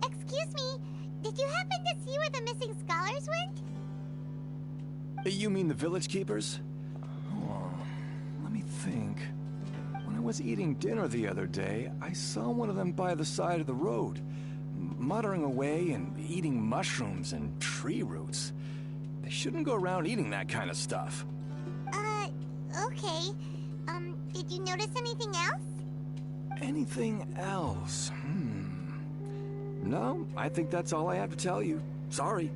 S2: Excuse me, did you happen to see where the missing scholars went?
S17: You mean the village keepers? Oh, let me think. When I was eating dinner the other day, I saw one of them by the side of the road, muttering away and eating mushrooms and tree roots. They shouldn't go around eating that kind of stuff.
S2: Okay. Did you notice anything else?
S17: Anything else? No, I think that's all I have to tell you. Sorry.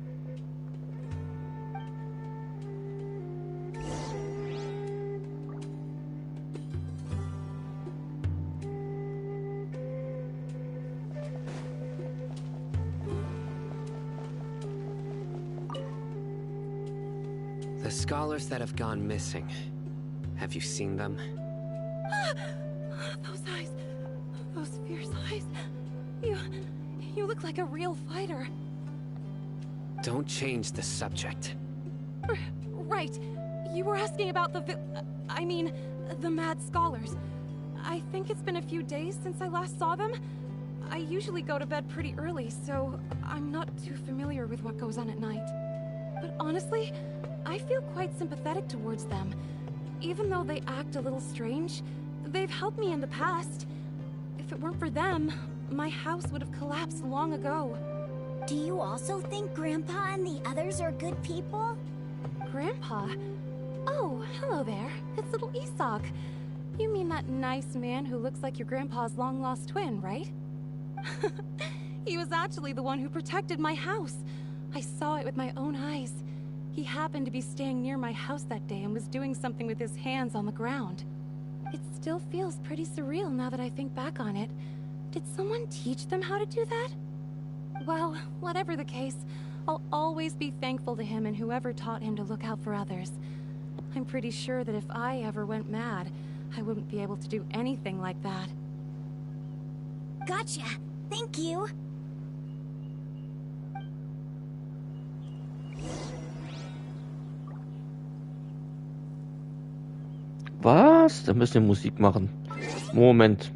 S18: The scholars that have gone missing. Have you seen them?
S4: Those eyes. Those fierce eyes. You look like a real fighter.
S18: Don't change the subject.
S4: Right. You were asking about I mean, the mad scholars. I think it's been a few days since I last saw them. I usually go to bed pretty early, so I'm not too familiar with what goes on at night. But honestly, I feel quite sympathetic towards them. Even though they act a little strange, they've helped me in the past. If it weren't for them, my house would have collapsed long ago.
S2: Do you also think Grandpa and the others are good people?
S4: Grandpa? Oh, hello there. It's little Isak. You mean that nice man who looks like your grandpa's long-lost twin, right? He was actually the one who protected my house. I saw it with my own eyes. He happened to be staying near my house that day and was doing something with his hands on the ground. It still feels pretty surreal now that I think back on it. Did someone teach them how to do that? Well, whatever the case, I'll always be thankful to him and whoever taught him to look out for others. I'm pretty sure that if I ever went mad, I wouldn't be able to do anything like that.
S2: Gotcha. Thank you.
S1: Was? Da müssen wir Musik machen. Moment.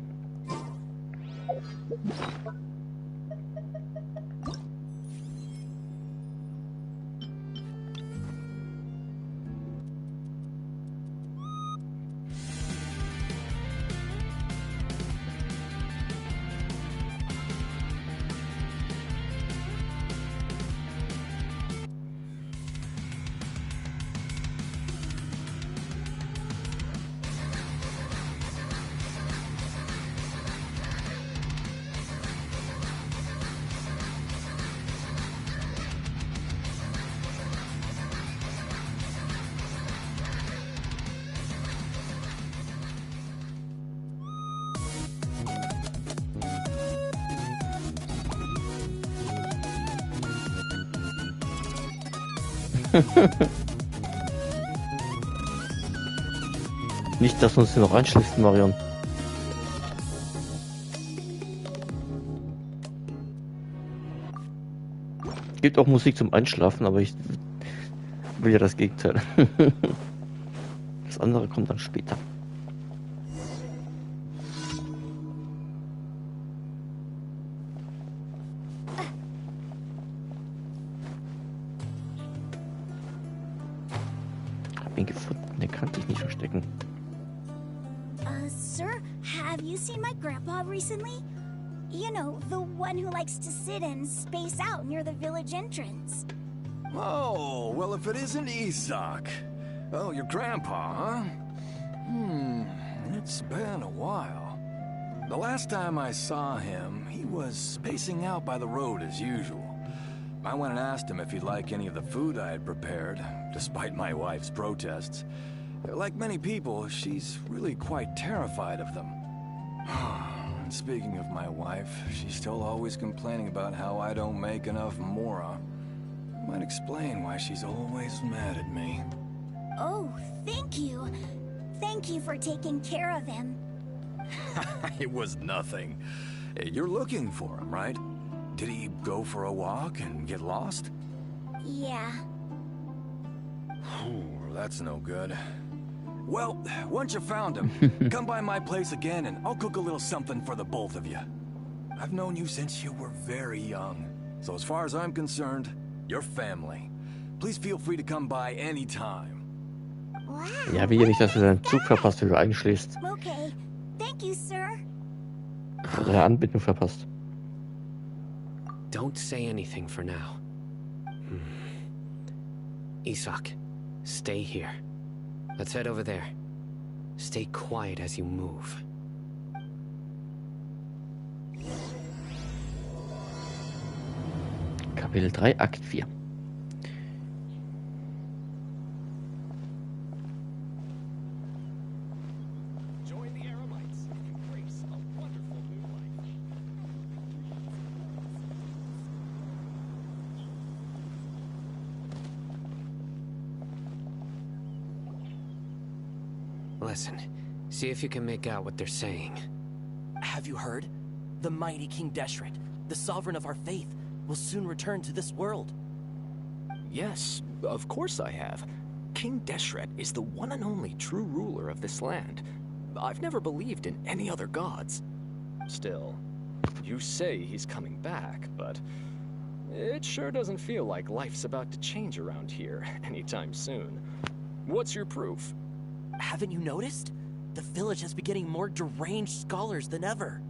S1: Nicht, dass uns hier noch einschläfst, Marion. Gibt auch Musik zum Einschlafen, aber ich will ja das Gegenteil. Das andere kommt dann später. Hab ihn gefunden, den kannte ich nicht verstecken.
S2: Sir, have you seen my grandpa recently? You know, the one who likes to sit and space out near the village entrance.
S17: Oh, well, if it isn't Isak. Oh, your grandpa, huh? It's been a while. The last time I saw him, he was spacing out by the road as usual. I went and asked him if he'd like any of the food I had prepared, despite my wife's protests. Like many people, she's really quite terrified of them. And speaking of my wife, she's still always complaining about how I don't make enough Mora. Might explain why she's always mad at me.
S2: Oh, thank you. Thank you for taking care of him.
S17: It was nothing. You're looking for him, right? Did he go for a walk and get lost?
S2: Yeah.
S17: That's no good. Well, once you found him, come by my place again and I'll cook a little something for the both of you. I've known you since you were very young. So as far as I'm concerned, you're family. Please feel free to come by anytime.
S2: Wow.
S1: Ja, wie nicht, dass du deinen Zug verpasst, wenn du einschläfst.
S2: Okay. Thank you, sir.
S1: Oder der Anbindung verpasst.
S18: Don't say anything for now. Isak, stay here. Let's head over there. Stay quiet as you move.
S1: Kapitel 3, Akt 4.
S18: Listen, see if you can make out what they're saying.
S19: Have you heard? The mighty King Deshret, the sovereign of our faith, will soon return to this world.
S20: Yes, of course I have. King Deshret is the one and only true ruler of this land. I've never believed in any other gods. Still, You say he's coming back, but it sure doesn't feel like life's about to change around here anytime soon. What's your proof?
S19: Haven't you noticed? The village has been getting more deranged scholars than ever.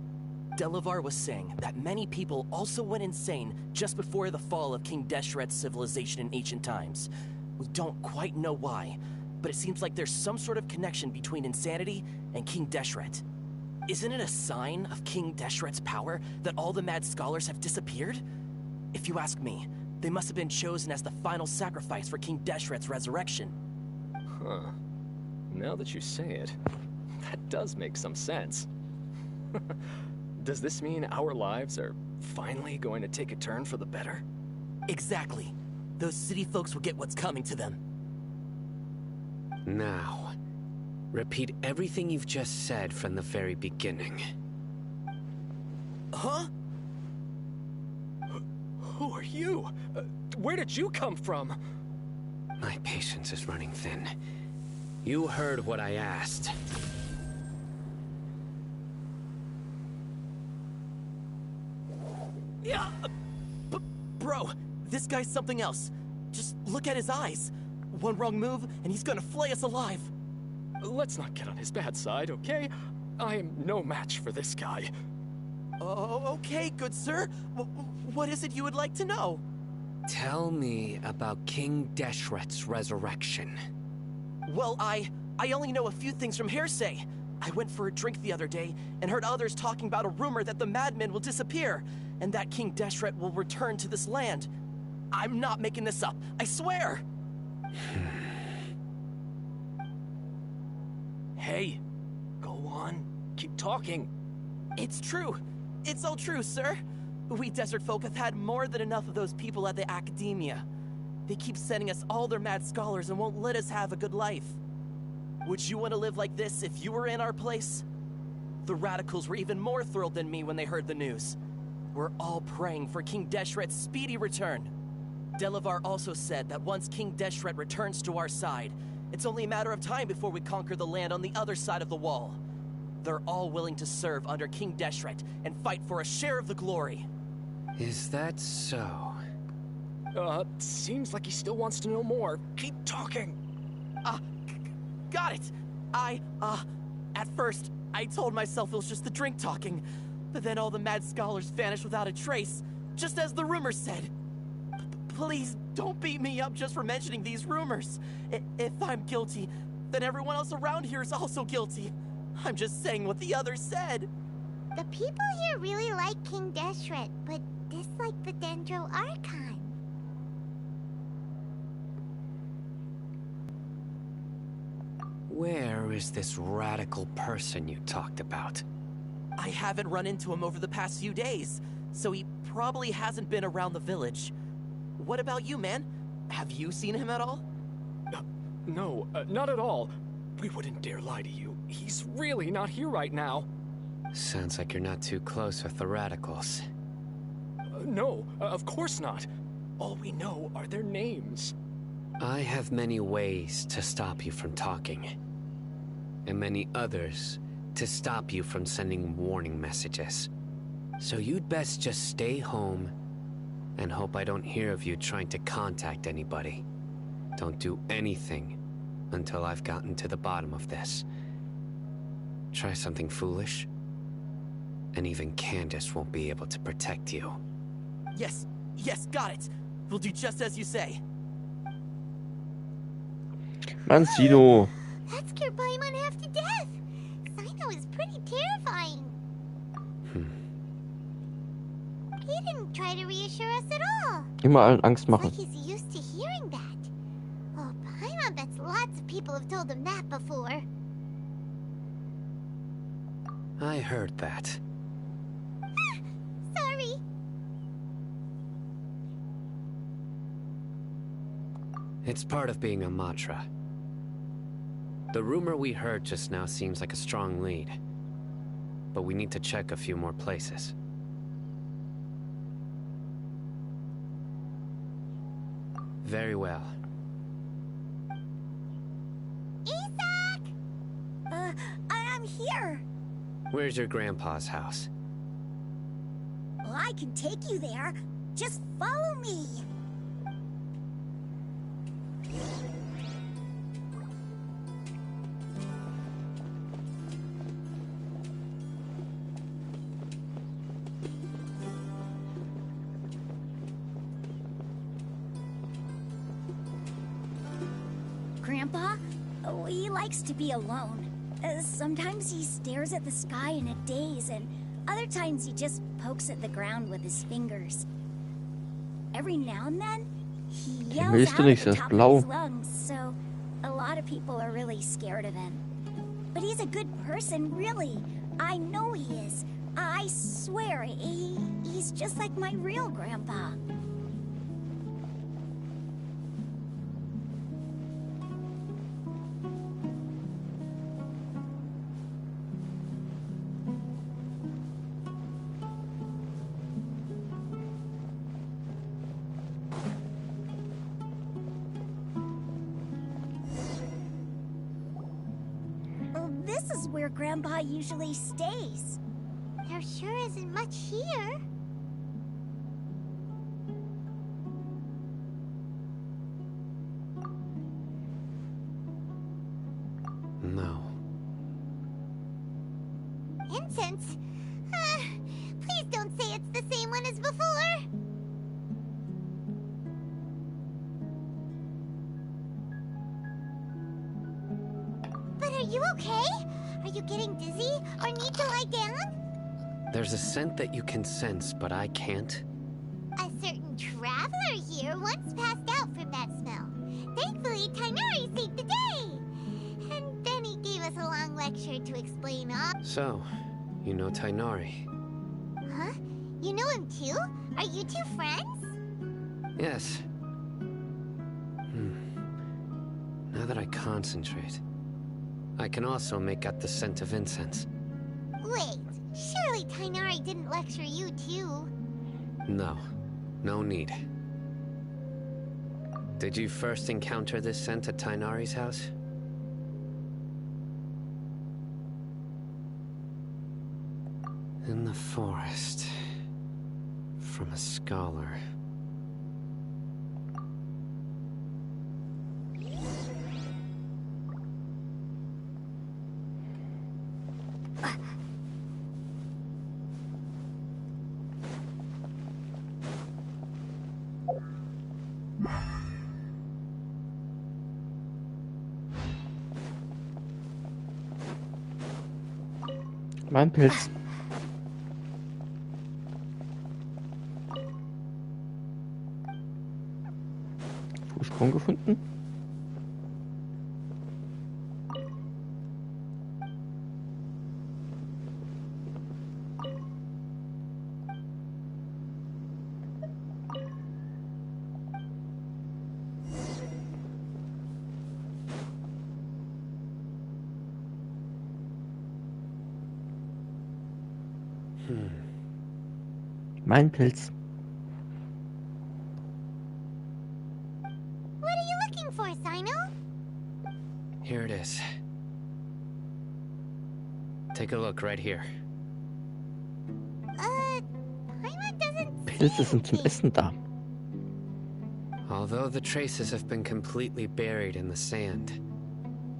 S19: Delavar was saying that many people also went insane just before the fall of King Deshret's civilization in ancient times. We don't quite know why, but it seems like there's some sort of connection between insanity and King Deshret. Isn't it a sign of King Deshret's power that all the mad scholars have disappeared? If you ask me, they must have been chosen as the final sacrifice for King Deshret's resurrection.
S20: Huh. Now that you say it, that does make some sense. Does this mean our lives are finally going to take a turn for the better?
S19: Exactly. Those city folks will get what's coming to them.
S18: Now, repeat everything you've just said from the very beginning.
S19: Huh?
S20: Who are you? Where did you come from?
S18: My patience is running thin. You heard what I asked.
S19: Yeah, bro, this guy's something else. Just look at his eyes. One wrong move, and he's gonna flay us alive.
S20: Let's not get on his bad side, okay? I am no match for this guy.
S19: Oh, okay, good sir. What is it you would like to know?
S18: Tell me about King Deshret's resurrection.
S19: Well, I only know a few things from hearsay. I went for a drink the other day and heard others talking about a rumor that the madmen will disappear and that King Deshret will return to this land. I'm not making this up, I swear!
S20: Hey, go on. Keep talking.
S19: It's true. It's all true, sir. We desert folk have had more than enough of those people at the academia. They keep sending us all their mad scholars and won't let us have a good life. Would you want to live like this if you were in our place? The radicals were even more thrilled than me when they heard the news. We're all praying for King Deshret's speedy return. Delavar also said that once King Deshret returns to our side, it's only a matter of time before we conquer the land on the other side of the wall. They're all willing to serve under King Deshret and fight for a share of the glory.
S18: Is that so?
S20: Seems like he still wants to know more. Keep talking.
S19: Got it. At first, I told myself it was just the drink talking, but then all the mad scholars vanished without a trace, just as the rumors said. Please, don't beat me up just for mentioning these rumors. If I'm guilty, then everyone else around here is also guilty. I'm just saying what the others said.
S2: The people here really like King Deshret, but dislike the Dendro Archon.
S18: Where is this radical person you talked about?
S19: I haven't run into him over the past few days, so he probably hasn't been around the village. What about you, man? Have you seen him at all?
S20: No, not at all. We wouldn't dare lie to you. He's really not here right now.
S18: Sounds like you're not too close with the radicals.
S20: No, of course not. All we know are their names.
S18: I have many ways to stop you from talking. And many others to stop you from sending warning messages. So you'd best just stay home and hope I don't hear of you trying to contact anybody. Don't do anything until I've gotten to the bottom of this. Try something foolish, and even Candace won't be able to protect you.
S19: Yes, got it. We'll do just as you say.
S1: Mancino.
S2: That scared Paimon half to death. Sino is pretty terrifying. He didn't try to reassure us at all.
S1: Immer allen Angst machen.
S2: It's like he's used to hearing that. Oh, Paimon bets lots of people have told him that before.
S18: I heard that.
S2: Sorry.
S18: It's part of being a Matra. The rumor we heard just now seems like a strong lead. But we need to check a few more places. Very well.
S2: Isaac! I'm here.
S18: Where's your grandpa's house?
S2: Well, I can take you there. Just follow me. Grandpa? Oh, he likes to be alone. Sometimes he stares at the sky in a daze, and other times he just pokes at the ground with his fingers. Every now and then, he yells out at the top of his lungs, so a lot of people are really scared of him. But he's a good person, really. I know he is. I swear, he's just like my real grandpa. This is where Grandpa usually stays.
S21: There sure isn't much here.
S18: No.
S21: Incense? Please don't say it's the same one as before. But are you okay? Are you getting dizzy or need to lie down?
S18: There's a scent that you can sense, but I can't.
S21: A certain traveler here once passed out from that smell. Thankfully, Tainari saved the day. And then he gave us a long lecture to explain all.
S18: So, you know Tainari?
S21: Huh? You know him too? Are you two friends?
S18: Yes. Now that I concentrate, I can also make out the scent of incense.
S21: Wait, surely Tainari didn't lecture you too?
S18: No, no need. Did you first encounter this scent at Tainari's house? In the forest. From a scholar.
S1: Mein Pilz. Vorsprung gefunden. Mein Pilz.
S21: What are you looking for, Sino?
S18: Here it is. Take a look right here.
S21: Paimon doesn't
S1: Pilze sind zum Essen da.
S18: Although the traces have been completely buried in the sand,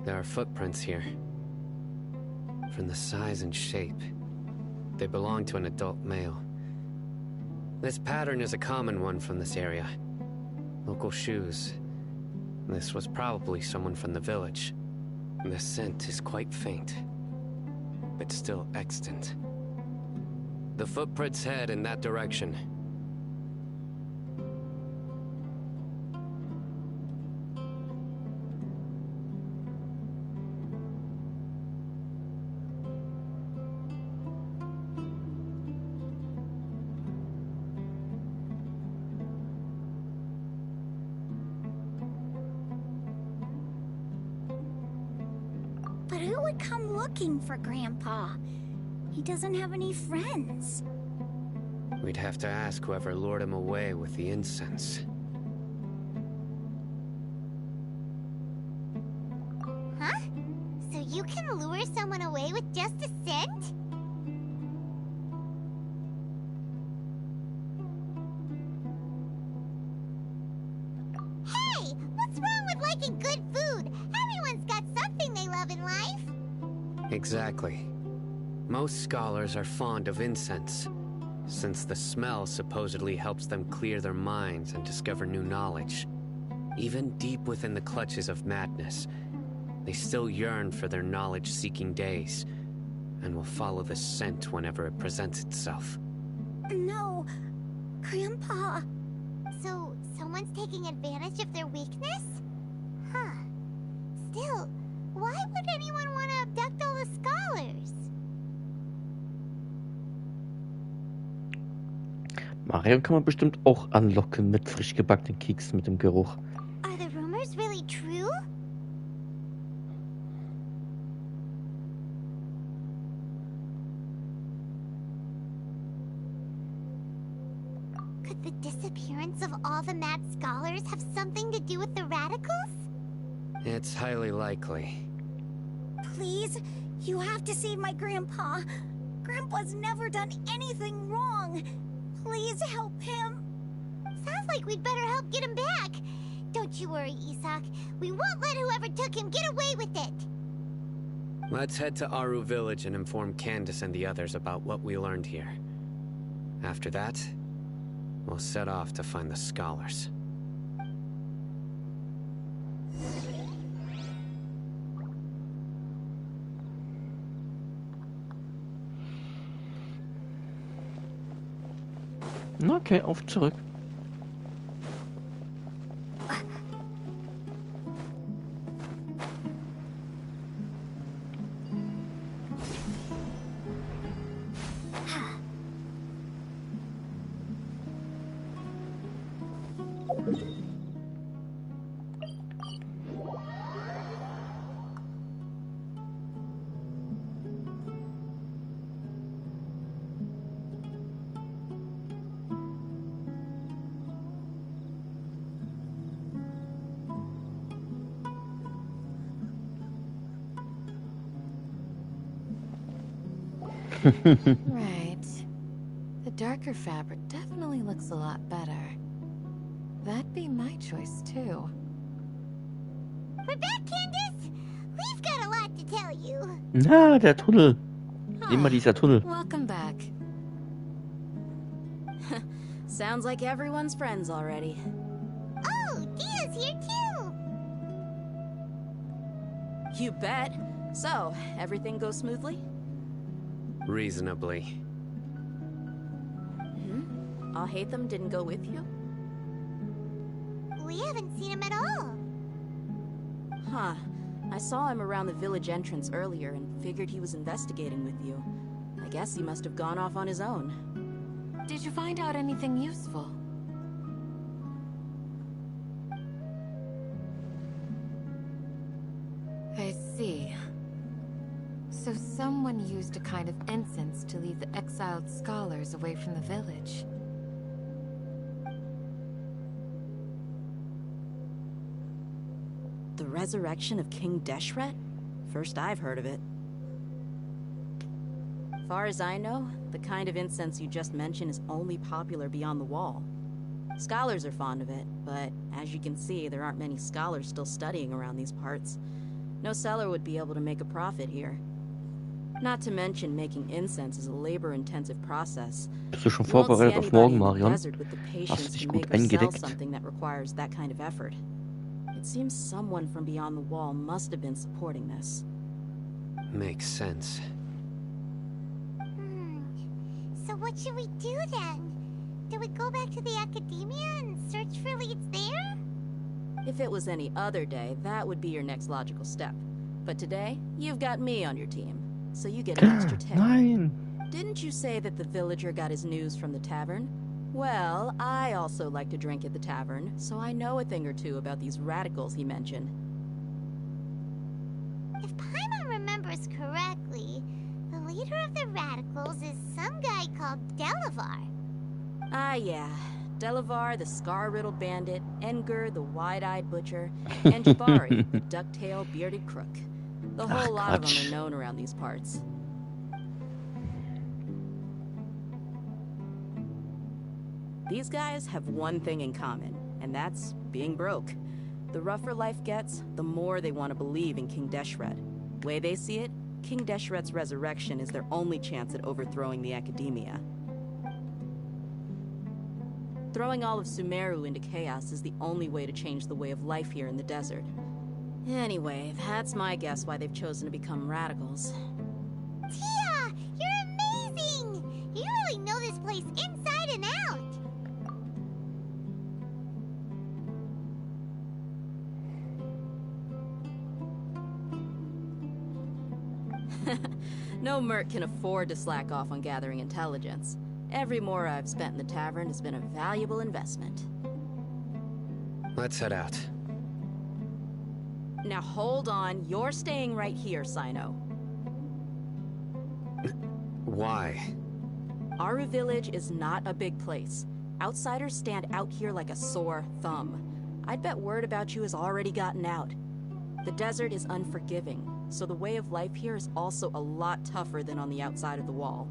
S18: there are footprints here. From the size and shape, they belong to an adult male. This pattern is a common one from this area. Local shoes. This was probably someone from the village. The scent is quite faint, but still extant. The footprints head in that direction.
S2: But who would come looking for Grandpa? He doesn't have any friends.
S18: We'd have to ask whoever lured him away with the incense.
S21: Huh? So you can lure someone away with just a scent?
S18: Exactly. Most scholars are fond of incense, since the smell supposedly helps them clear their minds and discover new knowledge. Even deep within the clutches of madness, they still yearn for their knowledge-seeking days, and will follow the scent whenever it presents itself.
S21: No, Grandpa. So, someone's taking advantage of their weakness? Huh. Still, why would anyone want to abduct all the scholars?
S1: Marion kann man bestimmt auch anlocken mit frisch gebackenen Keksen mit dem Geruch.
S21: Are the rumors really true? Could the disappearance of all the mad scholars have something to do with the radicals?
S18: It's highly likely.
S21: Please, you have to save my grandpa. Grandpa's never done anything wrong. Please help him. Sounds like we'd better help get him back. Don't you worry, Isak. We won't let whoever took him get away with it.
S18: Let's head to Aru Village and inform Candace and the others about what we learned here. After that, we'll set off to find the scholars.
S1: Okay, auf zurück.
S11: Right. The darker fabric definitely looks a lot better. That'd be my choice, too.
S21: We're back, Candace! We've got a lot to tell you.
S1: Na, der Tunnel. Immer dieser Tunnel.
S16: Welcome back. Sounds like everyone's friends already.
S21: Oh, Dia's here too!
S16: You bet. So, everything goes smoothly?
S18: Reasonably.
S16: I'll hate them didn't go with you?
S21: We haven't seen him at all.
S16: Huh. I saw him around the village entrance earlier and figured he was investigating with you. I guess he must have gone off on his own.
S11: Did you find out anything useful? I see. So someone used a kind of incense to lead the exiled scholars away from the village.
S16: The resurrection of King Deshret? First I've heard of it. Far as I know, the kind of incense you just mentioned is only popular beyond the wall. Scholars are fond of it, but as you can see, there aren't many scholars still studying around these parts. No seller would be able to make a profit here. Not to mention, making incense is a labor-intensive process.
S1: Bist du schon vorbereitet auf morgen, Marion? Hast du dich gut eingedeckt?
S16: Something that requires that kind of effort. It seems someone from beyond the wall must have been supporting this.
S18: Makes sense.
S21: So what should we do then? Do we go back to the academia and search for leads there?
S16: If it was any other day, that would be your next logical step. But today, you've got me on your team, so you get an extra tip.
S1: Nein.
S16: Didn't you say that the villager got his news from the tavern? Well, I also like to drink at the tavern, so I know a thing or two about these radicals he mentioned.
S21: If Paimon remembers correctly, the leader of the radicals is some guy called Delavar.
S16: Ah, yeah. Delavar, the scar-riddled bandit, Enger, the wide-eyed butcher, and Jabari, the duck-tailed bearded crook. The whole lot of them are known around these parts. These guys have one thing in common, and that's being broke. The rougher life gets, the more they want to believe in King Deshret. Way they see it, King Deshret's resurrection is their only chance at overthrowing the Academia. Throwing all of Sumeru into chaos is the only way to change the way of life here in the desert. Anyway, that's my guess why they've chosen to become radicals.
S21: Tia! You're amazing! You really know this place inside and out!
S16: No merc can afford to slack off on gathering intelligence. Every mora I've spent in the tavern has been a valuable investment.
S18: Let's head out.
S16: Now hold on, you're staying right here, Sino.
S18: Why?
S16: Aru Village is not a big place. Outsiders stand out here like a sore thumb. I'd bet word about you has already gotten out. The desert is unforgiving, so the way of life here is also a lot tougher than on the outside of the wall.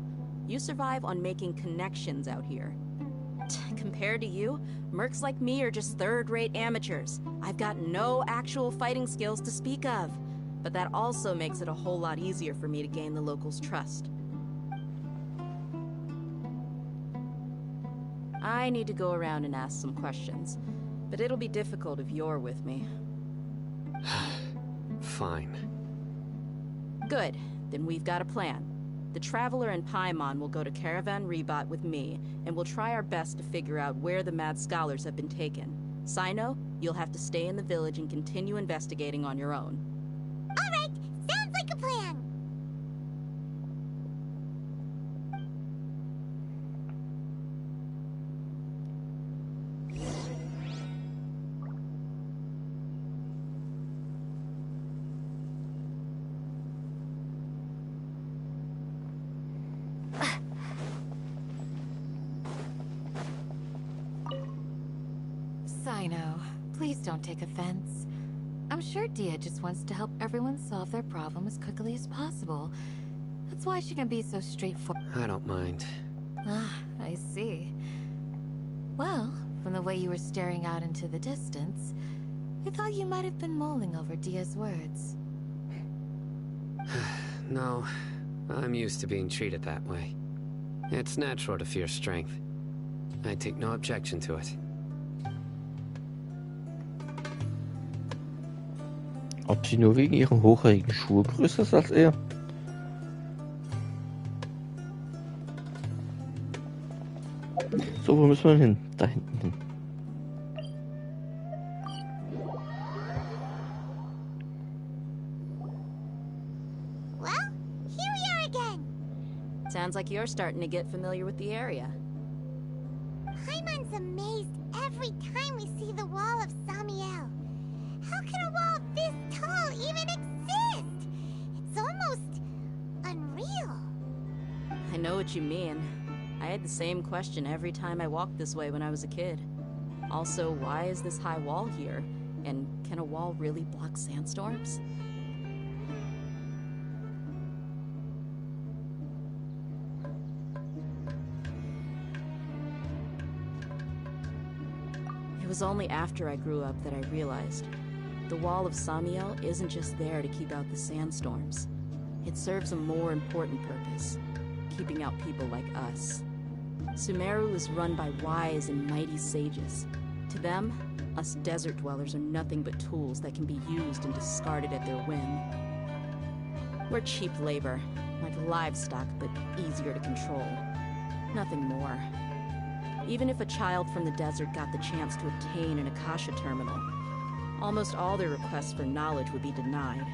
S16: You survive on making connections out here. Compared to you, mercs like me are just third-rate amateurs. I've got no actual fighting skills to speak of. But that also makes it a whole lot easier for me to gain the locals' trust. I need to go around and ask some questions, but it'll be difficult if you're with me.
S18: Fine.
S16: Good. Then we've got a plan. The Traveler and Paimon will go to Caravan Rebat with me, and we'll try our best to figure out where the Mad Scholars have been taken. Sino, you'll have to stay in the village and continue investigating on your own.
S21: Alright, sounds like a plan!
S11: Sino, please don't take offense. I'm sure Dia just wants to help everyone solve their problem as quickly as possible. That's why she can be so straightforward.
S18: I don't mind.
S11: Ah, I see. Well, from the way you were staring out into the distance, I thought you might have been mulling over Dia's words.
S18: No, I'm used to being treated that way. It's natural to fear strength. I take no objection to it.
S1: Ob sie nur wegen ihren hochhackigen Schuhe größer ist als er? So, wo müssen wir hin? Da hinten hin.
S21: Well, here we are again!
S16: Sounds like you're starting to get familiar with the area.
S21: Paimon's amazed every time we see the wall of Samiel. How can a wall this tall even exist? It's almost unreal.
S16: I know what you mean. I had the same question every time I walked this way when I was a kid. Also, why is this high wall here? And can a wall really block sandstorms? It was only after I grew up that I realized the Wall of Samiel isn't just there to keep out the sandstorms. It serves a more important purpose, keeping out people like us. Sumeru is run by wise and mighty sages. To them, us desert dwellers are nothing but tools that can be used and discarded at their whim. We're cheap labor, like livestock, but easier to control. Nothing more. Even if a child from the desert got the chance to obtain an Akasha terminal, almost all their requests for knowledge would be denied.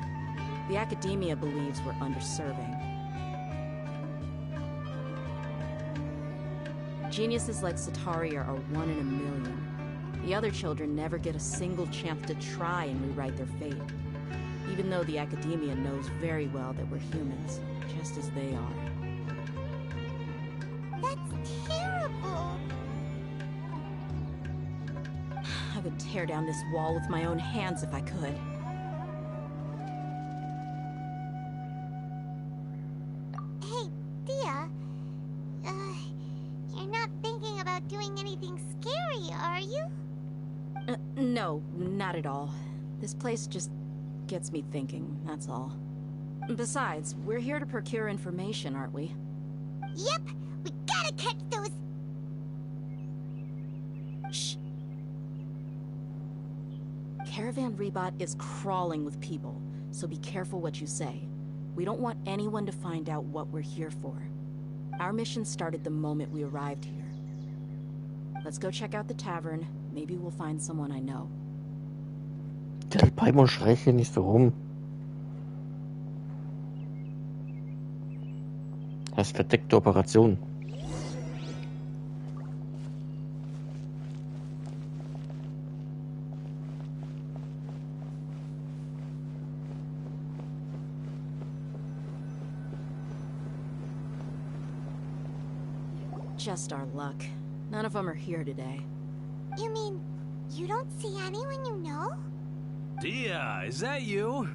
S16: The Academia believes we're underserving. Geniuses like Sataria are 1 in a million. The other children never get a single chance to try and rewrite their fate, even though the Academia knows very well that we're humans, just as they are.
S21: That's terrible.
S16: I would tear down this wall with my own hands if I could.
S21: Hey, Dia. You're not thinking about doing anything scary, are you?
S16: No, not at all. This place just gets me thinking, that's all. Besides, we're here to procure information, aren't we?
S21: Yep, we gotta catch those...
S16: Shh. Caravan Rebot is crawling with people, so be careful what you say. We don't want anyone to find out what we're here for. Our mission started the moment we arrived here. Let's go check out the tavern. Maybe we'll find someone I know.
S1: Der Paimon schreit hier nicht so rum. Das ist verdeckte Operation.
S16: Just our luck. None of them are here today.
S21: You mean, you don't see anyone you know?
S5: Dia, is that you?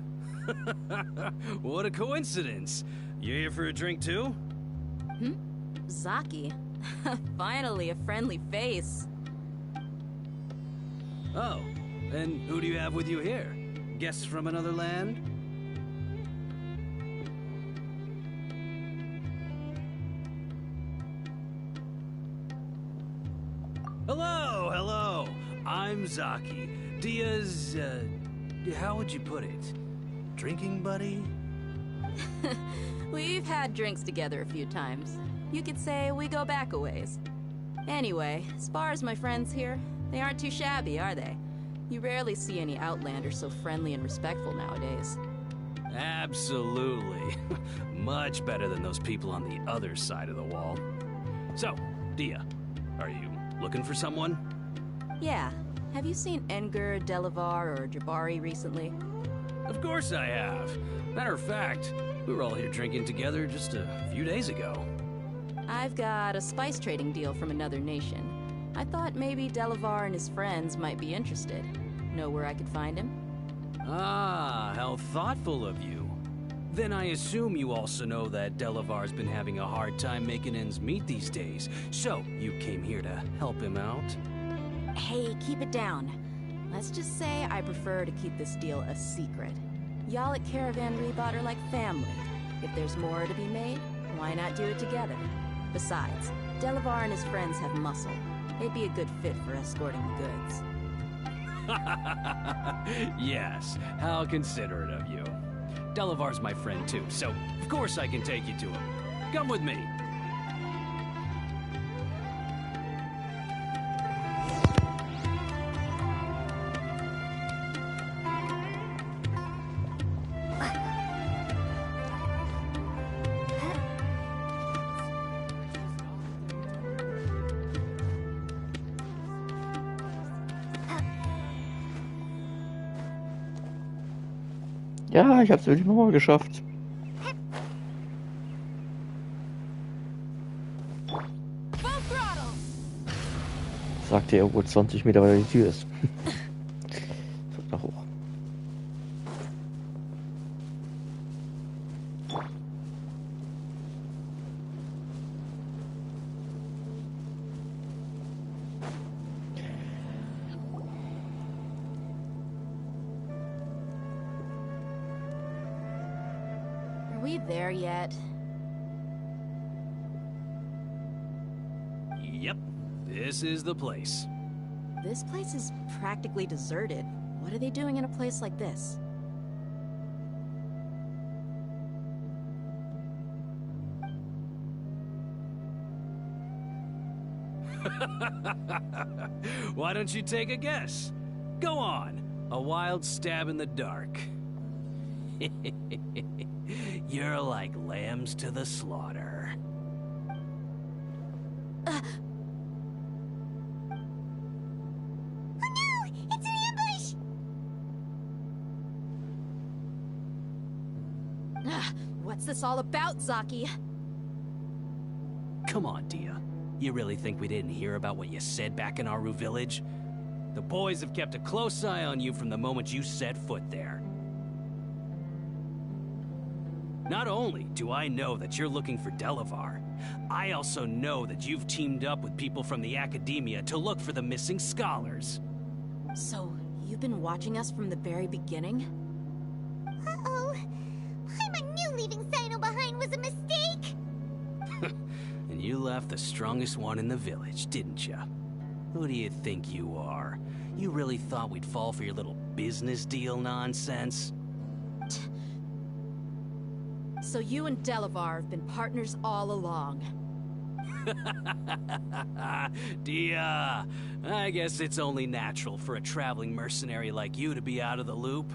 S5: What a coincidence. You here for a drink too?
S16: Zaki. Finally, a friendly face.
S5: Oh, and who do you have with you here? Guests from another land? Hello, hello. I'm Zaki. Dia's, how would you put it? Drinking buddy?
S16: We've had drinks together a few times. You could say we go back a ways. Anyway, as far as my friends here, they aren't too shabby, are they? You rarely see any Outlanders so friendly and respectful nowadays.
S5: Absolutely. Much better than those people on the other side of the wall. So, Dia, are you looking for someone?
S16: Yeah. Have you seen Enger, Delavar, or Jabari recently?
S5: Of course I have. Matter of fact, we were all here drinking together just a few days ago.
S16: I've got a spice trading deal from another nation. I thought maybe Delavar and his friends might be interested. Know where I could find him?
S5: Ah, how thoughtful of you. Then I assume you also know that Delavar's been having a hard time making ends meet these days. So, you came here to help him out?
S16: Hey, keep it down. Let's just say I prefer to keep this deal a secret. Y'all at Caravan Rebot are like family. If there's more to be made, why not do it together? Besides, Delavar and his friends have muscle. They'd be a good fit for escorting the goods.
S5: Yes, how considerate of you. Delavar's my friend too, so of course I can take you to him. Come with me.
S1: Ja, ich hab's wirklich nochmal geschafft. Sagte er, wo 20 Meter weiter die Tür ist. So, da hoch.
S16: Are we there yet?
S5: Yep, this is the place.
S16: This place is practically deserted. What are they doing in a place like this?
S5: Why don't you take a guess? Go on, a wild stab in the dark. You're like lambs to the slaughter.
S16: What's this all about, Zaki?
S5: Come on, Dia. You really think we didn't hear about what you said back in Aru village? The boys have kept a close eye on you from the moment you set foot there. Not only do I know that you're looking for Delavar, I also know that you've teamed up with people from the Academia to look for the missing scholars.
S16: So, you've been watching us from the very beginning?
S21: Uh-oh. I'm a
S5: And you left the strongest one in the village, didn't you? Who do you think you are? You really thought we'd fall for your little business deal nonsense?
S16: So you and Delavar have been partners all along.
S5: Dia, I guess it's only natural for a traveling mercenary like you to be out of the loop.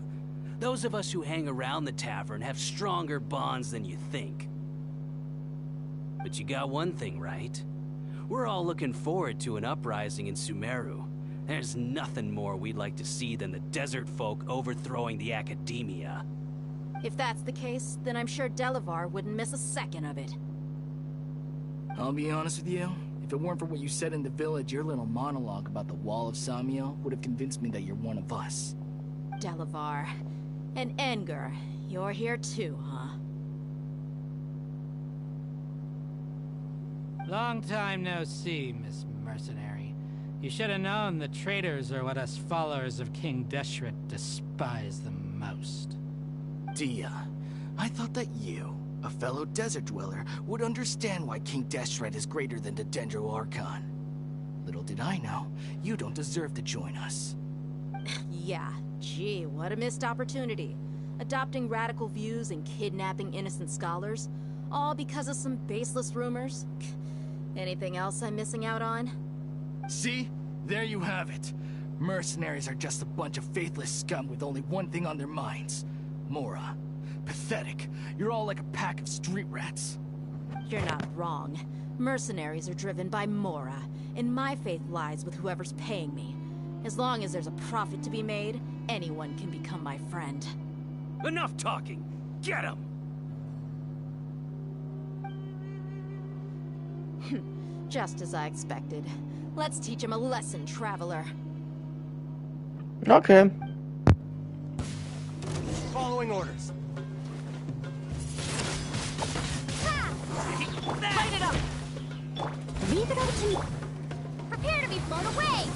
S5: Those of us who hang around the tavern have stronger bonds than you think. But you got one thing right. We're all looking forward to an uprising in Sumeru. There's nothing more we'd like to see than the desert folk overthrowing the academia.
S16: If that's the case, then I'm sure Delavar wouldn't miss a second of it.
S10: I'll be honest with you. If it weren't for what you said in the village, your little monologue about the Wall of Samiel would have convinced me that you're one of us.
S16: Delavar. And Enger, you're here too, huh?
S22: Long time no see, Miss Mercenary. You should have known the traitors are what us followers of King Deshret despise the most.
S10: Dia, I thought that you, a fellow desert dweller, would understand why King Deshret is greater than the Dendro Archon. Little did I know, you don't deserve to join us.
S16: Yeah, gee, what a missed opportunity. Adopting radical views and kidnapping innocent scholars, all because of some baseless rumors. Anything else I'm missing out on?
S10: See? There you have it. Mercenaries are just a bunch of faithless scum with only one thing on their minds. Mora. Pathetic. You're all like a pack of street rats.
S16: You're not wrong. Mercenaries are driven by Mora, and my faith lies with whoever's paying me. As long as there's a profit to be made, anyone can become my friend.
S5: Enough talking! Get him!
S16: Just as I expected. Let's teach him a lesson, traveler.
S1: Okay.
S9: Following orders.
S2: Light it up! Leave it up to me. Prepare to be blown away!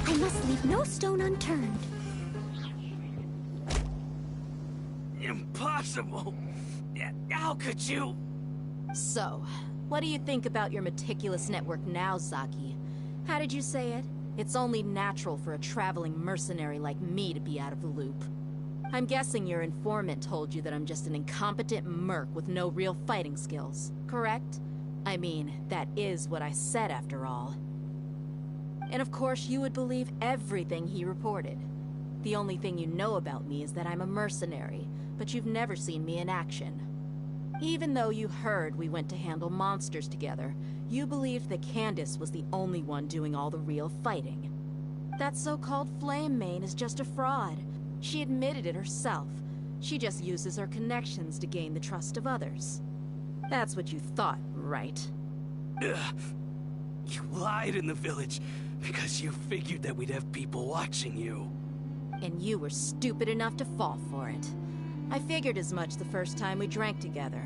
S2: I must leave no stone unturned.
S5: Impossible! How could you?
S16: So, what do you think about your meticulous network now, Zaki? How did you say it? It's only natural for a traveling mercenary like me to be out of the loop. I'm guessing your informant told you that I'm just an incompetent merc with no real fighting skills, correct? I mean, that is what I said after all. And of course you would believe everything he reported. The only thing you know about me is that I'm a mercenary, but you've never seen me in action. Even though you heard we went to handle monsters together, you believed that Candace was the only one doing all the real fighting. That so-called Flame Mane is just a fraud. She admitted it herself. She just uses her connections to gain the trust of others. That's what you thought, right?
S5: You lied in the village because you figured that we'd have people watching you.
S16: And you were stupid enough to fall for it. I figured as much the first time we drank together.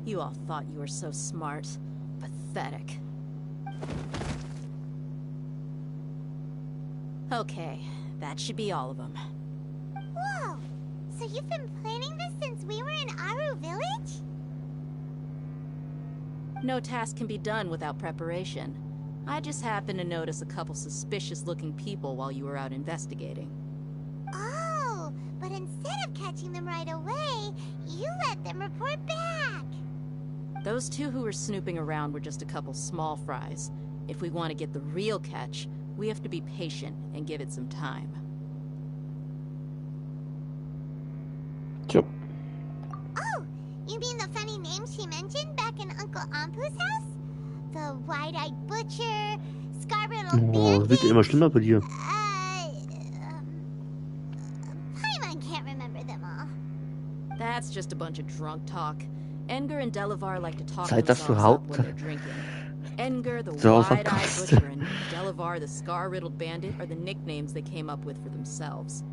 S16: You all thought you were so smart. Pathetic. Okay, that should be all of them.
S21: Whoa! So you've been planning this since we were in Aru Village?
S16: No task can be done without preparation. I just happened to notice a couple suspicious-looking people while you were out investigating.
S21: Oh, but instead of catching them right away, you let them report back.
S16: Those two who were snooping around were just a couple small fries. If we want to get the real catch, We have to be patient and give it some time.
S1: Tja.
S21: Oh, you mean the funny name she mentioned back in Uncle Ampu's house? The wide-eyed butcher, scar-riddled
S1: Oh, wird immer schlimmer bei dir.
S21: Paimon can't remember them all.
S16: That's just a bunch of drunk talk. Edgar and Delavar like to talk
S1: Zeit, dass du
S16: themselves up when
S1: Haupt
S16: they're drinking. Edgar, the
S1: so
S16: wide-eyed
S1: verkauft.
S16: butcher, and Delavar, the scar-riddled bandit, are the nicknames they came up with for themselves.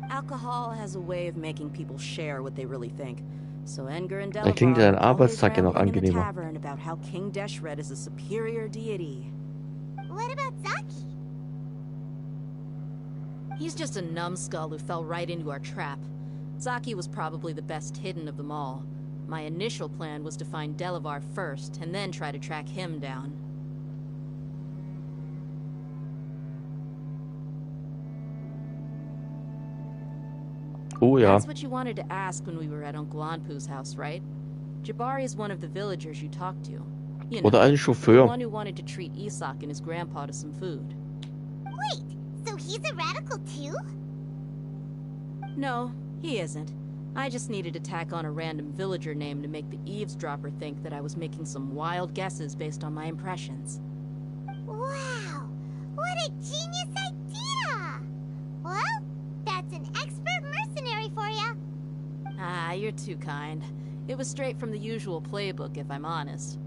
S16: Alcohol has a way of making people share what they really think. So Edgar and
S1: Dann klingt
S16: Delavar
S1: dein
S16: are always
S1: Arbeitstag ja noch
S16: rambling in the
S1: angenehmer.
S16: tavern about how King Deshret is a superior deity.
S21: What about Zaki?
S16: He's just a numbskull who fell right into our trap. Zaki was probably the best hidden of them all. My initial plan was to find Delavar first, and then try to track him down.
S1: Oh ja.
S16: That's what you wanted to ask when we were at Uncle Anpu's house, right? Jabari is one of the villagers you talked to. You know,
S1: Oder ein
S16: the
S1: Chauffeur.
S16: one who wanted to treat Isak and his grandpa to some food.
S21: Wait, so he's a radical too?
S16: No, he isn't. I just needed to tack on a random villager name to make the eavesdropper think that I was making some wild guesses based on my impressions.
S21: Wow, what a genius idea! Well, that's an expert mercenary for ya.
S16: Ah, you're too kind. It was straight from the usual playbook, if I'm honest.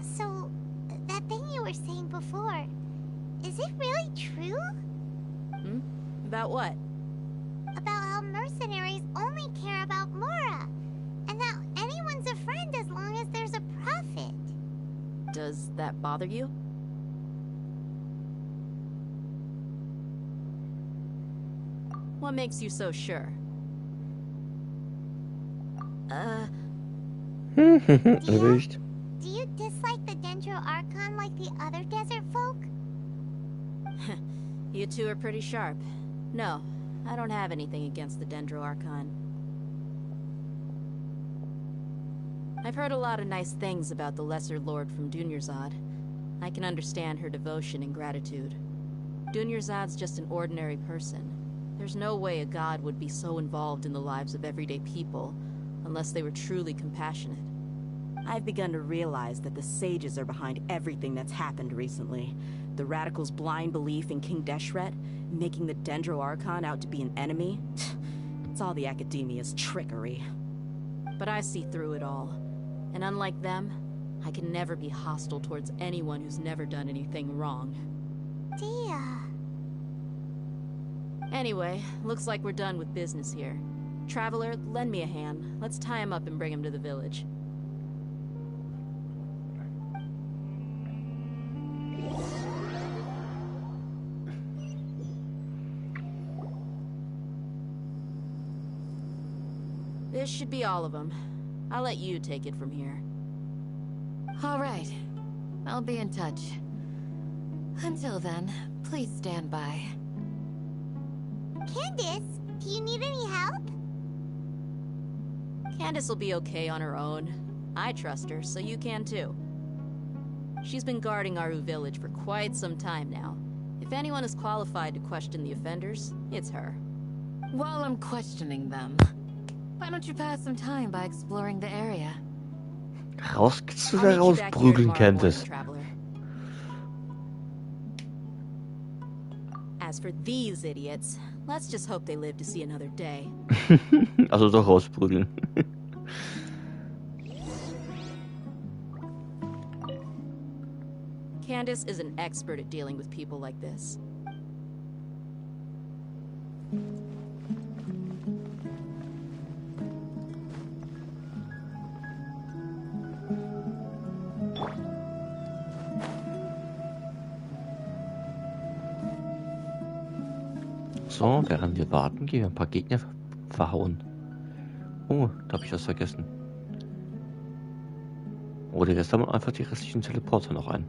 S21: So, that thing you were saying before, is it really true?
S16: Hmm? About what?
S21: About how mercenaries only care about Mora, and that anyone's a friend as long as there's a profit.
S16: Does that bother you? What makes you so sure?
S1: Erwischt.
S21: Do you dislike the Dendro Archon like the other desert folk?
S16: You two are pretty sharp. No, I don't have anything against the Dendro Archon. I've heard a lot of nice things about the Lesser Lord from Dunyarzad. I can understand her devotion and gratitude. Dunyarzad's just an ordinary person. There's no way a god would be so involved in the lives of everyday people, unless they were truly compassionate. I've begun to realize that the sages are behind everything that's happened recently. The radicals' blind belief in King Deshret, making the Dendro Archon out to be an enemy. It's all the academia's trickery. But I see through it all. And unlike them, I can never be hostile towards anyone who's never done anything wrong.
S21: Dia.
S16: Anyway, looks like we're done with business here. Traveler, lend me a hand. Let's tie him up and bring him to the village. This should be all of them. I'll let you take it from here.
S11: All right. I'll be in touch. Until then, please stand by.
S21: Candace, do you need any help?
S16: Candace will be okay on her own. I trust her, so you can too. She's been guarding Aru village for quite some time now. If anyone is qualified to question the offenders, it's her.
S11: While I'm questioning them, why don't you pass some time by exploring the area?
S1: Kannst du da rausprügeln, Candace?
S16: As for these idiots, let's just hope they live to see another day.
S1: Also doch rausprügeln.
S16: Candace is an expert at dealing with people like this.
S1: So, während wir warten, gehen wir ein paar Gegner verhauen. Oh, da habe ich was vergessen. Oder wir sammeln einfach die restlichen Teleporter noch ein.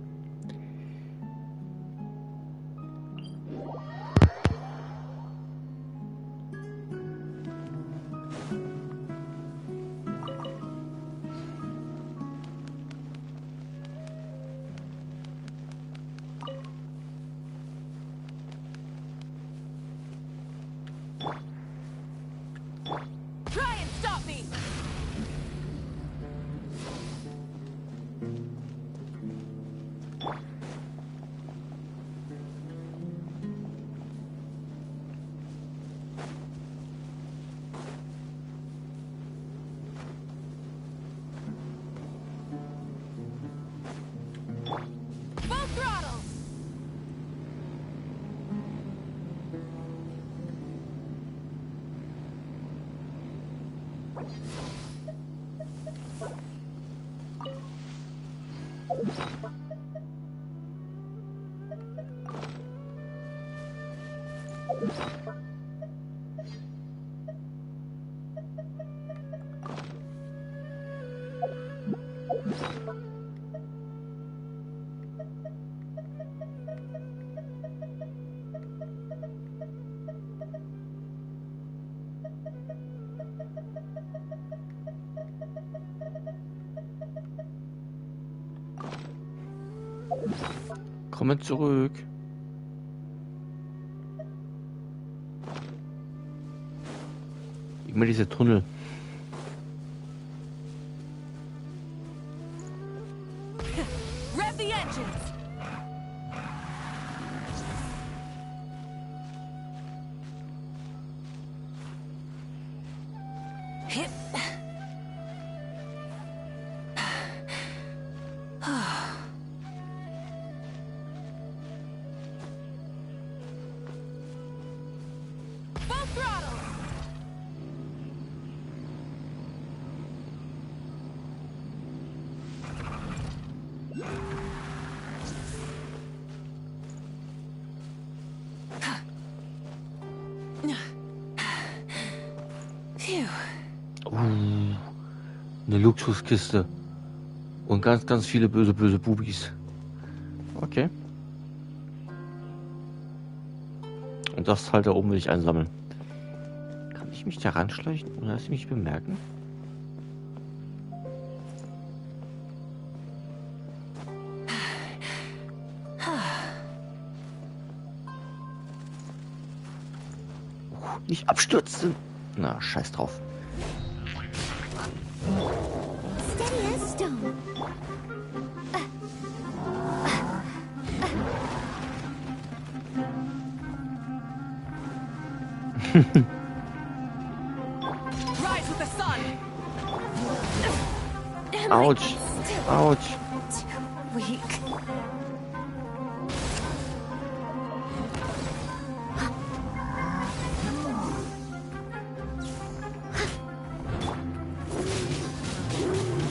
S1: Komme zurück. Immer diese Tunnel.
S4: Rev the engines! Hip. Full throttle! Phew.
S1: Eine Luxuskiste. Und ganz, ganz viele böse, böse Bubis. Okay. Und das halt da oben will ich einsammeln. Kann ich mich da ranschleichen, ohne dass sie mich bemerken? Nicht abstürzen. Na, scheiß drauf.
S21: Steady as stone.
S4: Rise with the sun!
S1: Ouch. Ouch.
S21: Weak.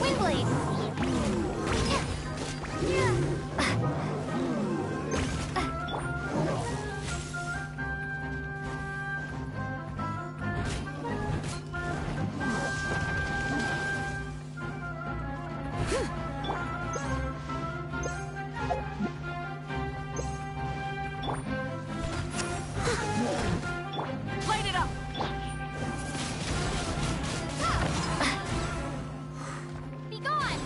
S21: Windblade.
S4: Light it up!
S21: Be gone.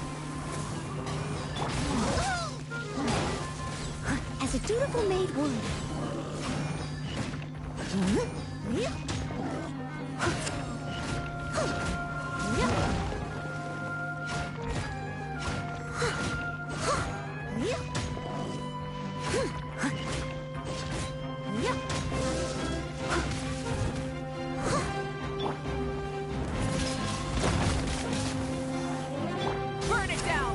S21: As a dutiful maid would.
S4: Burn it down!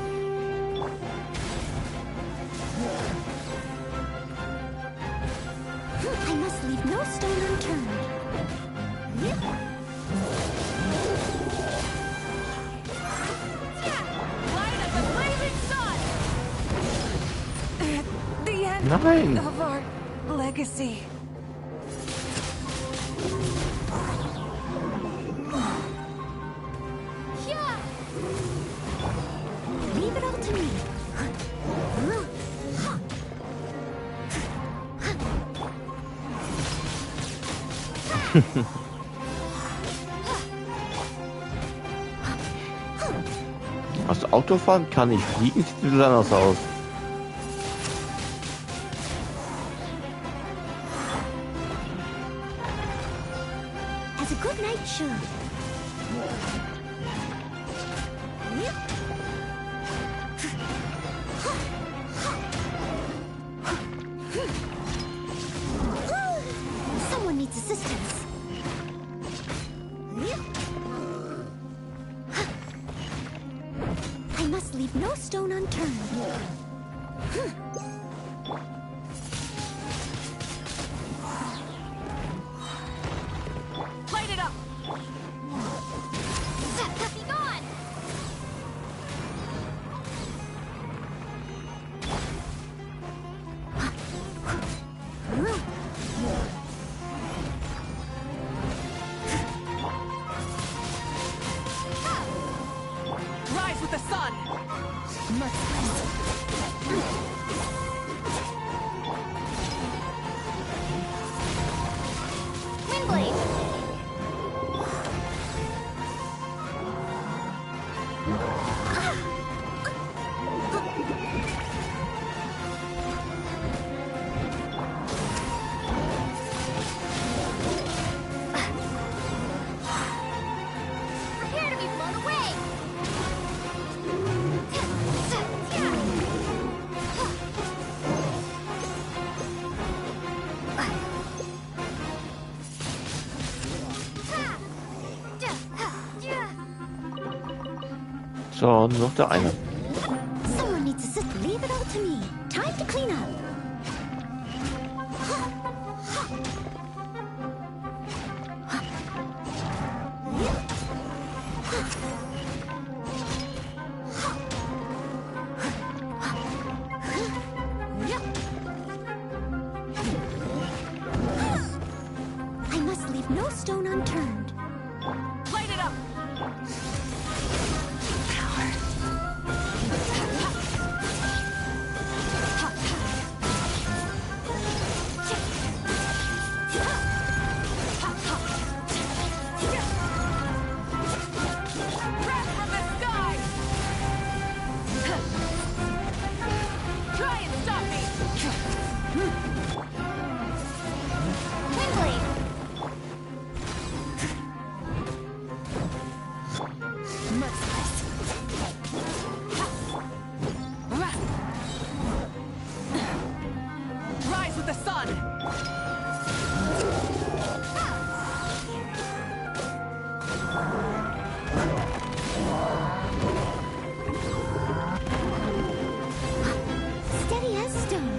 S21: I must leave no stone unturned.
S4: Light of the blazing sun! The end
S1: Nein!
S4: of our legacy.
S21: Yeah. Leave it all to me.
S1: Also Autofahren kann ich, fliegen sieht ein bisschen anders aus.
S21: As a good knight should. Someone needs assistance. I must leave no stone unturned.
S4: Light it up!
S2: Prepare to be blown away!
S1: So, nur noch der eine.
S21: Someone needs to just leave it all to me. Time to clean up. I must leave no stone unturned.
S14: Light it up! Wrath from the sky! Try and stop me!
S2: Windblade!
S14: Rise with the sun!
S21: Steady as stone.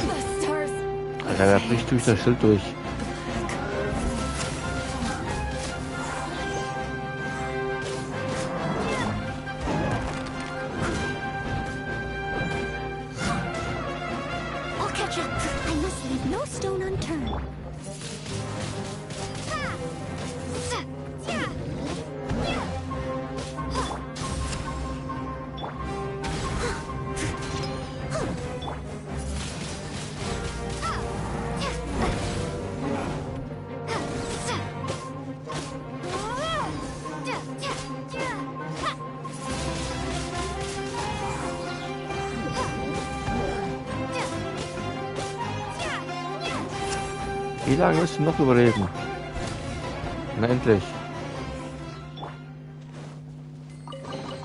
S14: The stars.
S1: Alter, der bricht durch das Schild durch.
S21: I'll catch up. I must leave no stone unturned.
S1: Wie lange willst du noch überleben? Na endlich.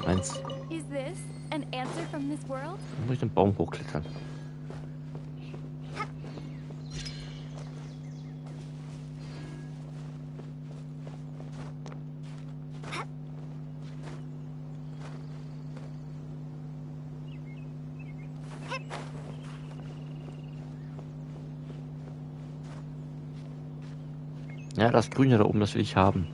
S1: Eins.
S14: Is this an answer from this world?
S1: Dann muss ich den Baum hochklettern. Ja, das Grüne da oben, das will ich haben.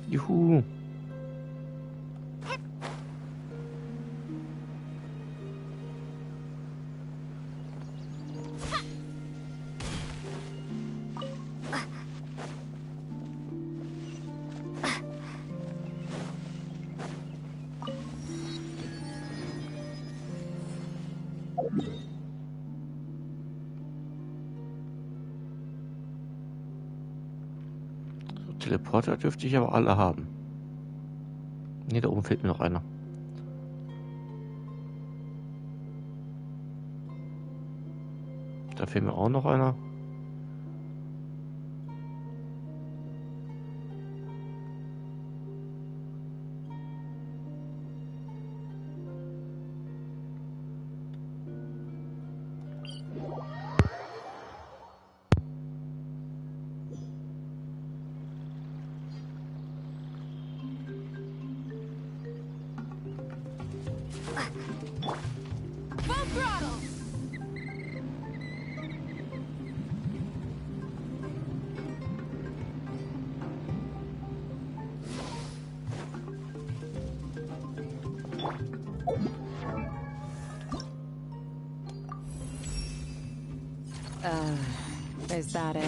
S1: Juhu. So, Teleporter dürfte ich aber alle haben. Ne, da oben fehlt mir noch einer. Da fehlt mir auch noch einer.
S14: Full throttle!
S4: Is that it?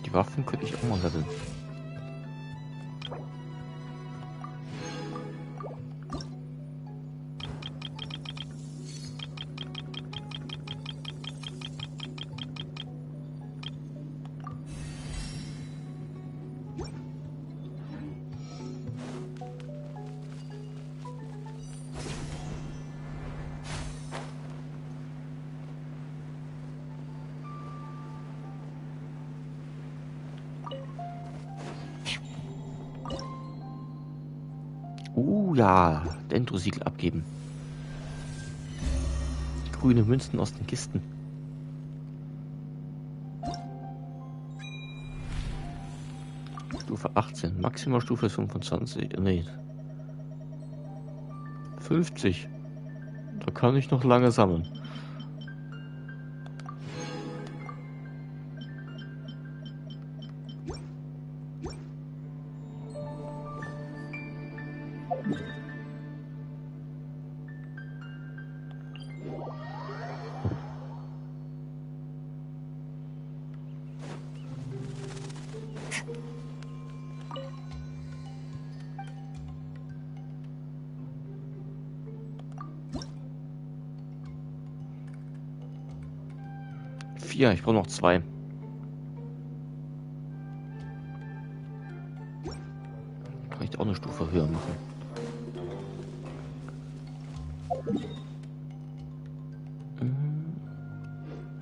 S1: Die Waffen könnte ich auch mal leveln. Ja, Dendro-Siegel abgeben. Grüne Münzen aus den Kisten. Stufe 18, Maximalstufe 25. Nee. 50. Da kann ich noch lange sammeln. Ja, ich brauche noch 2. Kann ich auch eine Stufe höher machen.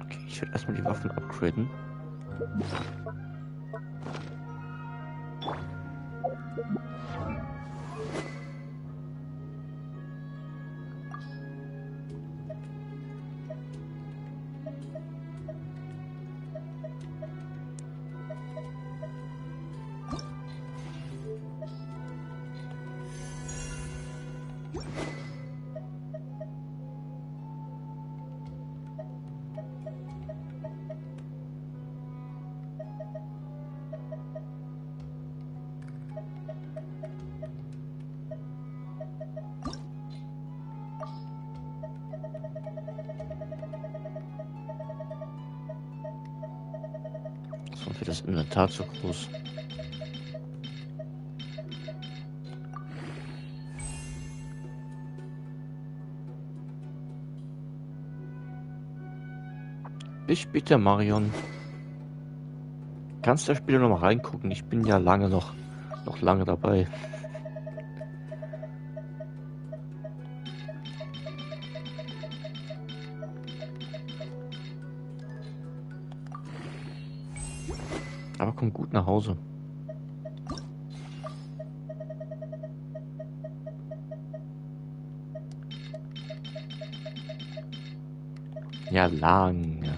S1: Okay, ich werde erstmal die Waffen upgraden. Sonst wird das Inventar zu groß. Bis später, Marion. Kannst du da später noch mal reingucken? Ich bin ja noch lange dabei. Aber komm gut nach Hause. Ja, lange.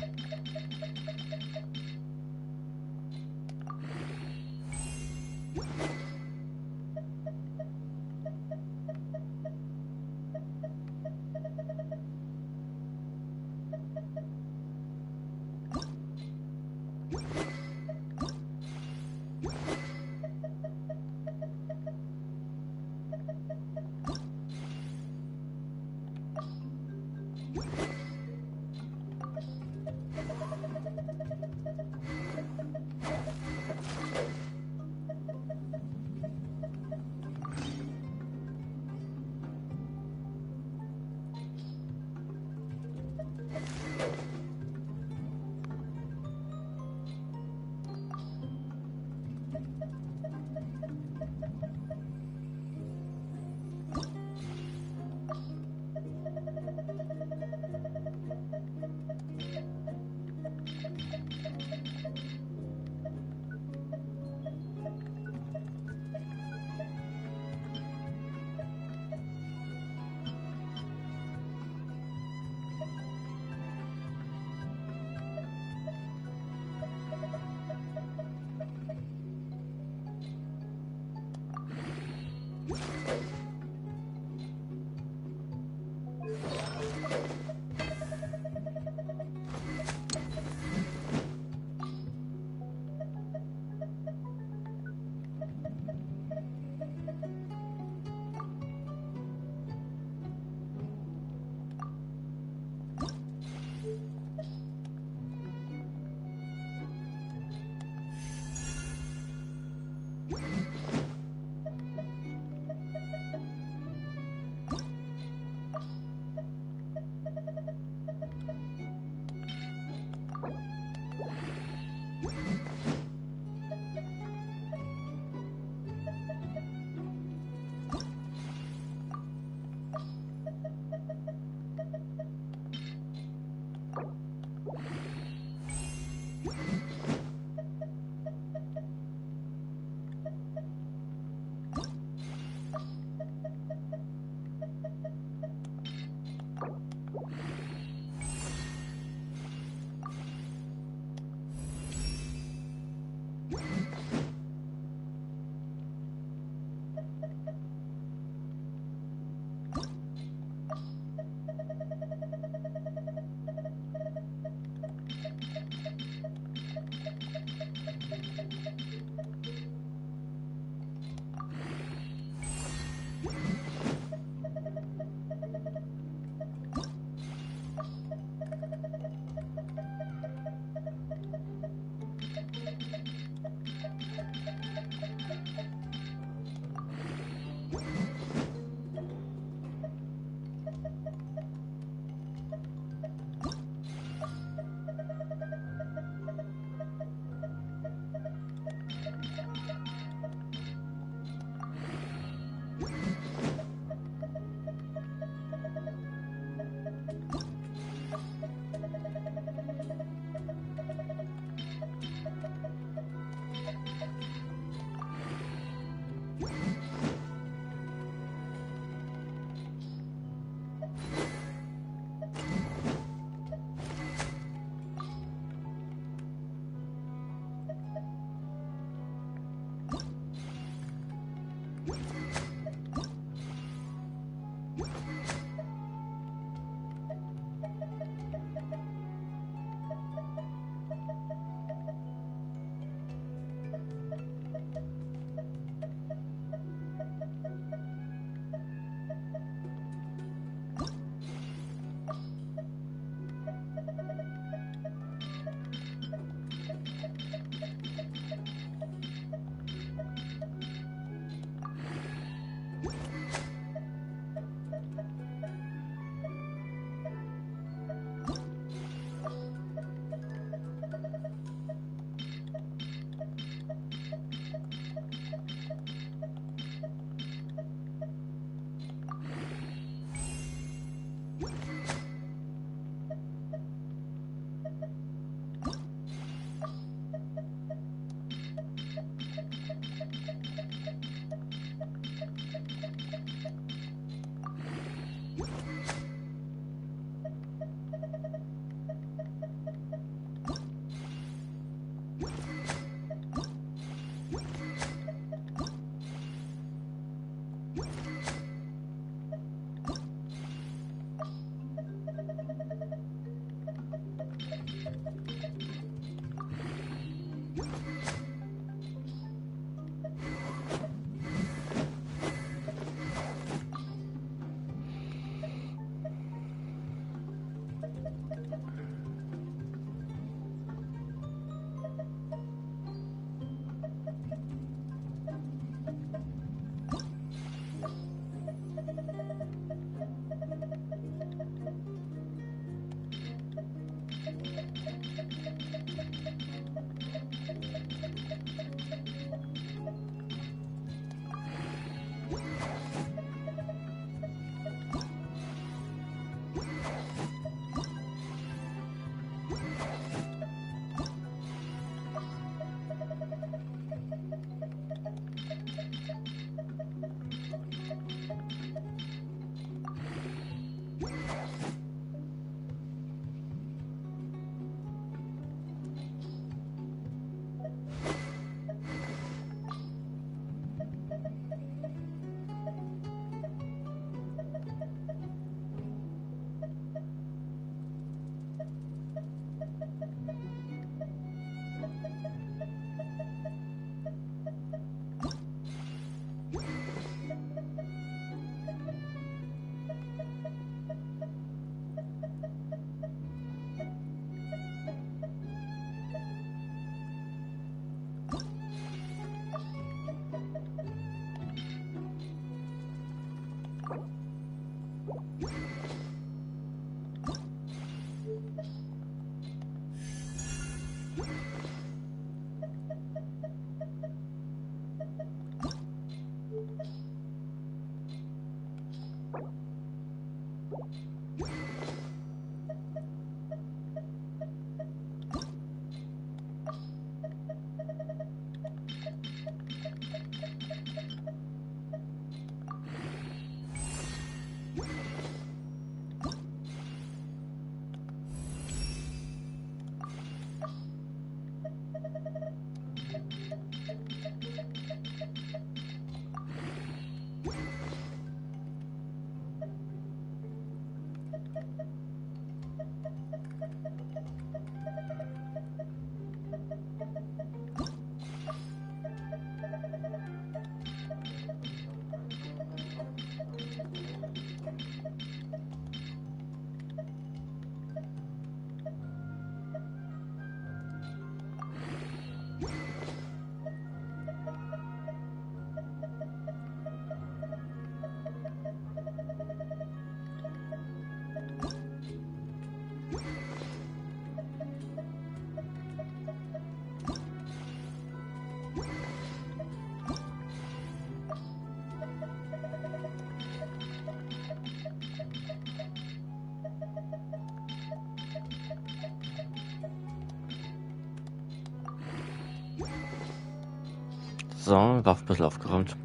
S1: So, Graf ein bisschen aufgeräumt.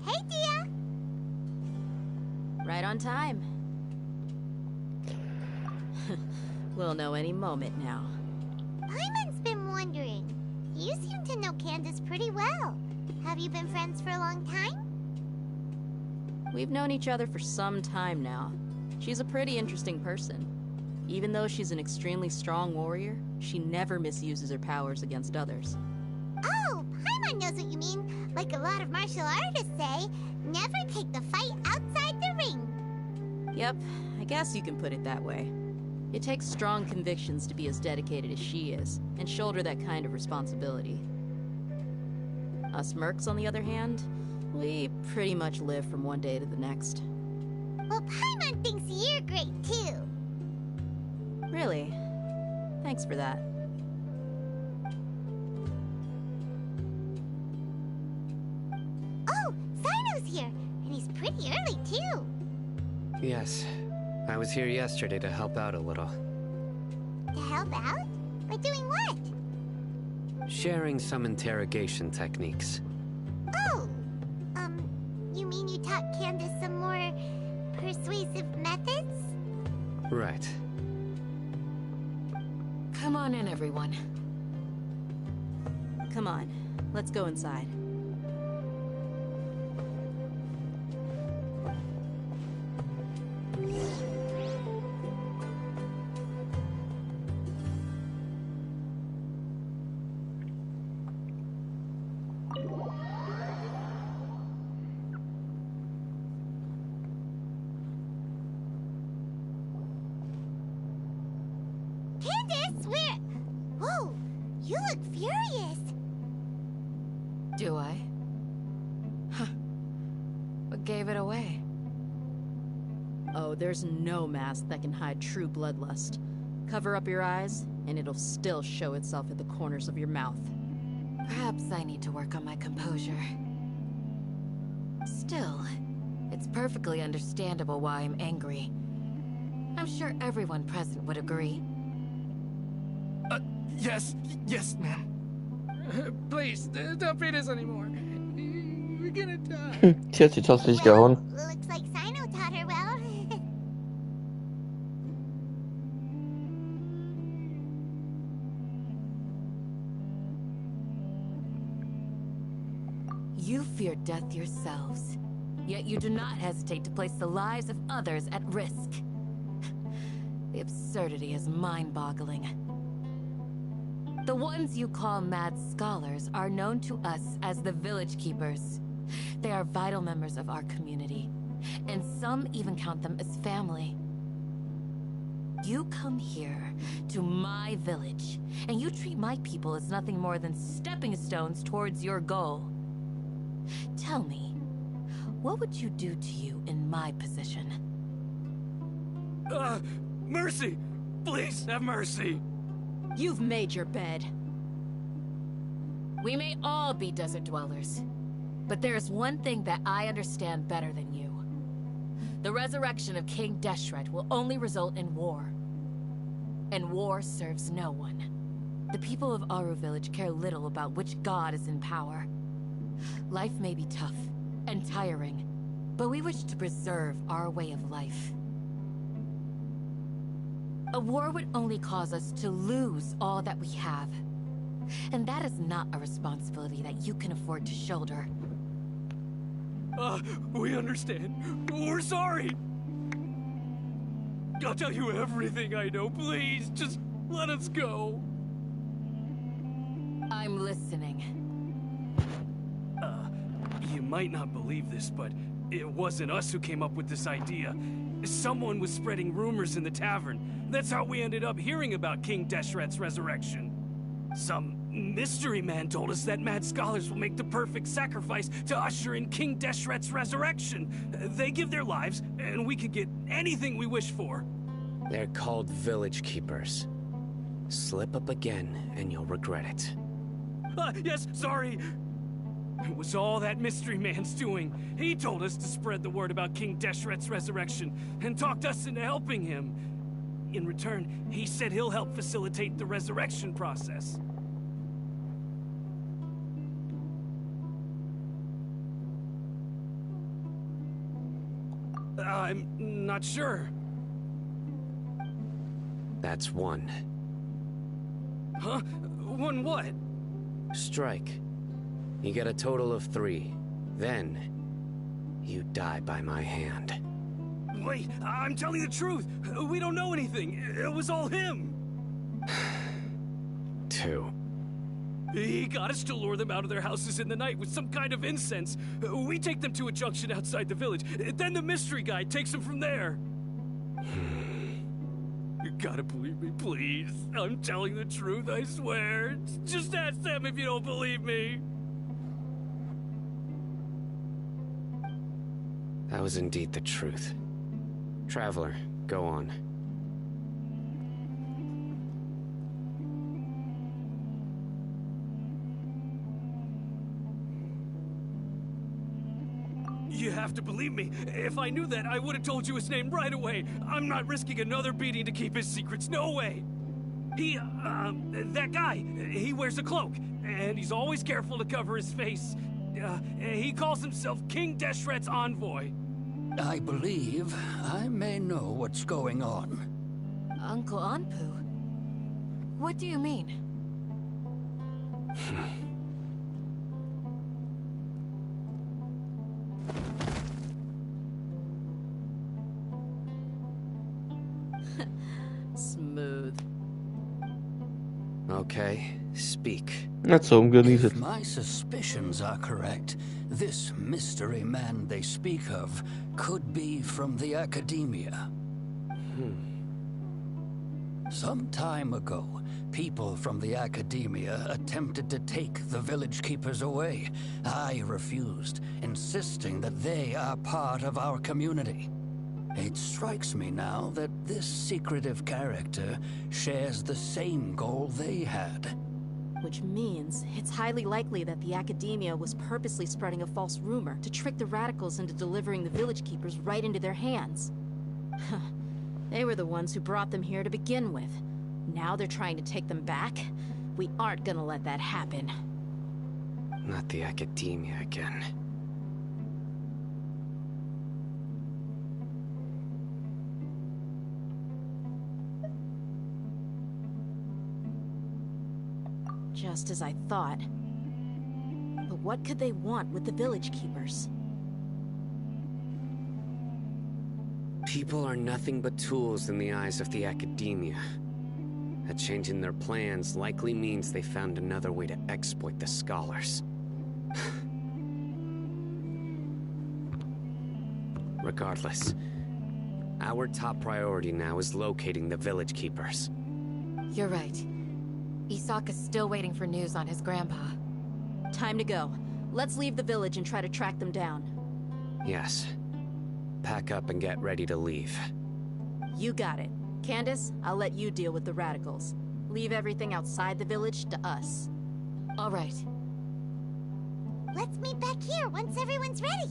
S21: Hey, Dia!
S16: Right on time. We'll know any moment now.
S21: Paimon's been wondering. You seem to know Candace pretty well. Have you been friends for a long time?
S16: We've known each other for some time now. She's a pretty interesting person. Even though she's an extremely strong warrior, she never misuses her powers against others.
S21: Oh, Paimon knows what you mean. Like a lot of martial artists say, never take the fight outside the ring.
S16: Yep, I guess you can put it that way. It takes strong convictions to be as dedicated as she is, and shoulder that kind of responsibility. Us mercs, on the other hand, we pretty much live from one day to the next.
S21: Well, Paimon thinks you're great, too.
S16: Really? Thanks for that.
S21: Oh, Sino's here, and he's pretty early, too.
S18: Yes. I was here yesterday to help out a little.
S21: To help out? By doing what?
S18: Sharing some interrogation techniques.
S21: Oh, you mean you taught Candace some more persuasive methods?
S18: Right.
S11: Come on in, everyone.
S16: Come on, let's go inside.
S21: Candace, where? Whoa, you look furious.
S11: Do I? Huh. What gave it away?
S16: Oh, there's no mask that can hide true bloodlust. Cover up your eyes, and it'll still show itself at the corners of your mouth.
S11: Perhaps I need to work on my composure. Still, it's perfectly understandable why I'm angry. I'm sure everyone present would agree.
S6: Yes, ma'am.
S3: Please, don't beat us anymore. We're gonna die.
S1: Die hat sie tatsächlich gehauen.
S21: Looks like Sino taught her well.
S11: You fear death yourselves, yet you do not hesitate to place the lives of others at risk. The absurdity is mind-boggling. The ones you call mad scholars are known to us as the Village Keepers. They are vital members of our community, and some even count them as family. You come here, to my village, and you treat my people as nothing more than stepping stones towards your goal. Tell me, what would you do to you in my position?
S5: Mercy! Please, have mercy!
S16: You've made your bed.
S11: We may all be desert dwellers, but there is one thing that I understand better than you. The resurrection of King Deshret will only result in war. And war serves no one. The people of Aru Village care little about which god is in power. Life may be tough and tiring, but we wish to preserve our way of life. A war would only cause us to lose all that we have. And that is not a responsibility that you can afford to shoulder.
S5: We understand. We're sorry. I'll tell you everything I know. Please, just let us go.
S11: I'm listening.
S5: You might not believe this, but it wasn't us who came up with this idea. Someone was spreading rumors in the tavern. That's how we ended up hearing about King Deshret's resurrection. Some mystery man told us that mad scholars will make the perfect sacrifice to usher in King Deshret's resurrection. They give their lives, and we can get anything we wish for.
S18: They're called village keepers. Slip up again, and you'll regret it.
S5: Yes, sorry. It was all that mystery man's doing. He told us to spread the word about King Deshret's resurrection, and talked us into helping him. In return, he said he'll help facilitate the resurrection process. I'm not sure.
S18: That's one.
S5: Huh? One what?
S18: Strike. You get a total of 3. Then, you die by my hand.
S5: Wait, I'm telling the truth. We don't know anything. It was all him.
S18: 2.
S5: He got us to lure them out of their houses in the night with some kind of incense. We take them to a junction outside the village. Then the mystery guy takes them from there. You gotta believe me, please. I'm telling the truth, I swear. Just ask them if you don't believe me.
S18: That was indeed the truth. Traveler, go on.
S5: You have to believe me. If I knew that, I would have told you his name right away. I'm not risking another beating to keep his secrets. No way. That guy, he wears a cloak, and he's always careful to cover his face. He calls himself King Deshret's envoy.
S7: I believe I may know what's going on.
S11: Uncle Anpu? What do you mean?
S16: Smooth.
S18: Okay, speak.
S1: Not so
S7: If my suspicions are correct, this mystery man they speak of could be from the academia. Some time ago, people from the academia attempted to take the village keepers away. I refused, insisting that they are part of our community. It strikes me now that this secretive character shares the same goal they had.
S16: Which means it's highly likely that the academia was purposely spreading a false rumor to trick the radicals into delivering the village keepers right into their hands. They were the ones who brought them here to begin with. Now they're trying to take them back? We aren't gonna let that happen.
S18: Not the academia again.
S16: Just as I thought. But what could they want with the village keepers?
S18: People are nothing but tools in the eyes of the academia. A change in their plans likely means they found another way to exploit the scholars. Regardless, our top priority now is locating the village keepers.
S11: You're right. Isaka's still waiting for news on his grandpa.
S16: Time to go. Let's leave the village and try to track them down.
S18: Yes. Pack up and get ready to leave.
S16: You got it. Candace, I'll let you deal with the radicals. Leave everything outside the village to us.
S11: All right.
S21: Let's meet back here once everyone's ready.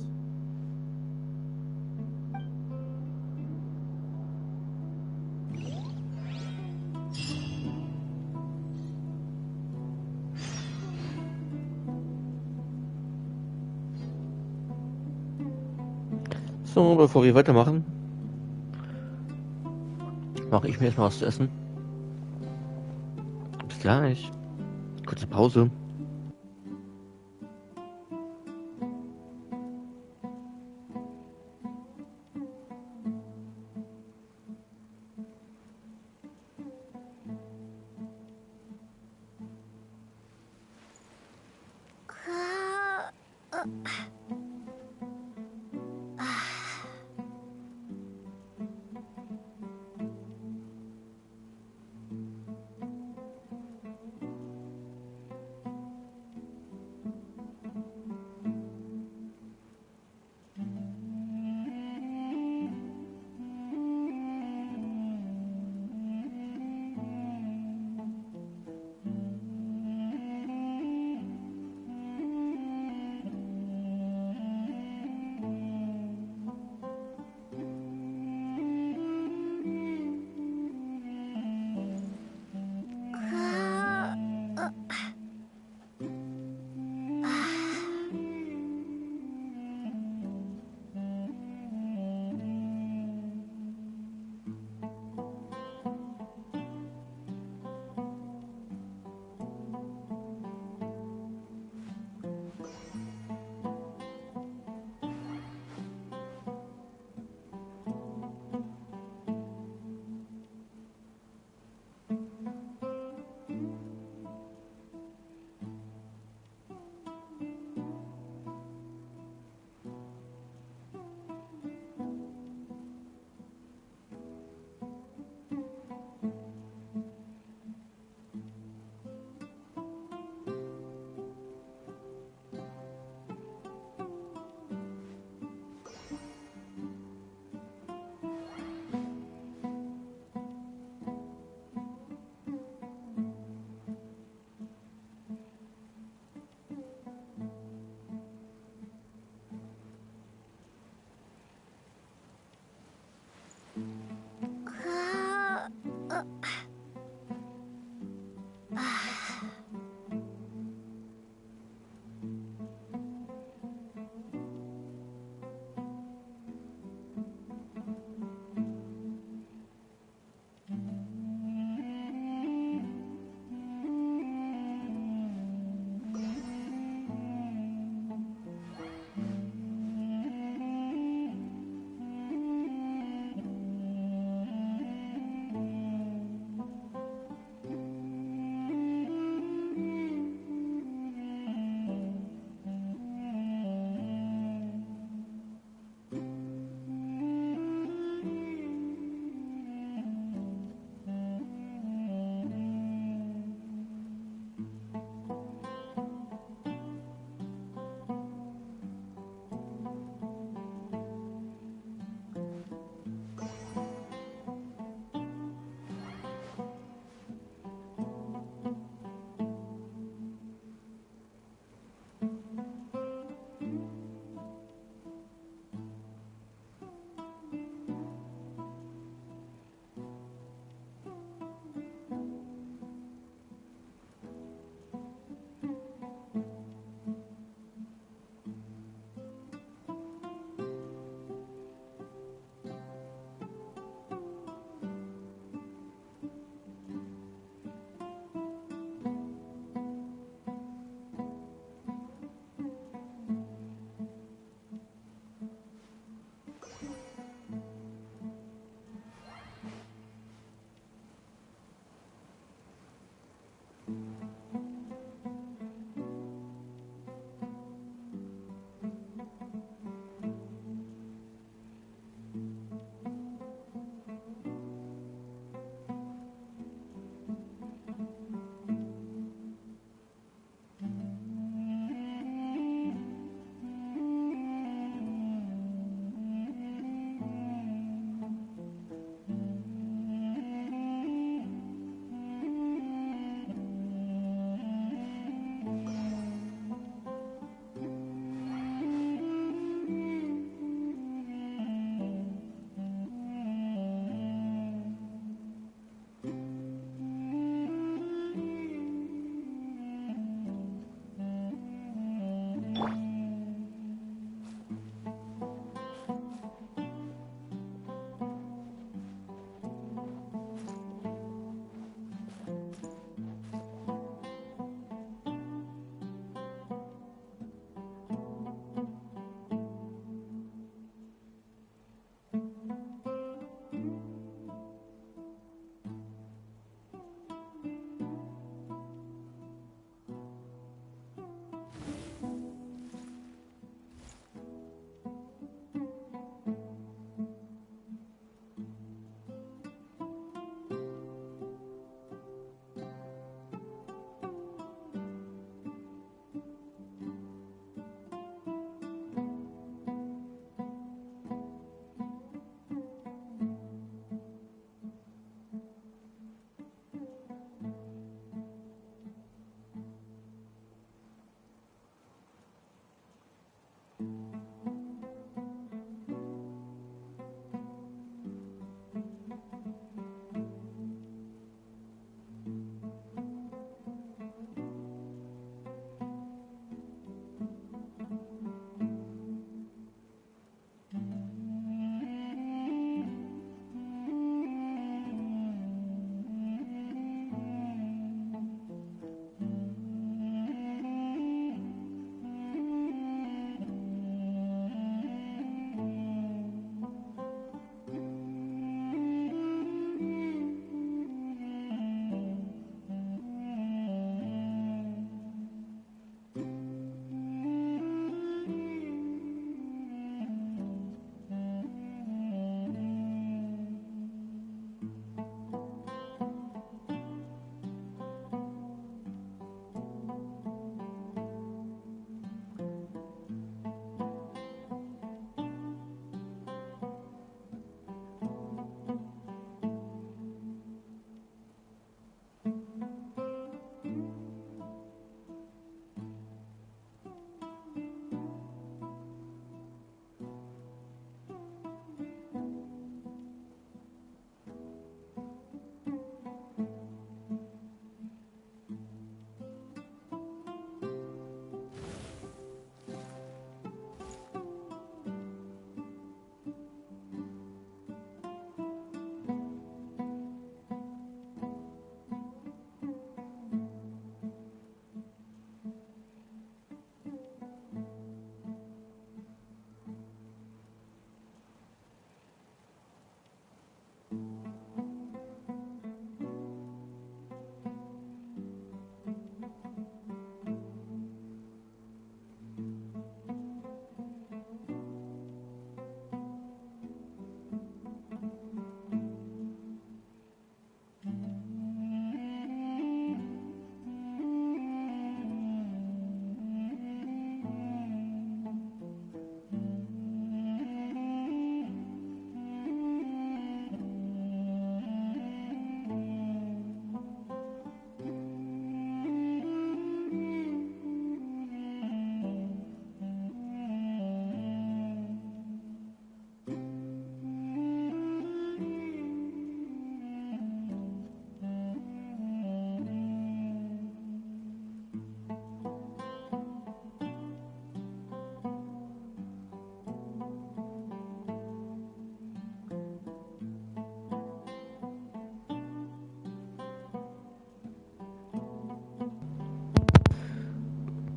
S1: So, bevor wir weitermachen, mache ich mir erstmal was zu essen. Bis gleich. Kurze Pause.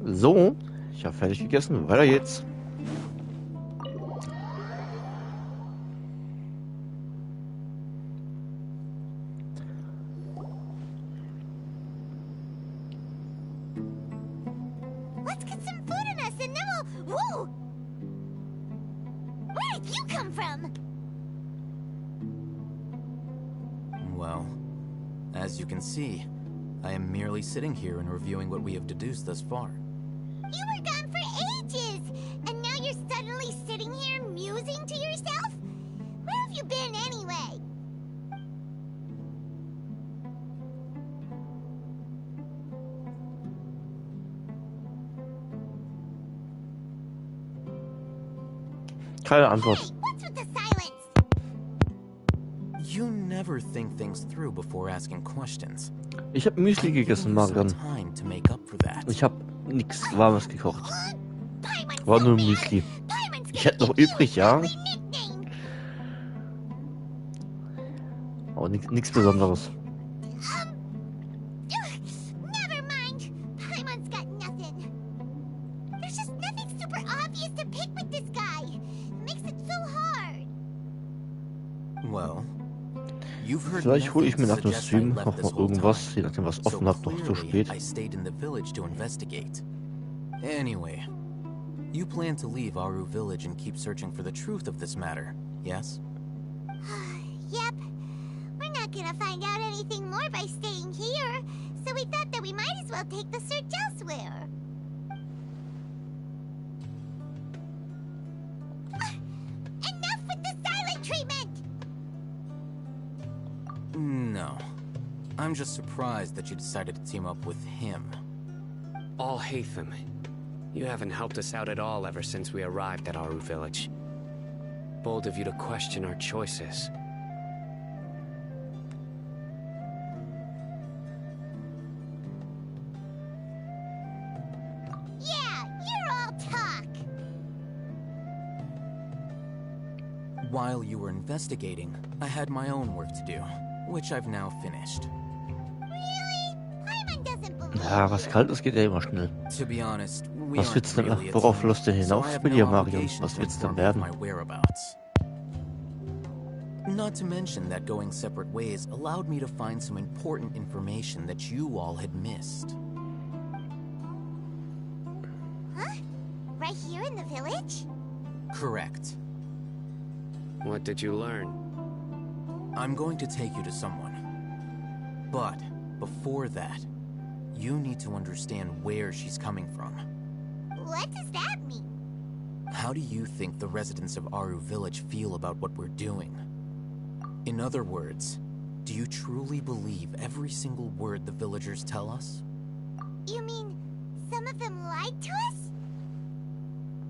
S1: So, ich habe fertig gegessen. Weiter geht's.
S21: Let's get some food in us and then we'll... Whoa! Where did you come from?
S10: Well, as you can see, I am merely sitting here and reviewing what we have deduced thus far.
S21: You were gone for ages! And now you're suddenly sitting here musing to yourself? Where have you been anyway?
S1: Keine Antwort.
S21: What's with the silence?
S10: You never think things through before asking questions.
S1: Ich habe Müsli gegessen, Marion.
S10: Time to make up for that.
S1: Ich habe nichts Warmes gekocht. War nur Müsli. Ich hätte noch übrig, ja. Aber nichts Besonderes.
S21: Never mind. Paimon's got nothing. There's just nothing super obvious to pick with this guy. It makes it so hard.
S10: Well, you've heard
S1: Vielleicht hole ich mir nach dem
S10: suggest I
S1: Stream
S10: left
S1: noch
S10: this
S1: mal
S10: whole
S1: irgendwas,
S10: time.
S1: je nachdem was offen
S10: So
S1: hat, noch zu
S10: clearly,
S1: spät.
S10: I stayed in the village to investigate. Anyway, you plan to leave Aru village and keep searching for the truth of this matter, yes?
S21: Yep. We're not gonna find out anything more by staying here, so we thought that we might as well take the search elsewhere. Enough with the silent treatment!
S10: No. I'm just surprised that you decided to team up with him.
S18: All Hatham, you haven't helped us out at all ever since we arrived at Aru village. Bold of you to question our choices.
S21: Yeah, you're all talk.
S10: While you were investigating, I had my own work to do, which I've now finished.
S21: Really? Paimon doesn't believe
S1: Ja, was kalt ist, geht ja immer schnell.
S10: To be honest, we
S1: Was
S10: aren't
S1: wird's denn,
S10: really a
S1: worauf
S10: team,
S1: läuft denn
S10: so
S1: hinaus
S10: I have
S1: mit
S10: no
S1: dir, Marion?
S10: obligation
S1: Was
S10: to
S1: wird's denn
S10: inform you of
S1: werden?
S10: my whereabouts. Not to mention that going separate ways allowed me to find some important information that you all had missed.
S21: Huh? Right here in the village?
S10: Correct.
S18: What did you learn?
S10: I'm going to take you to someone. But before that, you need to understand where she's coming from.
S21: What does that mean?
S10: How do you think the residents of Aru village feel about what we're doing? In other words, do you truly believe every single word the villagers tell us?
S21: You mean some of them lied to us?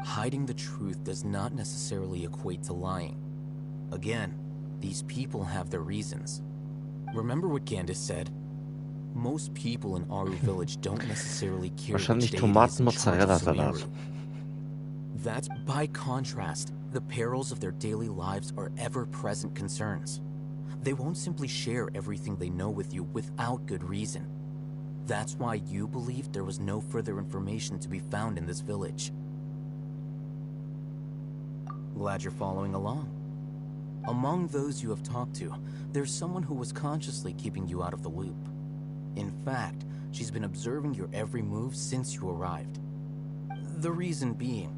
S10: Hiding the truth does not necessarily equate to lying. Again, these people have their reasons. Remember what Candace said? Most people in Aru village don't necessarily care which
S1: Wahrscheinlich
S10: deity is in charge of
S1: Tomaten-Mozzarella-Salat.
S10: Sumeru. That's by contrast, the perils of their daily lives are ever-present concerns. They won't simply share everything they know with you without good reason. That's why you believed there was no further information to be found in this village. Glad you're following along. Among those you have talked to, there's someone who was consciously keeping you out of the loop. In fact, she's been observing your every move since you arrived. The reason being,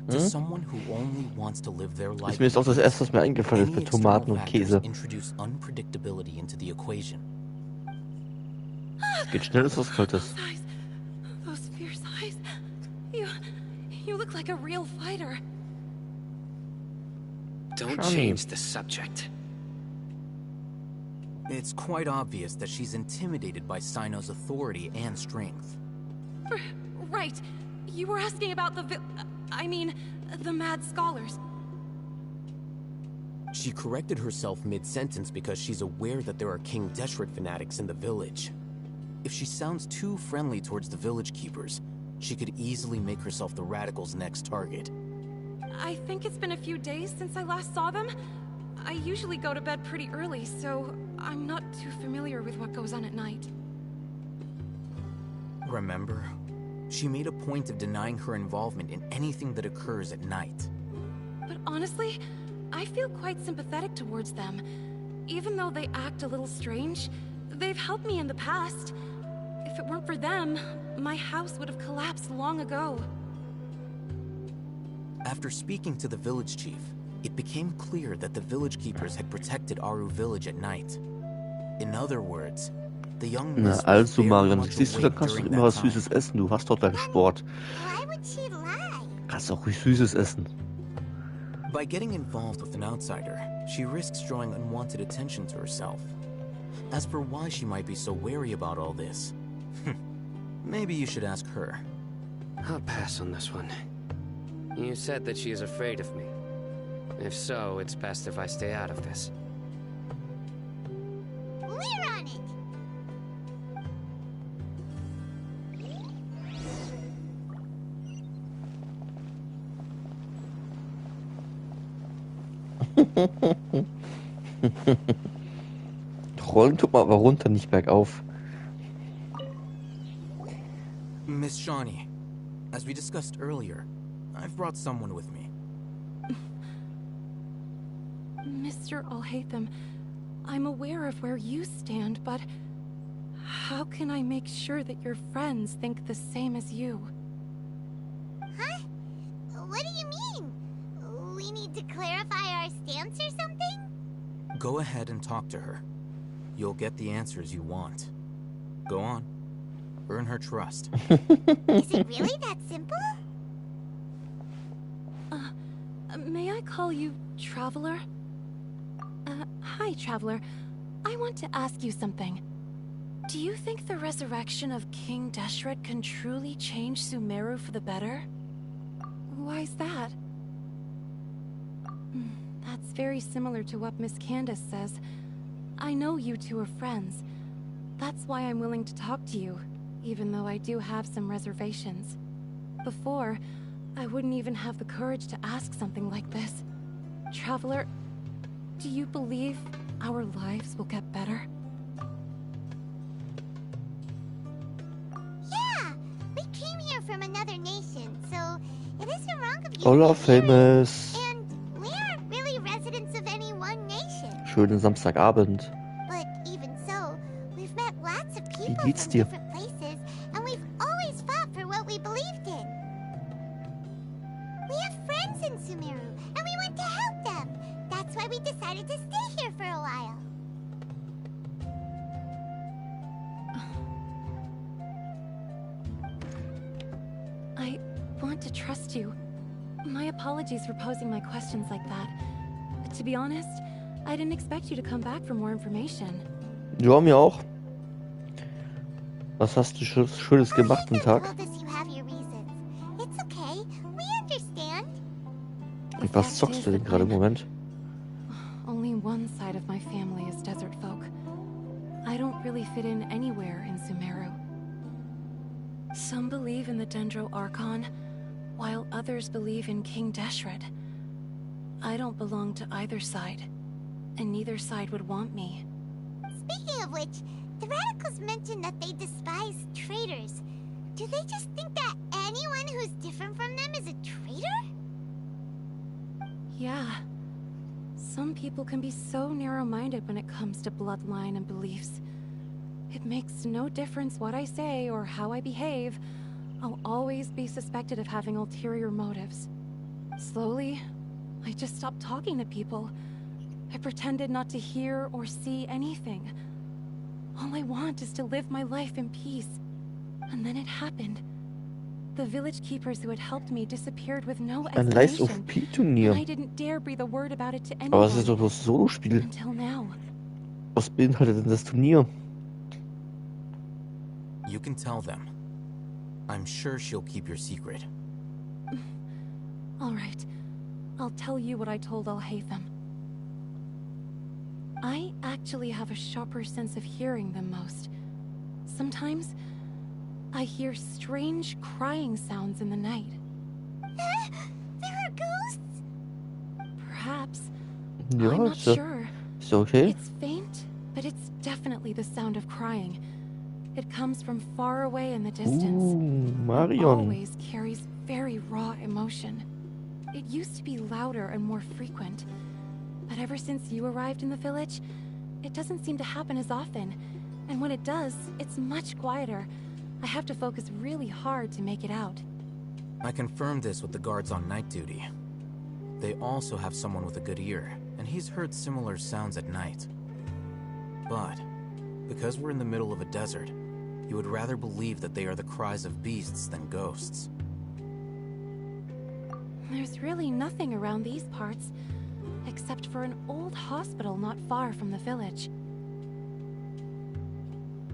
S10: to someone who only wants to live their life,
S1: Ist mir jetzt auch das erste, was mir eingefallen ist mit Tomaten und Käse.
S10: introduce unpredictability into the equation.
S1: Es geht schnell, ist was Kaltes.
S4: Those fierce eyes. You look like a real fighter.
S18: Don't change the subject.
S10: It's quite obvious that she's intimidated by Sino's authority and strength.
S4: Right. You were asking about the mad scholars.
S10: She corrected herself mid-sentence because she's aware that there are King Deshret fanatics in the village. If she sounds too friendly towards the village keepers, she could easily make herself the radicals' next target.
S4: I think it's been a few days since I last saw them. I usually go to bed pretty early, so I'm not too familiar with what goes on at night.
S10: Remember,
S8: She made a point of denying her involvement in anything that occurs at night.
S4: But honestly, I feel quite sympathetic towards them. Even though they act a little strange, they've helped me in the past. If it weren't for them, my house would have collapsed long ago.
S8: After speaking to the village chief, it became clear that the village keepers had protected Aru village at night. In other words, the young
S1: Na
S8: miss was
S1: also,
S8: very
S1: Marion,
S8: much
S1: siehst du, da
S8: awake
S1: kannst du
S8: during
S1: immer
S8: that
S1: was
S8: time.
S1: Süßes essen. Du hast dort deinen Sport.
S21: Why would she lie?
S1: Kannst auch ruhig Süßes essen.
S8: By getting involved with an outsider, she risks drawing unwanted attention to herself. As for why she might be so wary about all this, maybe you should ask her.
S18: I'll pass on this one. You said that she is afraid of me. If so, it's best if I stay out of this.
S21: We're on it!
S1: Rollen tut man aber runter, nicht bergauf.
S8: Miss Shawnee, as we discussed earlier, I've brought someone with me.
S4: Mr. Alhaitham, I'm aware of where you stand, but how can I make sure that your friends think the same as you?
S21: Huh? What do you mean? We need to clarify our stance or something?
S8: Go ahead and talk to her. You'll get the answers you want. Go on. Earn her trust.
S21: Is it really that simple?
S4: May I call you Traveler? Hi, Traveler. I want to ask you something. Do you think the resurrection of King Deshret can truly change Sumeru for the better? Why's that? That's very similar to what Miss Candace says. I know you two are friends. That's why I'm willing to talk to you, even though I do have some reservations. Before, I wouldn't even have the courage to ask something like this. Traveler, do you believe our lives will get better?
S21: Yeah! We came here from another nation, so it isn't wrong of you
S1: Hola,
S21: to be here.
S1: famous.
S21: And we aren't really residents of any one nation.
S1: Schönen Samstagabend.
S21: But even so, we've met lots of
S1: Wie
S21: people
S1: geht's
S21: from
S1: dir?
S21: different places, and we've always fought for what we believed in. We have friends in Sumeru, and we want to help them. That's why we decided to stay here for a while.
S4: I want to trust you. My apologies for posing my questions like that. To be honest, I didn't expect you to come back for more information.
S1: Ja, mir auch. Was hast du Schönes gemacht am Tag?
S21: Told us you have your reasons. It's okay. We understand.
S1: Und was zockst du denn gerade im Moment?
S4: Only one side of my family is desert folk. I don't really fit in anywhere in Sumeru. Some believe in the Dendro Archon, while others believe in King Deshret. I don't belong to either side, and neither side would want me.
S21: Speaking of which, the radicals mentioned that they despise traitors. Do they just think that anyone who's different from them is a traitor?
S4: Yeah. Some people can be so narrow-minded when it comes to bloodline and beliefs. It makes no difference what I say or how I behave. I'll always be suspected of having ulterior motives. Slowly, I just stopped talking to people. I pretended not to hear or see anything. All I want is to live my life in peace. And then it happened. The village keepers who had helped me disappeared with no
S1: Ein Lies of
S4: explanation.
S1: P-Turnier.
S4: And I didn't dare breathe a word about it to anyone.
S1: Aber es ist doch bloß ein Solospiel.
S4: Until now.
S1: Was beinhaltet denn das Turnier?
S8: You can tell them. I'm sure she'll keep your secret.
S4: All right. I'll tell you what I told Alhaitham. I actually have a sharper sense of hearing than most. Sometimes, I hear strange crying sounds in the night.
S21: There are ghosts?
S4: Perhaps.
S1: Ja,
S4: I'm not
S1: ist ja,
S4: sure.
S1: ist ja okay.
S4: It's faint, but it's definitely the sound of crying. It comes from far away in the distance. And
S1: Marion.
S4: always carries very raw emotion. It used to be louder and more frequent. But ever since you arrived in the village, it doesn't seem to happen as often. And when it does, it's much quieter. I have to focus really hard to make it out.
S8: I confirmed this with the guards on night duty. They also have someone with a good ear, and he's heard similar sounds at night. But, because we're in the middle of a desert, he would rather believe that they are the cries of beasts than ghosts.
S4: There's really nothing around these parts, except for an old hospital not far from the village.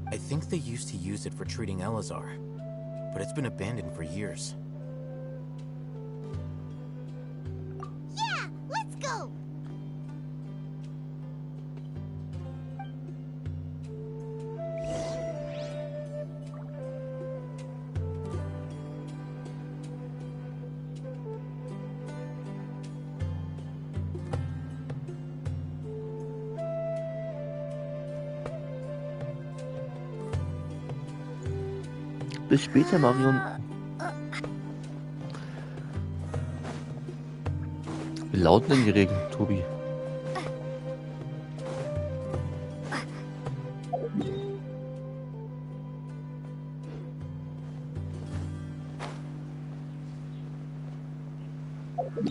S8: I think they used to use it for treating Elazar, but it's been abandoned for years.
S21: Yeah, let's go!
S1: Bis später, Marion. Wie laut denn die Regen, Tobi?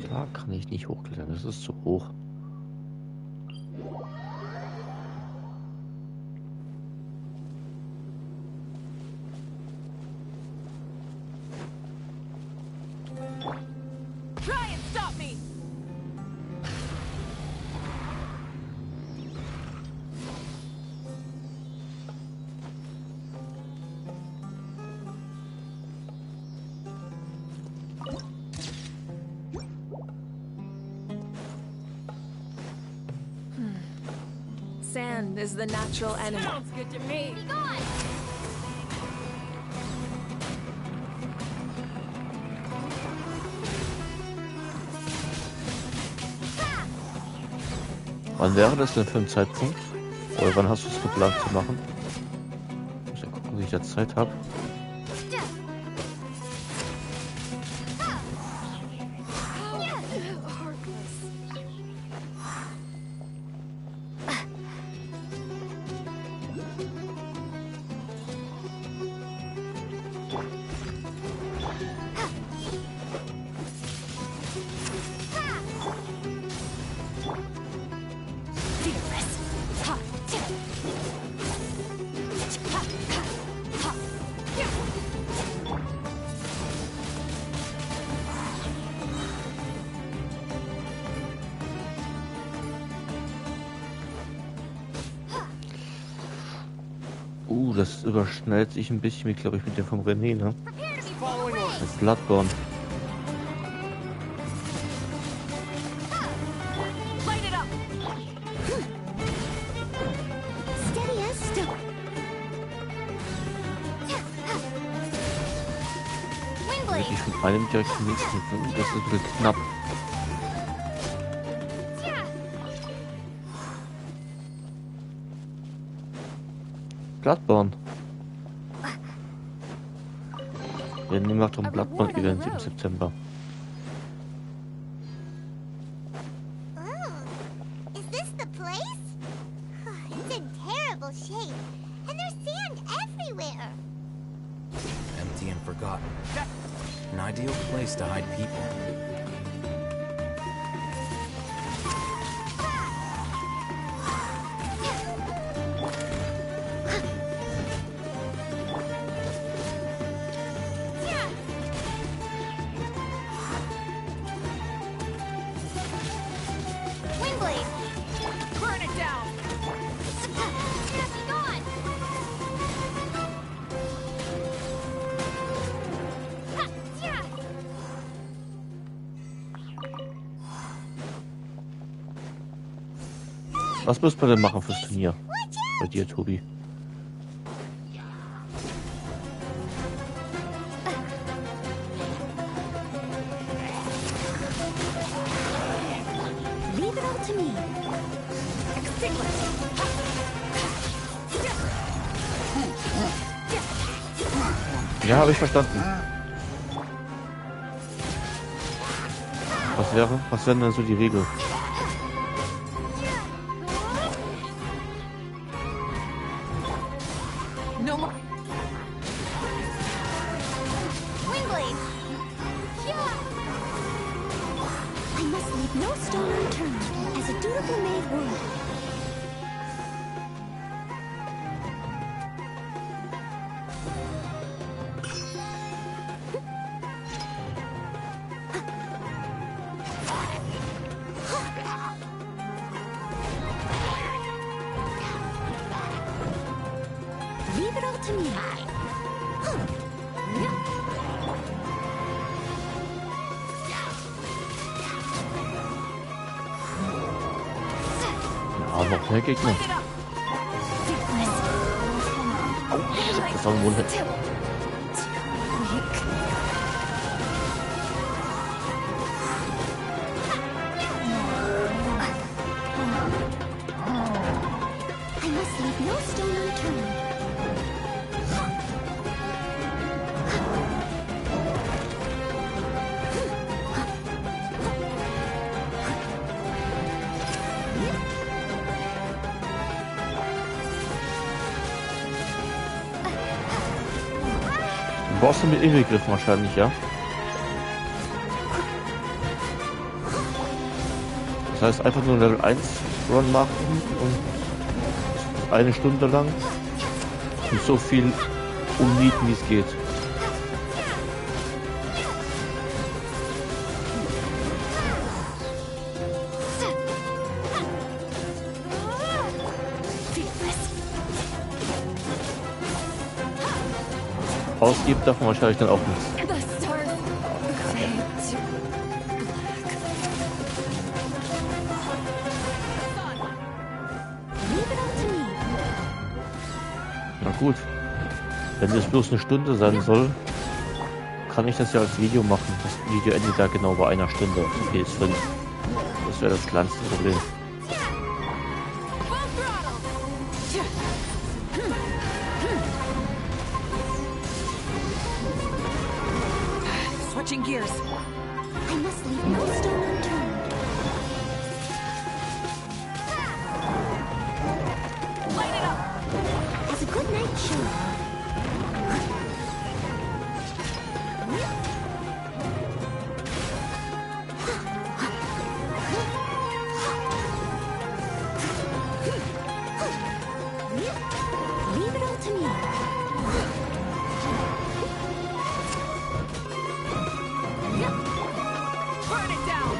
S1: Da kann ich nicht hochklettern, das ist zu hoch.
S14: Try and stop me!
S11: Sand is the natural enemy.
S14: Sounds good to me.
S21: Be gone!
S1: Wann wäre das denn für ein Zeitpunkt? Oder wann hast du es geplant zu machen? Muss ja gucken, wie ich da Zeit habe. Das überschneidet sich ein bisschen, glaube ich, mit dem vom René, ne? Mit Bloodborne. Wirklich von einem direkt zum nächsten, das ist ein bisschen knapp. Bloodborne. Wir nehmen auch ein Bloodborne-Event im September.
S21: Oh, is this the place? It's in terrible shape, and there's sand everywhere.
S8: Empty and forgotten. An ideal place to hide people.
S14: Burn it down!
S21: Be gone!
S1: Was müssen wir denn machen fürs Turnier? Bei dir, Tobi.
S21: Leave it all to me.
S1: Ja, habe ich verstanden. Was wäre denn so die Regel?
S11: No more.
S21: Wingblade! I must leave no stone unturned, as a dutiful maid would. Leave it all to me.
S1: Ja, noch mehr Gegner. Das war ein Wunder.
S21: I must leave no stone unturned.
S1: Du brauchst du mit inbegriffen wahrscheinlich, ja? Das heißt einfach nur Level 1 Run machen und eine Stunde lang und so viel umnieten, wie es geht. Ausgeben darf man wahrscheinlich dann auch nichts.
S11: The stars fade to
S1: Na gut. Wenn es bloß eine Stunde sein soll, kann ich das ja als Video machen. Das Video endet ja genau bei einer Stunde auf PS5. Das wäre das kleinste Problem.
S11: switching gears.
S21: I must leave no stone unturned.
S11: Light it up.
S21: As a good night show. Leave it all to me.
S11: Burn it down.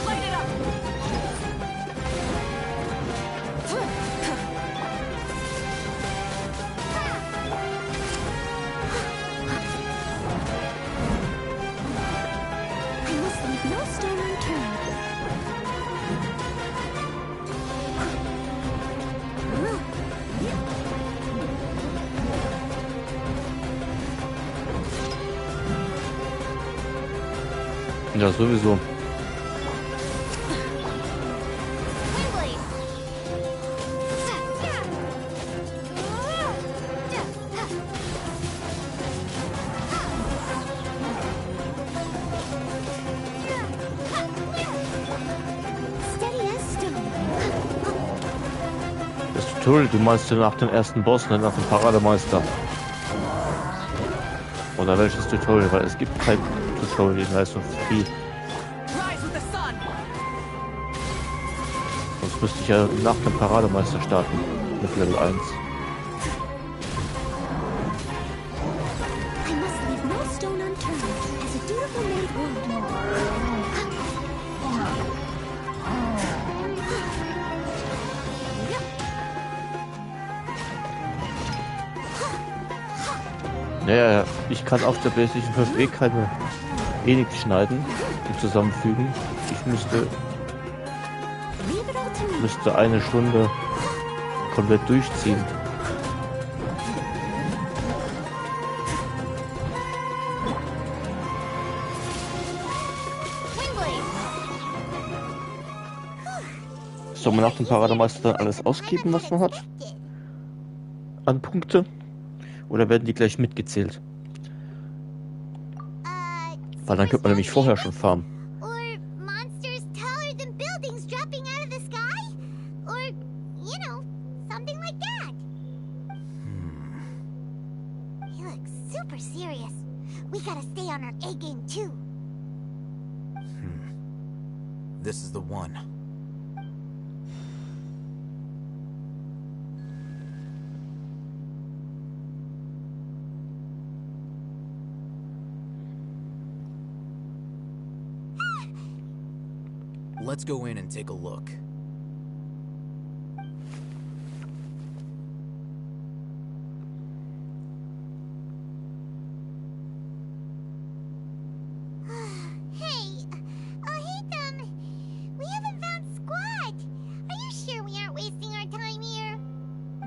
S11: Light it up.
S21: I must leave no stone unturned.
S1: Ja, sowieso.
S21: Steady as stone.
S1: Das Tutorial, du meinst ja nach dem ersten Boss, nicht nach dem Parademeister. Oder welches Tutorial? Weil es gibt kein Tutorial in Rise of P.
S11: Rise with the sun.
S1: Sonst müsste ich ja nach dem Parademeister starten. Mit Level 1.
S21: I must leave no stone unturned, as a dutiful maid would.
S1: Naja, ich kann auf der PlayStation 5 eh nichts schneiden und zusammenfügen. Ich ich müsste eine Stunde komplett durchziehen. Soll man nach dem Parademeister dann alles ausgeben, was man hat? An Punkte? Oder werden die gleich mitgezählt? Weil dann könnte man nämlich vorher schon farmen.
S8: This is the one. Let's go in and take a look.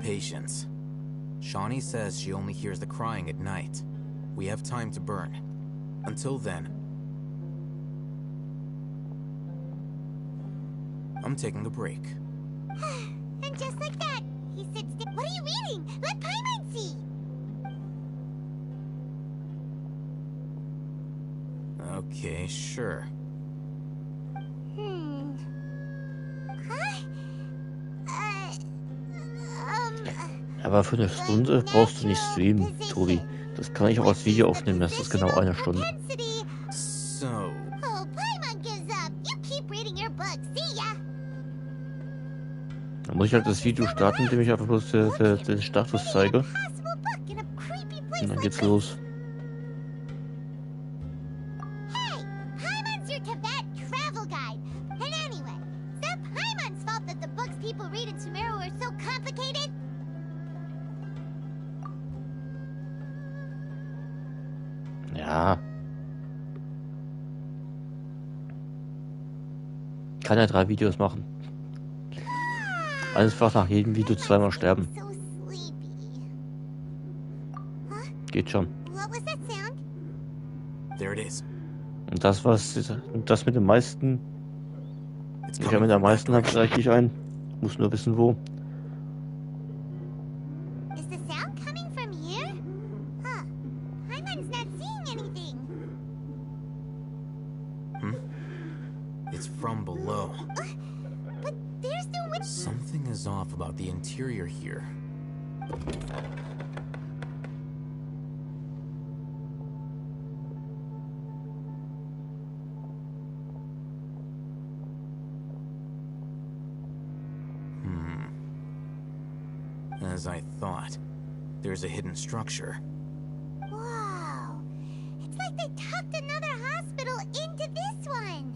S8: Patience. Shawnee says she only hears the crying at night. We have time to burn. Until then, I'm taking a break.
S21: And just like that, he sits down. What are you reading? Let Paimon see!
S8: Okay, sure.
S1: Aber für eine Stunde brauchst du nicht streamen, Tobi. Das kann ich auch als Video aufnehmen, das ist genau eine Stunde.
S8: So.
S21: Oh, Paimon gives up. You keep reading your book. See ya!
S1: Dann muss ich halt das Video starten, indem ich einfach bloß den Status zeige. Und dann geht's los.
S21: Hey, Paimon's your Tibet travel guide. And anyway, is that Paimon's fault that the books people read in Sumeru are so complicated?
S1: Ja. Kann ja 3 Videos machen. Einfach nach jedem Video zweimal sterben. Geht schon.
S8: There it is.
S1: Und das mit dem meisten. Ich habe mit der meisten habe ich ein. Muss nur wissen wo.
S21: Is the sound coming from here? Huh. Paimon's not seeing anything.
S8: It's from below.
S21: But there's no way.
S8: Something is off about the interior here. As I thought, there's a hidden structure.
S21: Wow. It's like they tucked another hospital into this one.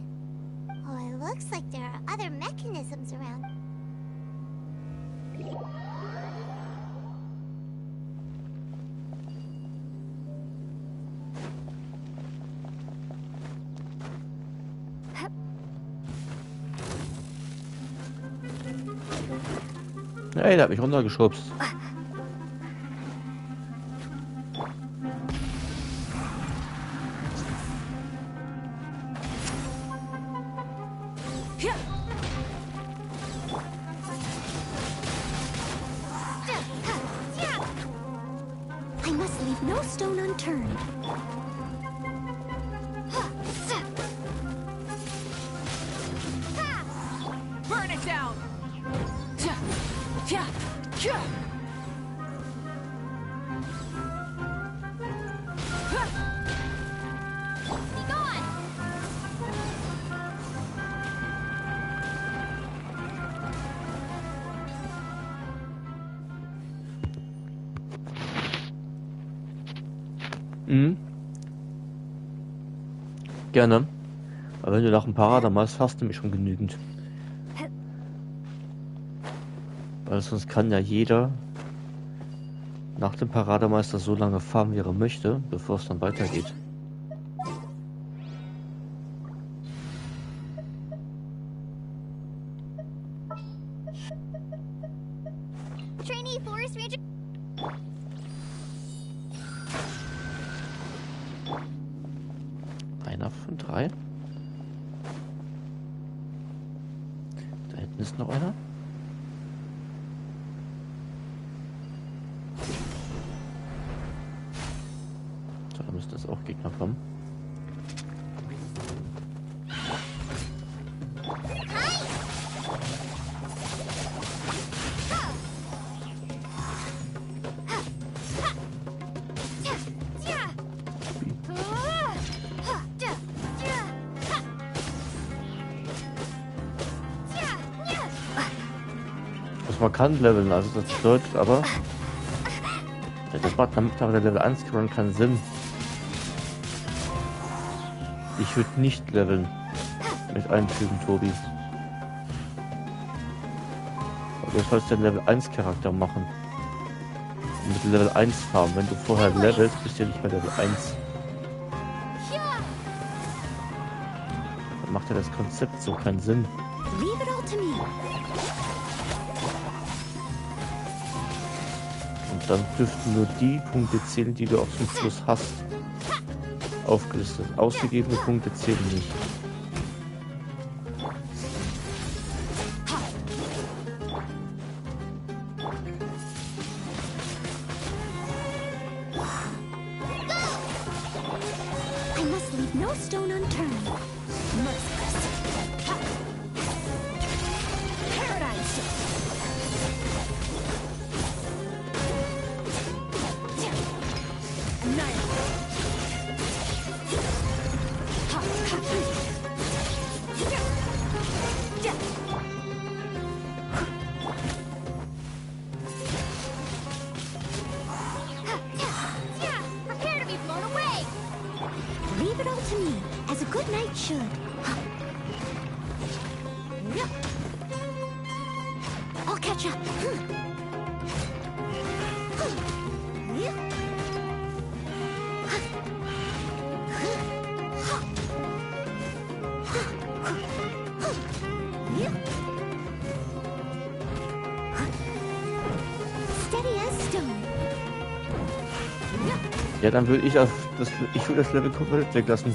S21: Oh, it looks like there are other mechanisms around.
S1: Hey, der hat mich runtergeschubst.
S21: I must leave no stone unturned.
S4: Burn it down!
S14: Be gone!
S1: Gerne. Aber wenn du nach dem Parademeister hast, nämlich schon genügend. Weil sonst kann ja jeder nach dem Parademeister so lange farmen, wie er möchte, bevor es dann weitergeht.
S21: Trainee Forest Ranger.
S1: Einer von 3. Da hinten ist noch einer. So, da müsste es auch Gegner kommen. Man kann leveln, also das bedeutet aber, das macht damit aber der Level 1 Run keinen Sinn. Ich würde nicht leveln mit einfügen, Tobi. Aber du sollst den Level 1 Charakter machen. Und mit Level 1 farmen. Wenn du vorher levelst, bist du ja nicht mehr Level 1. Dann macht ja das Konzept so keinen Sinn.
S21: Leave it all to me.
S1: Und dann dürften nur die Punkte zählen, die du auch zum Schluss hast. Aufgelistet. Ausgegebene Punkte zählen nicht.
S21: I must leave no stone unturned. Merciless. Paradise.
S2: Prepare to be blown away!
S21: Leave it all to me, as a good knight should. I'll catch up. Steady as stone.
S1: Ja, dann würde ich das Level komplett weglassen.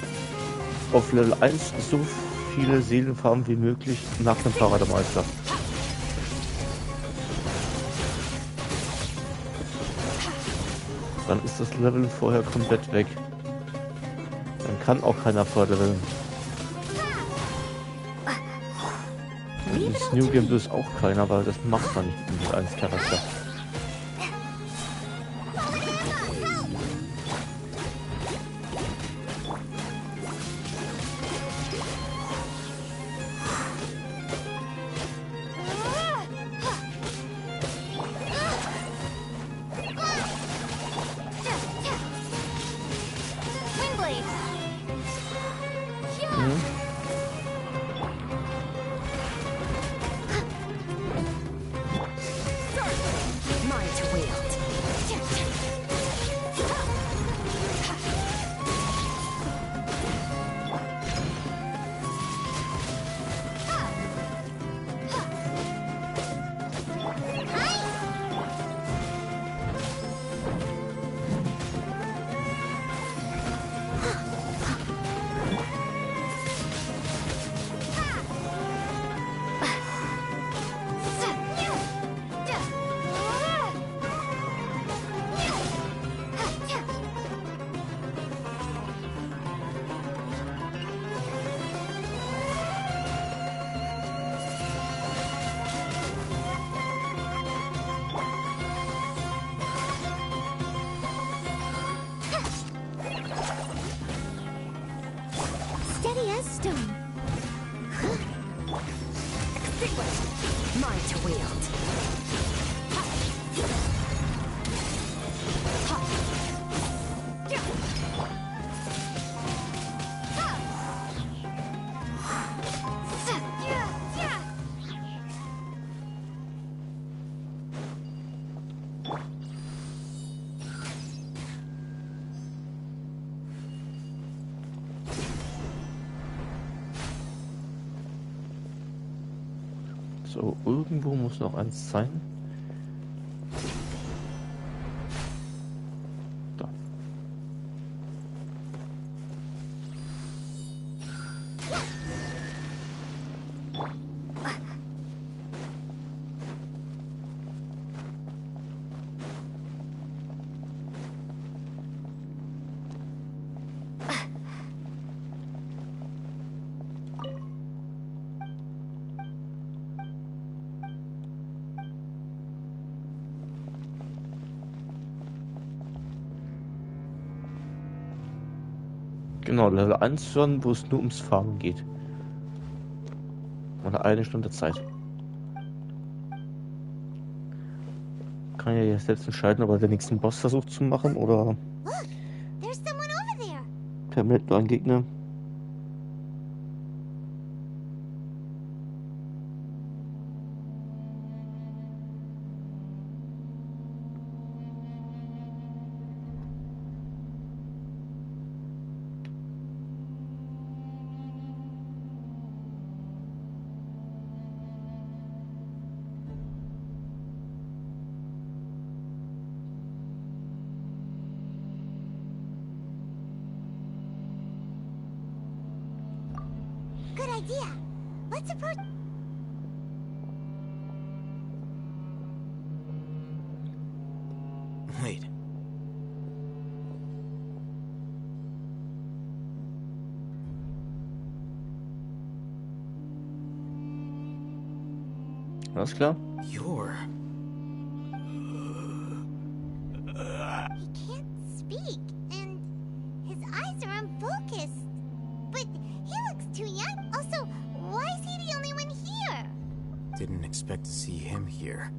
S1: Auf Level 1 so viele Seelenfarben wie möglich nach dem Parademeister. Dann ist das Level vorher komplett weg. Dann kann auch keiner vorleveln. Das New Game Plus auch keiner, weil das macht man nicht mit 1 Charakter.
S21: Steady as stone.
S2: Mine to wield.
S1: So, irgendwo muss noch eins sein. Genau, Level 1 hören, wo es nur ums Farmen geht. Oder 1 Stunde Zeit. Kann ja jetzt selbst entscheiden, ob er den nächsten Boss versucht zu machen oder
S2: There's someone over there.
S1: permanent nur ein Gegner.
S2: Good idea. Let's approach.
S8: Wait.
S1: Alles klar?
S8: You're...
S2: He can't speak, and his eyes are unfocused. But he looks too young. Also, why is he the only one here?
S8: Didn't expect to see him here.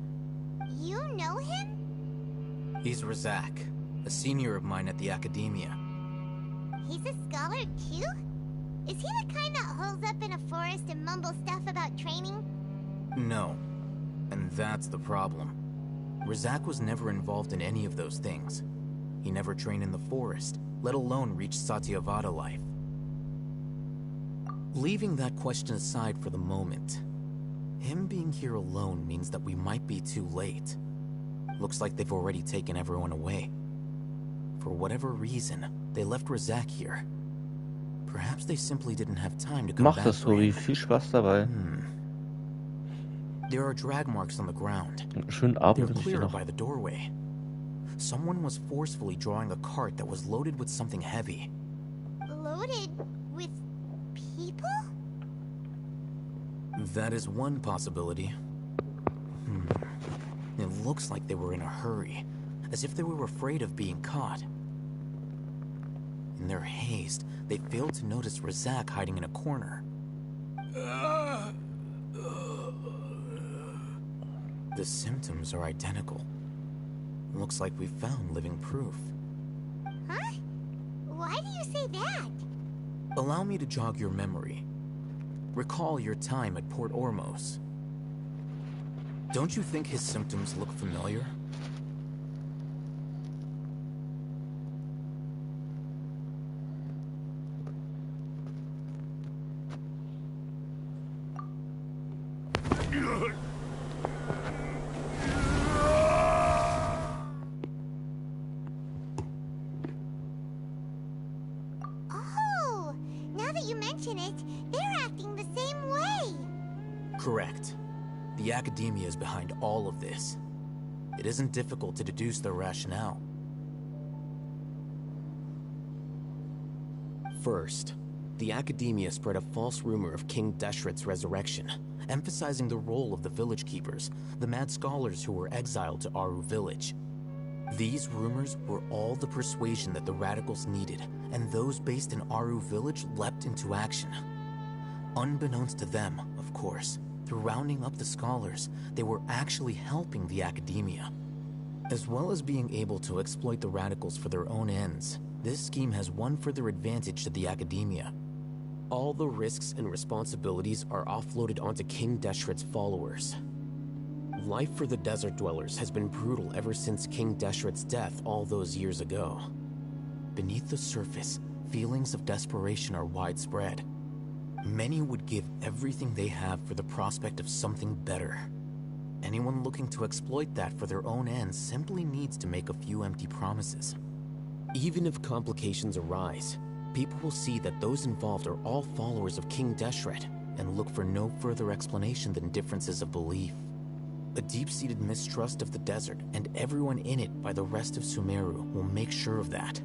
S2: You know him?
S8: He's Razak, a senior of mine at the Academia.
S2: He's a scholar too? Is he the kind that holes up in a forest and mumbles stuff about training?
S8: No. And that's the problem. Razak was never involved in any of those things. He never trained in the forest, let alone reach Satyavada life. Leaving that question aside for the moment, him being here alone means that we might be too late. Looks like they've already taken everyone away. For whatever reason, they left Razak here. Perhaps they simply didn't have time to come
S1: Mach
S8: back
S1: das,
S8: for
S1: Tobi.
S8: him.
S1: Viel Spaß dabei.
S8: There are drag marks on the ground.
S1: Schönen Abend
S8: They're
S1: wünsche ich dir
S8: cleared
S1: noch.
S8: by the doorway. Someone was forcefully drawing a cart that was loaded with something heavy.
S2: Loaded with people?
S8: That is one possibility. It looks like they were in a hurry, as if they were afraid of being caught. In their haste, they failed to notice Razak hiding in a corner. The symptoms are identical. Looks like we found living proof.
S2: Huh? Why do you say that?
S8: Allow me to jog your memory. Recall your time at Port Ormos. Don't you think his symptoms look familiar?
S2: Oh, now that you mention it, they're acting the same way.
S8: Correct. The Academia is behind all of this. It isn't difficult to deduce their rationale. First, the Academia spread a false rumor of King Deshret's resurrection, emphasizing the role of the village keepers, the mad scholars who were exiled to Aru village. These rumors were all the persuasion that the radicals needed, and those based in Aru village leapt into action. Unbeknownst to them, of course, through rounding up the scholars, they were actually helping the Academia. As well as being able to exploit the radicals for their own ends, this scheme has one further advantage to the Academia. All the risks and responsibilities are offloaded onto King Deshret's followers. Life for the desert dwellers has been brutal ever since King Deshret's death all those years ago. Beneath the surface, feelings of desperation are widespread. Many would give everything they have for the prospect of something better. Anyone looking to exploit that for their own ends simply needs to make a few empty promises. Even if complications arise, people will see that those involved are all followers of King Deshret and look for no further explanation than differences of belief. A deep-seated mistrust of the desert and everyone in it by the rest of Sumeru will make sure of that.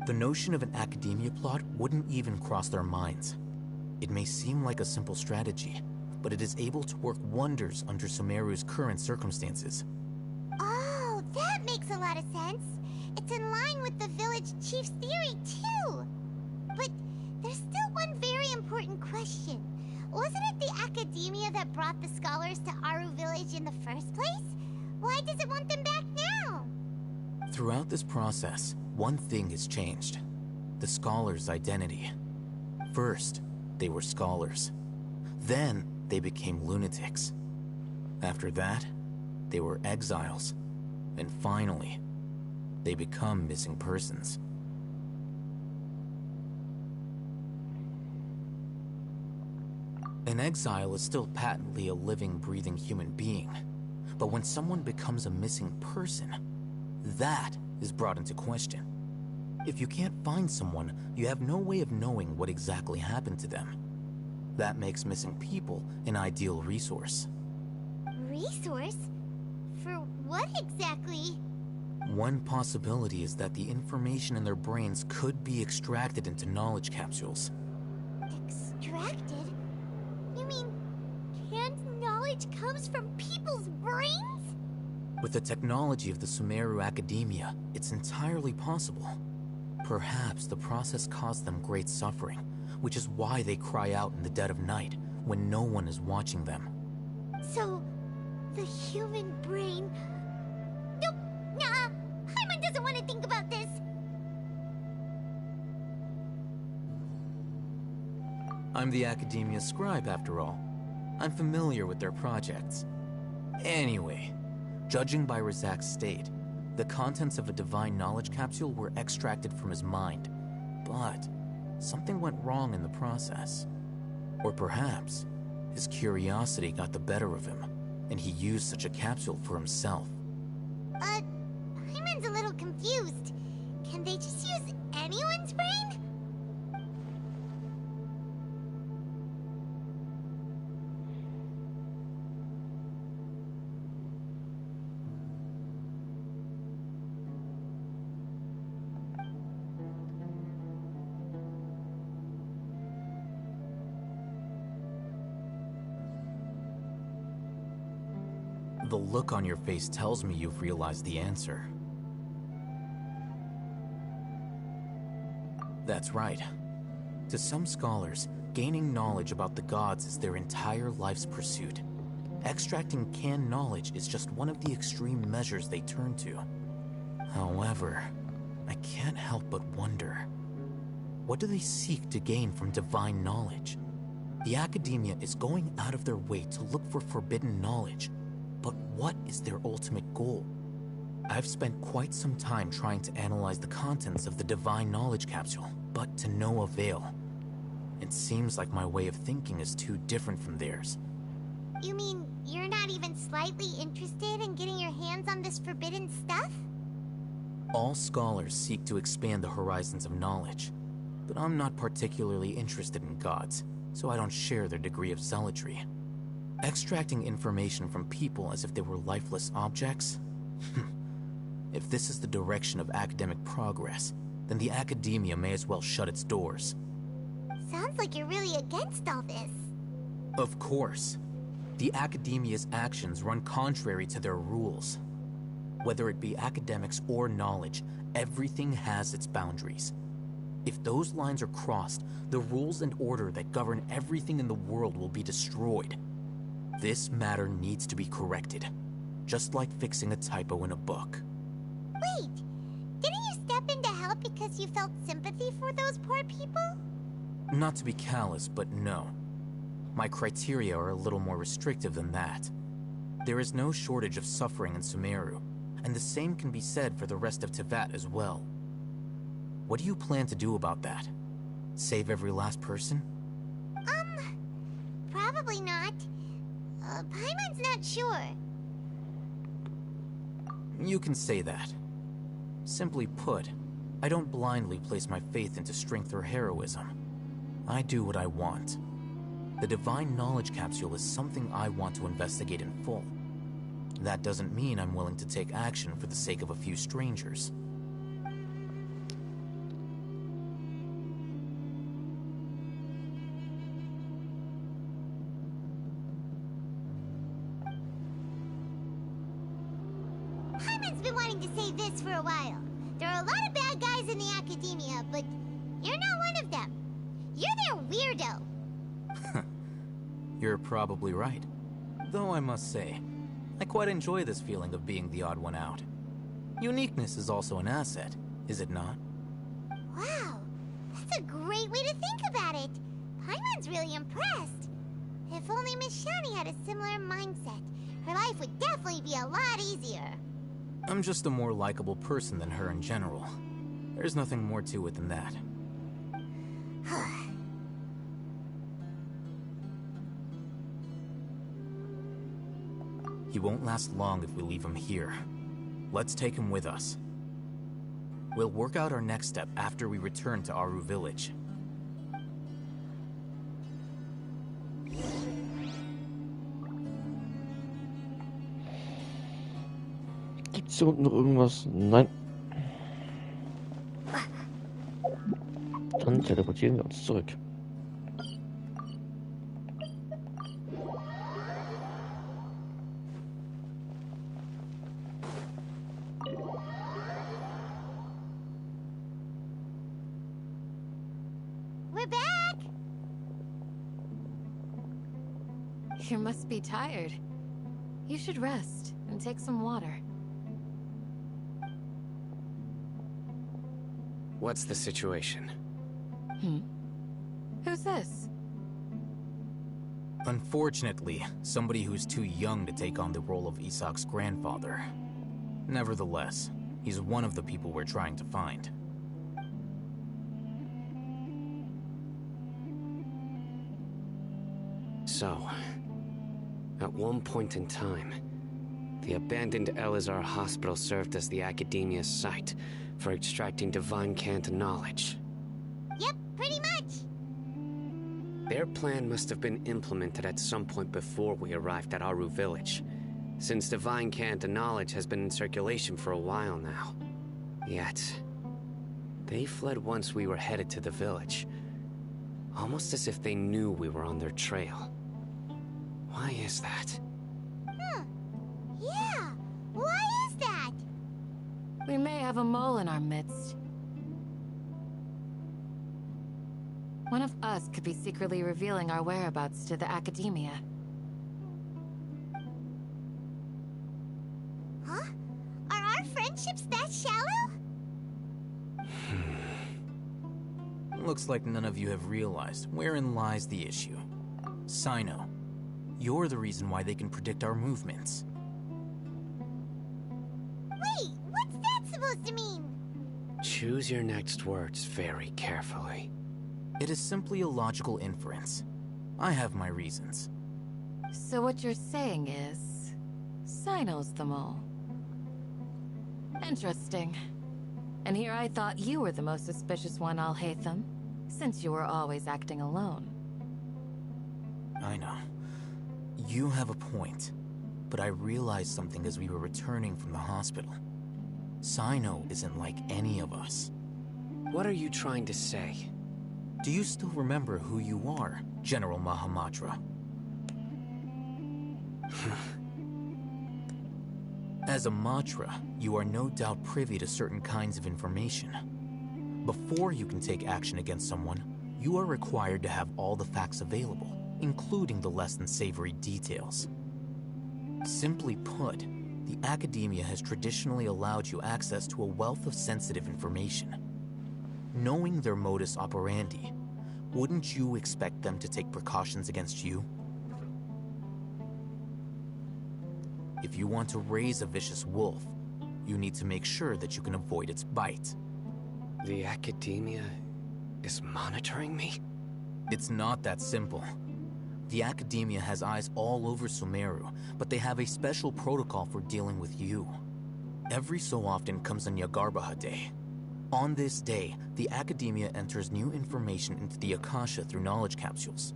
S8: The notion of an Academia plot wouldn't even cross their minds. It may seem like a simple strategy, but it is able to work wonders under Sumeru's current circumstances.
S2: Oh, that makes a lot of sense. It's in line with the village chief's theory, too.
S21: But there's still one very important question. Wasn't it the Academia that brought the scholars to Aru Village in the first place? Why does it want them back now?
S8: Throughout this process, one thing has changed. The scholars' identity. First, they were scholars. Then, they became lunatics. After that, they were exiles. And finally, they become missing persons. An exile is still patently a living, breathing human being. But when someone becomes a missing person, that is brought into question. If you can't find someone, you have no way of knowing what exactly happened to them. That makes missing people an ideal resource.
S21: Resource? For what exactly?
S8: One possibility is that the information in their brains could be extracted into knowledge capsules.
S21: Extracted? You mean canned knowledge comes from people's brains?
S8: With the technology of the Sumeru Academia, it's entirely possible. Perhaps the process caused them great suffering, which is why they cry out in the dead of night when no one is watching them.
S21: So, the human brain... Nope, nah, Paimon doesn't want to think about this.
S8: I'm the Academia scribe, after all. I'm familiar with their projects. Anyway, judging by Razak's state, the contents of a divine knowledge capsule were extracted from his mind. But something went wrong in the process. Or perhaps his curiosity got the better of him, and he used such a capsule for himself.
S21: Paimon's a little confused. Can they just use anyone's brain?
S8: The look on your face tells me you've realized the answer. That's right. To some scholars, gaining knowledge about the gods is their entire life's pursuit. Extracting canned knowledge is just one of the extreme measures they turn to. However, I can't help but wonder, what do they seek to gain from divine knowledge? The Academia is going out of their way to look for forbidden knowledge. But what is their ultimate goal? I've spent quite some time trying to analyze the contents of the divine knowledge capsule, but to no avail. It seems like my way of thinking is too different from theirs.
S21: You mean you're not even slightly interested in getting your hands on this forbidden stuff?
S8: All scholars seek to expand the horizons of knowledge, but I'm not particularly interested in gods, so I don't share their degree of zealotry. Extracting information from people as if they were lifeless objects? If this is the direction of academic progress, then the Academia may as well shut its doors.
S21: Sounds like you're really against all this.
S8: Of course. The Academia's actions run contrary to their rules. Whether it be academics or knowledge, everything has its boundaries. If those lines are crossed, the rules and order that govern everything in the world will be destroyed. This matter needs to be corrected, just like fixing a typo in a book.
S21: Wait, didn't you step in to help because you felt sympathy for those poor people?
S8: Not to be callous, but no. My criteria are a little more restrictive than that. There is no shortage of suffering in Sumeru, and the same can be said for the rest of Teyvat as well. What do you plan to do about that? Save every last person?
S21: Probably not. Paimon's not sure.
S8: You can say that. Simply put, I don't blindly place my faith into strength or heroism. I do what I want. The divine knowledge capsule is something I want to investigate in full. That doesn't mean I'm willing to take action for the sake of a few strangers.
S21: Paimon's been wanting to say this for a while. There are a lot of bad guys in the Academia, but you're not one of them. You're their weirdo.
S8: You're probably right. Though I must say, I quite enjoy this feeling of being the odd one out. Uniqueness is also an asset, is it not?
S21: Wow, that's a great way to think about it. Paimon's really impressed. If only Miss Shani had a similar mindset, her life would definitely be a lot easier.
S8: I'm just a more likable person than her in general. There's nothing more to it than that. He won't last long if we leave him here. Let's take him with us. We'll work out our next step after we return to Aru Village.
S1: Gibt's hier unten noch irgendwas? Nein. Dann teleportieren wir uns zurück.
S21: We're back!
S11: You must be tired. You should rest and take some water.
S18: What's the situation?
S11: Who's this?
S8: Unfortunately, somebody who's too young to take on the role of Isak's grandfather. Nevertheless, he's one of the people we're trying to find.
S18: So, at one point in time, the abandoned Elazar Hospital served as the Academia's site for extracting divine cant knowledge.
S21: Yep, pretty much.
S18: Their plan must have been implemented at some point before we arrived at Aru Village, since divine cant knowledge has been in circulation for a while now. Yet, they fled once we were headed to the village, almost as if they knew we were on their trail. Why is that?
S21: Yeah, why is that?
S11: We may have a mole in our midst. One of us could be secretly revealing our whereabouts to the Academia.
S21: Huh? Are our friendships that shallow?
S8: Looks like none of you have realized wherein lies the issue. Sino, you're the reason why they can predict our movements.
S21: Wait, what's that supposed to mean?
S18: Choose your next words very carefully.
S8: It is simply a logical inference. I have my reasons.
S11: So what you're saying is... Sino's the mole. Interesting. And here I thought you were the most suspicious one, Al-Haytham, since you were always acting alone.
S8: I know. You have a point. But I realized something as we were returning from the hospital. Sino isn't like any of us.
S18: What are you trying to say?
S8: Do you still remember who you are, General Mahamatra? As a Matra, you are no doubt privy to certain kinds of information. Before you can take action against someone, you are required to have all the facts available, including the less than savory details. Simply put, the Academia has traditionally allowed you access to a wealth of sensitive information. Knowing their modus operandi, wouldn't you expect them to take precautions against you? If you want to raise a vicious wolf, you need to make sure that you can avoid its bite.
S18: The Academia is monitoring me?
S8: It's not that simple. The Academia has eyes all over Sumeru, but they have a special protocol for dealing with you. Every so often comes a Nyagarbaha Day. On this day, the Academia enters new information into the Akasha through knowledge capsules.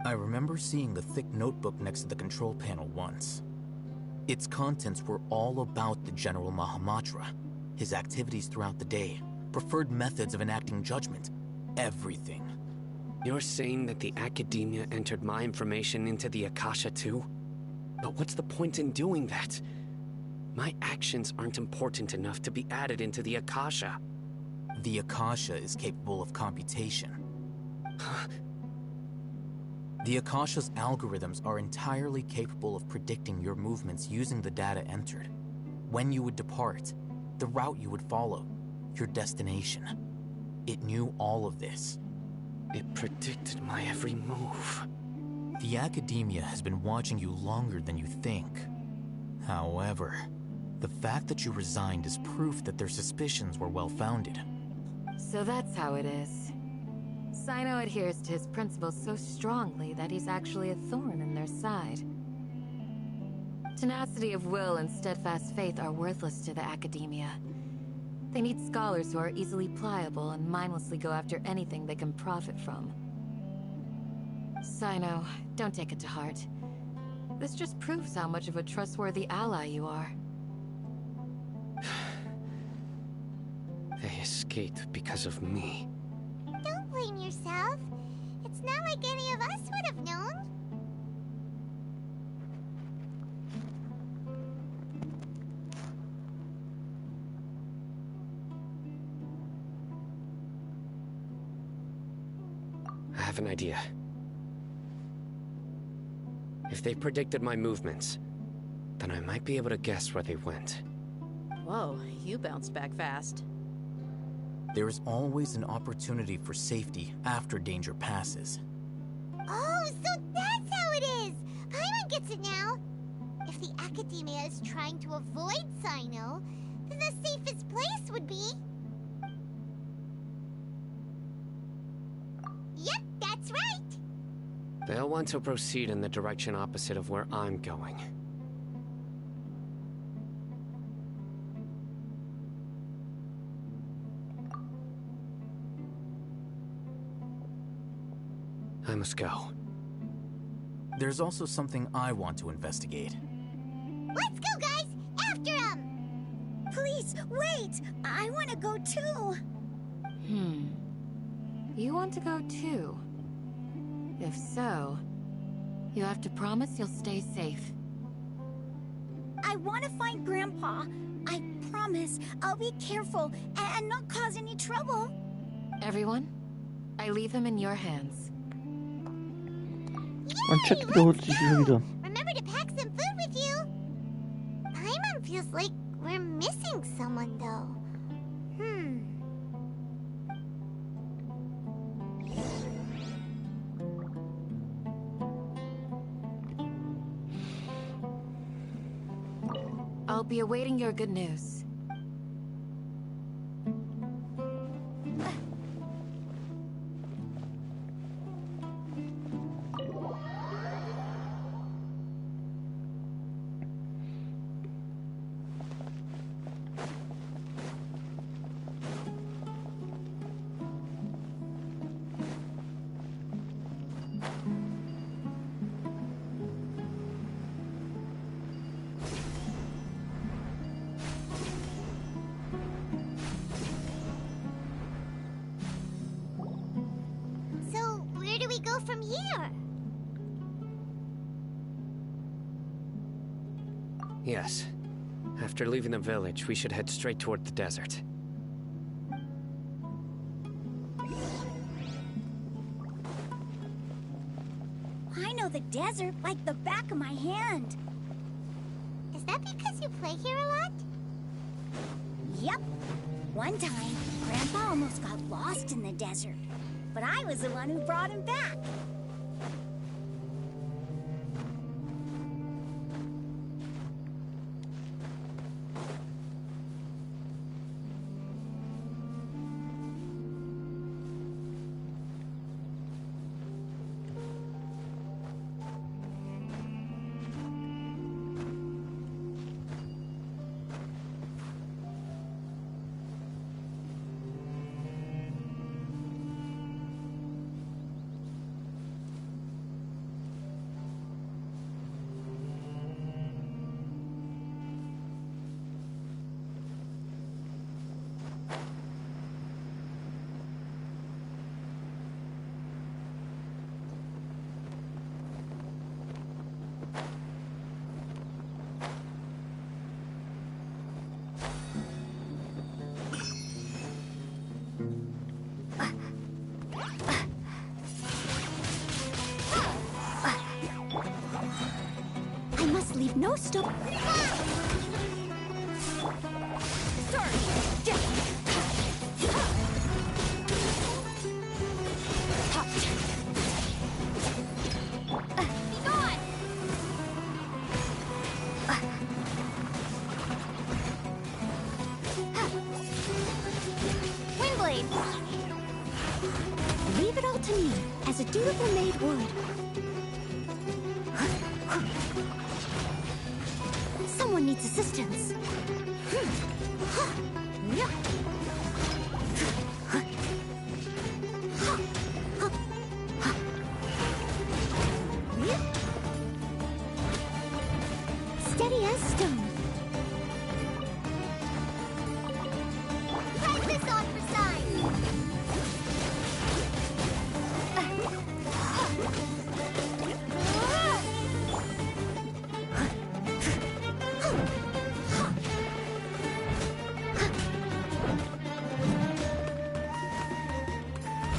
S8: I remember seeing a thick notebook next to the control panel once. Its contents were all about the General Mahamatra, his activities throughout the day, preferred methods of enacting judgment, everything.
S18: You're saying that the Academia entered my information into the Akasha too? But what's the point in doing that? My actions aren't important enough to be added into the Akasha.
S8: The Akasha is capable of computation. The Akasha's algorithms are entirely capable of predicting your movements using the data entered. When you would depart, the route you would follow, your destination. It knew all of this.
S18: It predicted my every move.
S8: The Academia has been watching you longer than you think. However, the fact that you resigned is proof that their suspicions were well-founded.
S11: So that's how it is. Sino adheres to his principles so strongly that he's actually a thorn in their side. Tenacity of will and steadfast faith are worthless to the Academia. They need scholars who are easily pliable and mindlessly go after anything they can profit from. Sino, don't take it to heart. This just proves how much of a trustworthy ally you are.
S18: They escaped because of me.
S21: Don't blame yourself. It's not like any of us would have known.
S18: I have an idea. If they predicted my movements, then I might be able to guess where they went.
S16: Whoa, you bounced back fast.
S8: There is always an opportunity for safety after danger passes.
S21: Oh, so that's how it is! Paimon gets it now! If the Academia is trying to avoid Sino, then the safest place would be... Yep, that's right!
S18: They'll want to proceed in the direction opposite of where I'm going. I must go.
S8: There's also something I want to investigate.
S21: Let's go, guys! After him! Please, wait! I want to go too!
S11: You want to go too? If so, you have to promise you'll stay safe.
S21: I want to find Grandpa. I promise I'll be careful and not cause any trouble.
S11: Everyone, I leave him in your hands.
S1: Mein Chat wiederholt sich immer wieder.
S21: Remember to pack some food with you. Paimon feels like we're missing someone, though.
S11: I'll be awaiting your good news.
S21: From here?
S18: Yes. After leaving the village, we should head straight toward the desert.
S21: I know the desert like the back of my hand. Is that because you play here a lot? Yep. One time, Grandpa almost got lost in the desert. But I was the one who brought him back. leave no stone.
S2: Windblade!
S21: Leave it all to me, as a dutiful maid would. Someone needs assistance. Steady as stone.
S2: Press this on for size!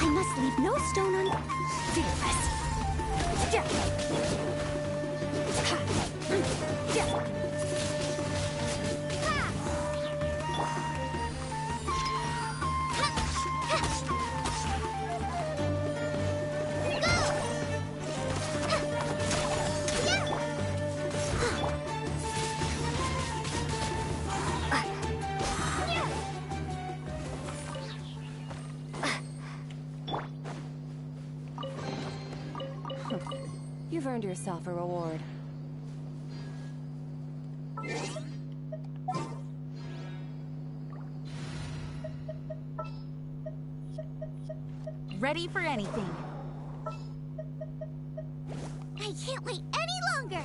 S21: I must leave no stone un... Fearless.
S4: You've earned yourself a reward.
S14: Ready for anything.
S2: I can't wait any longer!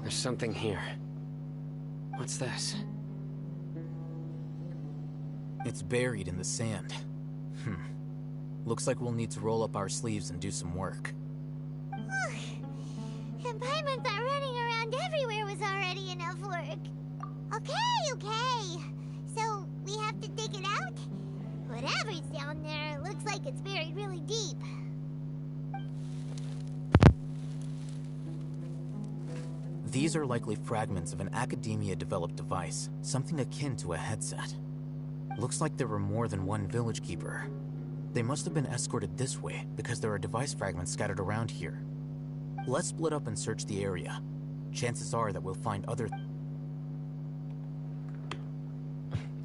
S18: There's something here. What's this?
S8: It's buried in the sand. Looks like we'll need to roll up our sleeves and do some work.
S2: And Paimon thought running around everywhere was already enough work. Okay. So, we have to dig it out? Whatever's down there, looks like it's buried really deep.
S8: These are likely fragments of an Academia-developed device, something akin to a headset. Looks like there were more than one village keeper. They must have been escorted this way, because there are device fragments scattered around here. Let's split up and search the area. Chances are that we'll find other...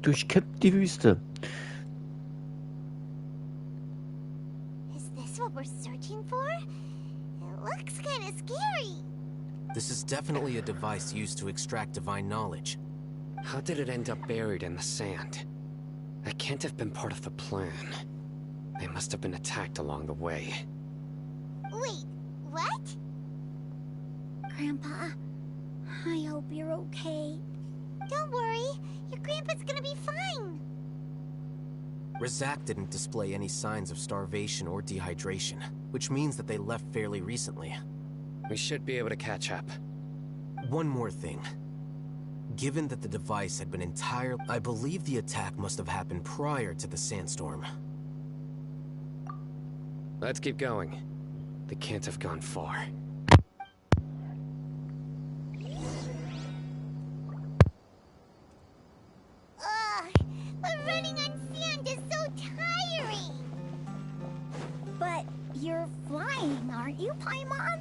S1: Durchkämmt die Wüste.
S2: Is this what we're searching for? It looks kind of scary.
S8: This is definitely a device used to extract divine knowledge.
S18: How did it end up buried in the sand? That can't have been part of the plan. They must have been attacked along the way.
S2: Wait, what?
S21: Grandpa, I hope you're okay.
S2: Don't worry, your grandpa's gonna be fine.
S8: Razak didn't display any signs of starvation or dehydration, which means that they left fairly recently.
S18: We should be able to catch up.
S8: One more thing. Given that the device had been entirely... I believe the attack must have happened prior to the sandstorm.
S18: Let's keep going. They can't have gone far.
S2: But running on sand is so tiring.
S21: But you're flying, aren't you, Paimon?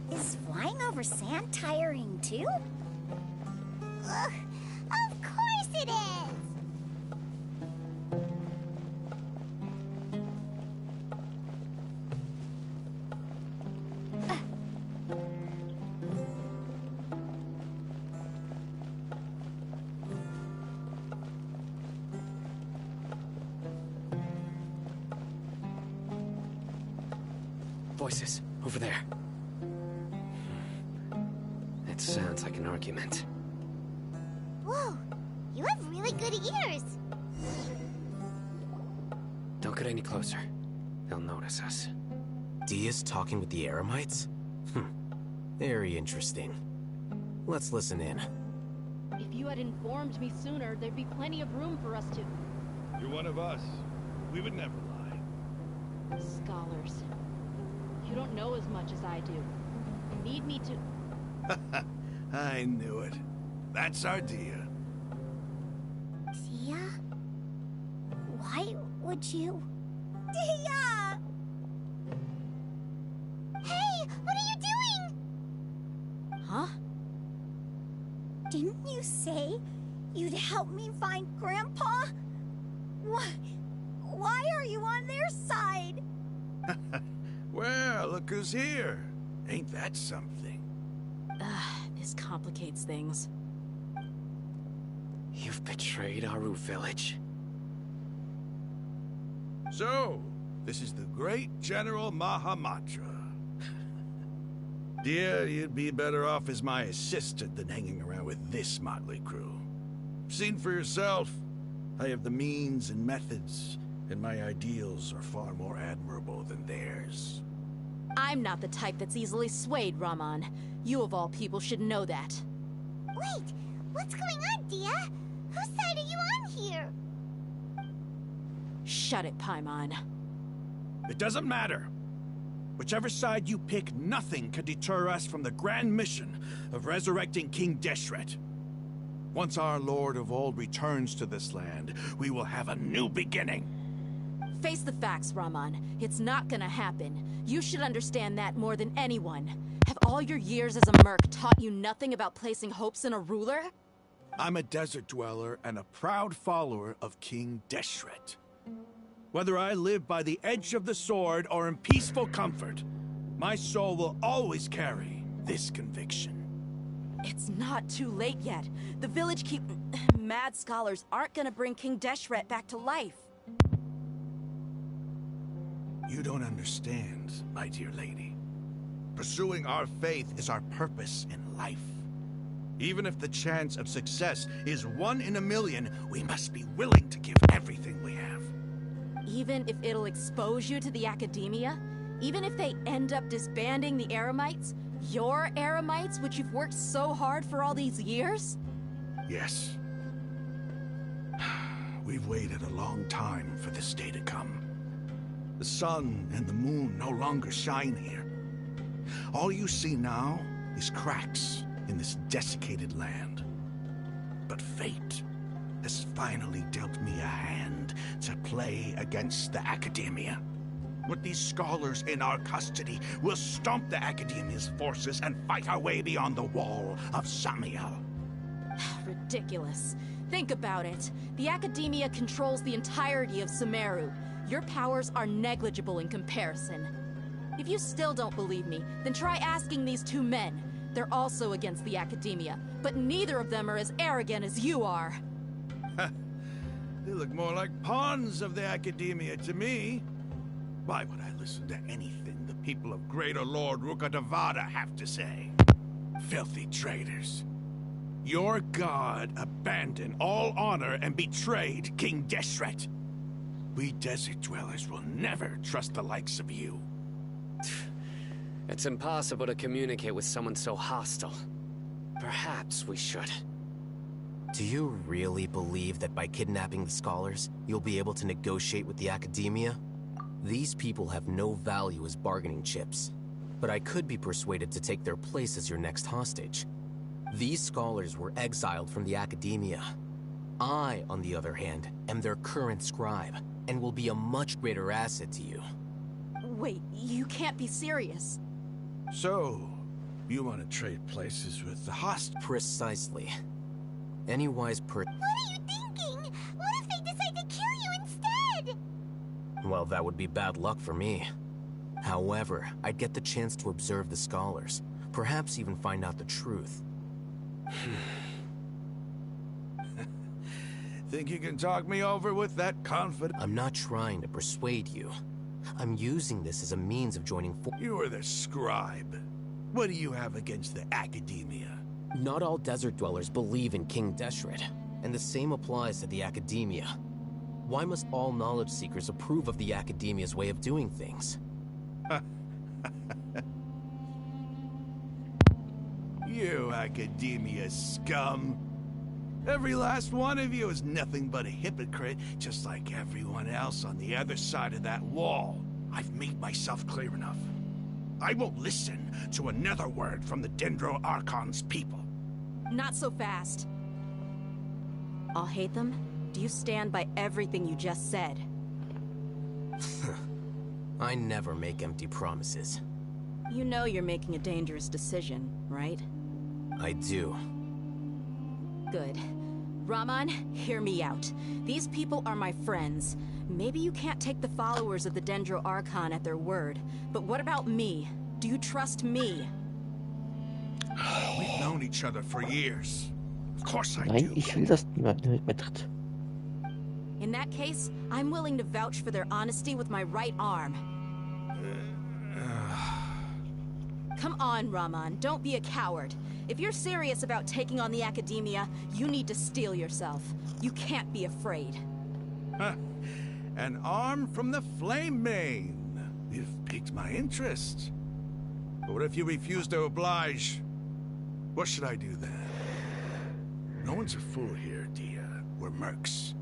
S21: Is flying over sand tiring too?
S2: Of course it is!
S18: Voices, over there. It sounds like an argument.
S21: Whoa, you have really good ears.
S18: Don't get any closer. They'll notice us.
S8: Dia's talking with the Eremites? Very interesting. Let's listen in.
S13: If you had informed me sooner, there'd be plenty of room for us to...
S12: You're one of us. We would never lie.
S13: Scholars. You don't know as much as I do. You need me to...
S12: I knew it. That's our Dia.
S21: Dia? Why would you... Dia! Hey, what are you doing?
S16: Huh?
S21: Didn't you say you'd help me find Grandpa? Why are you on their side?
S12: Well, look who's here. Ain't that something?
S16: This complicates things.
S18: You've betrayed Aru village.
S12: So, this is the great General Mahamatra. Dear, you'd be better off as my assistant than hanging around with this motley crew. Seen for yourself. I have the means and methods, and my ideals are far more admirable than theirs.
S16: I'm not the type that's easily swayed, Raman. You of all people should know that.
S21: Wait, what's going on, Dia? Whose side are you on here?
S16: Shut it, Paimon.
S12: It doesn't matter. Whichever side you pick, nothing can deter us from the grand mission of resurrecting King Deshret. Once our Lord of Old returns to this land, we will have a new beginning.
S16: Face the facts, Raman. It's not gonna happen. You should understand that more than anyone. Have all your years as a merc taught you nothing about placing hopes in a ruler?
S12: I'm a desert dweller and a proud follower of King Deshret. Whether I live by the edge of the sword or in peaceful comfort, my soul will always carry this conviction.
S16: It's not too late yet. The village mad scholars aren't gonna bring King Deshret back to life.
S12: You don't understand, my dear lady. Pursuing our faith is our purpose in life. Even if the chance of success is 1 in a million, we must be willing to give everything we have.
S16: Even if it'll expose you to the academia? Even if they end up disbanding the Eremites? Your Eremites, which you've worked so hard for all these years?
S12: Yes. We've waited a long time for this day to come. The sun and the moon no longer shine here. All you see now is cracks in this desiccated land. But fate has finally dealt me a hand to play against the Academia. With these scholars in our custody, we'll stomp the Academia's forces and fight our way beyond the wall of Samiel.
S16: Ridiculous. Think about it. The Academia controls the entirety of Sumeru. Your powers are negligible in comparison. If you still don't believe me, then try asking these two men. They're also against the Academia, but neither of them are as arrogant as you are.
S12: They look more like pawns of the Academia to me. Why would I listen to anything the people of Greater Lord Rukkhadevada have to say? Filthy traitors. Your god abandoned all honor and betrayed King Deshret. We desert dwellers will never trust the likes of you.
S18: It's impossible to communicate with someone so hostile. Perhaps we should.
S8: Do you really believe that by kidnapping the scholars, you'll be able to negotiate with the Academia? These people have no value as bargaining chips, but I could be persuaded to take their place as your next hostage. These scholars were exiled from the Academia. I, on the other hand, am their current scribe, and will be a much greater asset to you.
S16: Wait, you can't be serious.
S12: So, you want to trade places with the host?
S8: Precisely. Any wise
S21: What are you thinking? What if they decide to kill you instead?
S8: Well, that would be bad luck for me. However, I'd get the chance to observe the scholars, perhaps even find out the truth.
S12: Think you can talk me over with that confidence?
S8: I'm not trying to persuade you. I'm using this as a means of joining
S12: You are the scribe. What do you have against the Academia?
S8: Not all desert dwellers believe in King Deshret, and the same applies to the Academia. Why must all knowledge seekers approve of the Academia's way of doing things?
S12: You Academia scum. Every last one of you is nothing but a hypocrite, just like everyone else on the other side of that wall. I've made myself clear enough. I won't listen to another word from the Dendro Archon's people.
S16: Not so fast. I'll hate them. Do you stand by everything you just said?
S8: I never make empty promises.
S16: You know you're making a dangerous decision, right?
S8: I do.
S16: Good. Rahman, hear me out. These people are my friends. Maybe you can't take the followers of the Dendro Archon at their word, but what about me? Do you trust me?
S12: We've known each other for years. Of course I
S1: Nein,
S12: do.
S1: ich will, dass niemand mit mir tritt.
S16: In that case, I'm willing to vouch for their honesty with my right arm. Come on, Rahman, don't be a coward. If you're serious about taking on the Academia, you need to steel yourself. You can't be afraid.
S12: An arm from the Flame Mane. You've piqued my interest. But what if you refuse to oblige? What should I do then? No one's a fool here, Dia. We're mercs.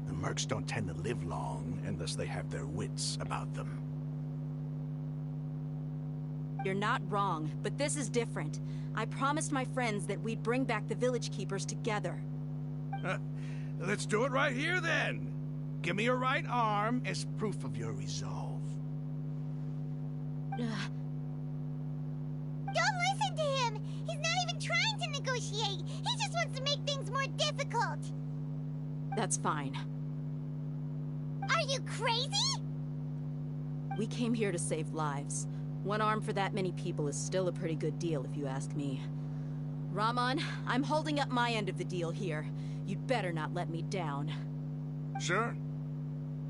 S12: And mercs don't tend to live long unless they have their wits about them.
S16: You're not wrong, but this is different. I promised my friends that we'd bring back the village keepers together.
S12: Let's do it right here then. Give me your right arm as proof of your resolve.
S21: Don't listen to him! He's not even trying to negotiate! He just wants to make things more difficult!
S16: That's fine.
S21: Are you crazy?
S16: We came here to save lives. One arm for that many people is still a pretty good deal, if you ask me. Rahman, I'm holding up my end of the deal here. You'd better not let me down.
S12: Sure.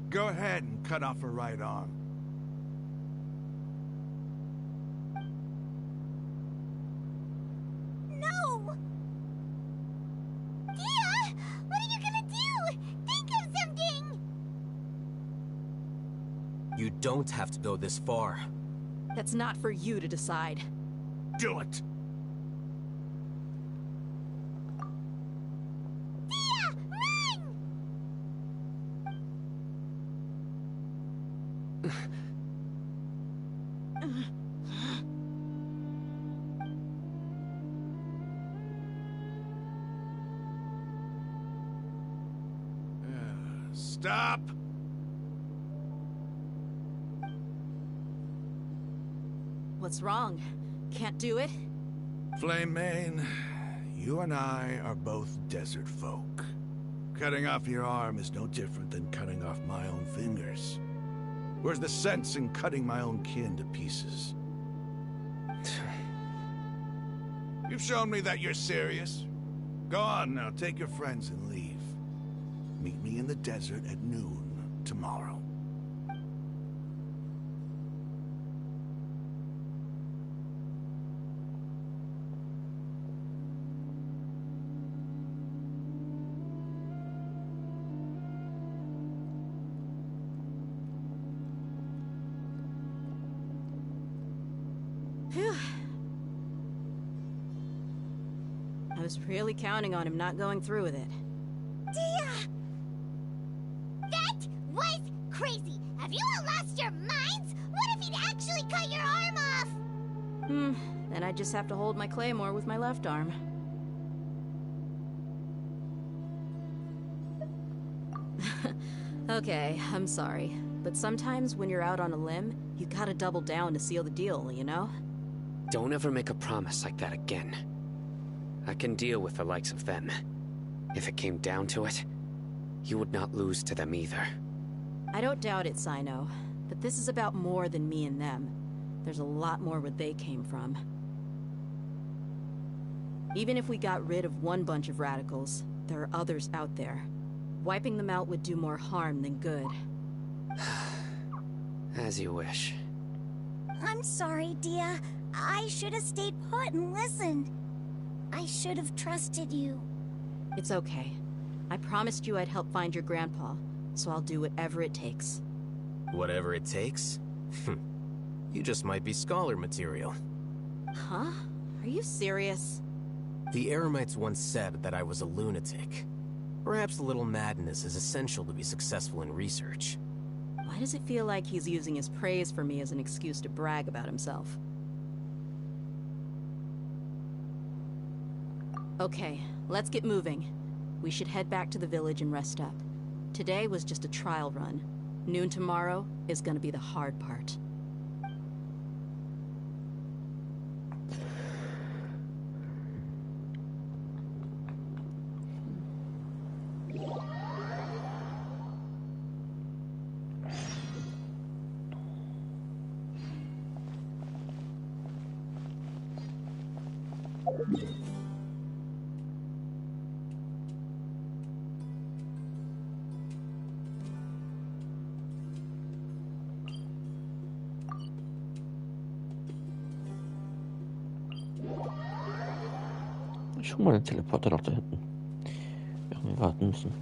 S12: Go ahead and cut off her right arm.
S21: No! Dia! What are you gonna do? Think of something!
S8: You don't have to go this far.
S16: That's not for you to decide.
S12: Do it!
S21: Dia!
S12: Stop!
S16: What's wrong? Can't do it?
S12: Flame Mane, you and I are both desert folk. Cutting off your arm is no different than cutting off my own fingers. Where's the sense in cutting my own kin to pieces? You've shown me that you're serious. Go on now, take your friends and leave. Meet me in the desert at noon tomorrow.
S16: Phew. I was really counting on him not going through with it.
S21: Dia! That was crazy! Have you all lost your minds? What if he'd actually cut your arm off?
S16: Then I just have to hold my claymore with my left arm. Okay, I'm sorry. But sometimes when you're out on a limb, you gotta double down to seal the deal, you know?
S18: Don't ever make a promise like that again. I can deal with the likes of them. If it came down to it, you would not lose to them either.
S16: I don't doubt it, Sino. But this is about more than me and them. There's a lot more where they came from. Even if we got rid of one bunch of radicals, there are others out there. Wiping them out would do more harm than good.
S18: As you wish.
S21: I'm sorry, Dia. I should have stayed put and listened. I should have trusted you.
S16: It's okay. I promised you I'd help find your grandpa, so I'll do whatever it takes.
S8: Whatever it takes? You just might be scholar material.
S16: Huh? Are you serious?
S8: The Eremites once said that I was a lunatic. Perhaps a little madness is essential to be successful in research.
S16: Why does it feel like he's using his praise for me as an excuse to brag about himself? Okay, let's get moving. We should head back to the village and rest up. Today was just a trial run. Noon tomorrow is gonna be the hard part.
S1: Schon mal den Teleporter noch da hinten. Während wir warten müssen.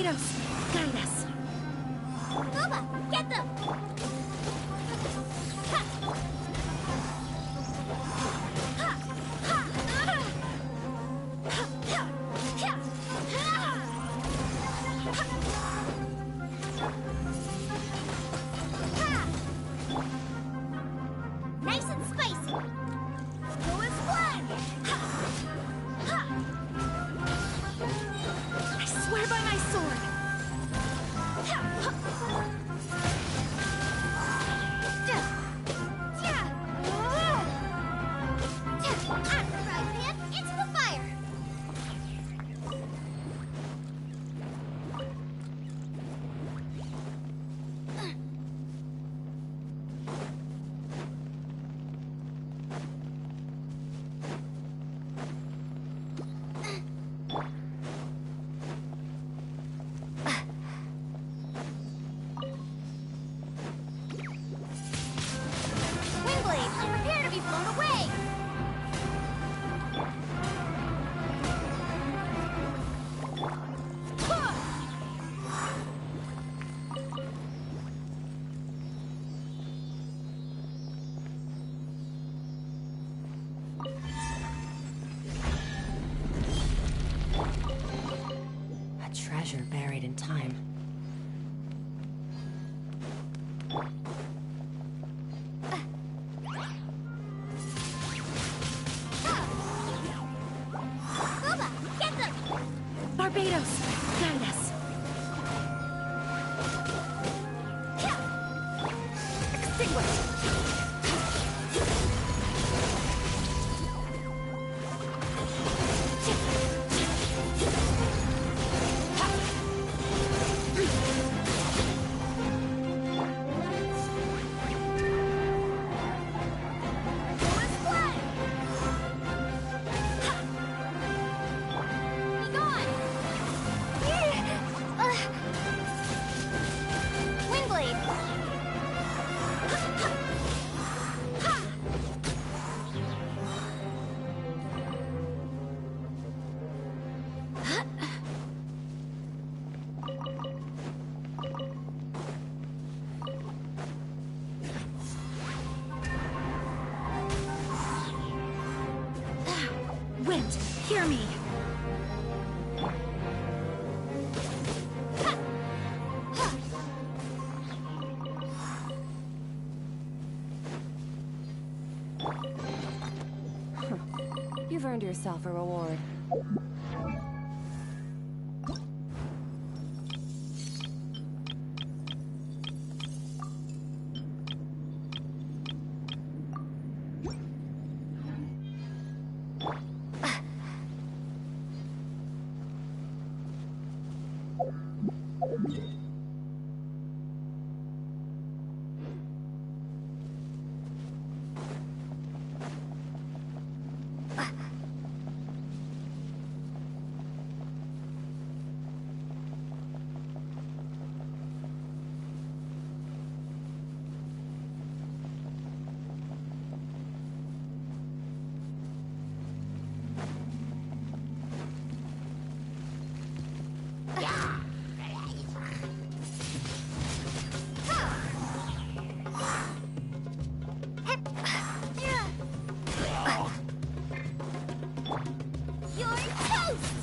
S2: Barbados, guide us. Bubba, get them! Ha! Ha! Ha! Ha! Ha! Ha! Nice and spicy. Go as planned. Ha! Ha! I swear by my sword. Into the fire! Windblade, prepare to be blown away!
S11: A treasure buried in time.
S2: Bubba, get them! Barbados, guide us. Extinguish! Wind, hear me.
S4: You've earned yourself a reward.
S2: You're toast!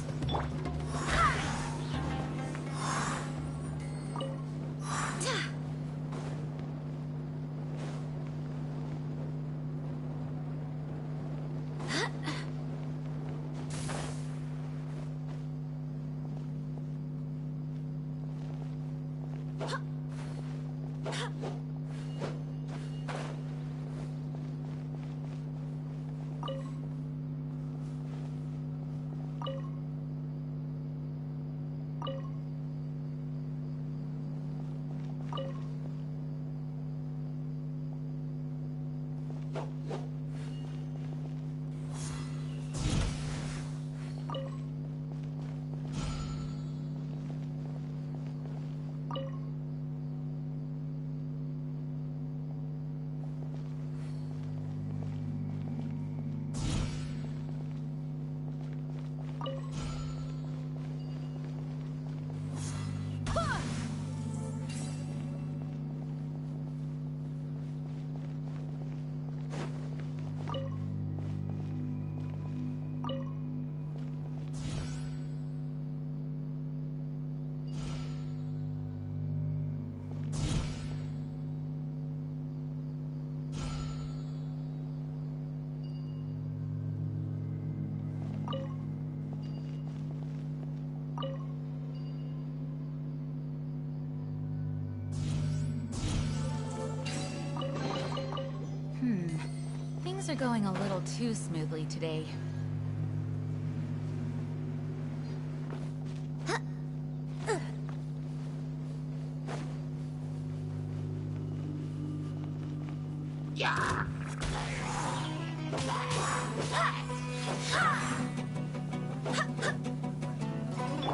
S11: Things are going a little too smoothly today.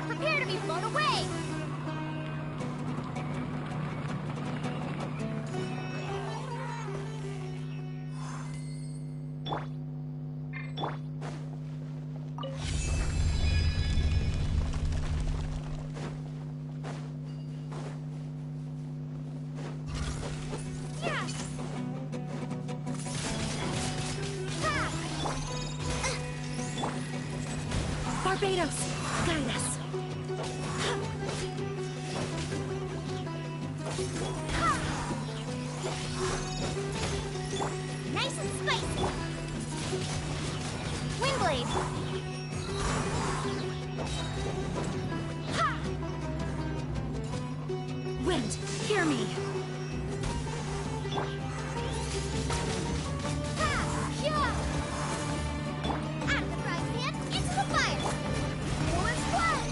S2: Prepare to be blown away!
S4: Barbados, guide us.
S2: Nice and spicy! Windblade!
S4: Wind, hear me.
S2: Out of the frying pan, into the fire! War's blood!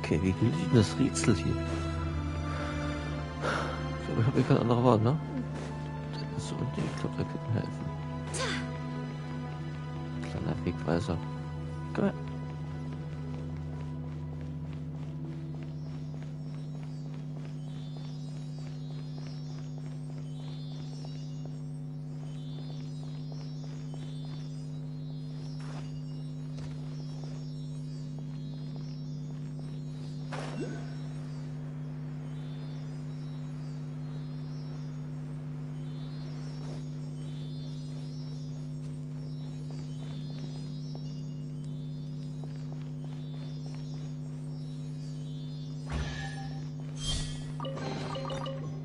S1: Okay, wie löse ich denn das Rätsel hier? Ich glaube, ich habe hier keine andere Wahl, ne? So, ich glaube, der kann mir helfen. Kleiner Wegweiser. Komm her.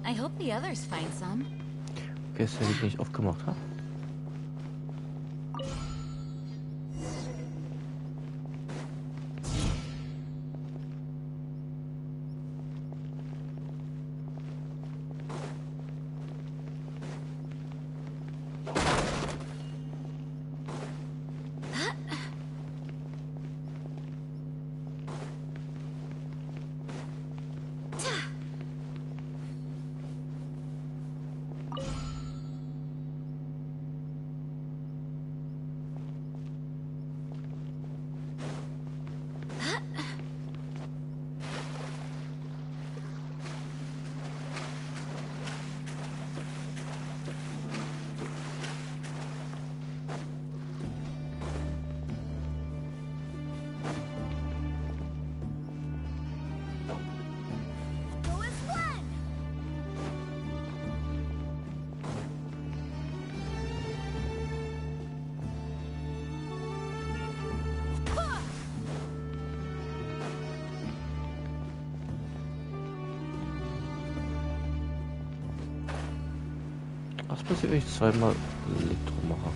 S11: I hope the others find some.
S1: Okay, ist ja die, die ich aufgemacht habe. Was passiert, wenn ich zweimal Elektro mache?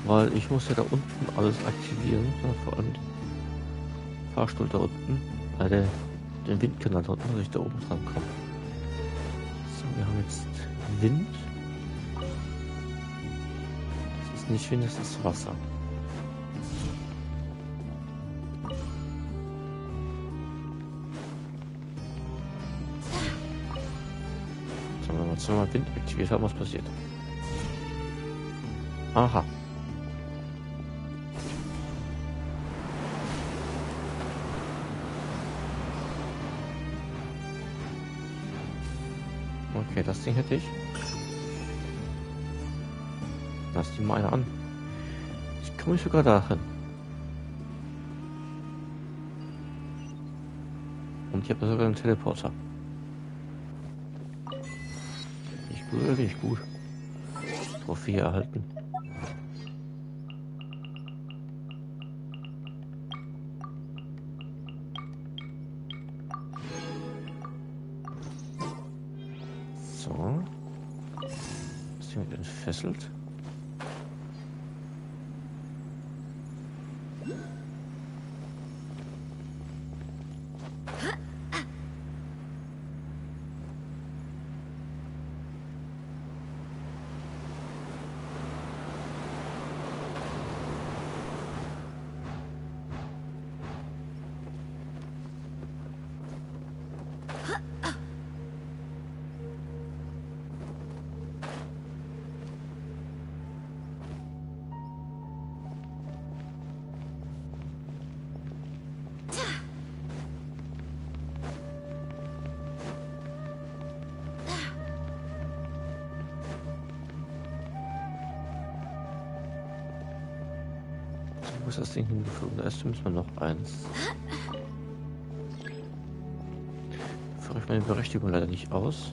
S1: Weil ich muss ja da unten alles aktivieren, ja, vor allem den Fahrstuhl da unten, den Windkanal da unten, dass ich da oben dran komme. So, wir haben jetzt Wind. Das ist nicht Wind, das ist Wasser. So, wenn wir zweimal Wind aktiviert haben, was passiert? Aha. Okay, das Ding hätte ich. Lass die mal eine an. Ich komme sogar dahin. Und ich habe sogar einen Teleporter. Nicht gut oder nicht gut? Trophäe erhalten. So. Das Ding wird entfesselt. Wo ist das Ding hingeflogen? Da ist zumindest mal noch eins. Führe ich meine Berechtigung leider nicht aus.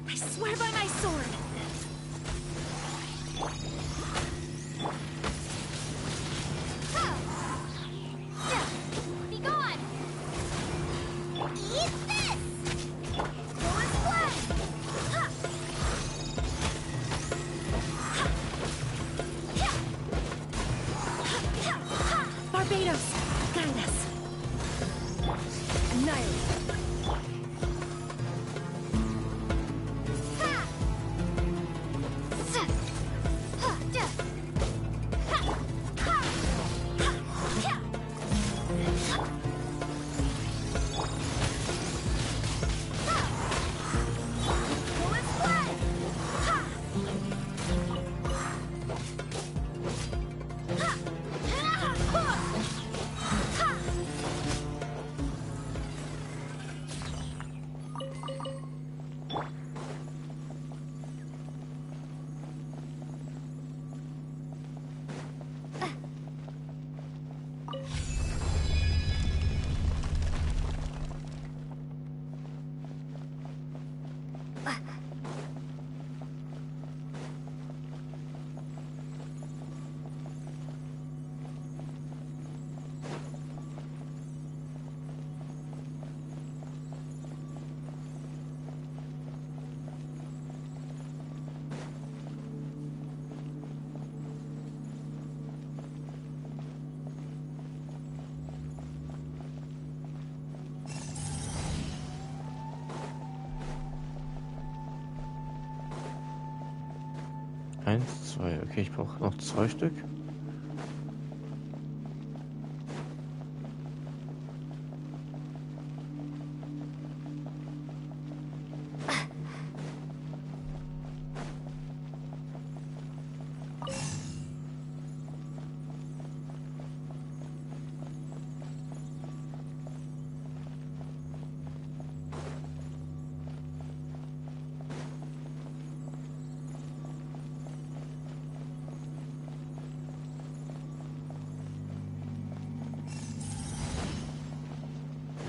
S2: I swear by my sword!
S14: Be gone!
S2: Eat this! Go and play!
S4: Barbados, guide us. Annihilate.
S1: Okay, ich brauche noch 2 Stück.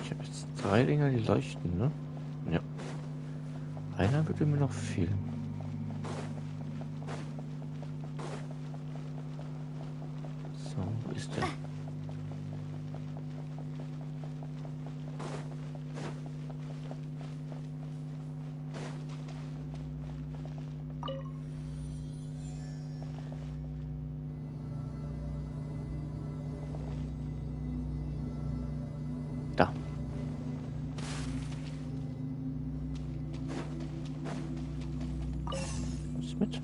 S1: Ich habe jetzt 3 Dinger, die leuchten, ne? Ja. Einer würde mir noch fehlen. So, wo ist der? Da. Ist mit.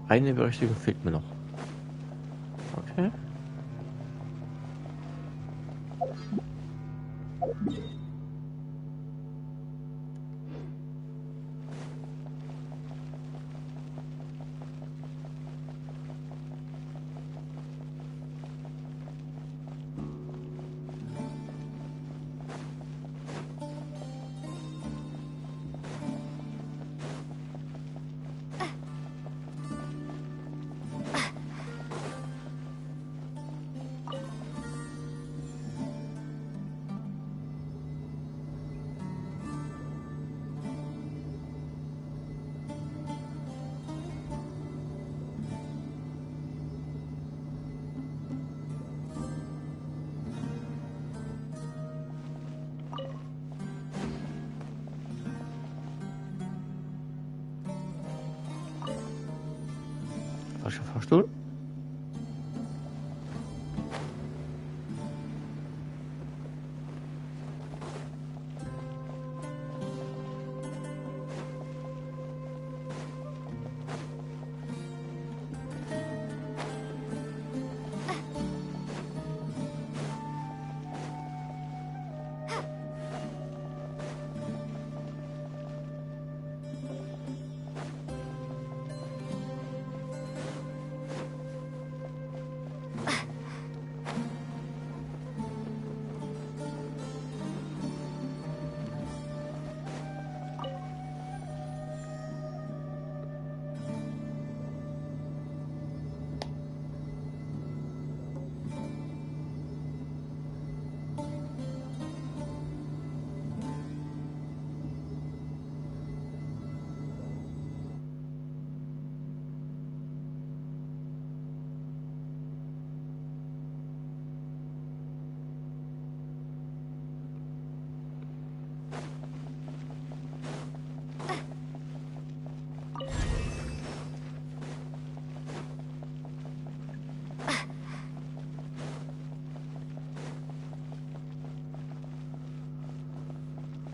S1: Eine Berechtigung fehlt mir noch. Okay. Falscher Fahrstuhl.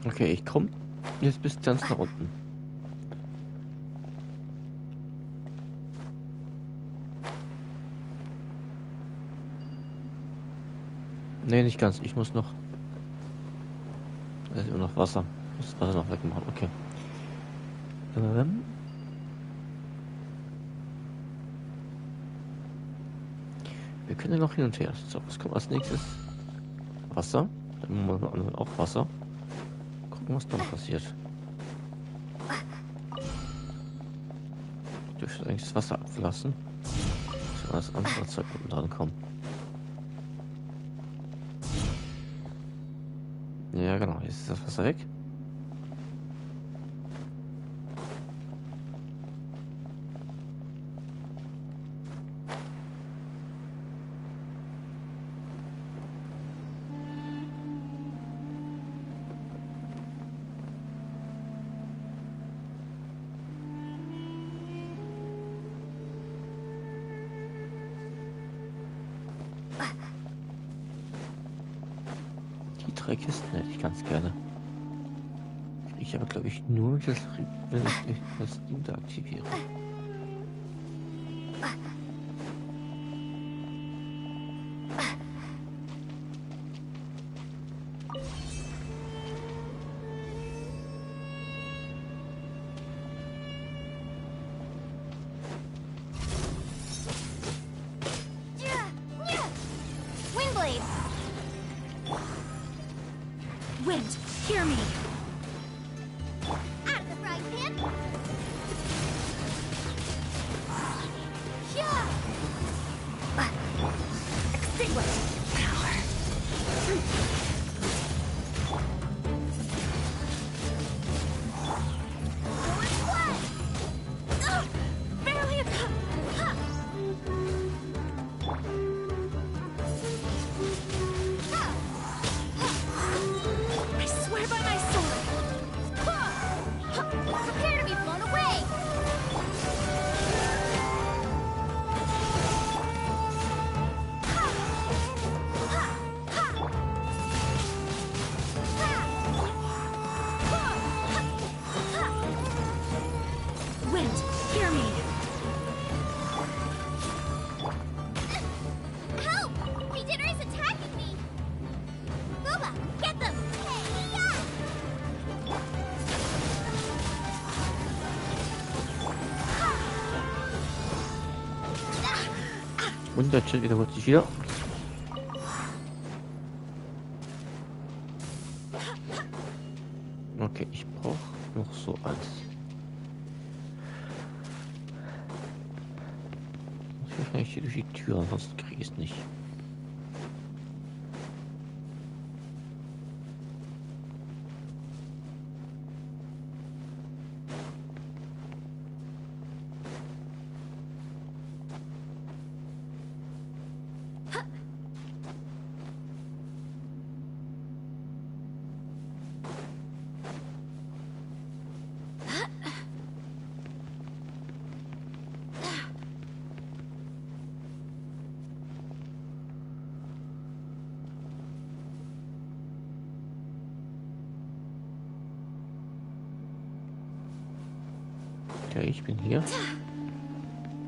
S1: Okay, ich komme jetzt bis ganz nach unten. Nee, nicht ganz. Ich muss noch. Da ist immer noch Wasser. Ich muss das Wasser noch wegmachen. Okay. Wir können noch hin und her. So, was kommt als nächstes? Wasser. Dann machen wir auch Wasser. Gucken, was dann passiert. Ich dürfte eigentlich das Wasser ablassen. Dass das andere Zeug unten dran kommt. Ja, genau. Jetzt ist das Wasser weg. Die 3 Kisten hätte ich ganz gerne. Kriege ich aber, glaube ich, nur, wenn ich das Ding da aktiviere.
S2: Windblade!
S4: Wind, hear me!
S2: Out of the frying pan! Yeah! Extinguish! Power!
S4: Barely a I swear by my sword!
S2: Prepare to be blown away!
S4: Wind, hear me!
S2: Help! Regener is attacking me! Booba, get them!
S1: Und der Chat wiederholt sich wieder. Okay, ich brauche noch so eins. Ich will vielleicht hier durch die Tür, ansonsten kriege ich es nicht. Okay, ich bin hier.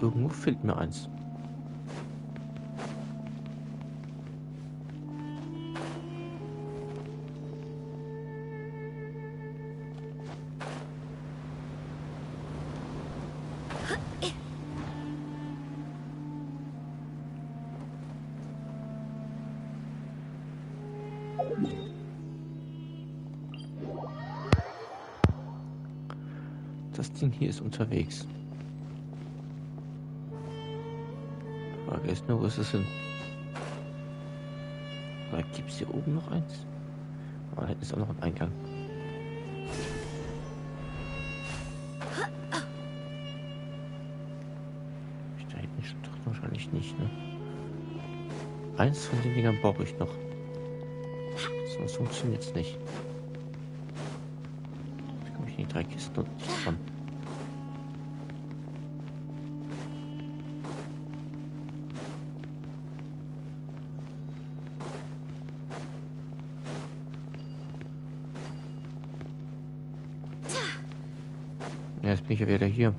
S1: Irgendwo fehlt mir eins. Das Ding hier ist unterwegs. Frage ist nur, wo ist es hin? Vielleicht gibt es hier oben noch eins? Aber da hinten ist auch noch ein Eingang. Da hinten steht doch wahrscheinlich nicht, ne? Eins von den Dingern brauche ich noch. Sonst funktioniert es nicht. Da komme ich in die 3 Kisten und nicht dran. Ja, jetzt bin ich ja wieder hier.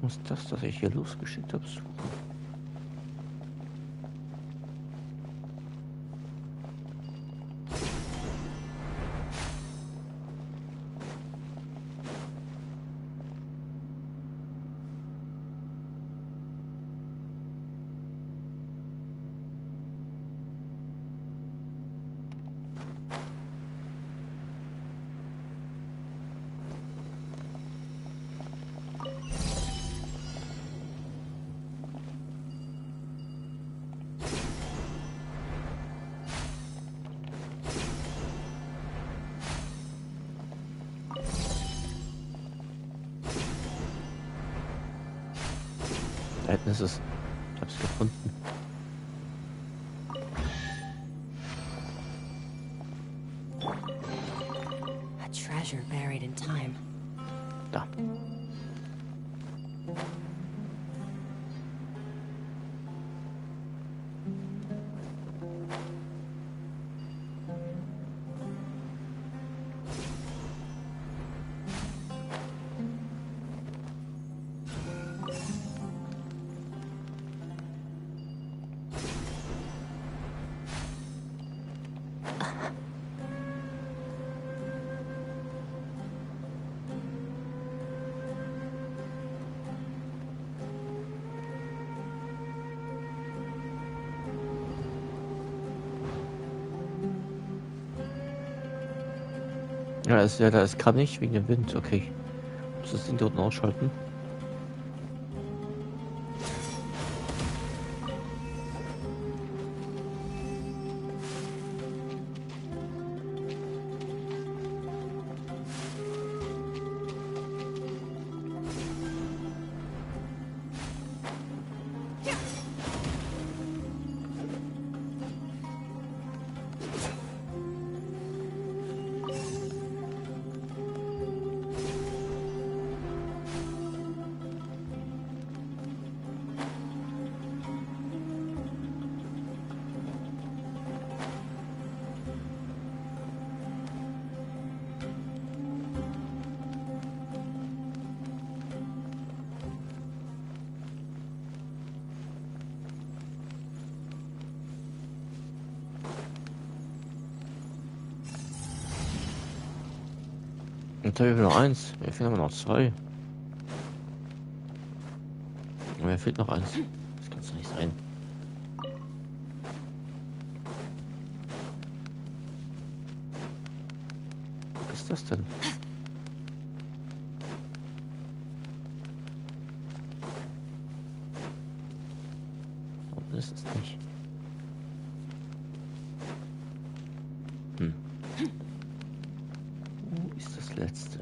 S1: Was ist das ich hier losgeschickt habe? Da hinten ist es. Ich hab's gefunden.
S11: A treasure buried in time.
S1: Da. Ja, das kann ich wegen dem Wind. Okay. Muss das Ding da unten ausschalten? Jetzt habe ich nur eins. Mir fehlen aber noch zwei. Und mir fehlt noch eins. Das kann es nicht sein. Was ist das denn? Und das ist nicht. Wo ist das letzte?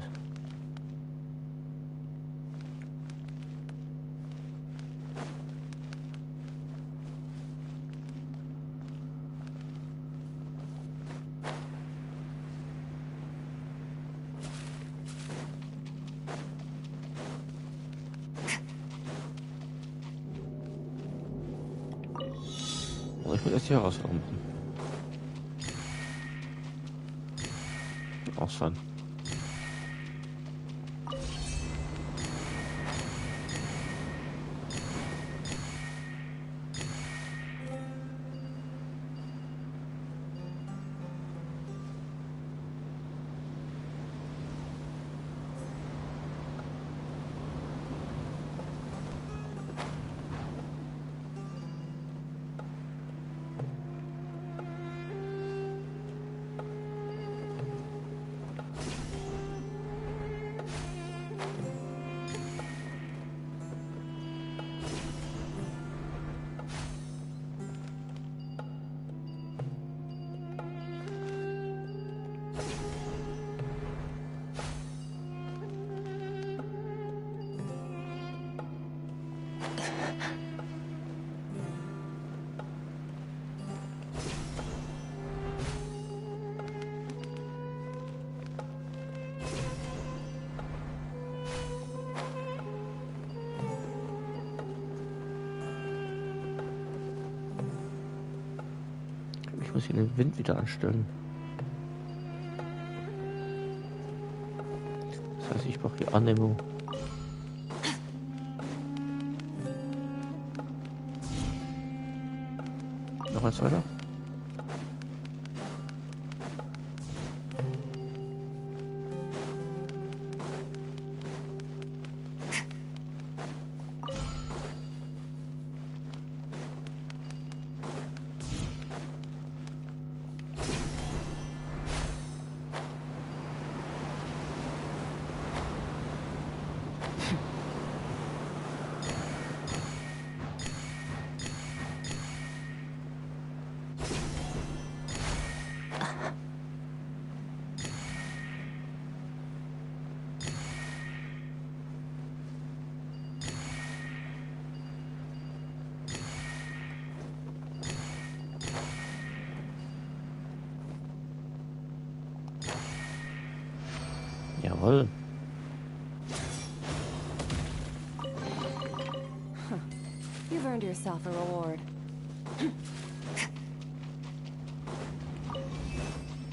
S1: Oh, ich will das hier rausfahren. Ausfahren. Ich muss hier den Wind wieder anstellen. Das heißt, ich brauche hier Annehmung. Noch eins weiter. Jawohl.
S4: You've earned yourself a reward.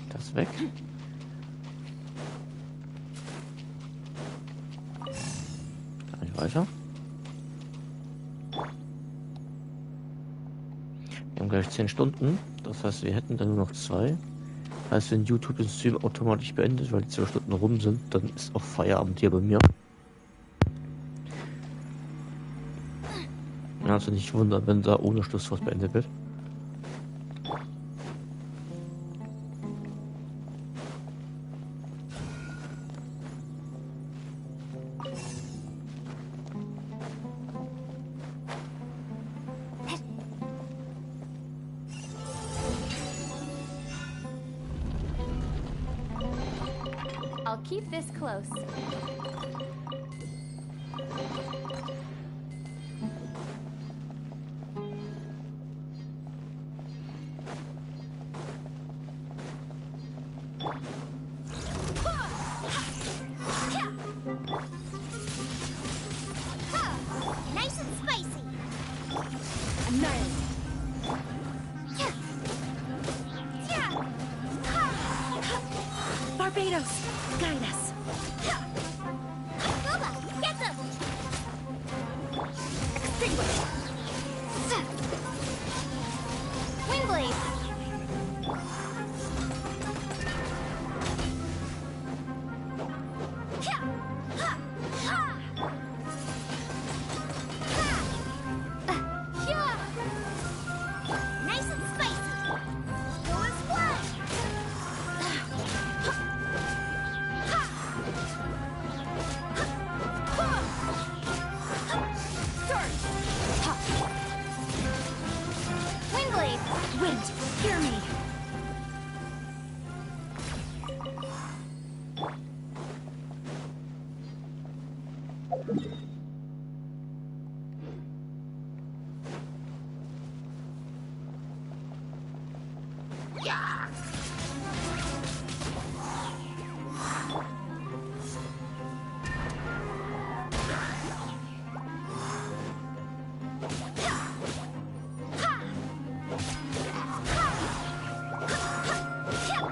S1: Das weg. Kann ich weiter? Wir haben gleich 10 Stunden. Das heißt, wir hätten dann nur noch 2. Heißt, wenn YouTube den Stream automatisch beendet, weil die 2 Stunden rum sind, dann ist auch Feierabend hier bei mir. Also nicht wundern, wenn da ohne Schlusswort beendet wird.
S14: I'll keep this close.
S21: Nice and spicy.
S4: Barbados, guide us.
S21: Scuba, get them.
S2: Extinguish. Windblade.
S21: Nice and spicy. Go and splash.
S2: Windblade.
S4: Wind, hear me.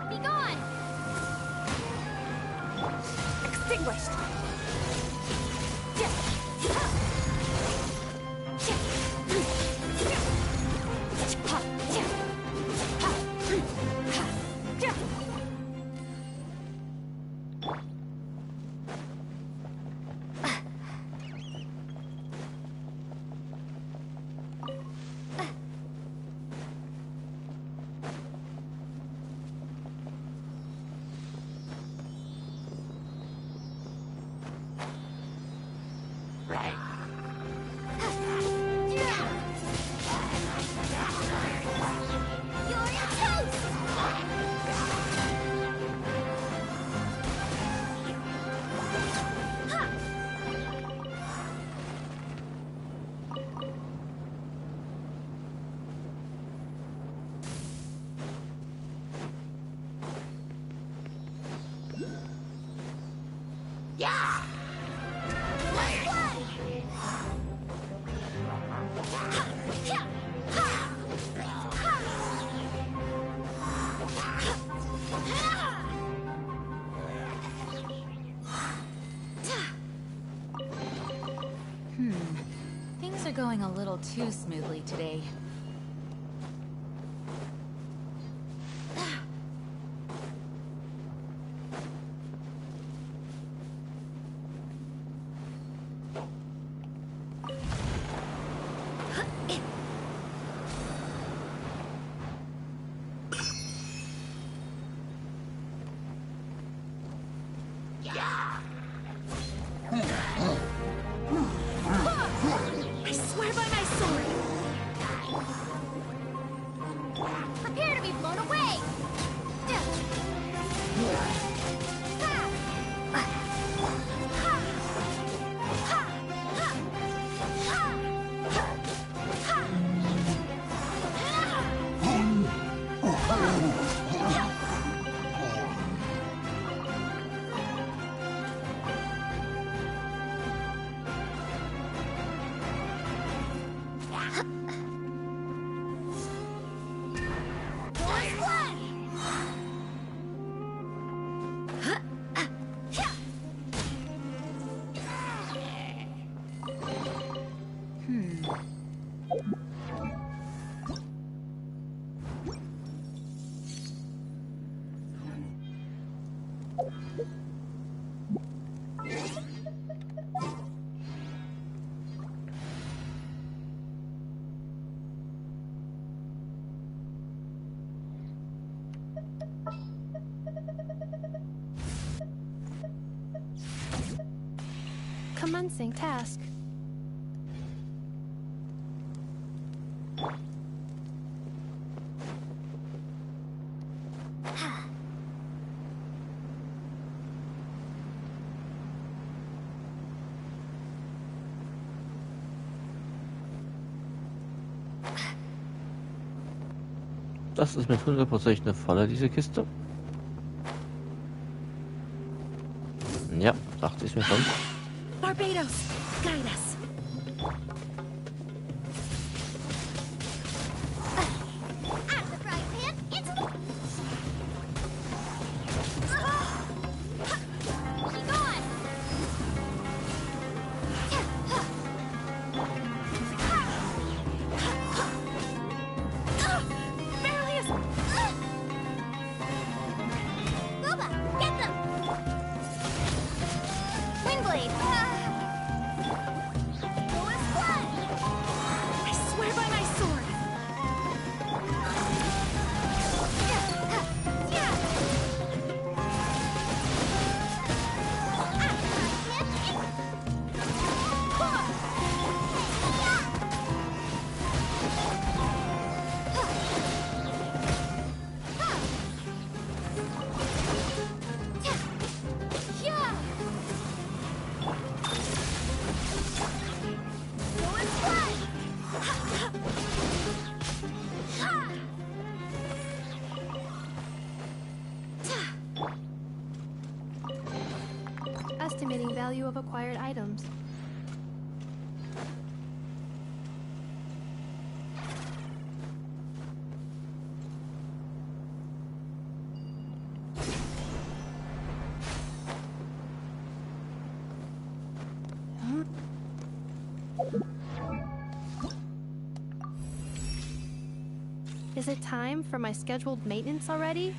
S2: Be gone. Extinguished.
S11: Things are going a little too smoothly today.
S2: Prepare to be blown away!
S15: Commencing task.
S1: Das ist mit 100% eine Falle, diese Kiste. Ja, dachte ich mir schon.
S4: Barbados, guide us.
S15: Estimating value of acquired items. Is it time for my scheduled maintenance already?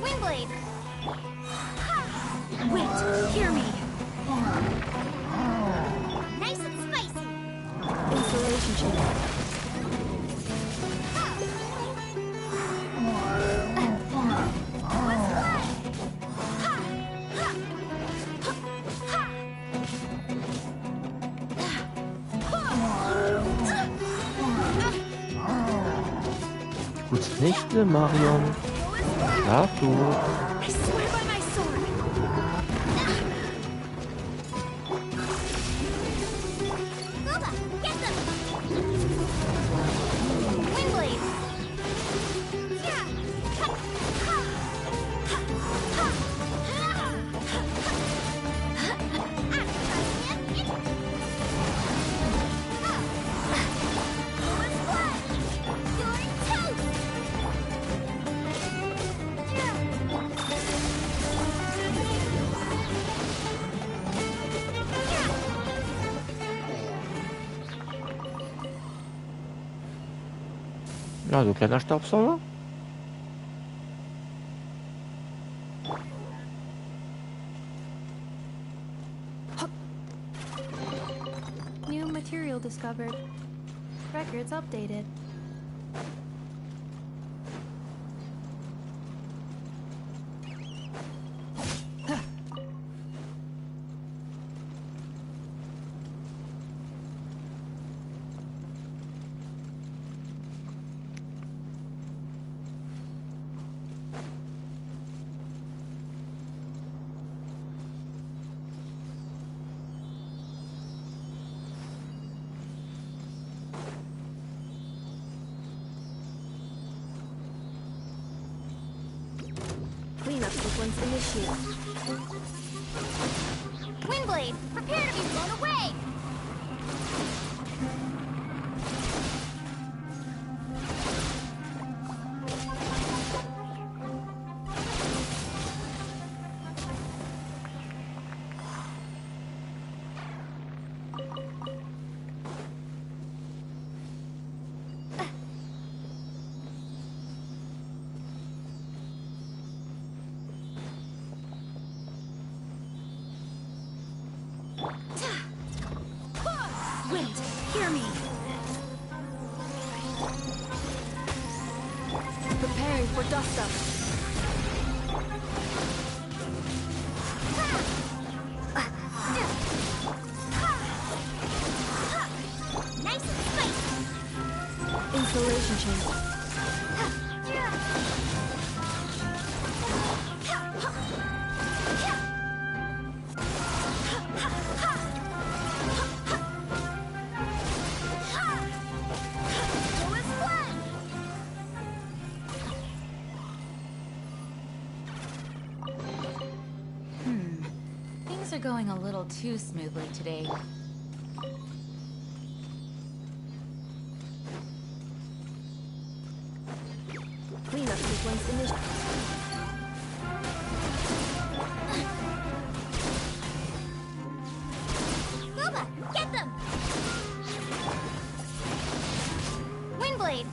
S2: Windblade!
S4: Wait, hear me.
S2: Nice and spicy!
S15: Installation chamber.
S1: Gute Nächte, Marion. Schlaf gut.
S4: I swear by my sword.
S2: Guba, get them! Windblade!
S1: Ja, du kleiner Staubsauger.
S15: New material discovered. Records updated. Cleanup sequence initiated.
S2: Windblade, prepare to be blown away!
S4: Wind, hear me! Preparing for dust up.
S2: Nice and spicy!
S4: Insulation chamber.
S11: Things are going a little too smoothly today.
S15: Cleanup sequence initiated.
S2: Boba, get them! Windblade!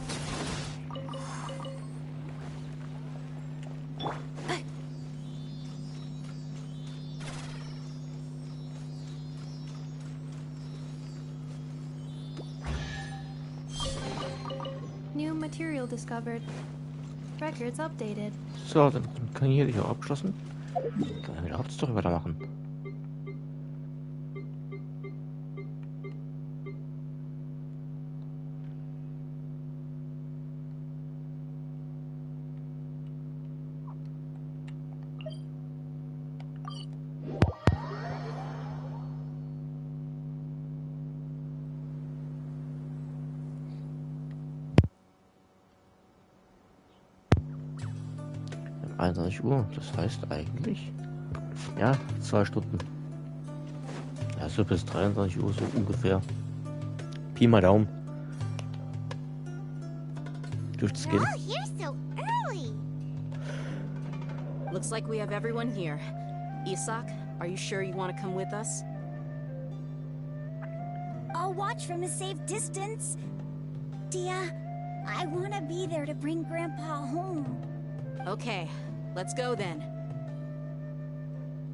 S15: New material discovered. Records updated.
S1: So, dann kann ich hier die auch abgeschlossen. Kann ich mit der Hauptstory weitermachen. Um 21 Uhr, das heißt eigentlich, ja, 2 Stunden. Ja, so bis 23 Uhr so ungefähr. Pi mal Daumen. Dürfte es gehen.
S2: Oh, you're so early!
S16: Looks like we have everyone here. Isak, are you sure you want to come with us?
S21: I'll watch from a safe distance. Dia, I want to be there to bring Grandpa home.
S16: Okay, let's go then.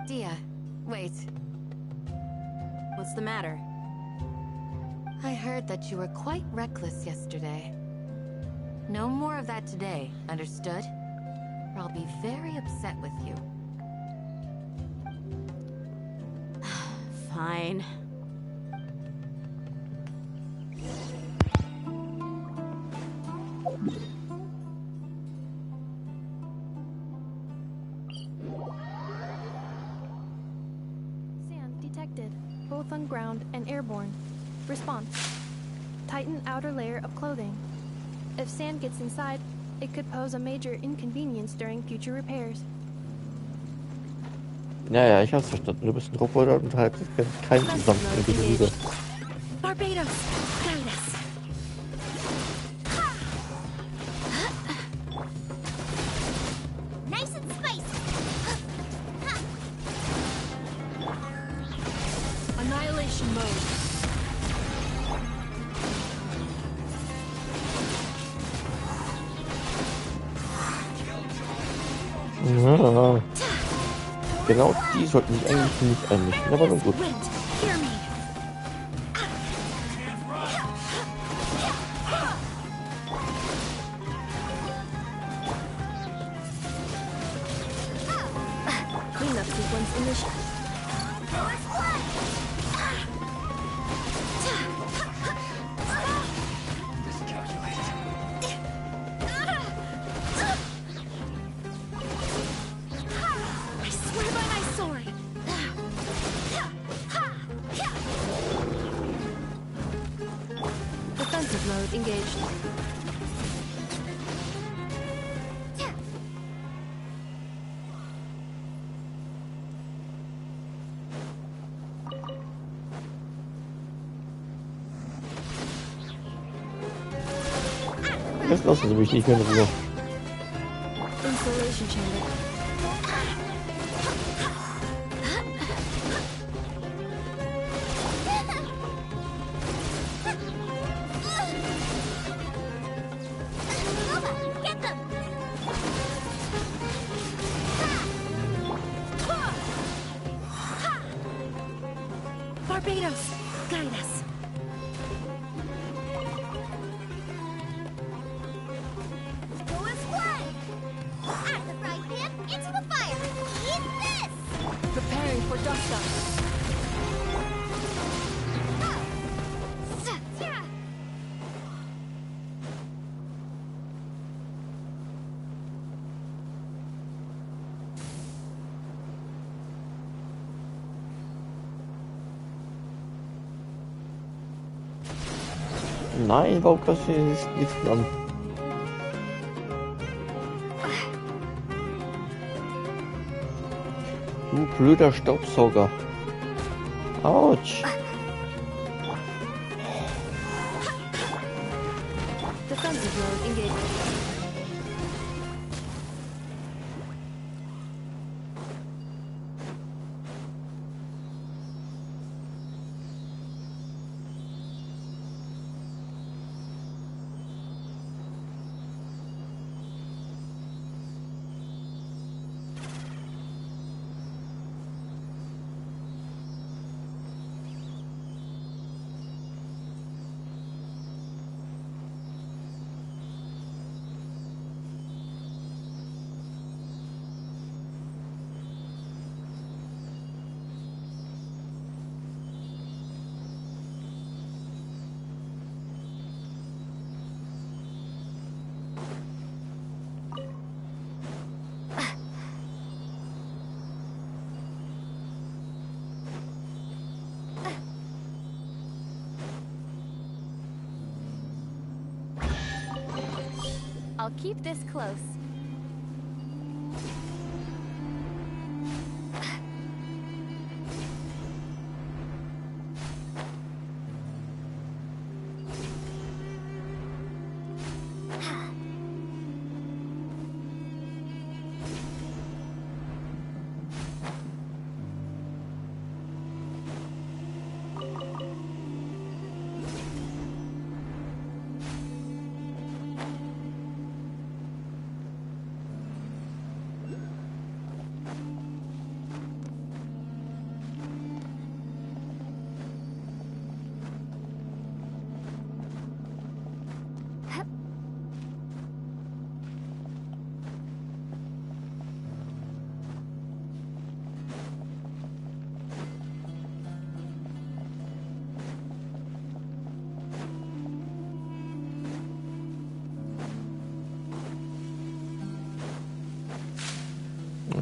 S11: Dia, wait.
S16: What's the matter?
S11: I heard that you were quite reckless yesterday. No more of that today, understood? Or I'll be very upset with you.
S16: Fine.
S15: Sand detected, both on ground and airborne. Response: Tighten outer layer of clothing. If sand gets inside, it could pose a major inconvenience during future repairs.
S1: Ja, ich hab's verstanden. Du bist ein Roboter und halt kein sanften Gefüge.
S4: Barbados, guide us.
S2: Nice and spicy!
S4: Annihilation mode.
S1: Ja. Genau die sollten sich eigentlich nicht einmischen, aber nun gut.
S15: Cleanup sequence initiated.
S2: I swear by my sword.
S15: Defensive mode engaged.
S1: Jetzt lassen Sie mich nicht mehr in Ruhe.
S15: Installation chamber.
S2: Get them! Barbados, guide us. Go as one. Out of the frying pan, into the fire. Eat this!
S15: Preparing for dust up.
S2: Yeah.
S1: Nein, warum kannst du nicht nichts an? Du blöder Staubsauger. Autsch.
S15: Defensive mode engaged.
S14: I'll keep this close.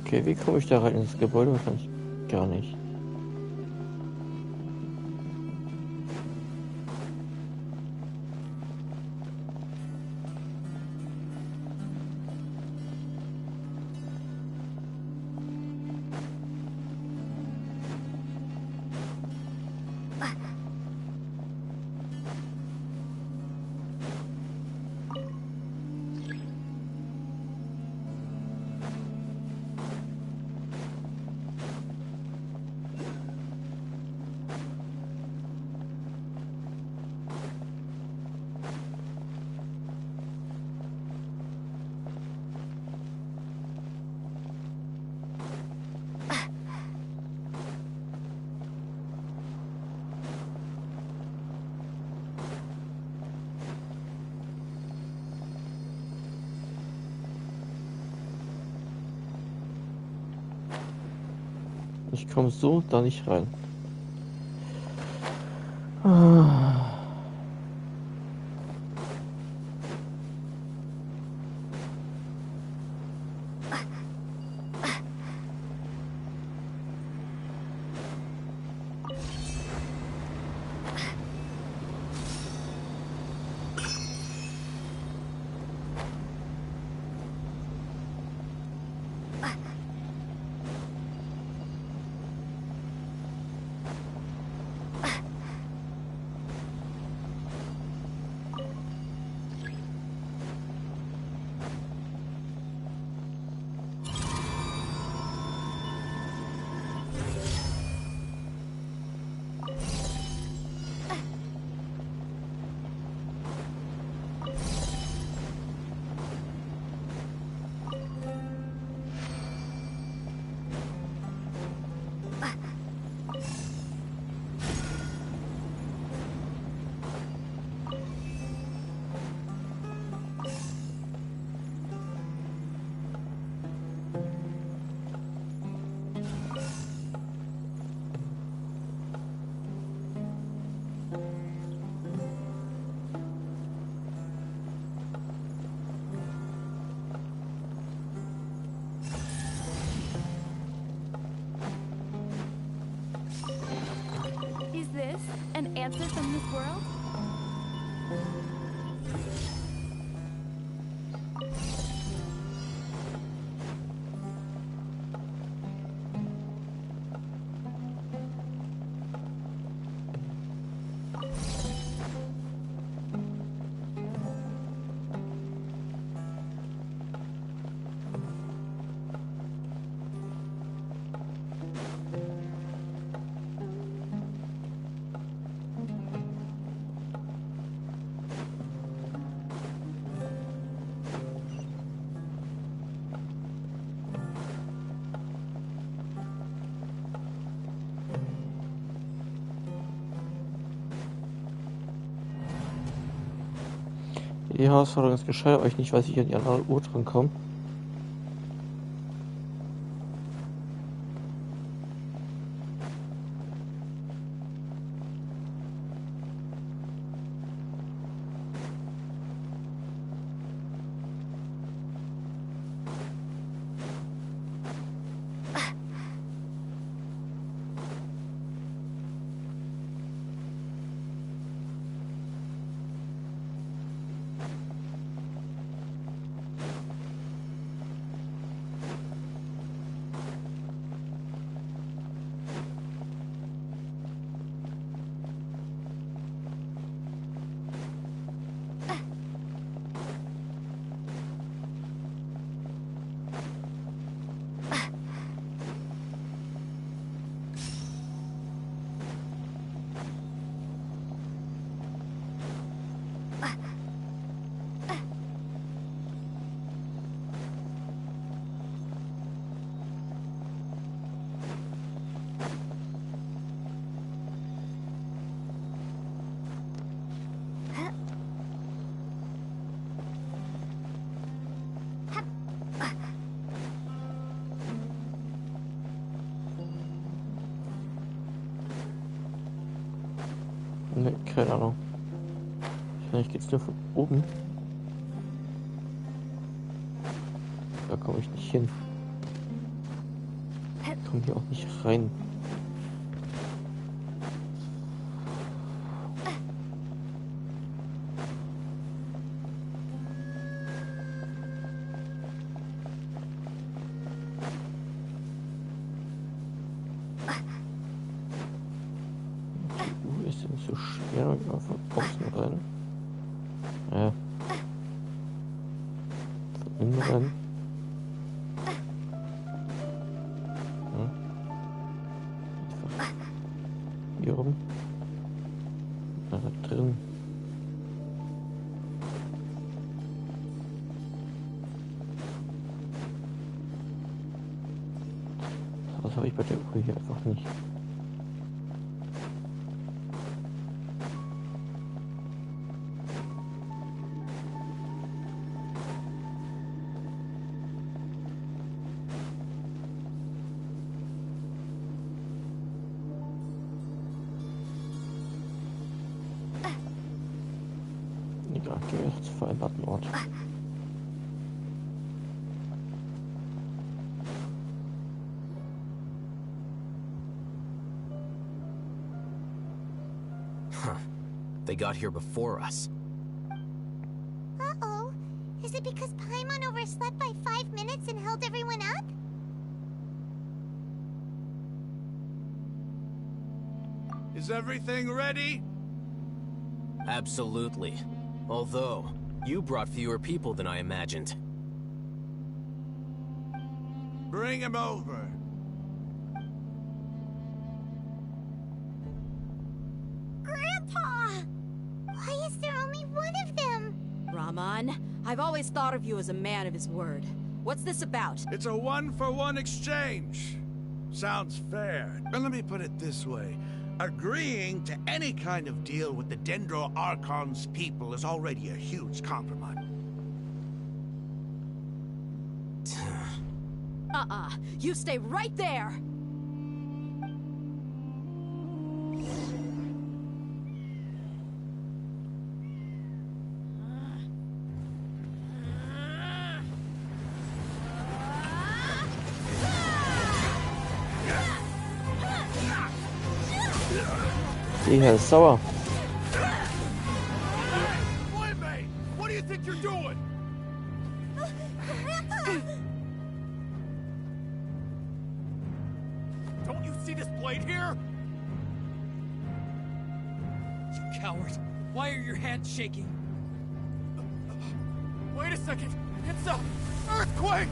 S1: Okay, wie komme ich da rein ins Gebäude? Wahrscheinlich gar nicht. Ich komme so da nicht rein. Ah.
S15: Is this an answer from this world?
S1: Die Herausforderung ist gescheitert, euch nicht, weiß ich an die andere Uhr dran komme. Ne, keine Ahnung. Vielleicht geht's nur von oben. Da komme ich nicht hin. Ich komme hier auch nicht rein. Ist ja nicht so schwer, einfach von außen rein. Ja. Von innen rein. Ja. Einfach hier rum. Da drin. Das habe ich bei der Uhr hier einfach nicht. Geh zum vereinbarten Ort.
S8: Huh. They got here before us.
S21: Uh-oh. Is it because Paimon overslept by 5 minutes and held everyone up?
S12: Is everything ready?
S8: Absolutely. Although, you brought fewer people than I imagined.
S12: Bring him over.
S21: Grandpa! Why is there only one of them?
S16: Rahman, I've always thought of you as a man of his word. What's this about?
S12: It's a 1-for-1 exchange. Sounds fair. And let me put it this way. Agreeing to any kind of deal with the Dendro Archon's people is already a huge compromise.
S16: You stay right there!
S1: Die Herr ist sauer.
S9: Mate, what do you think you're doing? Don't you see this blade here?
S3: You coward! Why are your hands shaking?
S9: Wait a second! It's a earthquake!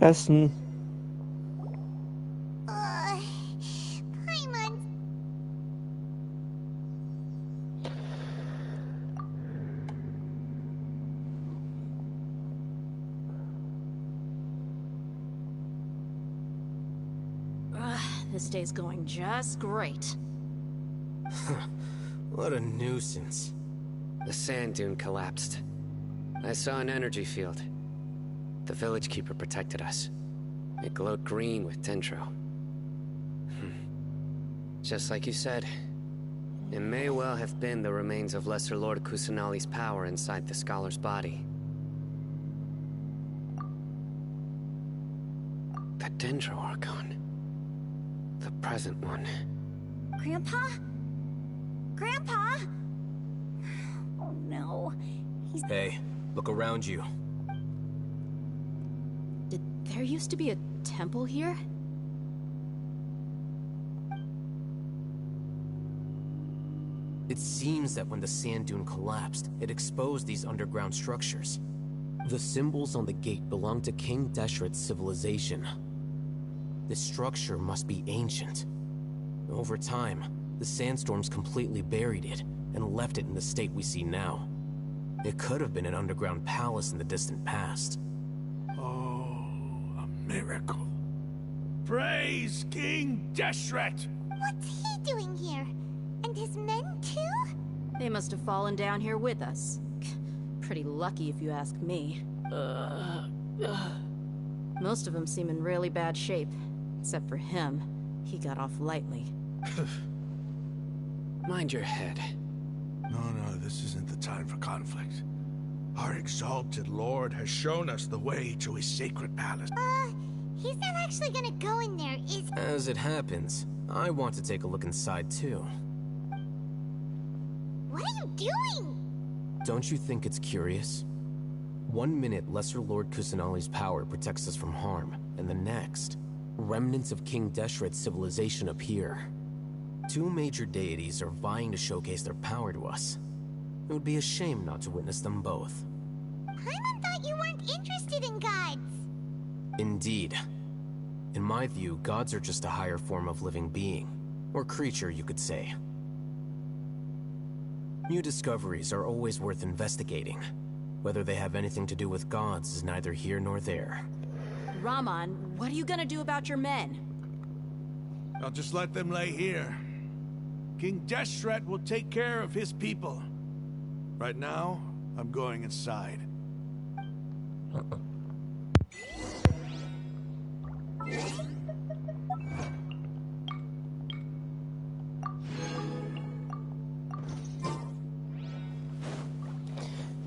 S1: Fressen.
S21: Paimon.
S16: This day's going just great.
S8: What a nuisance.
S18: The sand dune collapsed. I saw an energy field. The village keeper protected us. It glowed green with Dendro. Just like you said, it may well have been the remains of Lesser Lord Kusanali's power inside the scholar's body. The Dendro Archon. The present one.
S21: Grandpa? Grandpa? Oh no.
S8: Hey, look around you.
S16: There used to be a temple here?
S8: It seems that when the sand dune collapsed, it exposed these underground structures. The symbols on the gate belong to King Deshret's civilization. This structure must be ancient. Over time, the sandstorms completely buried it and left it in the state we see now. It could have been an underground palace in the distant past.
S12: Miracle. Praise King Deshret!
S21: What's he doing here? And his men too?
S16: They must have fallen down here with us. Pretty lucky if you ask me. Most of them seem in really bad shape. Except for him. He got off lightly.
S18: Mind your head.
S12: No, this isn't the time for conflict. Our exalted lord has shown us the way to his sacred palace.
S21: He's not actually gonna go in there, is he?
S8: As it happens, I want to take a look inside too.
S21: What are you doing?
S8: Don't you think it's curious? 1 minute, Lesser Lord Kusanali's power protects us from harm, and the next, remnants of King Deshret's civilization appear. 2 major deities are vying to showcase their power to us. It would be a shame not to witness them both.
S21: Paimon thought you weren't interested in gods.
S8: Indeed. In my view, gods are just a higher form of living being. Or creature, you could say. New discoveries are always worth investigating. Whether they have anything to do with gods is neither here nor there.
S16: Rahman, what are you gonna do about your men?
S12: I'll just let them lay here. King Deshret will take care of his people. Right now, I'm going inside.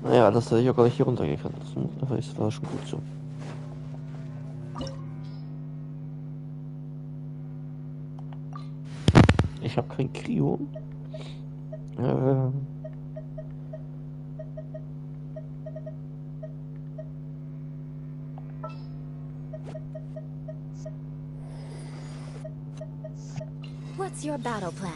S1: Naja, dass er sich auch gar nicht hier runtergekannt ist. Aber das war schon gut so. Ich habe kein Krio.
S2: What's your battle plan?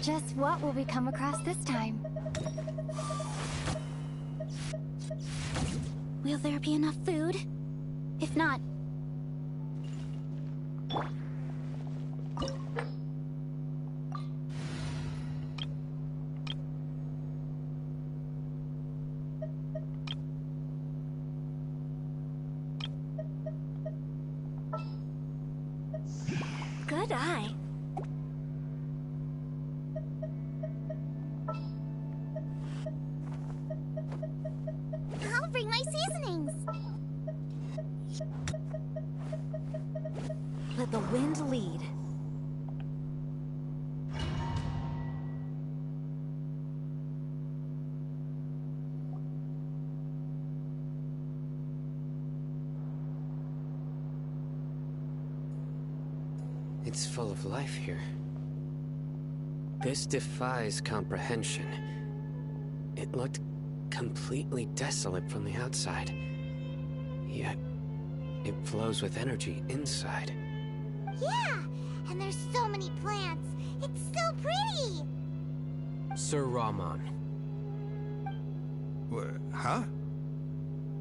S2: Just what will we come across this time? Will there be enough food? If not... Good eye. I'll bring my seasonings. Let the wind lead.
S18: It's full of life here. This defies comprehension. It looked completely desolate from the outside. Yet, it flows with energy inside.
S2: Yeah! And there's so many plants. It's so pretty!
S17: Sir Rahman.
S12: Huh?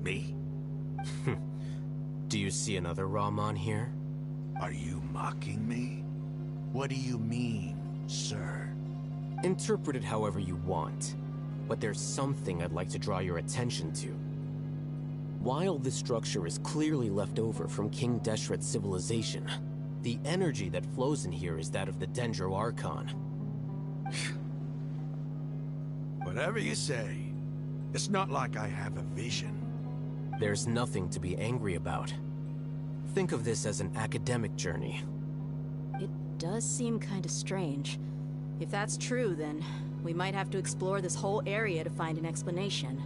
S12: Me?
S17: Do you see another Rahman here?
S12: Are you mocking me? What do you mean, sir?
S17: Interpret it however you want, but there's something I'd like to draw your attention to. While this structure is clearly left over from King Deshret's civilization, the energy that flows in here is that of the Dendro Archon.
S12: Whatever you say. It's not like I have a vision.
S17: There's nothing to be angry about. Think of this as an academic journey.
S16: It does seem kind of strange. If that's true, then we might have to explore this whole area to find an explanation.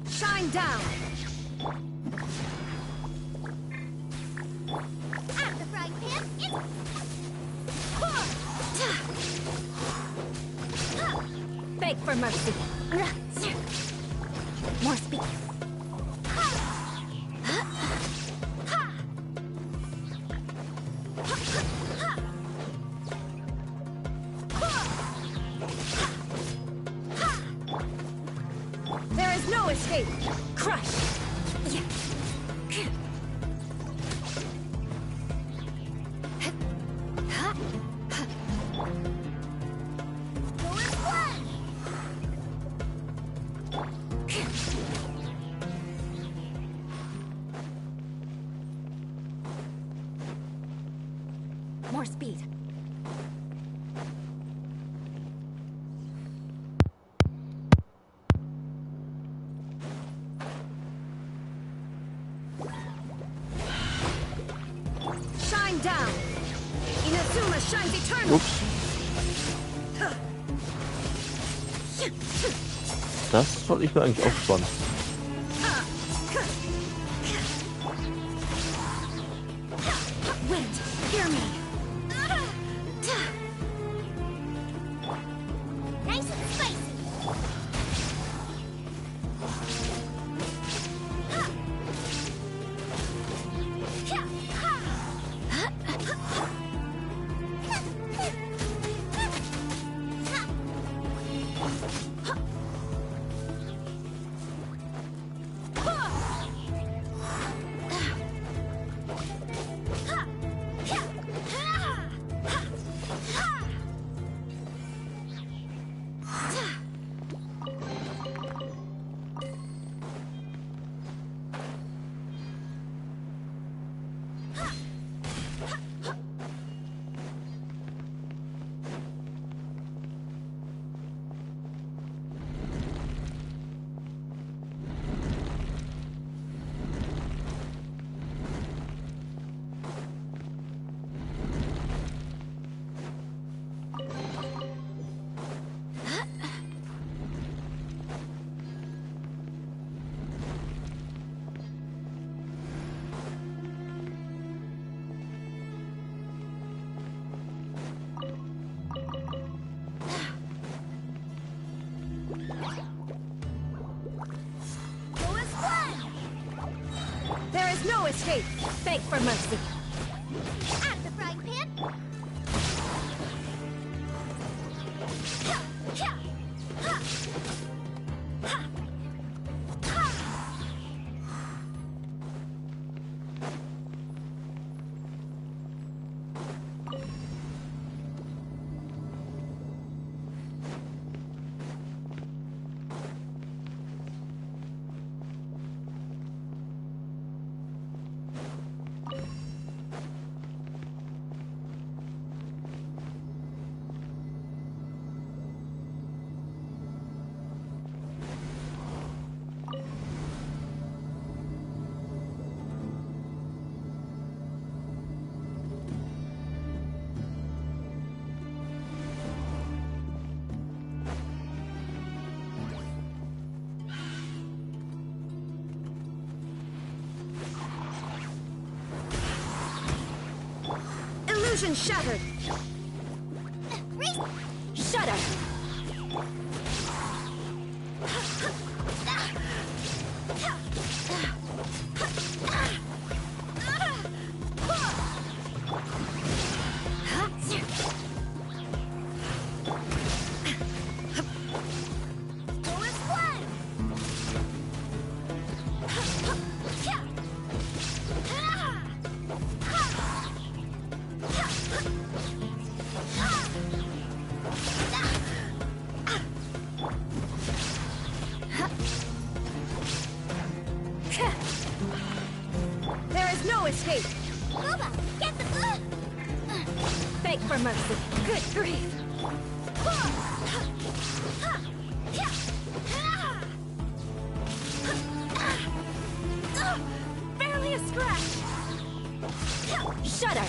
S4: Shine down!
S2: Out of the frying pan,
S4: Beg for mercy.
S2: More speed.
S4: There is no escape. Crush.
S2: Go more speed.
S4: Shine down! Inazuma shines eternal!
S1: Das wollte ich mir eigentlich aufspannen.
S2: Wind, hear me. Nice and spicy.
S4: There is no escape! Beg for mercy!
S2: Out of the frying pan.
S4: Illusion shattered! Shudder! There is no escape!
S2: Booba, get the
S4: Beg for mercy! Good grief!
S2: Barely a scratch.
S4: Shudder!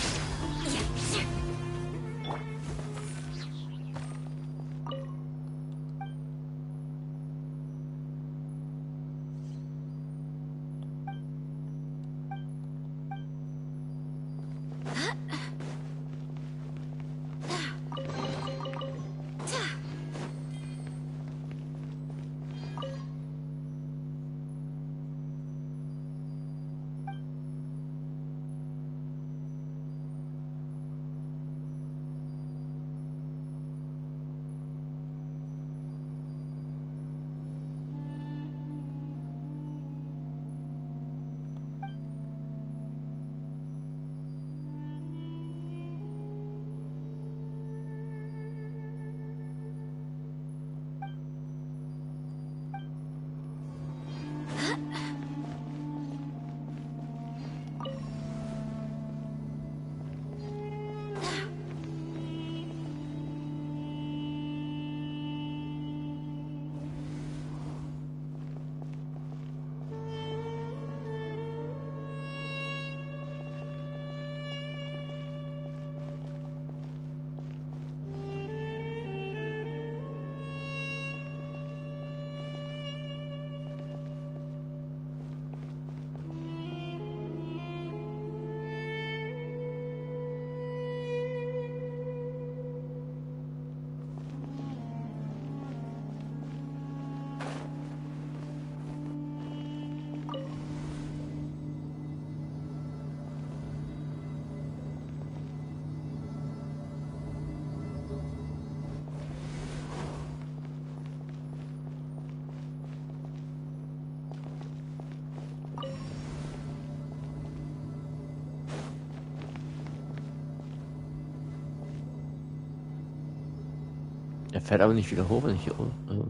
S1: Er fährt aber nicht wieder hoch, wenn ich hier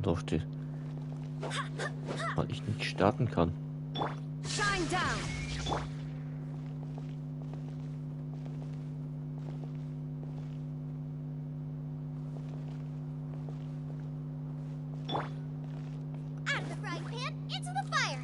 S1: drauf stehe. Weil ich nicht starten kann.
S4: Shine down.
S2: Out of the frying pan, into the fire!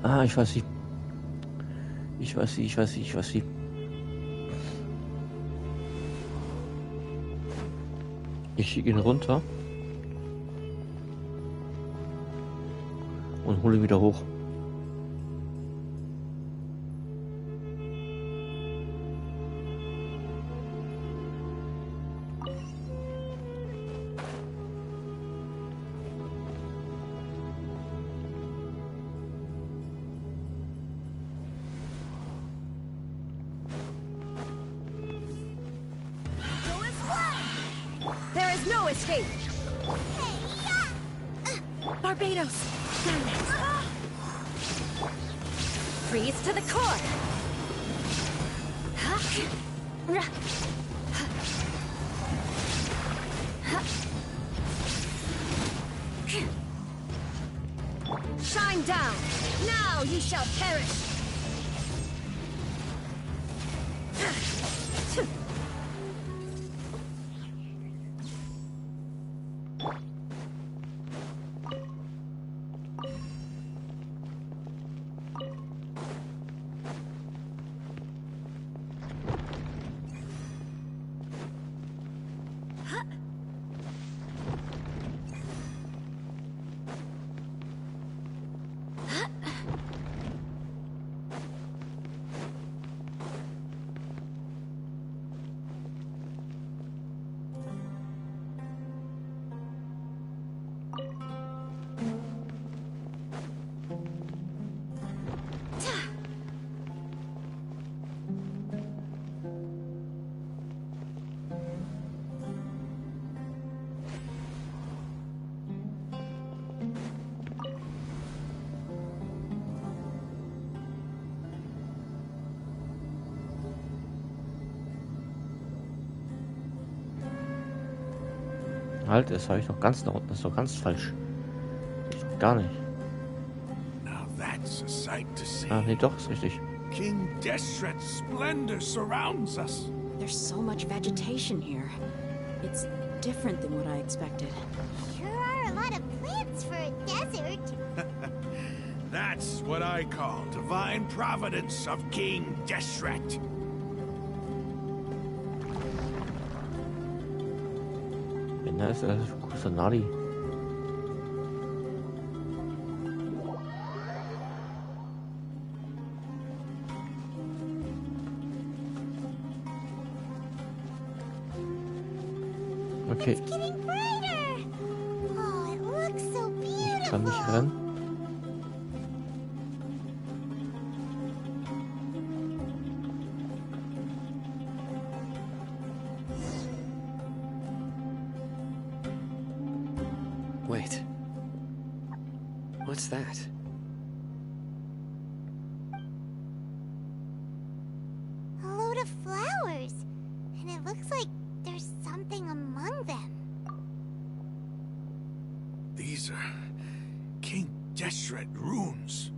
S1: Ah, ich weiß wie. Ich weiß wie. Ich schicke ihn runter. Und hole ihn wieder hoch.
S4: There is no escape. Barbados. Freeze to the core. Shine down. Now you shall perish.
S1: Halt, das habe ich noch ganz nach unten. Das ist doch ganz falsch. Das ist doch gar nicht.
S12: Now that's a sight to see.
S1: Ah, nee, doch, ist richtig.
S12: King Deshret's splendor surrounds us.
S16: There's so much vegetation here. It's different than what I expected.
S2: Sure are a lot of plants for a desert.
S12: That's what I call divine providence of King Deshret.
S1: Da ist das Kusanadi. Okay.
S2: It's getting brighter. Oh, it looks so beautiful.
S1: Ich kann nicht rennen.
S18: Wait. What's that?
S2: A load of flowers. And it looks like there's something among them.
S12: These are King Deshret runes.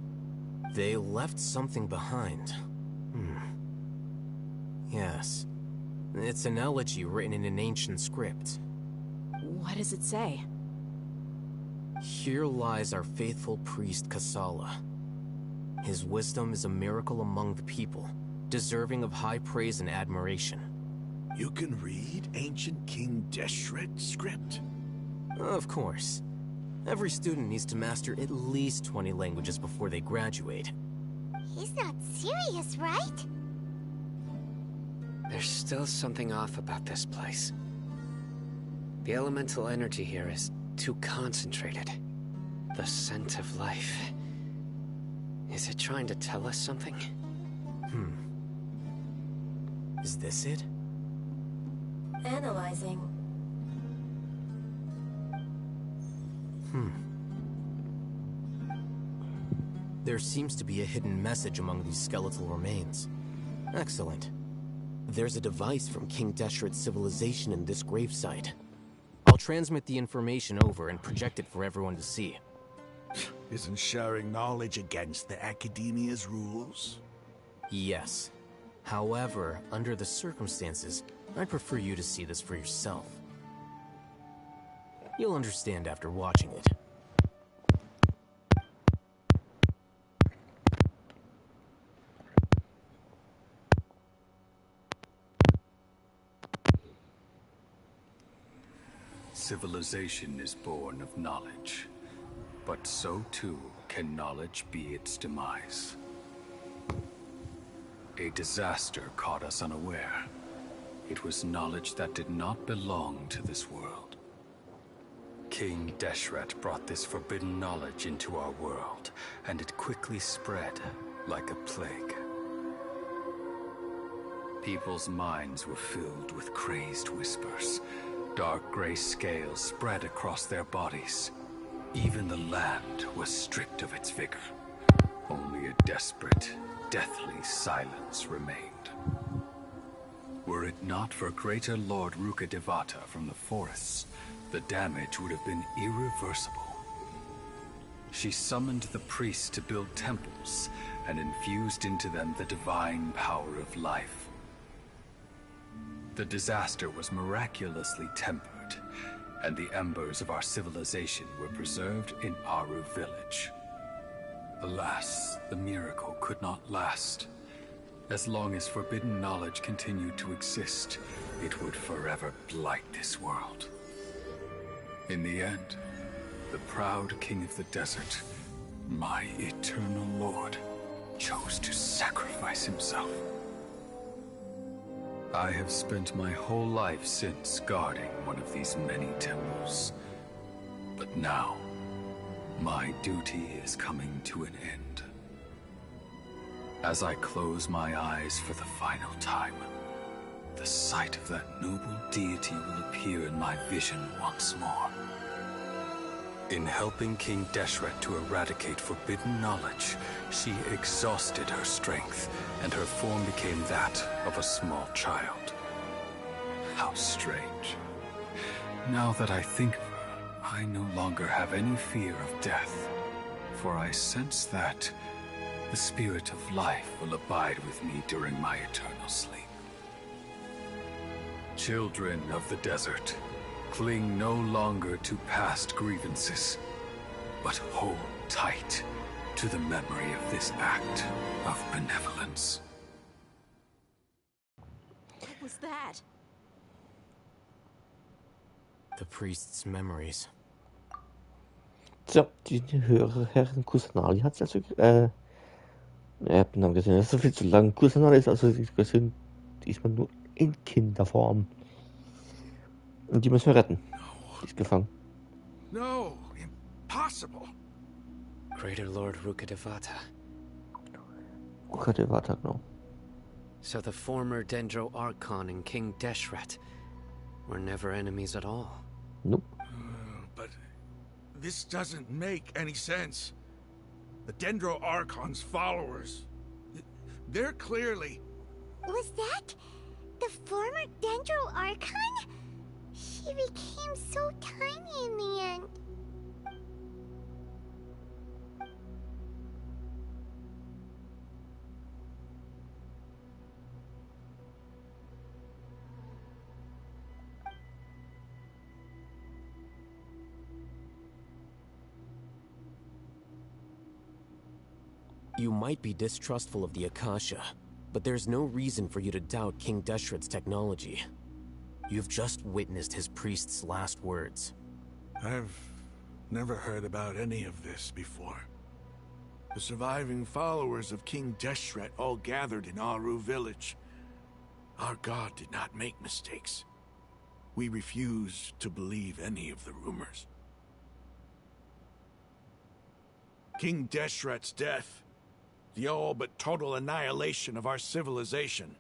S8: They left something behind. Yes. It's an elegy written in an ancient script.
S16: What does it say?
S8: Here lies our faithful priest Kasala. His wisdom is a miracle among the people, deserving of high praise and admiration.
S12: You can read ancient King Deshret script?
S8: Of course. Every student needs to master at least 20 languages before they graduate.
S2: He's not serious, right?
S18: There's still something off about this place. The elemental energy here is too concentrated. The scent of life. Is it trying to tell us something?
S8: Is this it?
S19: Analyzing.
S8: There seems to be a hidden message among these skeletal remains. Excellent. There's a device from King Deshret's civilization in this gravesite. I'll transmit the information over and project it for everyone to see.
S12: Isn't sharing knowledge against the Academia's rules?
S8: Yes. However, under the circumstances, I'd prefer you to see this for yourself. You'll understand after watching it.
S20: Civilization is born of knowledge, but so too can knowledge be its demise. A disaster caught us unaware. It was knowledge that did not belong to this world. King Deshret brought this forbidden knowledge into our world, and it quickly spread like a plague. People's minds were filled with crazed whispers. Dark gray scales spread across their bodies. Even the land was stripped of its vigor. Only a desperate, deathly silence remained. Were it not for Greater Lord Rukkhadevata from the forests, the damage would have been irreversible. She summoned the priests to build temples and infused into them the divine power of life. The disaster was miraculously tempered, and the embers of our civilization were preserved in Aru village. Alas, the miracle could not last. As long as forbidden knowledge continued to exist, it would forever blight this world. In the end, the proud king of the desert, my eternal lord, chose to sacrifice himself. I have spent my whole life since guarding one of these many temples. But now, my duty is coming to an end. As I close my eyes for the final time, the sight of that noble deity will appear in my vision once more. In helping King Deshret to eradicate forbidden knowledge, she exhausted her strength, and her form became that of a small child. How strange. Now that I think of her, I no longer have any fear of death, for I sense that the spirit of life will abide with me during my eternal sleep. Children of the desert, cling no longer to past grievances, but hold tight to the memory of this act of benevolence.
S11: What was that?
S8: The priest's memories.
S1: So, die höhere Herren Kusanali hat es also, ich hab den Namen gesehen, das ist so viel zu lang. Kusanali ist also gesehen, diesmal nur in Kinderform. Und die müssen wir retten. Die ist gefangen.
S12: No, impossible.
S18: Greater Lord Rukkhadevata.
S1: Rukkhadevata, no.
S18: So the former Dendro Archon and King Deshret were never enemies at all.
S1: Nope.
S12: But this doesn't make any sense. The Dendro Archon's followers, they're clearly...
S21: Was that the former Dendro Archon? She became so tiny in the end.
S8: You might be distrustful of the Akasha, but there's no reason for you to doubt King Deshret's technology. You've just witnessed his priest's last words.
S12: I've never heard about any of this before. The surviving followers of King Deshret all gathered in Aru village. Our god did not make mistakes. we refuse to believe any of the rumors. King Deshret's death, the all but total annihilation of our civilization,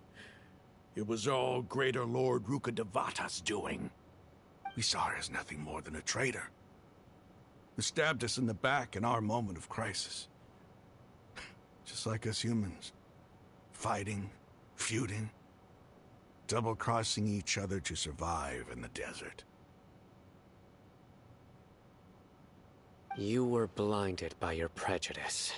S12: it was all Greater Lord Rukkhadevata's doing. We saw her as nothing more than a traitor, who stabbed us in the back in our moment of crisis. Just like us humans. Fighting, feuding, double-crossing each other to survive in the desert.
S18: You were blinded by your prejudice.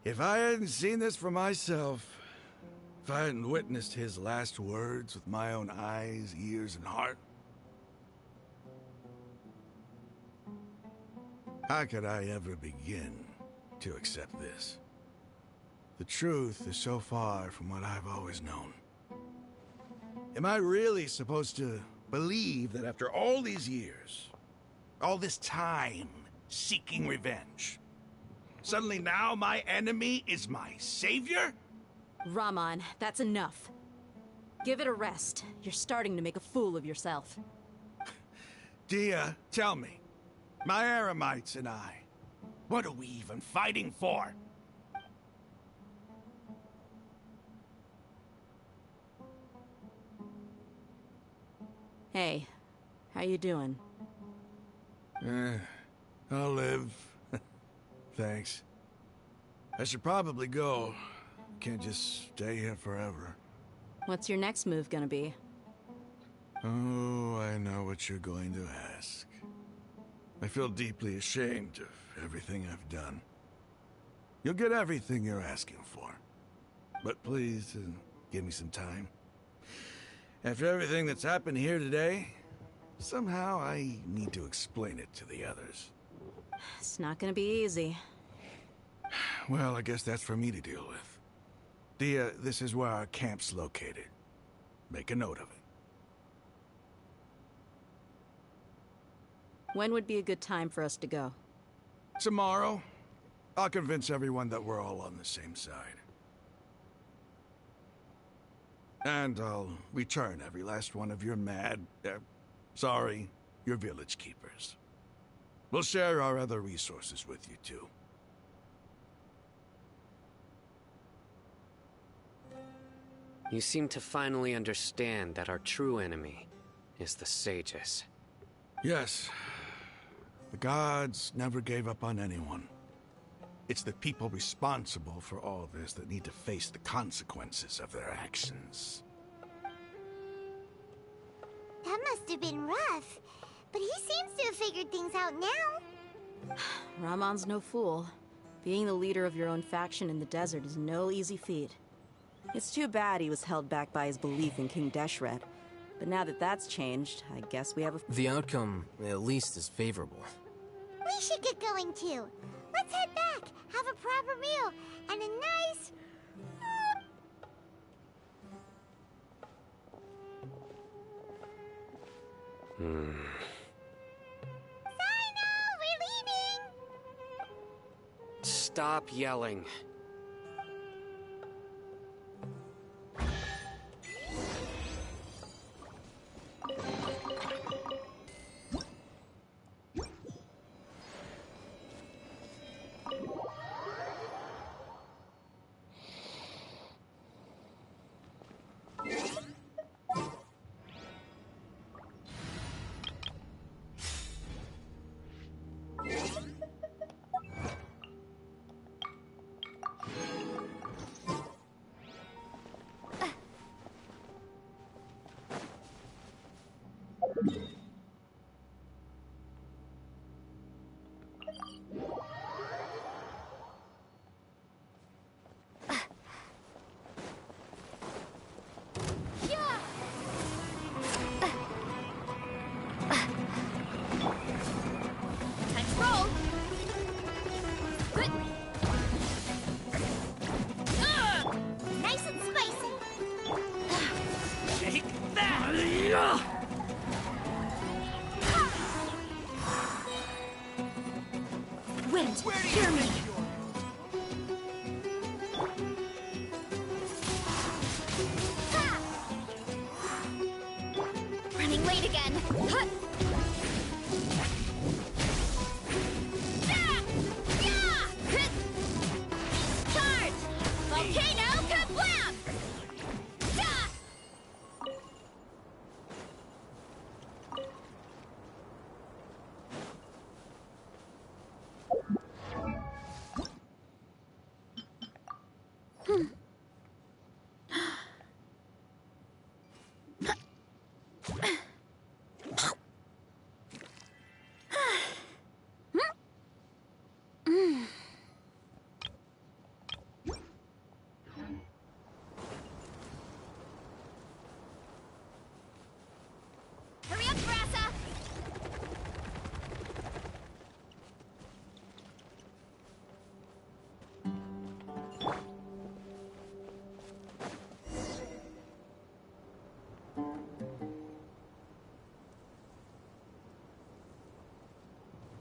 S12: If I hadn't seen this for myself, if I hadn't witnessed his last words with my own eyes, ears, and heart, how could I ever begin to accept this? The truth is so far from what I've always known. Am I really supposed to believe that after all these years, all this time seeking revenge, suddenly now my enemy is my savior?
S16: Rahman, that's enough. Give it a rest. You're starting to make a fool of yourself.
S12: Dia, tell me, my Eremites and I, what are we even fighting for?
S16: Hey, how you doing?
S12: I'll live. Thanks. I should probably go. Can't just stay here forever.
S16: What's your next move gonna be?
S12: Oh, I know what you're going to ask. I feel deeply ashamed of everything I've done. You'll get everything you're asking for. But please, give me some time. After everything that's happened here today, somehow I need to explain it to the others.
S16: It's not gonna be easy.
S12: Well, I guess that's for me to deal with. Dia, this is where our camp's located. Make a note of it.
S16: When would be a good time for us to go?
S12: Tomorrow, I'll convince everyone that we're all on the same side. And I'll return every last one of your your village keepers. We'll share our other resources with you, too.
S18: You seem to finally understand that our true enemy is the sages.
S12: Yes. The gods never gave up on anyone. It's the people responsible for all this that need to face the consequences of their actions.
S21: That must have been rough, but he seems to have figured things out now.
S16: Rahman's no fool. Being the leader of your own faction in the desert is no easy feat. It's too bad he was held back by his belief in King Deshret. But now that that's changed, I guess we have a...
S17: The outcome, at least, is favorable.
S21: We should get going too. Let's head back, have a proper meal, and a nice... Sino, we're leaving!
S18: Stop yelling.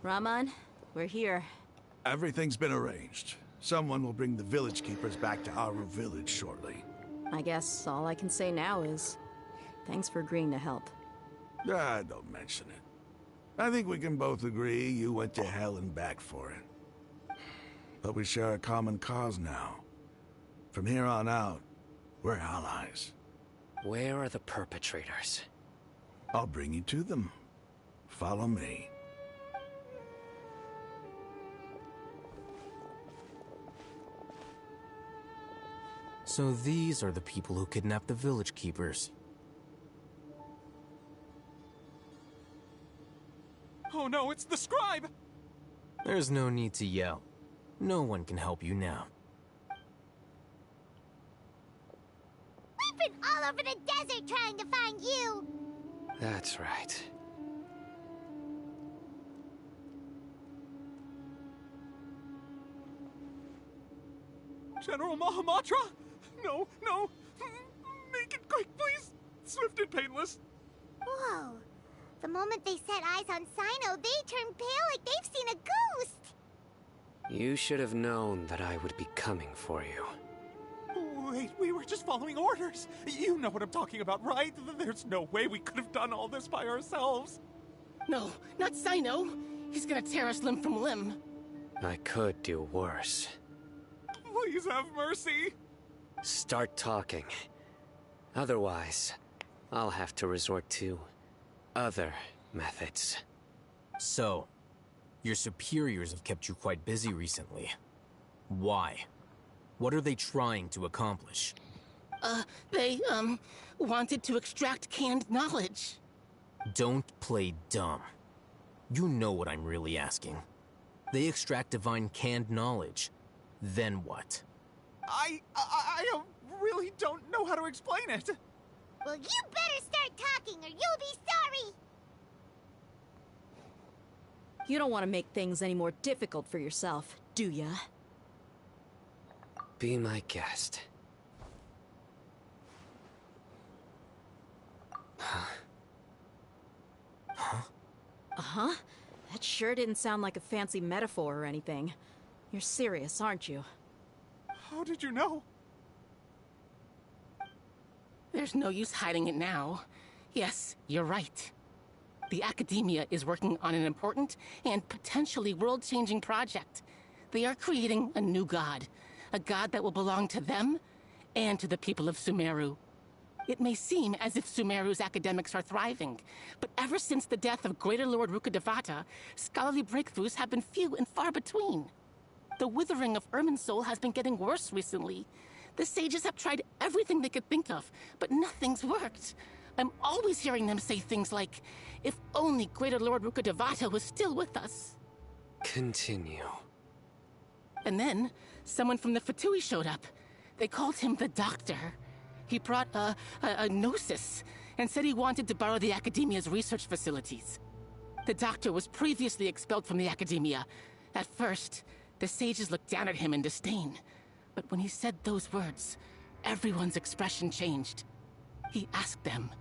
S16: Rahman, we're here.
S12: Everything's been arranged. Someone will bring the village keepers back to Aru village shortly.
S16: I guess all I can say now is thanks for agreeing to help.
S12: Don't mention it. I think we can both agree you went to hell and back for it. But we share a common cause now. From here on out, we're allies.
S18: Where are the perpetrators?
S12: I'll bring you to them. Follow me.
S8: So these are the people who kidnapped the village keepers.
S9: Oh no, it's the scribe!
S8: There's no need to yell. No one can help you now.
S21: We've been all over the desert trying to find you!
S18: That's right.
S9: General Mahamatra? No, no! Make it quick, please! Swift and painless!
S21: Whoa. The moment they set eyes on Sino, they turn pale like they've seen a ghost!
S18: You should have known that I would be coming for you.
S9: Wait, we were just following orders. You know what I'm talking about, right? There's no way we could have done all this by ourselves.
S19: No, not Sino. He's gonna tear us limb from limb.
S18: I could do worse.
S9: Please have mercy.
S18: Start talking. Otherwise, I'll have to resort to other methods.
S8: So, your superiors have kept you quite busy recently. Why? What are they trying to accomplish?
S19: They, wanted to extract canned knowledge.
S8: Don't play dumb. You know what I'm really asking. They extract divine canned knowledge. Then what?
S9: I really don't know how to explain it.
S21: Well, you better start talking or you'll be sorry!
S16: You don't want to make things any more difficult for yourself, do ya?
S18: Be my guest.
S16: Uh-huh. That sure didn't sound like a fancy metaphor or anything. You're serious, aren't you?
S9: How did you know?
S19: There's no use hiding it now. Yes, you're right. The Academia is working on an important and potentially world-changing project. They are creating a new god. A god that will belong to them and to the people of Sumeru. It may seem as if Sumeru's academics are thriving, but ever since the death of Greater Lord Rukkhadevata, scholarly breakthroughs have been few and far between. The withering of Irminsul has been getting worse recently. The sages have tried everything they could think of, but nothing's worked. I'm always hearing them say things like, if only Greater Lord Rukkhadevata was still with us.
S18: Continue.
S19: And then, someone from the Fatui showed up. They called him the Doctor. He brought a gnosis and said he wanted to borrow the Academia's research facilities. The Doctor was previously expelled from the Academia. At first, the sages looked down at him in disdain. But when he said those words, everyone's expression changed. He asked them,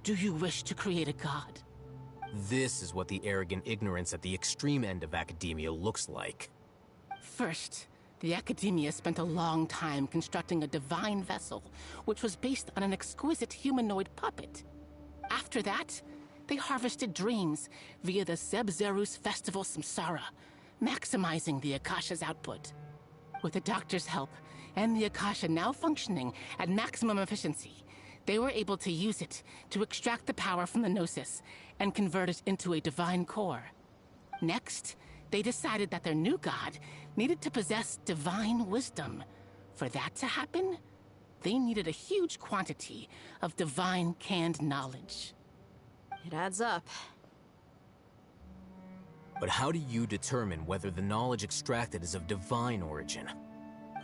S19: "Do you wish to create a god?"
S8: This is what the arrogant ignorance at the extreme end of Academia looks like.
S19: First, the Academia spent a long time constructing a divine vessel, which was based on an exquisite humanoid puppet. After that, they harvested dreams via the Zeb-Zerus Festival Samsara, maximizing the Akasha's output. With the Doctor's help, and the Akasha now functioning at maximum efficiency, they were able to use it to extract the power from the Gnosis and convert it into a divine core. Next, they decided that their new god needed to possess divine wisdom. For that to happen, they needed a huge quantity of divine canned knowledge.
S16: It adds up.
S8: But how do you determine whether the knowledge extracted is of divine origin?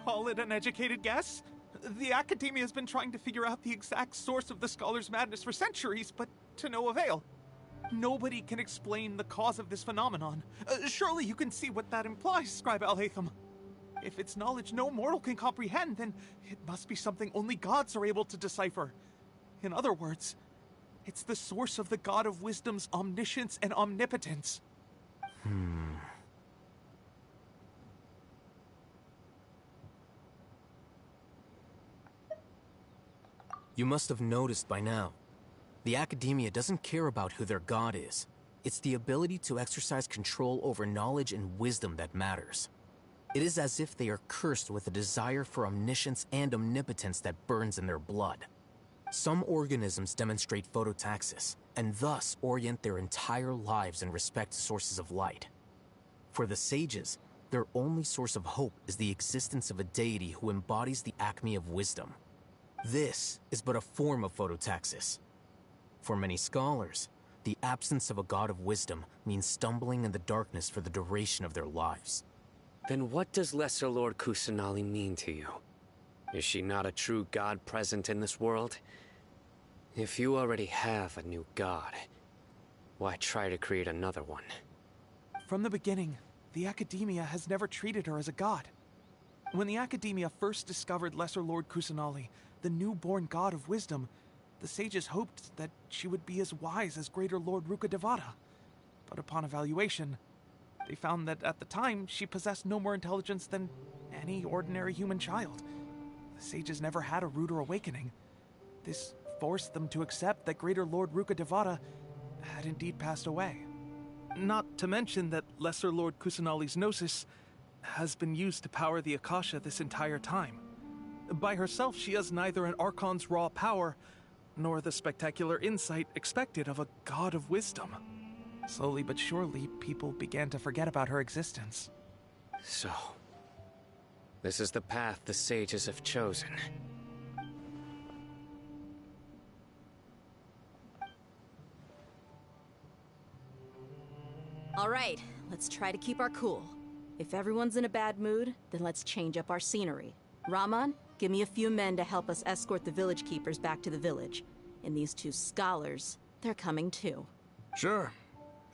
S9: Call it an educated guess? The Academia has been trying to figure out the exact source of the Scholar's madness for centuries, but to no avail. Nobody can explain the cause of this phenomenon. Surely you can see what that implies, Scribe Al-Haytham. If it's knowledge no mortal can comprehend, then it must be something only gods are able to decipher. In other words, it's the source of the God of Wisdom's omniscience and omnipotence.
S8: You must have noticed by now. The Academia doesn't care about who their god is. It's the ability to exercise control over knowledge and wisdom that matters. It is as if they are cursed with a desire for omniscience and omnipotence that burns in their blood. Some organisms demonstrate phototaxis, and thus orient their entire lives in respect to sources of light. For the sages, their only source of hope is the existence of a deity who embodies the acme of wisdom. This is but a form of phototaxis. For many scholars, the absence of a god of wisdom means stumbling in the darkness for the duration of their lives.
S18: Then what does Lesser Lord Kusanali mean to you? Is she not a true god present in this world? If you already have a new god, why try to create another one?
S6: From the beginning, the Academia has never treated her as a god. When the Academia first discovered Lesser Lord Kusanali, the newborn god of wisdom, the sages hoped that she would be as wise as Greater Lord Rukkhadevata. But upon evaluation, they found that at the time she possessed no more intelligence than any ordinary human child. The sages never had a ruder awakening. This forced them to accept that Greater Lord Rukkhadevata had indeed passed away. Not to mention that Lesser Lord Kusanali's gnosis has been used to power the Akasha this entire time. By herself, she has neither an Archon's raw power, nor the spectacular insight expected of a god of wisdom. Slowly but surely, people began to forget about her existence.
S18: So, this is the path the sages have chosen.
S16: All right, let's try to keep our cool. If everyone's in a bad mood, then let's change up our scenery. Rahman, give me a few men to help us escort the village keepers back to the village. And these two scholars, they're coming too.
S12: Sure,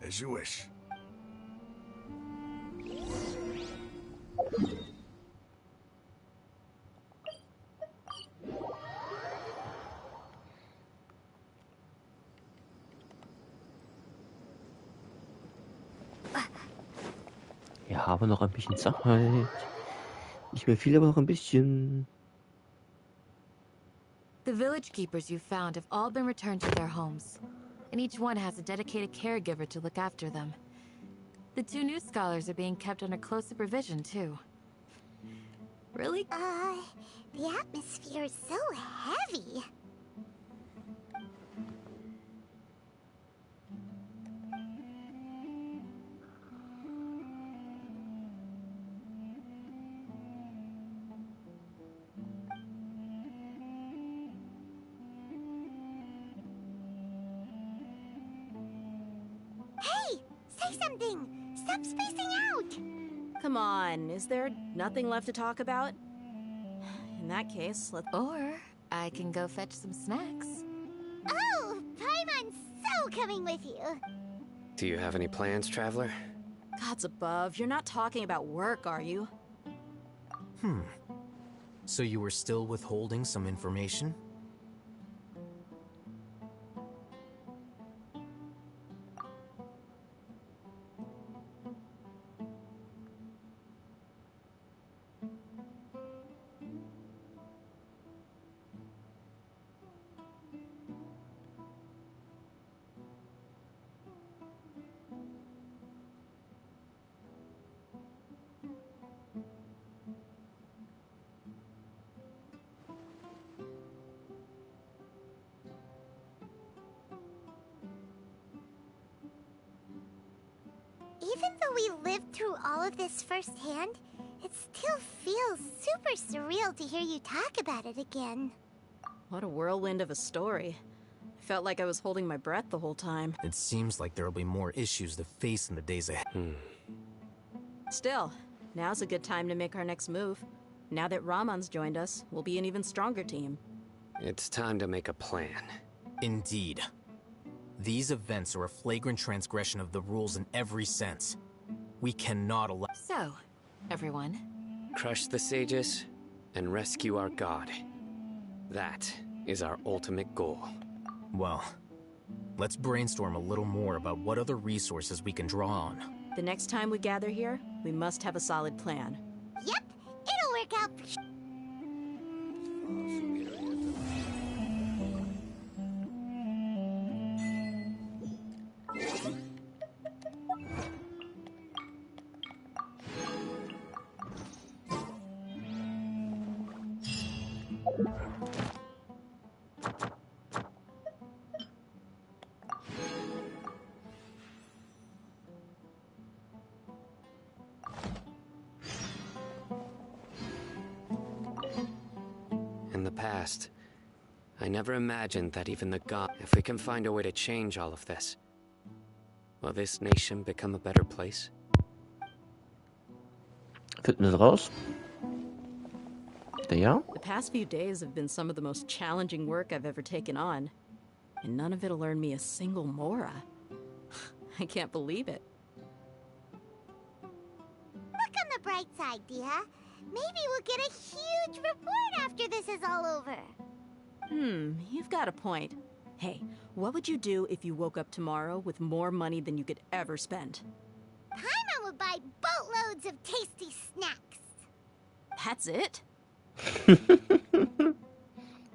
S12: as you wish.
S1: Wir haben noch ein bisschen Zeit. Nicht mehr viel, aber noch ein bisschen.
S11: The village keepers you found have all been returned to their homes, and each one has a dedicated caregiver to look after them. The two new scholars are being kept under close supervision, too. Really?
S2: The atmosphere is so heavy. Hey! Say something! Stop spacing out!
S16: Come on, is there nothing left to talk about? In that case, let's...
S11: Or I can go fetch some snacks.
S2: Oh! Paimon's so coming with you!
S18: Do you have any plans, Traveler?
S16: Gods above, you're not talking about work, are you?
S8: So you were still withholding some information?
S2: Even though we lived through all of this firsthand, it still feels super surreal to hear you talk about it again.
S16: What a whirlwind of a story. I felt like I was holding my breath the whole time.
S8: It seems like there'll be more issues to face in the days ahead.
S16: Still, now's a good time to make our next move. Now that Rahman's joined us, we'll be an even stronger team.
S18: It's time to make a plan.
S8: Indeed. These events are a flagrant transgression of the rules in every sense. We cannot allow—
S11: So, everyone.
S18: Crush the sages and rescue our god. That is our ultimate goal.
S8: Well, let's brainstorm a little more about what other resources we can draw on.
S16: The next time we gather here, we must have a solid plan.
S21: Yep, it'll work out.
S18: In the past, I never imagined that even the god... If we can find a way to change all of this, will this nation become a better place?
S1: Finden wir es raus? Ja?
S16: The past few days have been some of the most challenging work I've ever taken on, and none of it'll earn me a single mora. I can't believe it.
S21: Look on the bright side, Dia. Maybe we'll get a huge reward after this is all over.
S16: You've got a point. Hey, what would you do if you woke up tomorrow with more money than you could ever spend?
S21: Paimon would buy boatloads of tasty snacks.
S16: That's it?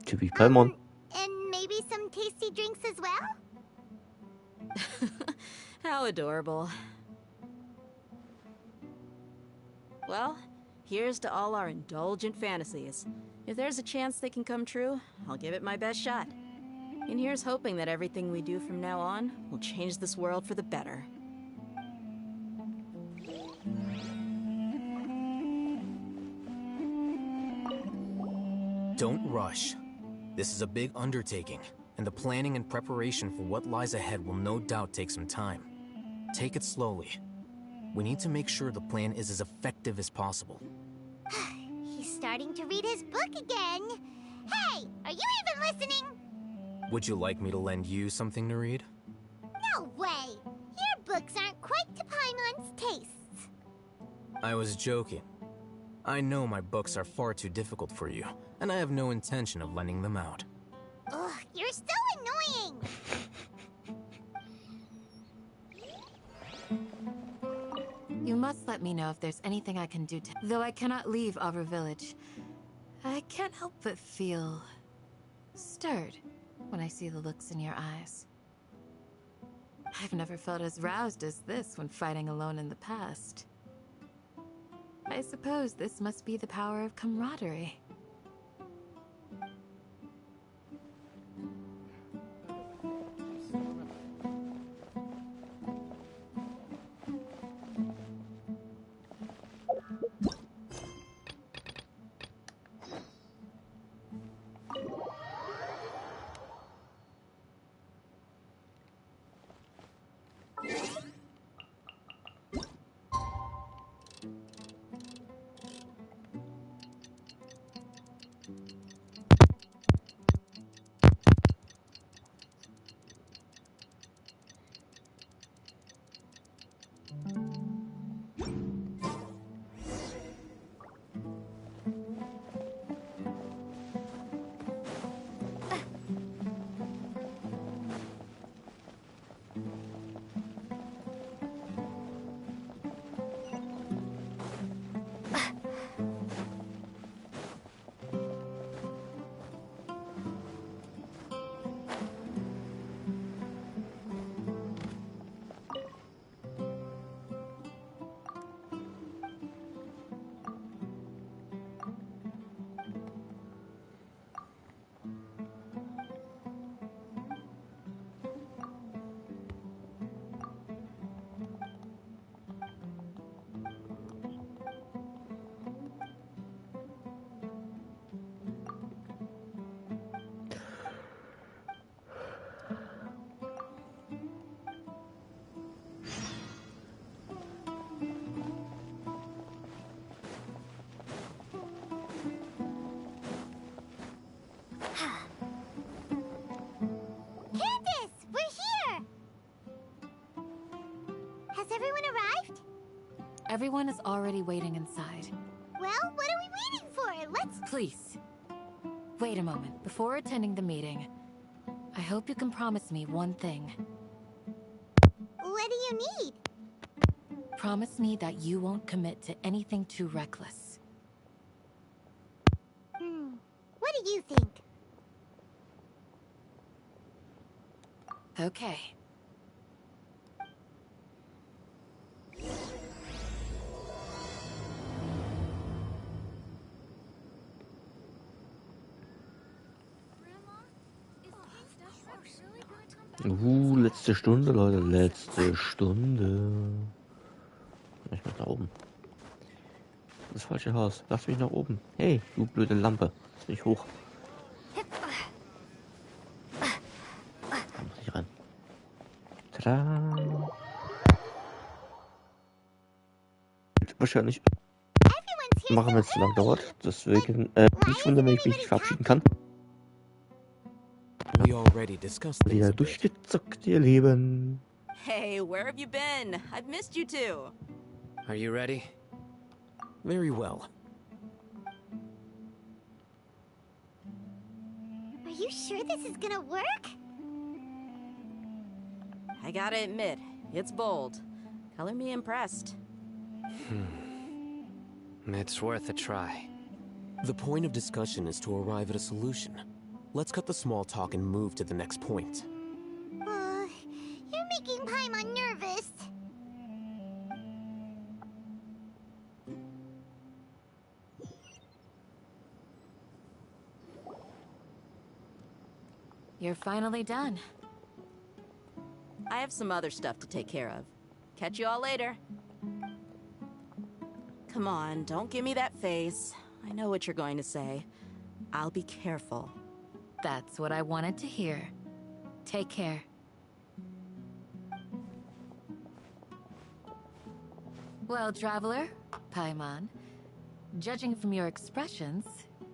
S1: Typisch Paimon.
S21: And maybe some tasty drinks as well?
S16: How adorable. Well, here's to all our indulgent fantasies. If there's a chance they can come true, I'll give it my best shot. And here's hoping that everything we do from now on will change this world for the better.
S8: Don't rush. This is a big undertaking, and the planning and preparation for what lies ahead will no doubt take some time. Take it slowly. We need to make sure the plan is as effective as possible.
S21: He's starting to read his book again. Hey, are you even listening?
S8: Would you like me to lend you something to read?
S21: No way. Your books aren't quite to Paimon's tastes.
S8: I was joking. I know my books are far too difficult for you, and I have no intention of lending them out.
S21: Ugh, you're so annoying.
S11: You must let me know if there's anything I can do to... Though I cannot leave Arbor Village, I can't help but feel... stirred when I see the looks in your eyes. I've never felt as roused as this when fighting alone in the past. I suppose this must be the power of camaraderie.
S21: Candace, we're here! Has everyone arrived?
S11: Everyone is already waiting inside.
S21: Well, what are we waiting for? Let's...
S11: Please. Wait a moment. Before attending the meeting, I hope you can promise me one thing.
S21: What do you need?
S11: promise me that you won't commit to anything too reckless.
S21: What do you think?
S11: Okay.
S1: Letzte Stunde, Leute. Letzte Stunde. Ich muss nach oben. Das falsche Haus. Lass mich nach oben. Hey, du blöde Lampe. Lass mich hoch. Da muss ich ran. Tada. Wahrscheinlich machen wir es zu lang dauert. Deswegen nicht wundern, wenn ich mich nicht verabschieden kann.
S17: We already discussed this.
S1: Wieder durchgezockt, ihr Leben.
S16: Hey, where have you been? I've missed you too.
S17: Are you ready? Very well.
S21: Are you sure this is gonna work?
S16: I gotta admit, it's bold. Color me impressed.
S18: It's worth a try.
S17: The point of discussion is to arrive at a solution. Let's cut the small talk and move to the next point.
S21: You're making Paimon nervous.
S11: You're finally done.
S16: I have some other stuff to take care of. Catch you all later. Come on, don't give me that face. I know what you're going to say. I'll be careful.
S11: That's what I wanted to hear. Take care. Well, traveler, Paimon, judging from your expressions,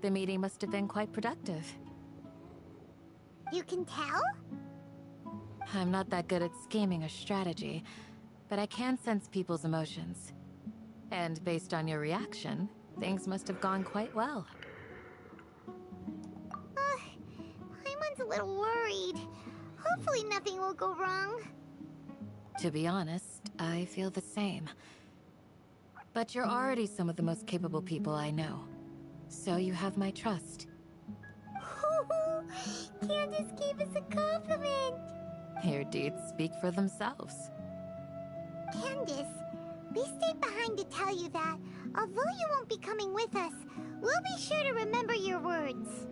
S11: the meeting must have been quite productive.
S21: You can tell?
S11: I'm not that good at scheming or strategy, but I can sense people's emotions. And based on your reaction, things must have gone quite well.
S21: Paimon's a little worried. Hopefully nothing will go wrong.
S11: To be honest, I feel the same. But you're already some of the most capable people I know. So you have my trust.
S21: Candace gave us a compliment.
S11: Your deeds speak for themselves.
S21: Candace, we stayed behind to tell you that, although you won't be coming with us, we'll be sure to remember your words.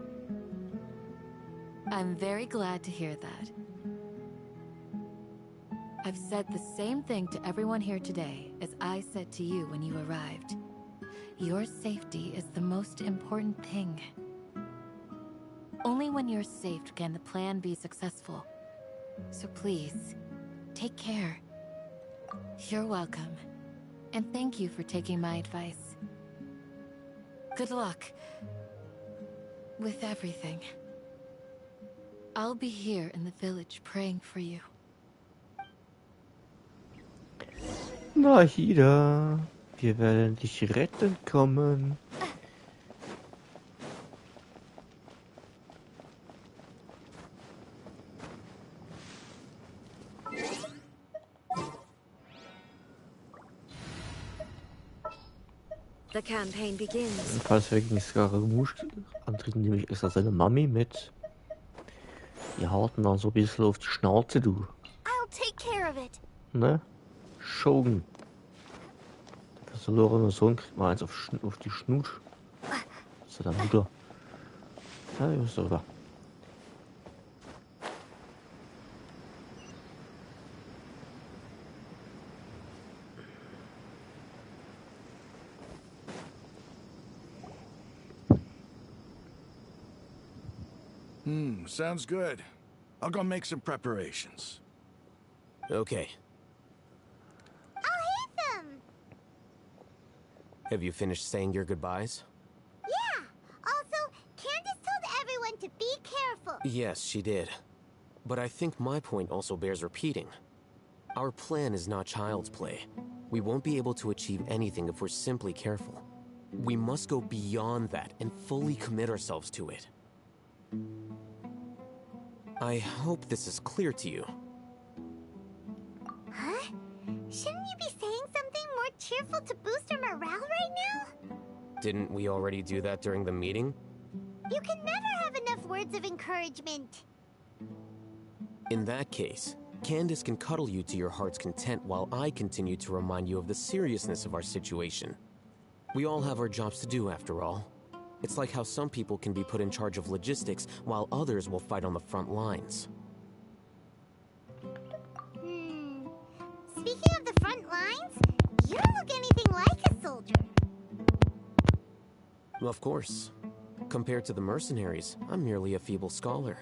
S11: I'm very glad to hear that. I've said the same thing to everyone here today as I said to you when you arrived. Your safety is the most important thing. Only when you're safe can the plan be successful. So please, take care. You're welcome. And thank you for taking my advice. Good luck with everything. I'll be here in the village praying for you.
S1: Nahida, wir werden dich retten kommen.
S4: The campaign begins.
S1: Falls wir gegen Scaramouche antreten, nehme ich extra seine Mami mit. Die hauten dann so ein bisschen auf die Schnauze, du.
S21: I'll take care of it.
S1: Ne? Shogun. Der verlorene Sohn kriegt mal eins auf die Schnut. Das ist der Mutter. Ja, ich muss darüber.
S12: Sounds good. I'll go make some preparations.
S17: Okay.
S21: I'll hit them.
S17: Have you finished saying your goodbyes?
S21: Yeah. Also, Candace told everyone to be careful.
S17: Yes, she did. But I think my point also bears repeating. Our plan is not child's play. We won't be able to achieve anything if we're simply careful. We must go beyond that and fully commit ourselves to it. I hope this is clear to you.
S21: Huh? Shouldn't you be saying something careful to boost her morale right now?
S17: Didn't we already do that during the meeting?
S21: You can never have enough words of encouragement.
S17: In that case, Candace can cuddle you to your heart's content while I continue to remind you of the seriousness of our situation. We all have our jobs to do, after all. It's like how some people can be put in charge of logistics while others will fight on the front lines.
S21: Speaking of the front lines, you don't look anything like a soldier.
S17: Of course. Compared to the mercenaries, I'm merely a feeble scholar.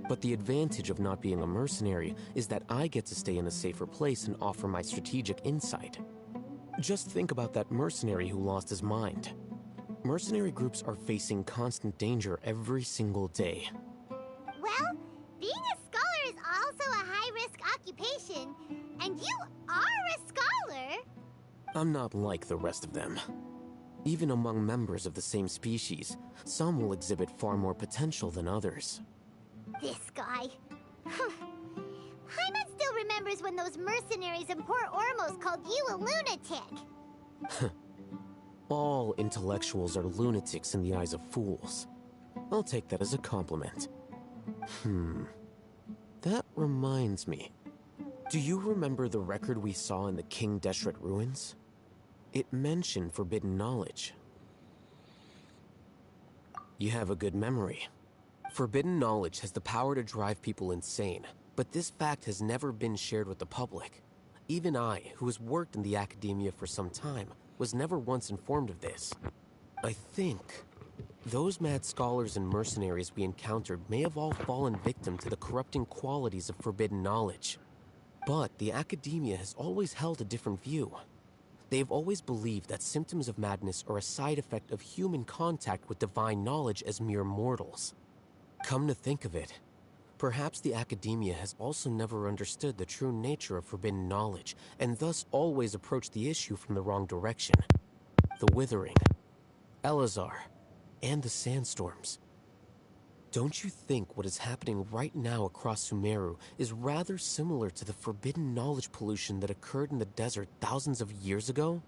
S17: But the advantage of not being a mercenary is that I get to stay in a safer place and offer my strategic insight. Just think about that mercenary who lost his mind. Mercenary groups are facing constant danger every single day.
S21: Well, being a scholar is also a high-risk occupation, and you are a scholar.
S17: I'm not like the rest of them. Even among members of the same species, some will exhibit far more potential than others.
S21: This guy. Paimon still remembers when those mercenaries in Port Ormos called you a lunatic.
S17: All intellectuals are lunatics in the eyes of fools. I'll take that as a compliment. That reminds me. Do you remember the record we saw in the King Deshret ruins? It mentioned forbidden knowledge. You have a good memory. Forbidden knowledge has the power to drive people insane, but this fact has never been shared with the public. Even I, who has worked in the academia for some time, was never once informed of this. I think those mad scholars and mercenaries we encountered may have all fallen victim to the corrupting qualities of forbidden knowledge. But the academia has always held a different view. They've always believed that symptoms of madness are a side effect of human contact with divine knowledge as mere mortals. Come to think of it, perhaps the academia has also never understood the true nature of forbidden knowledge, and thus always approached the issue from the wrong direction. The Withering, Elazar, and the Sandstorms. Don't you think what is happening right now across Sumeru is rather similar to the forbidden knowledge pollution that occurred in the desert thousands of years ago?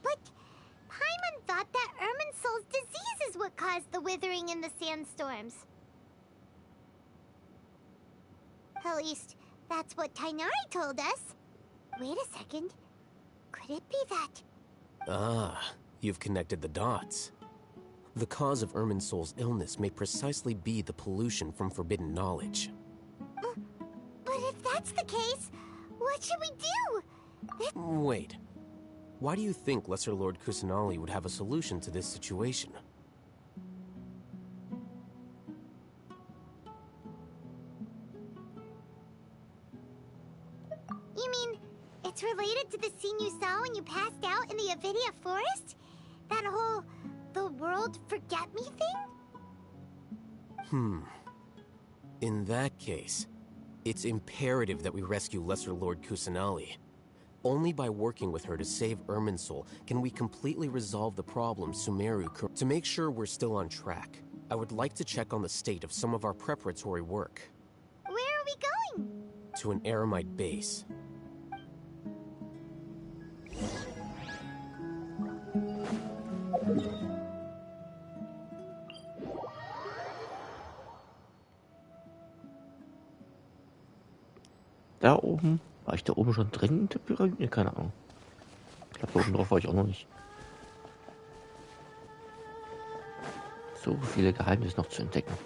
S21: But Paimon thought that Irminsul's disease is what caused the withering and the sandstorms. At least, that's what Tainari told us. Wait a second. Could it be that?
S17: Ah, you've connected the dots. The cause of Irminsul's illness may precisely be the pollution from forbidden knowledge.
S21: But if that's the case, what should we do?
S17: Wait. Why do you think Lesser Lord Kusanali would have a solution to this situation?
S21: You mean, it's related to the scene you saw when you passed out in the Avidia forest? That whole, the world forget me thing?
S17: In that case, it's imperative that we rescue Lesser Lord Kusanali. Only by working with her to save Irminsul can we completely resolve the problem Sumeru. To make sure we're still on track, I would like to check on the state of some of our preparatory work.
S21: Where are we going?
S17: To an Eremite base.
S1: Da oben? War ich da oben schon drin? Nee, keine Ahnung. Ich glaube, da oben drauf war ich auch noch nicht. So viele Geheimnisse noch zu entdecken.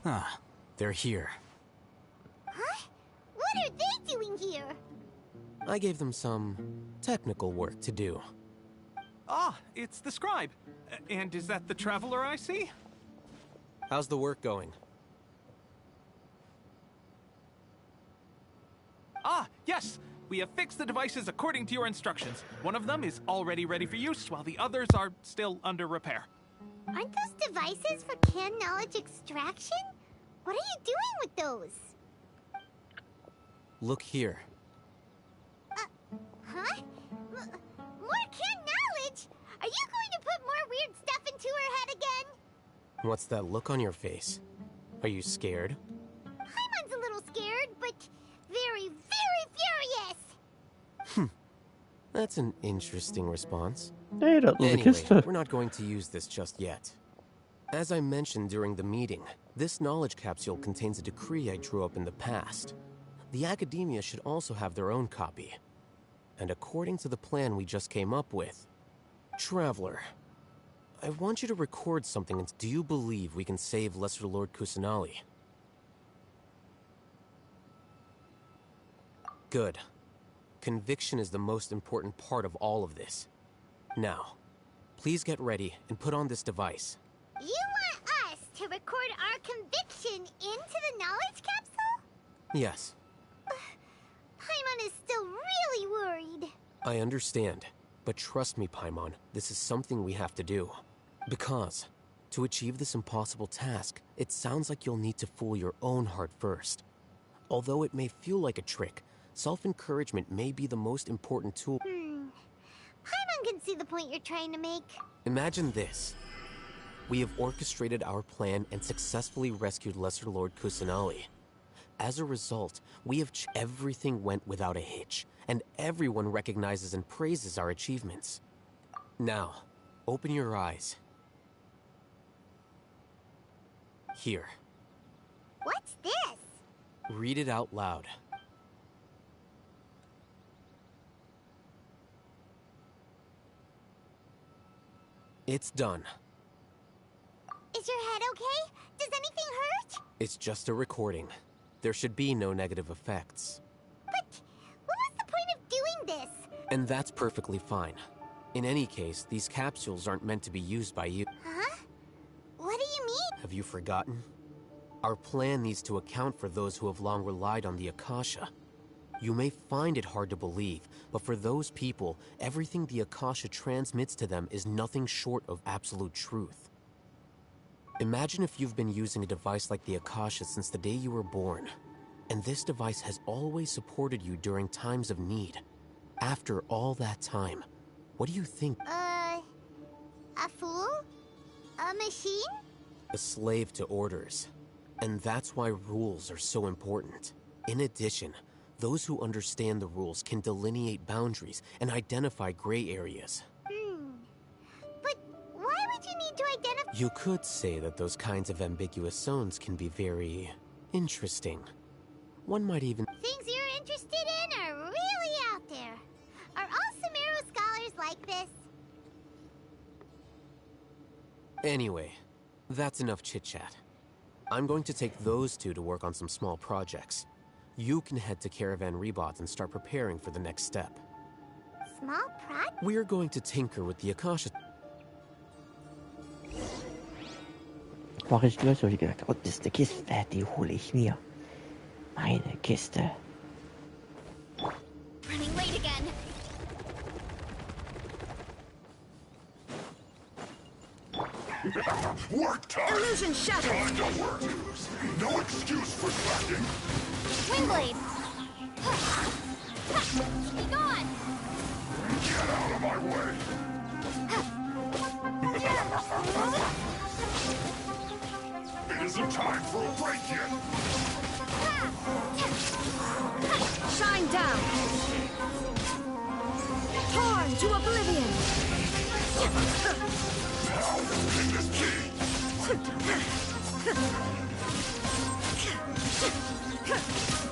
S8: Ah, they're here.
S21: Huh? What are they doing here?
S17: I gave them some technical work to do.
S6: Ah, it's the scribe. And is that the traveler I see?
S17: How's the work going?
S6: Ah, yes! We have fixed the devices according to your instructions. One of them is already ready for use, while the others are still under repair.
S21: Aren't those devices for canned knowledge extraction? What are you doing with those?
S17: Look here.
S21: Huh? More canned knowledge? Are you going to put more weird stuff into her head again?
S17: What's that look on your face? Are you scared?
S21: Paimon's a little scared, but very, very furious.
S17: That's an interesting response.
S1: Nee, dat was een
S17: Anyway,
S1: kiste.
S17: we're not going to use this just yet. As I mentioned during the meeting, this knowledge capsule contains a decree I drew up in the past. The academia should also have their own copy. And according to the plan we just came up with, Traveler, I want you to record something. Do you believe we can save Lesser Lord Kusanali? Good. Conviction is the most important part of all of this. Now, please get ready and put on this device.
S21: You want us to record our conviction into the knowledge capsule?
S17: Yes,
S21: Paimon is still really worried.
S17: I understand. But trust me, Paimon, this is something we have to do. Because, to achieve this impossible task, it sounds like you'll need to fool your own heart first. Although it may feel like a trick, self-encouragement may be the most important tool.
S21: Paimon can see the point you're trying to make.
S17: Imagine this. We have orchestrated our plan and successfully rescued Lesser Lord Kusanali. As a result, everything went without a hitch, and everyone recognizes and praises our achievements. Now, open your eyes. Here.
S21: What's this?
S17: Read it out loud. It's done.
S21: Is your head okay? Does anything hurt?
S17: It's just a recording. There should be no negative effects.
S21: But what was the point of doing this?
S17: And that's perfectly fine. In any case, these capsules aren't meant to be used by you.
S21: Huh? What do you mean?
S17: Have you forgotten? Our plan needs to account for those who have long relied on the Akasha. You may find it hard to believe, but for those people, everything the Akasha transmits to them is nothing short of absolute truth. Imagine if you've been using a device like the Akasha since the day you were born, and this device has always supported you during times of need. After all that time, what do you think?
S21: A fool? A machine?
S17: A slave to orders. And that's why rules are so important. In addition, those who understand the rules can delineate boundaries and identify gray areas.
S21: But why would you need to identify?
S17: You could say that those kinds of ambiguous zones can be very interesting. One might even...
S21: Things you're interested in are really out there. Are all Sumeru scholars like this?
S17: Anyway, that's enough chit-chat. I'm going to take those two to work on some small projects. You can head to Caravan Rebot and start preparing for the next step.
S21: Small project?
S17: We're going to tinker with the Akasha.
S1: Mache ich gleich, habe ich gedacht, oh, das ist eine Kiste, die hole ich mir. Meine Kiste.
S2: Running late again.
S12: Work time!
S2: Illusion shattered!
S12: Time to work! No excuse for slacking!
S2: Windblade! Be gone!
S12: Get out of my way! It isn't time for a break yet!
S4: Shine down! Torn to oblivion!
S12: How can this be?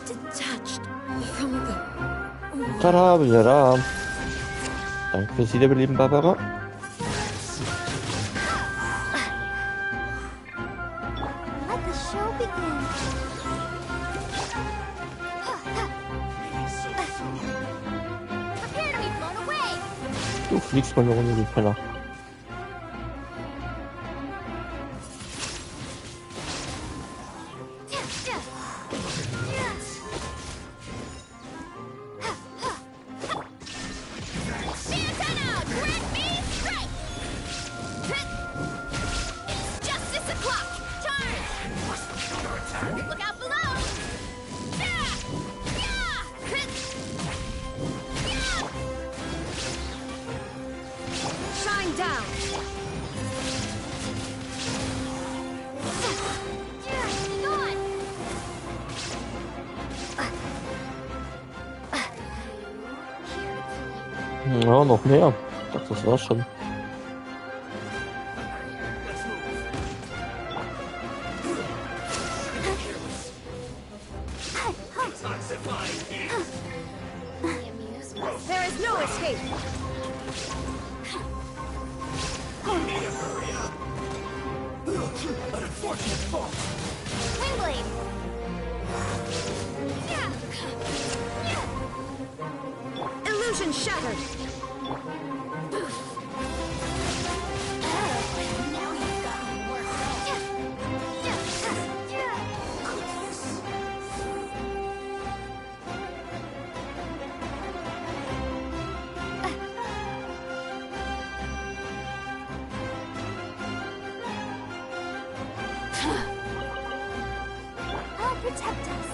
S4: Detached from the...
S1: Tada, bin wieder da. Danke fürs Wiederbeleben, Barbara.
S21: Let the show begin.
S2: Prepare to be blown away!
S1: Du fliegst mal eine Runde, du Penner.
S4: Shine
S1: Ah, noch mehr. Ich dachte, das war's schon.
S4: There is no escape.
S10: An unfortunate fall.
S2: Windblade!
S4: Illusion shattered.
S2: Now you've got me worked
S21: I'll protect us.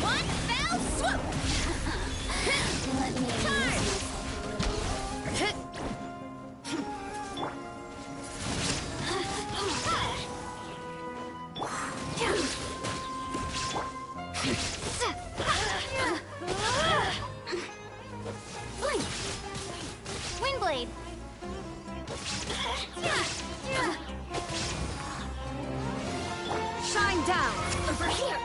S2: One fell swoop! Windblade!
S4: Shine down.
S2: Over here!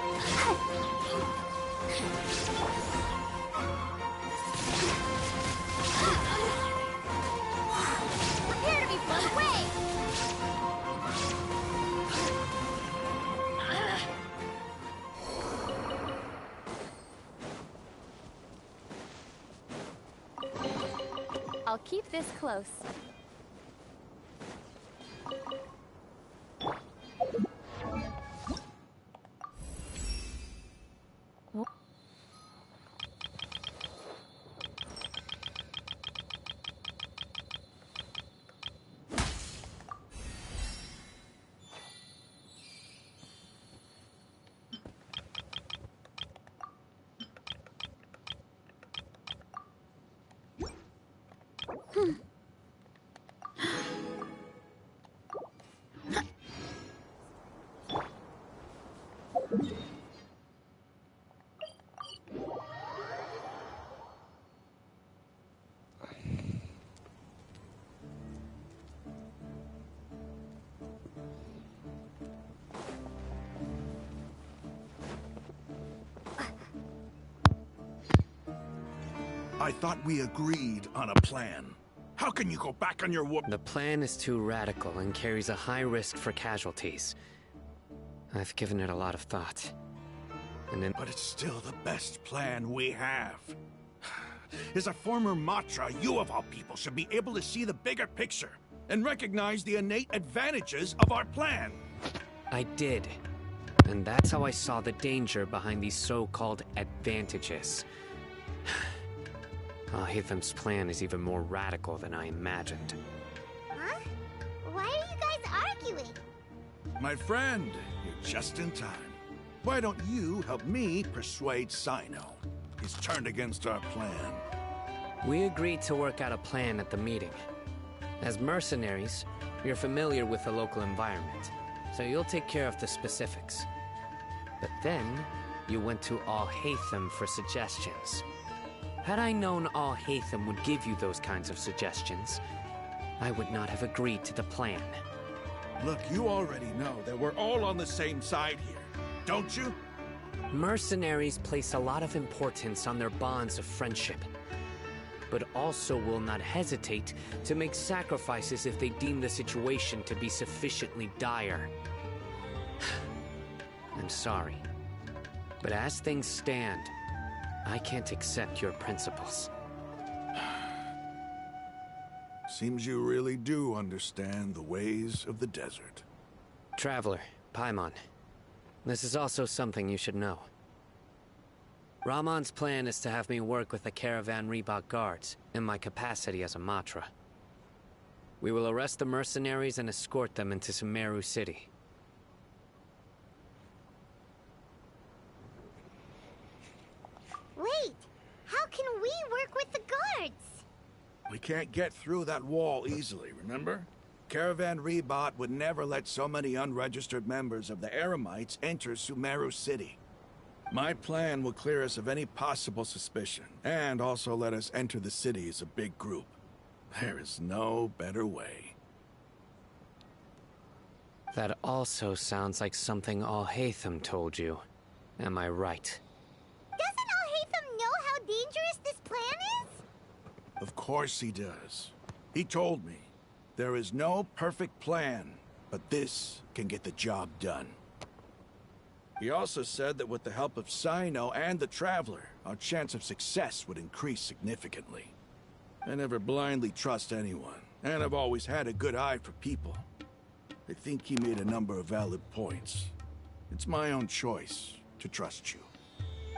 S2: Prepare to be blown away!
S13: I'll keep this close.
S12: I thought we agreed on a plan. How can you go back on your whoop?
S18: The plan is too radical and carries a high risk for casualties. I've given it a lot of thought.
S12: But it's still the best plan we have. As a former Matra, you of all people should be able to see the bigger picture and recognize the innate advantages of our plan.
S18: I did. And that's how I saw the danger behind these so-called advantages. Alhaitham's plan is even more radical than I imagined.
S21: Huh? Why are you guys arguing?
S12: My friend, you're just in time. Why don't you help me persuade Sino? He's turned against our plan.
S18: We agreed to work out a plan at the meeting. As mercenaries, you're familiar with the local environment, so you'll take care of the specifics. But then, you went to Alhaitham for suggestions. Had I known Alhaitham would give you those kinds of suggestions, I would not have agreed to the plan.
S12: Look, you already know that we're all on the same side here, don't you?
S18: Mercenaries place a lot of importance on their bonds of friendship, but also will not hesitate to make sacrifices if they deem the situation to be sufficiently dire. I'm sorry, but as things stand, I can't accept your principles.
S12: Seems you really do understand the ways of the desert.
S18: Traveler, Paimon, this is also something you should know. Ramon's plan is to have me work with the Caravan Reebok guards in my capacity as a Matra. We will arrest the mercenaries and escort them into Sumeru City.
S21: Wait, how can we work with the guards?
S12: We can't get through that wall easily, remember? Caravan Rebot would never let so many unregistered members of the Eremites enter Sumeru City. My plan will clear us of any possible suspicion, and also let us enter the city as a big group. There is no better way.
S18: That also sounds like something Alhaitham told you. Am I right?
S21: Doesn't Alhaitham know how dangerous this plan is?
S12: Of course he does. He told me, there is no perfect plan, but this can get the job done. He also said that with the help of Sino and the Traveler, our chance of success would increase significantly. I never blindly trust anyone, and I've always had a good eye for people. I think he made a number of valid points. It's my own choice to trust you.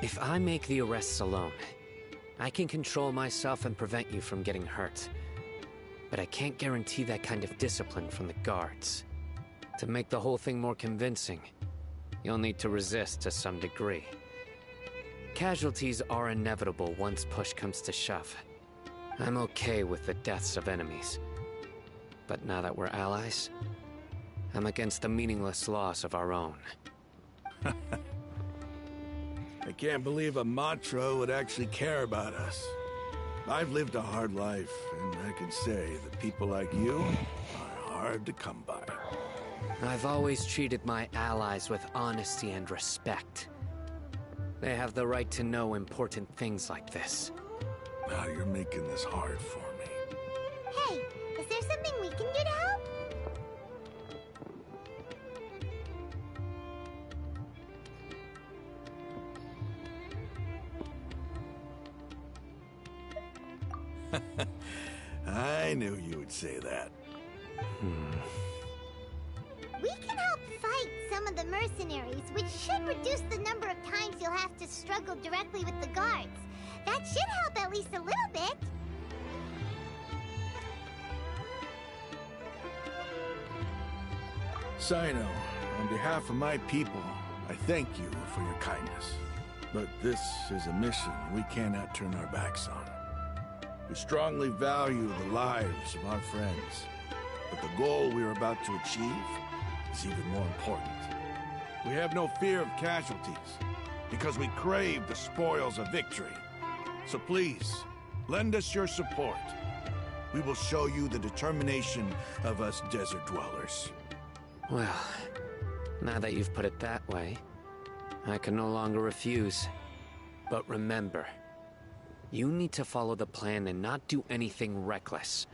S18: If I make the arrests alone, I can control myself and prevent you from getting hurt. But I can't guarantee that kind of discipline from the guards. To make the whole thing more convincing, you'll need to resist to some degree. Casualties are inevitable once push comes to shove. I'm okay with the deaths of enemies. But now that we're allies, I'm against the meaningless loss of our own.
S12: I can't believe a Matra would actually care about us. I've lived a hard life, and I can say that people like you are hard to come by.
S18: I've always treated my allies with honesty and respect. They have the right to know important things like this.
S12: Now you're making this hard for me.
S21: Hey, is there something we can do to help?
S12: I knew you would say that.
S21: We can help fight some of the mercenaries, which should reduce the number of times you'll have to struggle directly with the guards. That should help at least a little bit.
S12: Sino, on behalf of my people, I thank you for your kindness. But this is a mission we cannot turn our backs on. We strongly value the lives of our friends, but the goal we are about to achieve is even more important. We have no fear of casualties, because we crave the spoils of victory. So please, lend us your support. We will show you the determination of us desert dwellers.
S18: Well, now that you've put it that way, I can no longer refuse. But remember, you need to follow the plan and not do anything reckless.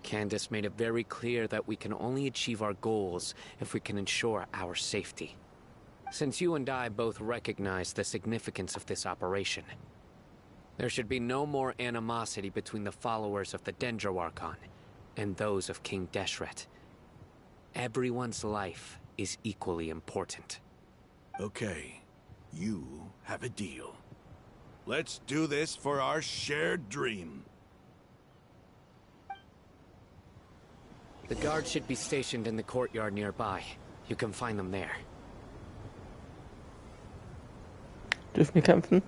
S18: Candace made it very clear that we can only achieve our goals if we can ensure our safety. Since you and I both recognize the significance of this operation, there should be no more animosity between the followers of the Dendro Archon and those of King Deshret. Everyone's life is equally important.
S12: Okay, you have a deal. Let's do this for our shared dream.
S18: The guards should be stationed in the courtyard nearby. You can find them there.
S1: Dürfen wir kämpfen?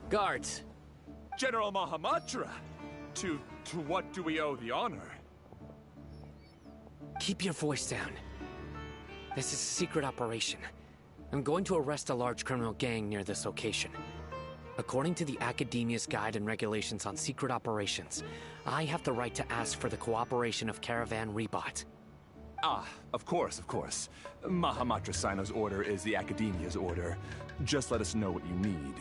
S18: Guards!
S5: General Mahamatra! To what do we owe the honor?
S18: Keep your voice down. This is a secret operation. I'm going to arrest a large criminal gang near this location. According to the Academia's Guide and Regulations on Secret Operations, I have the right to ask for the cooperation of Caravan Rebot.
S5: Ah, of course, of course. Mahamatra Sino's order is the Academia's order. Just let us know what you need.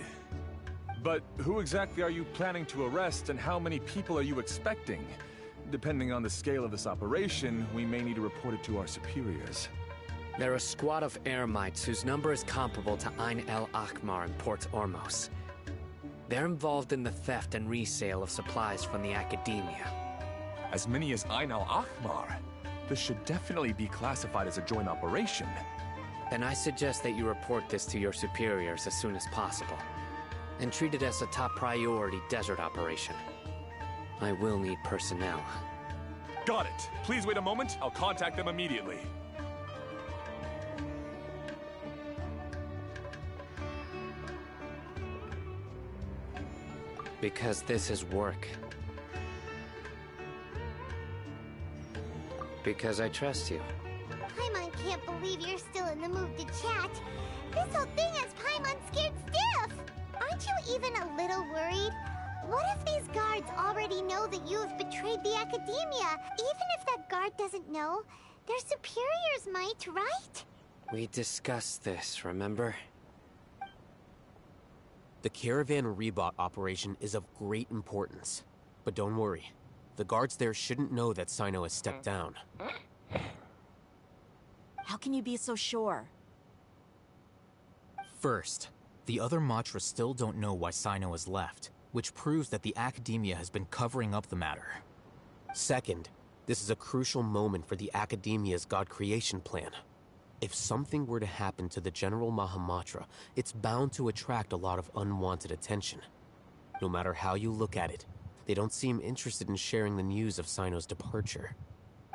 S5: But who exactly are you planning to arrest, and how many people are you expecting? Depending on the scale of this operation, we may need to report it to our superiors.
S18: They're a squad of Eremites whose number is comparable to Ain el Akmar in Port Ormos. They're involved in the theft and resale of supplies from the Academia.
S5: As many as Ain el Akmar? This should definitely be classified as a joint operation.
S18: Then I suggest that you report this to your superiors as soon as possible, and treat it as a top priority desert operation. I will need personnel.
S5: Got it. Please wait a moment. I'll contact them immediately.
S18: Because this is work. Because I trust you.
S21: Paimon can't believe you're still in the mood to chat. This whole thing has Paimon scared stiff. Aren't you even a little worried? What if these guards already know that you have betrayed the Academia? Even if that guard doesn't know, their superiors might, right?
S18: We discussed this, remember?
S17: The Caravan Rebot operation is of great importance. But don't worry, the guards there shouldn't know that Sino has stepped down.
S16: How can you be so sure?
S7: First, the other Matra still don't know why Sino has left, which proves that the Academia has been covering up the matter.
S17: Second, this is a crucial moment for the Academia's God creation plan. If something were to happen to the General Mahamatra, it's bound to attract a lot of unwanted attention. No matter how you look at it, they don't seem interested in sharing the news of Sino's departure.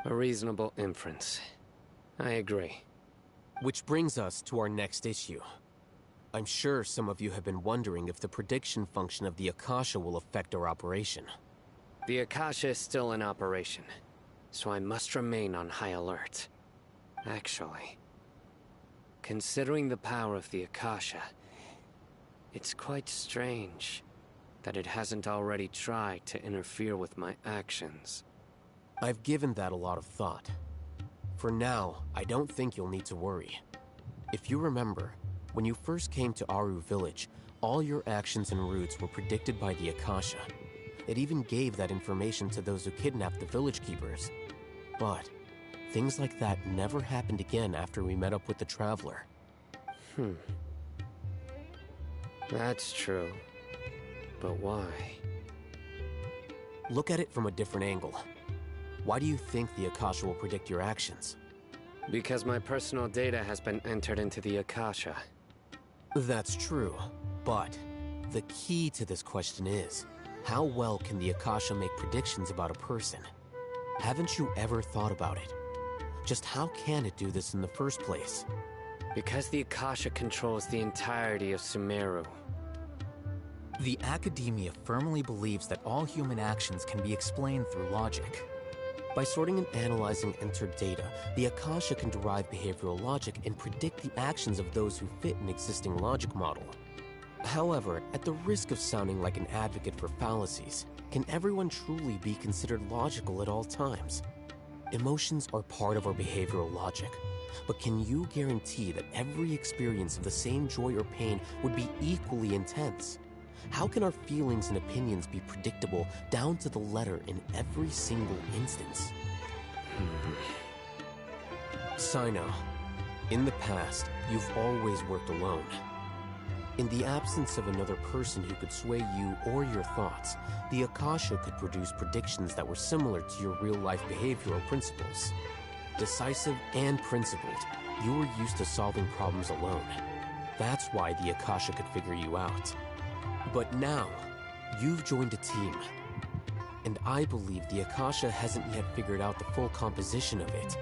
S18: A reasonable inference. I agree.
S17: Which brings us to our next issue. I'm sure some of you have been wondering if the prediction function of the Akasha will affect our operation.
S18: The Akasha is still in operation, so I must remain on high alert. Actually, considering the power of the Akasha, it's quite strange that it hasn't already tried to interfere with my actions.
S17: I've given that a lot of thought. For now, I don't think you'll need to worry. If you remember, when you first came to Aru Village, all your actions and routes were predicted by the Akasha. It even gave that information to those who kidnapped the village keepers. But things like that never happened again after we met up with the Traveler.
S18: That's true. But why?
S17: Look at it from a different angle. Why do you think the Akasha will predict your actions?
S18: Because my personal data has been entered into the Akasha.
S17: That's true, but the key to this question is, how well can the Akasha make predictions about a person? Haven't you ever thought about it? Just how can it do this in the first place?
S18: Because the Akasha controls the entirety of Sumeru.
S7: The Academia firmly believes that all human actions can be explained through logic.
S17: By sorting and analyzing entered data, the Akasha can derive behavioral logic and predict the actions of those who fit an existing logic model. However, at the risk of sounding like an advocate for fallacies, can everyone truly be considered logical at all times? Emotions are part of our behavioral logic, but can you guarantee that every experience of the same joy or pain would be equally intense? How can our feelings and opinions be predictable down to the letter in every single instance? Sino, in the past, you've always worked alone. In the absence of another person who could sway you or your thoughts, the Akasha could produce predictions that were similar to your real-life behavioral principles. Decisive and principled, you were used to solving problems alone. That's why the Akasha could figure you out. But now, you've joined a team. And I believe the Akasha hasn't yet figured out the full composition of it.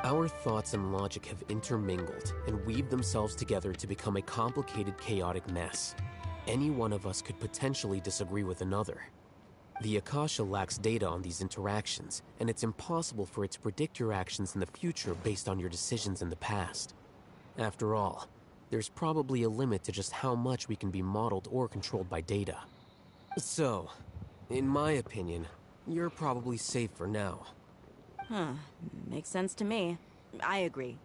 S17: Our thoughts and logic have intermingled and weaved themselves together to become a complicated, chaotic mess. Any one of us could potentially disagree with another. The Akasha lacks data on these interactions, and it's impossible for it to predict your actions in the future based on your decisions in the past. After all, there's probably a limit to just how much we can be modeled or controlled by data. So, in my opinion, you're probably safe for now.
S16: Makes sense to me. I agree.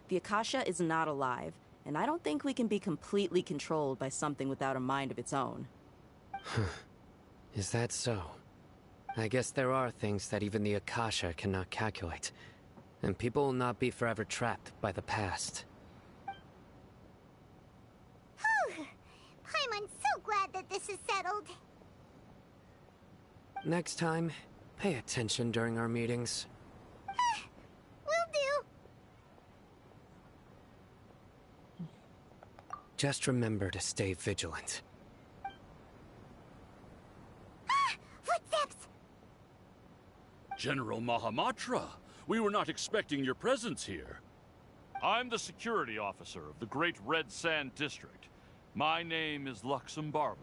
S16: The Akasha is not alive, and I don't think we can be completely controlled by something without a mind of its own.
S18: Is that so? I guess there are things that even the Akasha cannot calculate. And people will not be forever trapped by the past.
S21: Whew. Paimon's so glad that this is settled.
S18: Next time, pay attention during our meetings.
S21: Will do.
S18: Just remember to stay vigilant.
S21: Footsteps!
S14: General Mahamatra, we were not expecting your presence here.
S22: I'm the security officer of the Great Red Sand District. My name is Luxembarbo.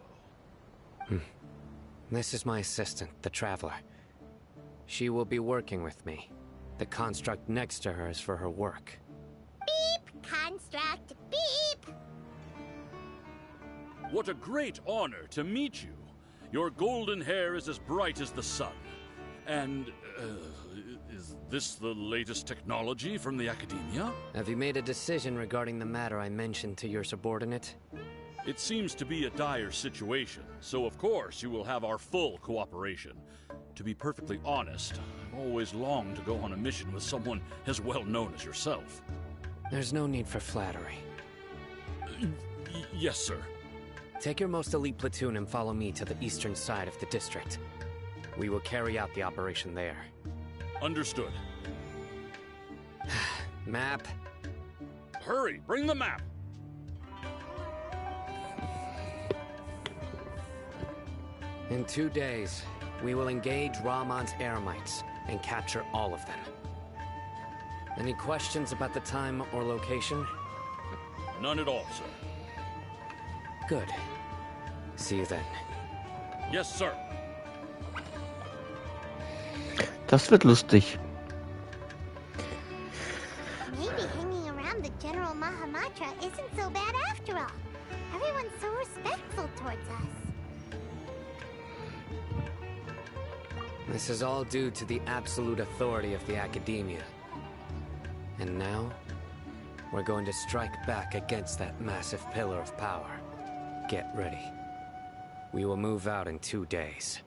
S18: This is my assistant, the Traveler. She will be working with me. The construct next to her is for her work.
S21: Beep! Construct, beep!
S14: What a great honor to meet you. Your golden hair is as bright as the sun. And, is this the latest technology from the Academia?
S18: Have you made a decision regarding the matter I mentioned to your subordinate?
S14: It seems to be a dire situation, so of course you will have our full cooperation. To be perfectly honest, I've always longed to go on a mission with someone as well known as yourself.
S18: There's no need for flattery.
S14: Yes, sir.
S18: Take your most elite platoon and follow me to the eastern side of the district. We will carry out the operation there.
S14: Understood.
S18: Map.
S14: Hurry, bring the map!
S18: In 2 days, we will engage Rahman's Eremites and capture all of them. Any questions about the time or location?
S14: None at all, sir.
S18: Good. See you then.
S14: Yes, sir.
S1: Das wird lustig.
S21: Maybe hanging around the General Mahamatra isn't so bad after all. Everyone's so respectful towards us.
S18: This is all due to the absolute authority of the Academia. And now, we're going to strike back against that massive pillar of power. Get ready. We will move out in 2 days.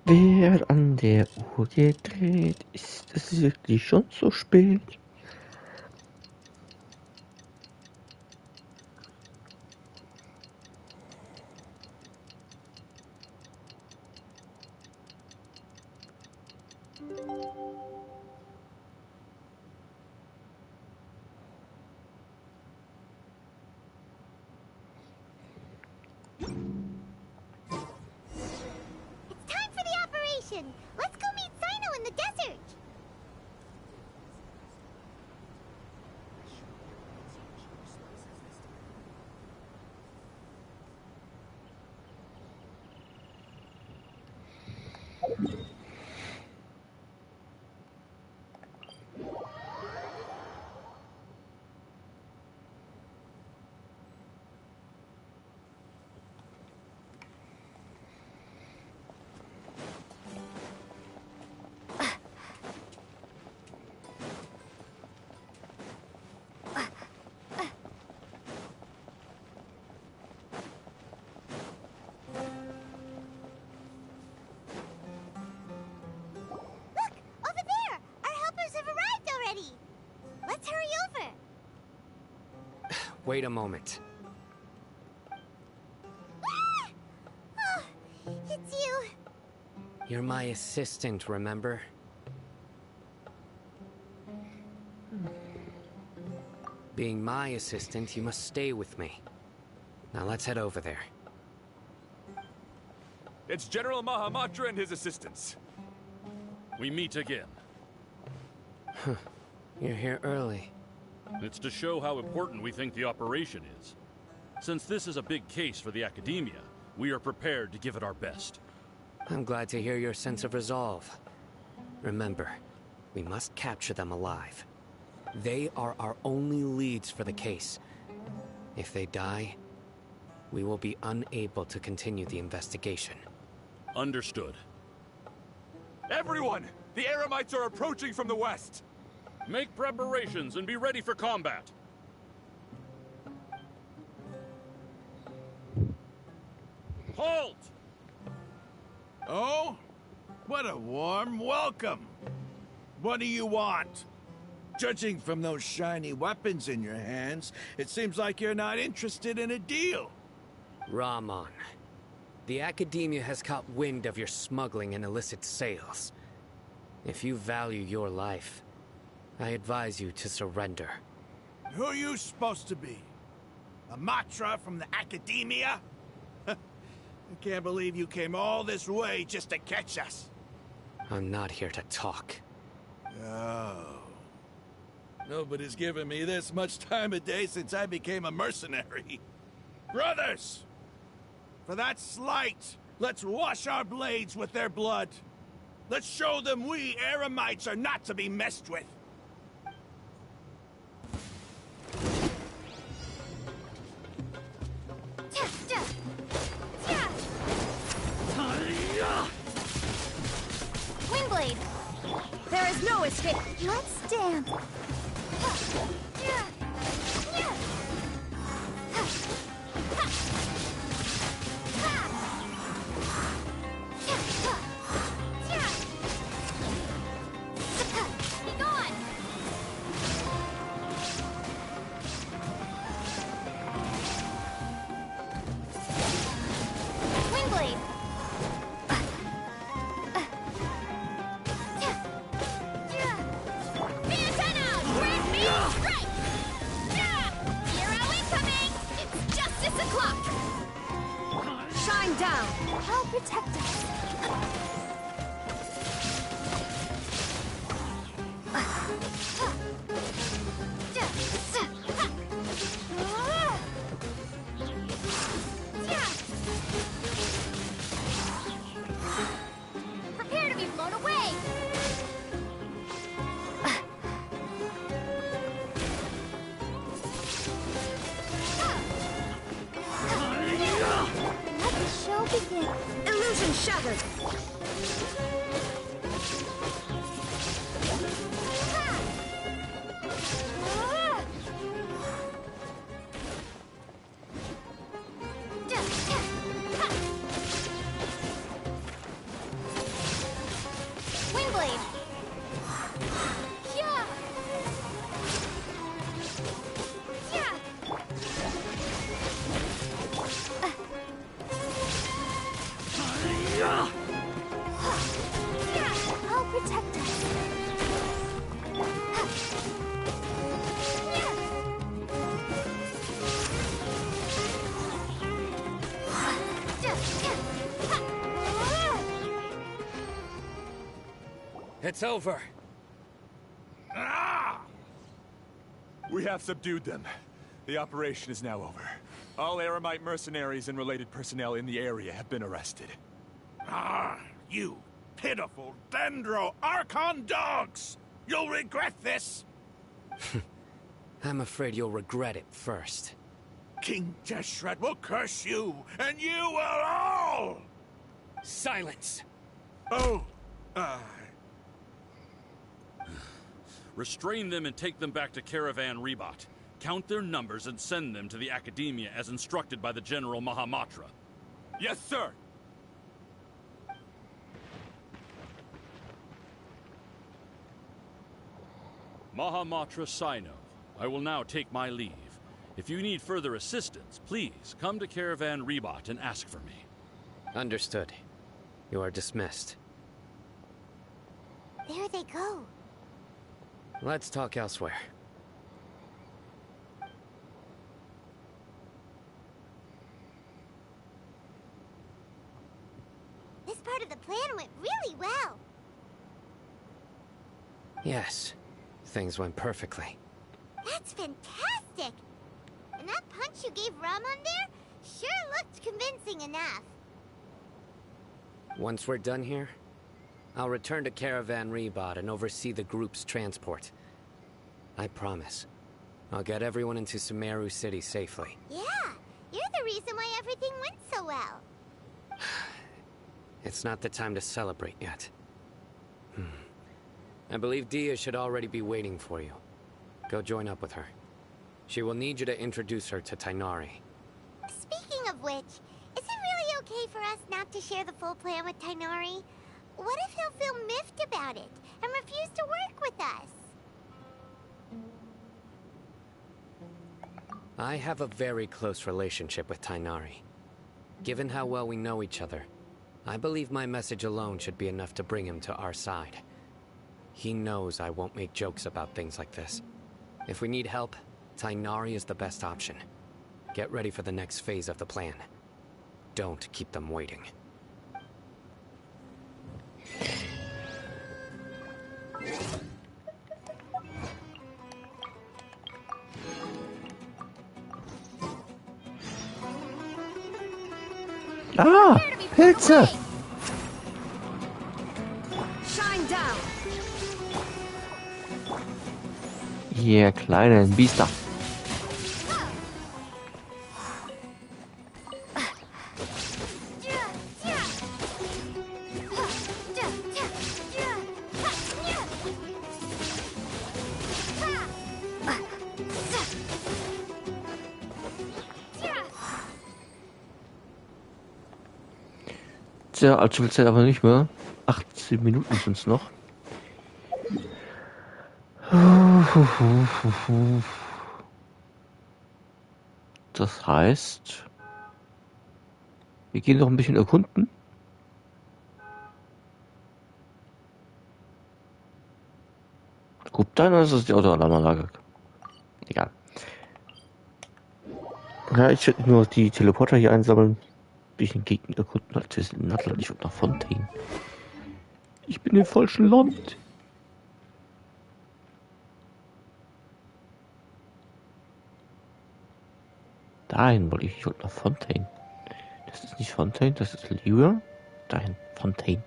S1: Wer an der Uhr gedreht? Ist es wirklich schon so spät?
S21: Let's go meet Sino in the desert! Let's hurry over!
S18: Wait a moment.
S21: Ah! Oh, it's you.
S18: You're my assistant, remember? Being my assistant, you must stay with me. Now let's head over there.
S5: It's General Mahamatra and his assistants.
S14: We meet again.
S18: You're here early.
S14: It's to show how important we think the operation is. Since this is a big case for the Academia, we are prepared to give it our best.
S18: I'm glad to hear your sense of resolve. Remember, we must capture them alive. They are our only leads for the case. If they die, we will be unable to continue the investigation.
S14: Understood.
S5: Everyone! The Eremites are approaching from the west!
S14: Make preparations and be ready for combat. Halt!
S12: Oh? What a warm welcome. What do you want? Judging from those shiny weapons in your hands, it seems like you're not interested in a deal.
S18: Rahman, the Academia has caught wind of your smuggling and illicit sales. If you value your life, I advise you to surrender.
S12: Who are you supposed to be? A Matra from the Academia? I can't believe you came all this way just to catch us.
S18: I'm not here to talk.
S12: Oh. Nobody's given me this much time of day since I became a mercenary. Brothers! For that slight, let's wash our blades with their blood. Let's show them we Eremites are not to be messed with.
S2: Windblade! There is no escape! Let's dance! Be gone! Windblade!
S4: Shine down!
S2: I'll protect us. Prepare to be blown away! Let the show begin.
S4: Illusion shattered!
S2: Windblade! Yeah! Yeah! I'll protect us.
S18: It's over.
S5: We have subdued them. The operation is now over. All Eremite mercenaries and related personnel in the area have been arrested.
S12: You pitiful Dendro Archon dogs! You'll regret this!
S18: I'm afraid you'll regret it first.
S12: King Deshret will curse you, and you will all!
S18: Silence!
S12: Oh,
S14: Restrain them and take them back to Caravan Rebot. Count their numbers and send them to the Academia as instructed by the General Mahamatra.
S5: Yes, sir!
S14: Mahamatra Sino, I will now take my leave. If you need further assistance, please come to Caravan Rebot and ask for me.
S18: Understood. You are dismissed.
S2: There they go.
S18: Let's talk elsewhere.
S2: This part of the plan went really well.
S18: Yes, things went perfectly.
S2: That's fantastic! And that punch you gave Ramon there sure looked convincing enough.
S18: Once we're done here, I'll return to Caravan Rebot and oversee the group's transport. I promise. I'll get everyone into Sumeru City safely.
S2: Yeah, you're the reason why everything went so well.
S18: It's not the time to celebrate yet. I believe Dia should already be waiting for you. Go join up with her. She will need you to introduce her to Tainari.
S2: Speaking of which, is it really okay for us not to share the full plan with Tainari? What if he'll feel miffed about it and refuse to work with us?
S18: I have a very close relationship with Tainari. Given how well we know each other, I believe my message alone should be enough to bring him to our side. He knows I won't make jokes about things like this. If we need help, Tainari is the best option. Get ready for the next phase of the plan. Don't keep them waiting.
S1: Ah, Pilze!
S4: Shine down.
S1: Ihr kleinen Biester. Tja, allzu viel Zeit aber nicht mehr. 18 Minuten sind es noch. Das heißt, wir gehen noch ein bisschen erkunden. Gut, dann ist es die Autoalarmanlage. Egal. Ja, ich werde nur die Teleporter hier einsammeln. Bisschen Gegend erkunden, als wir sind in Nattel. Ich will nach Fontaine. Ich bin im falschen Land. Dahin wollte ich wollte nach Fontaine. Das ist nicht Fontaine, das ist Lyra. Dahin, Fontaine.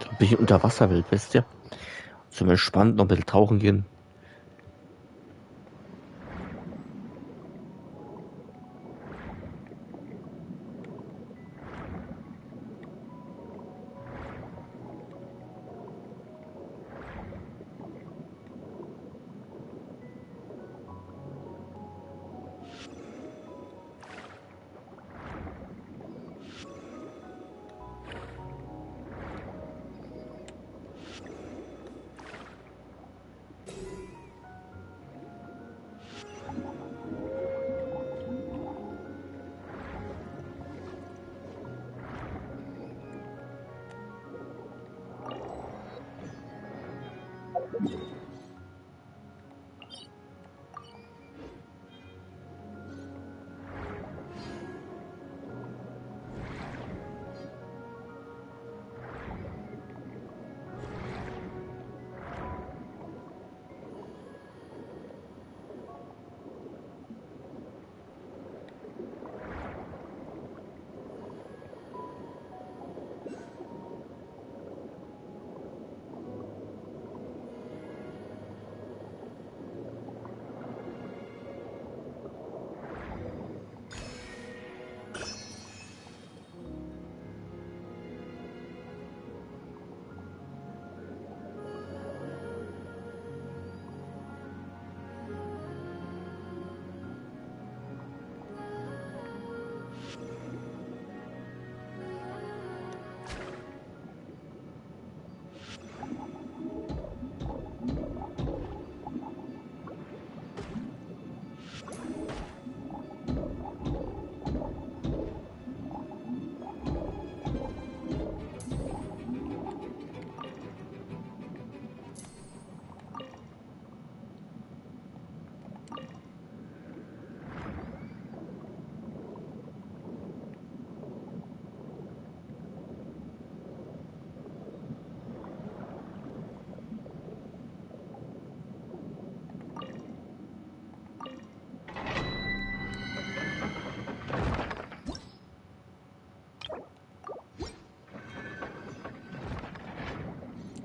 S1: So ein bisschen Unterwasserwelt, wisst ihr? So mal spannend, noch ein bisschen tauchen gehen.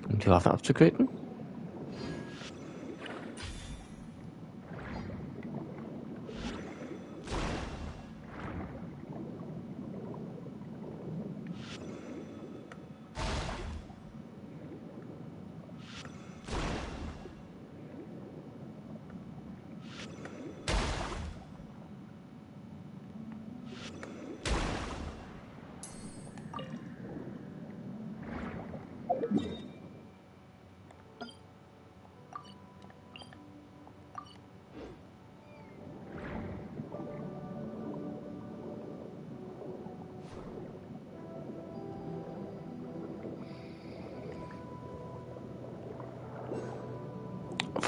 S1: Die Waffen abzugraden.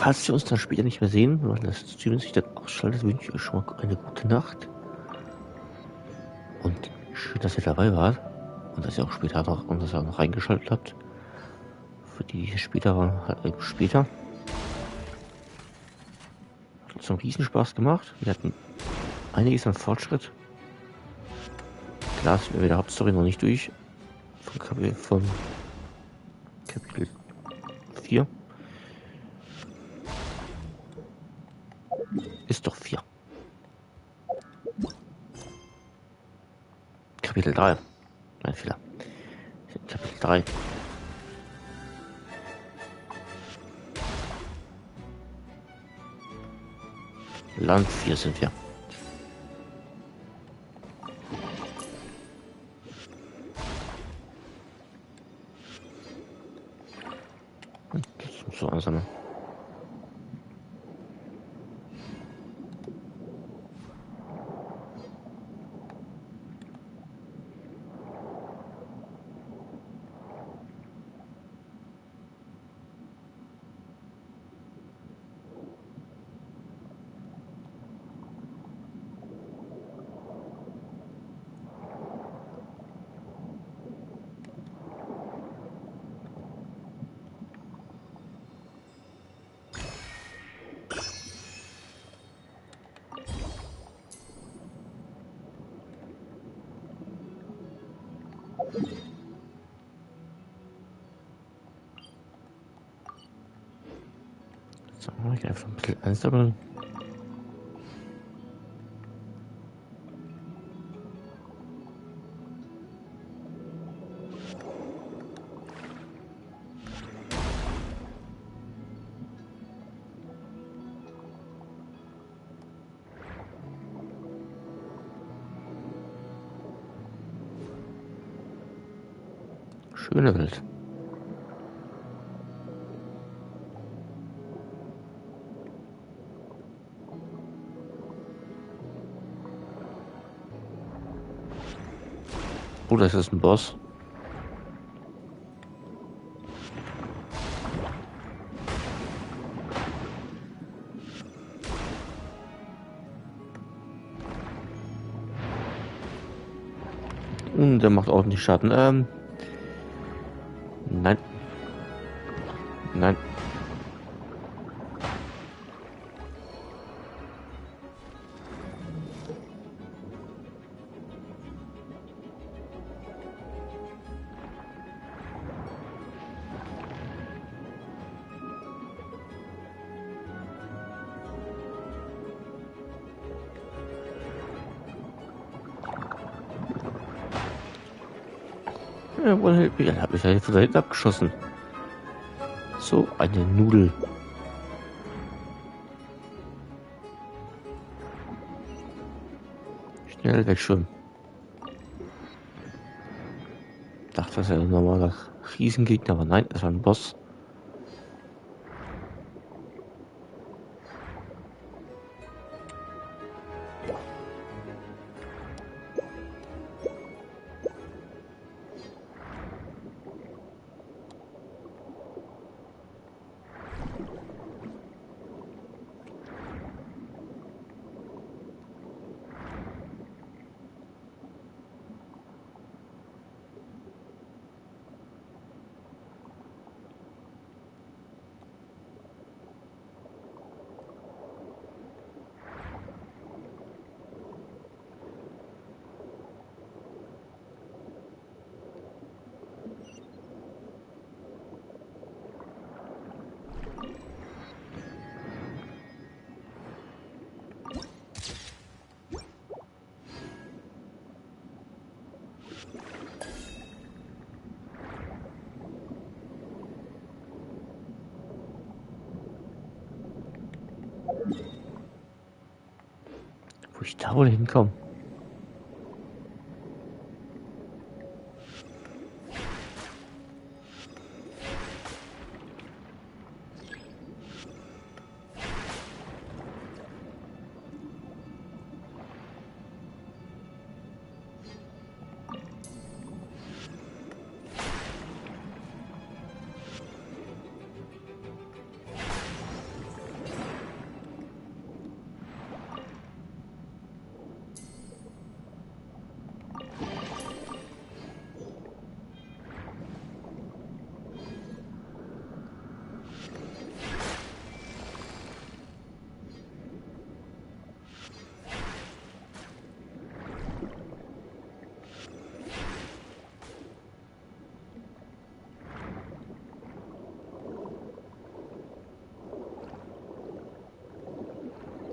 S1: falls wir uns dann später nicht mehr sehen, weil das Stream sich dann ausschaltet, wünsche ich euch schon mal eine gute Nacht. Und schön, dass ihr dabei wart. Und dass ihr auch später noch, und dass ihr auch noch reingeschaltet habt. Für die, die später waren, halt später. Hat uns einen Riesenspaß gemacht. Wir hatten einiges an Fortschritt. Klar sind wir mit der Hauptstory noch nicht durch. Von Kapitel 4. Ist doch 4. Kapitel 3. Mein Fehler. Kapitel 3. Land 4 sind wir. Das ist so langsam. So, ich einfach ein bisschen einsammeln. Schöne Welt. Oh, das ist ein Boss. Und der macht ordentlich Schaden. Nein. Nein. Jawohl, ja, habe ich ja von da hinten abgeschossen. So eine Nudel. Schnell wegschwimmen. Dachte, das wäre ein normaler Riesengegner, aber nein, es war ein Boss. Wo ich da wohl hinkomme?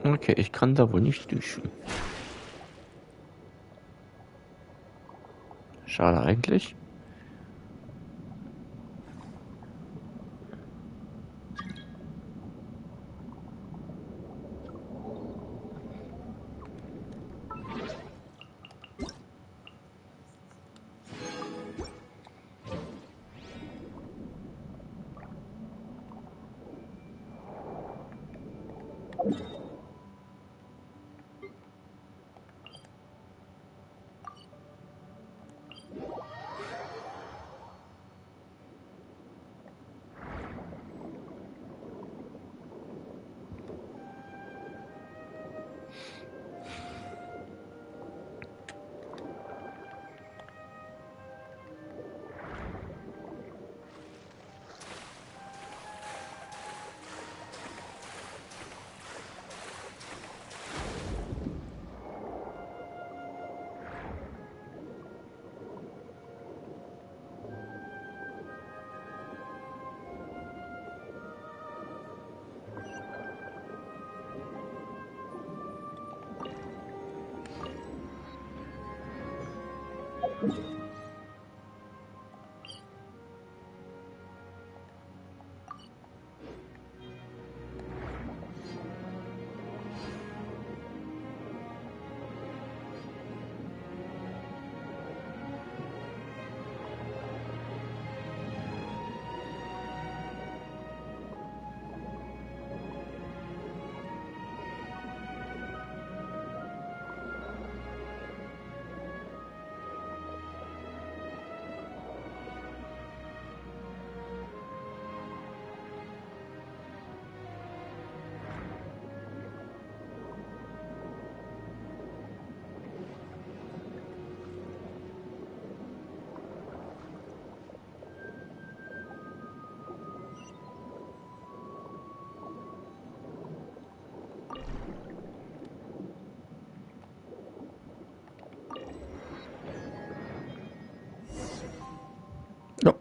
S1: Okay, ich kann da wohl nicht duschen. Schade eigentlich. Ja.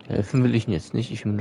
S1: Helfen will ich Ihnen jetzt nicht. Ich will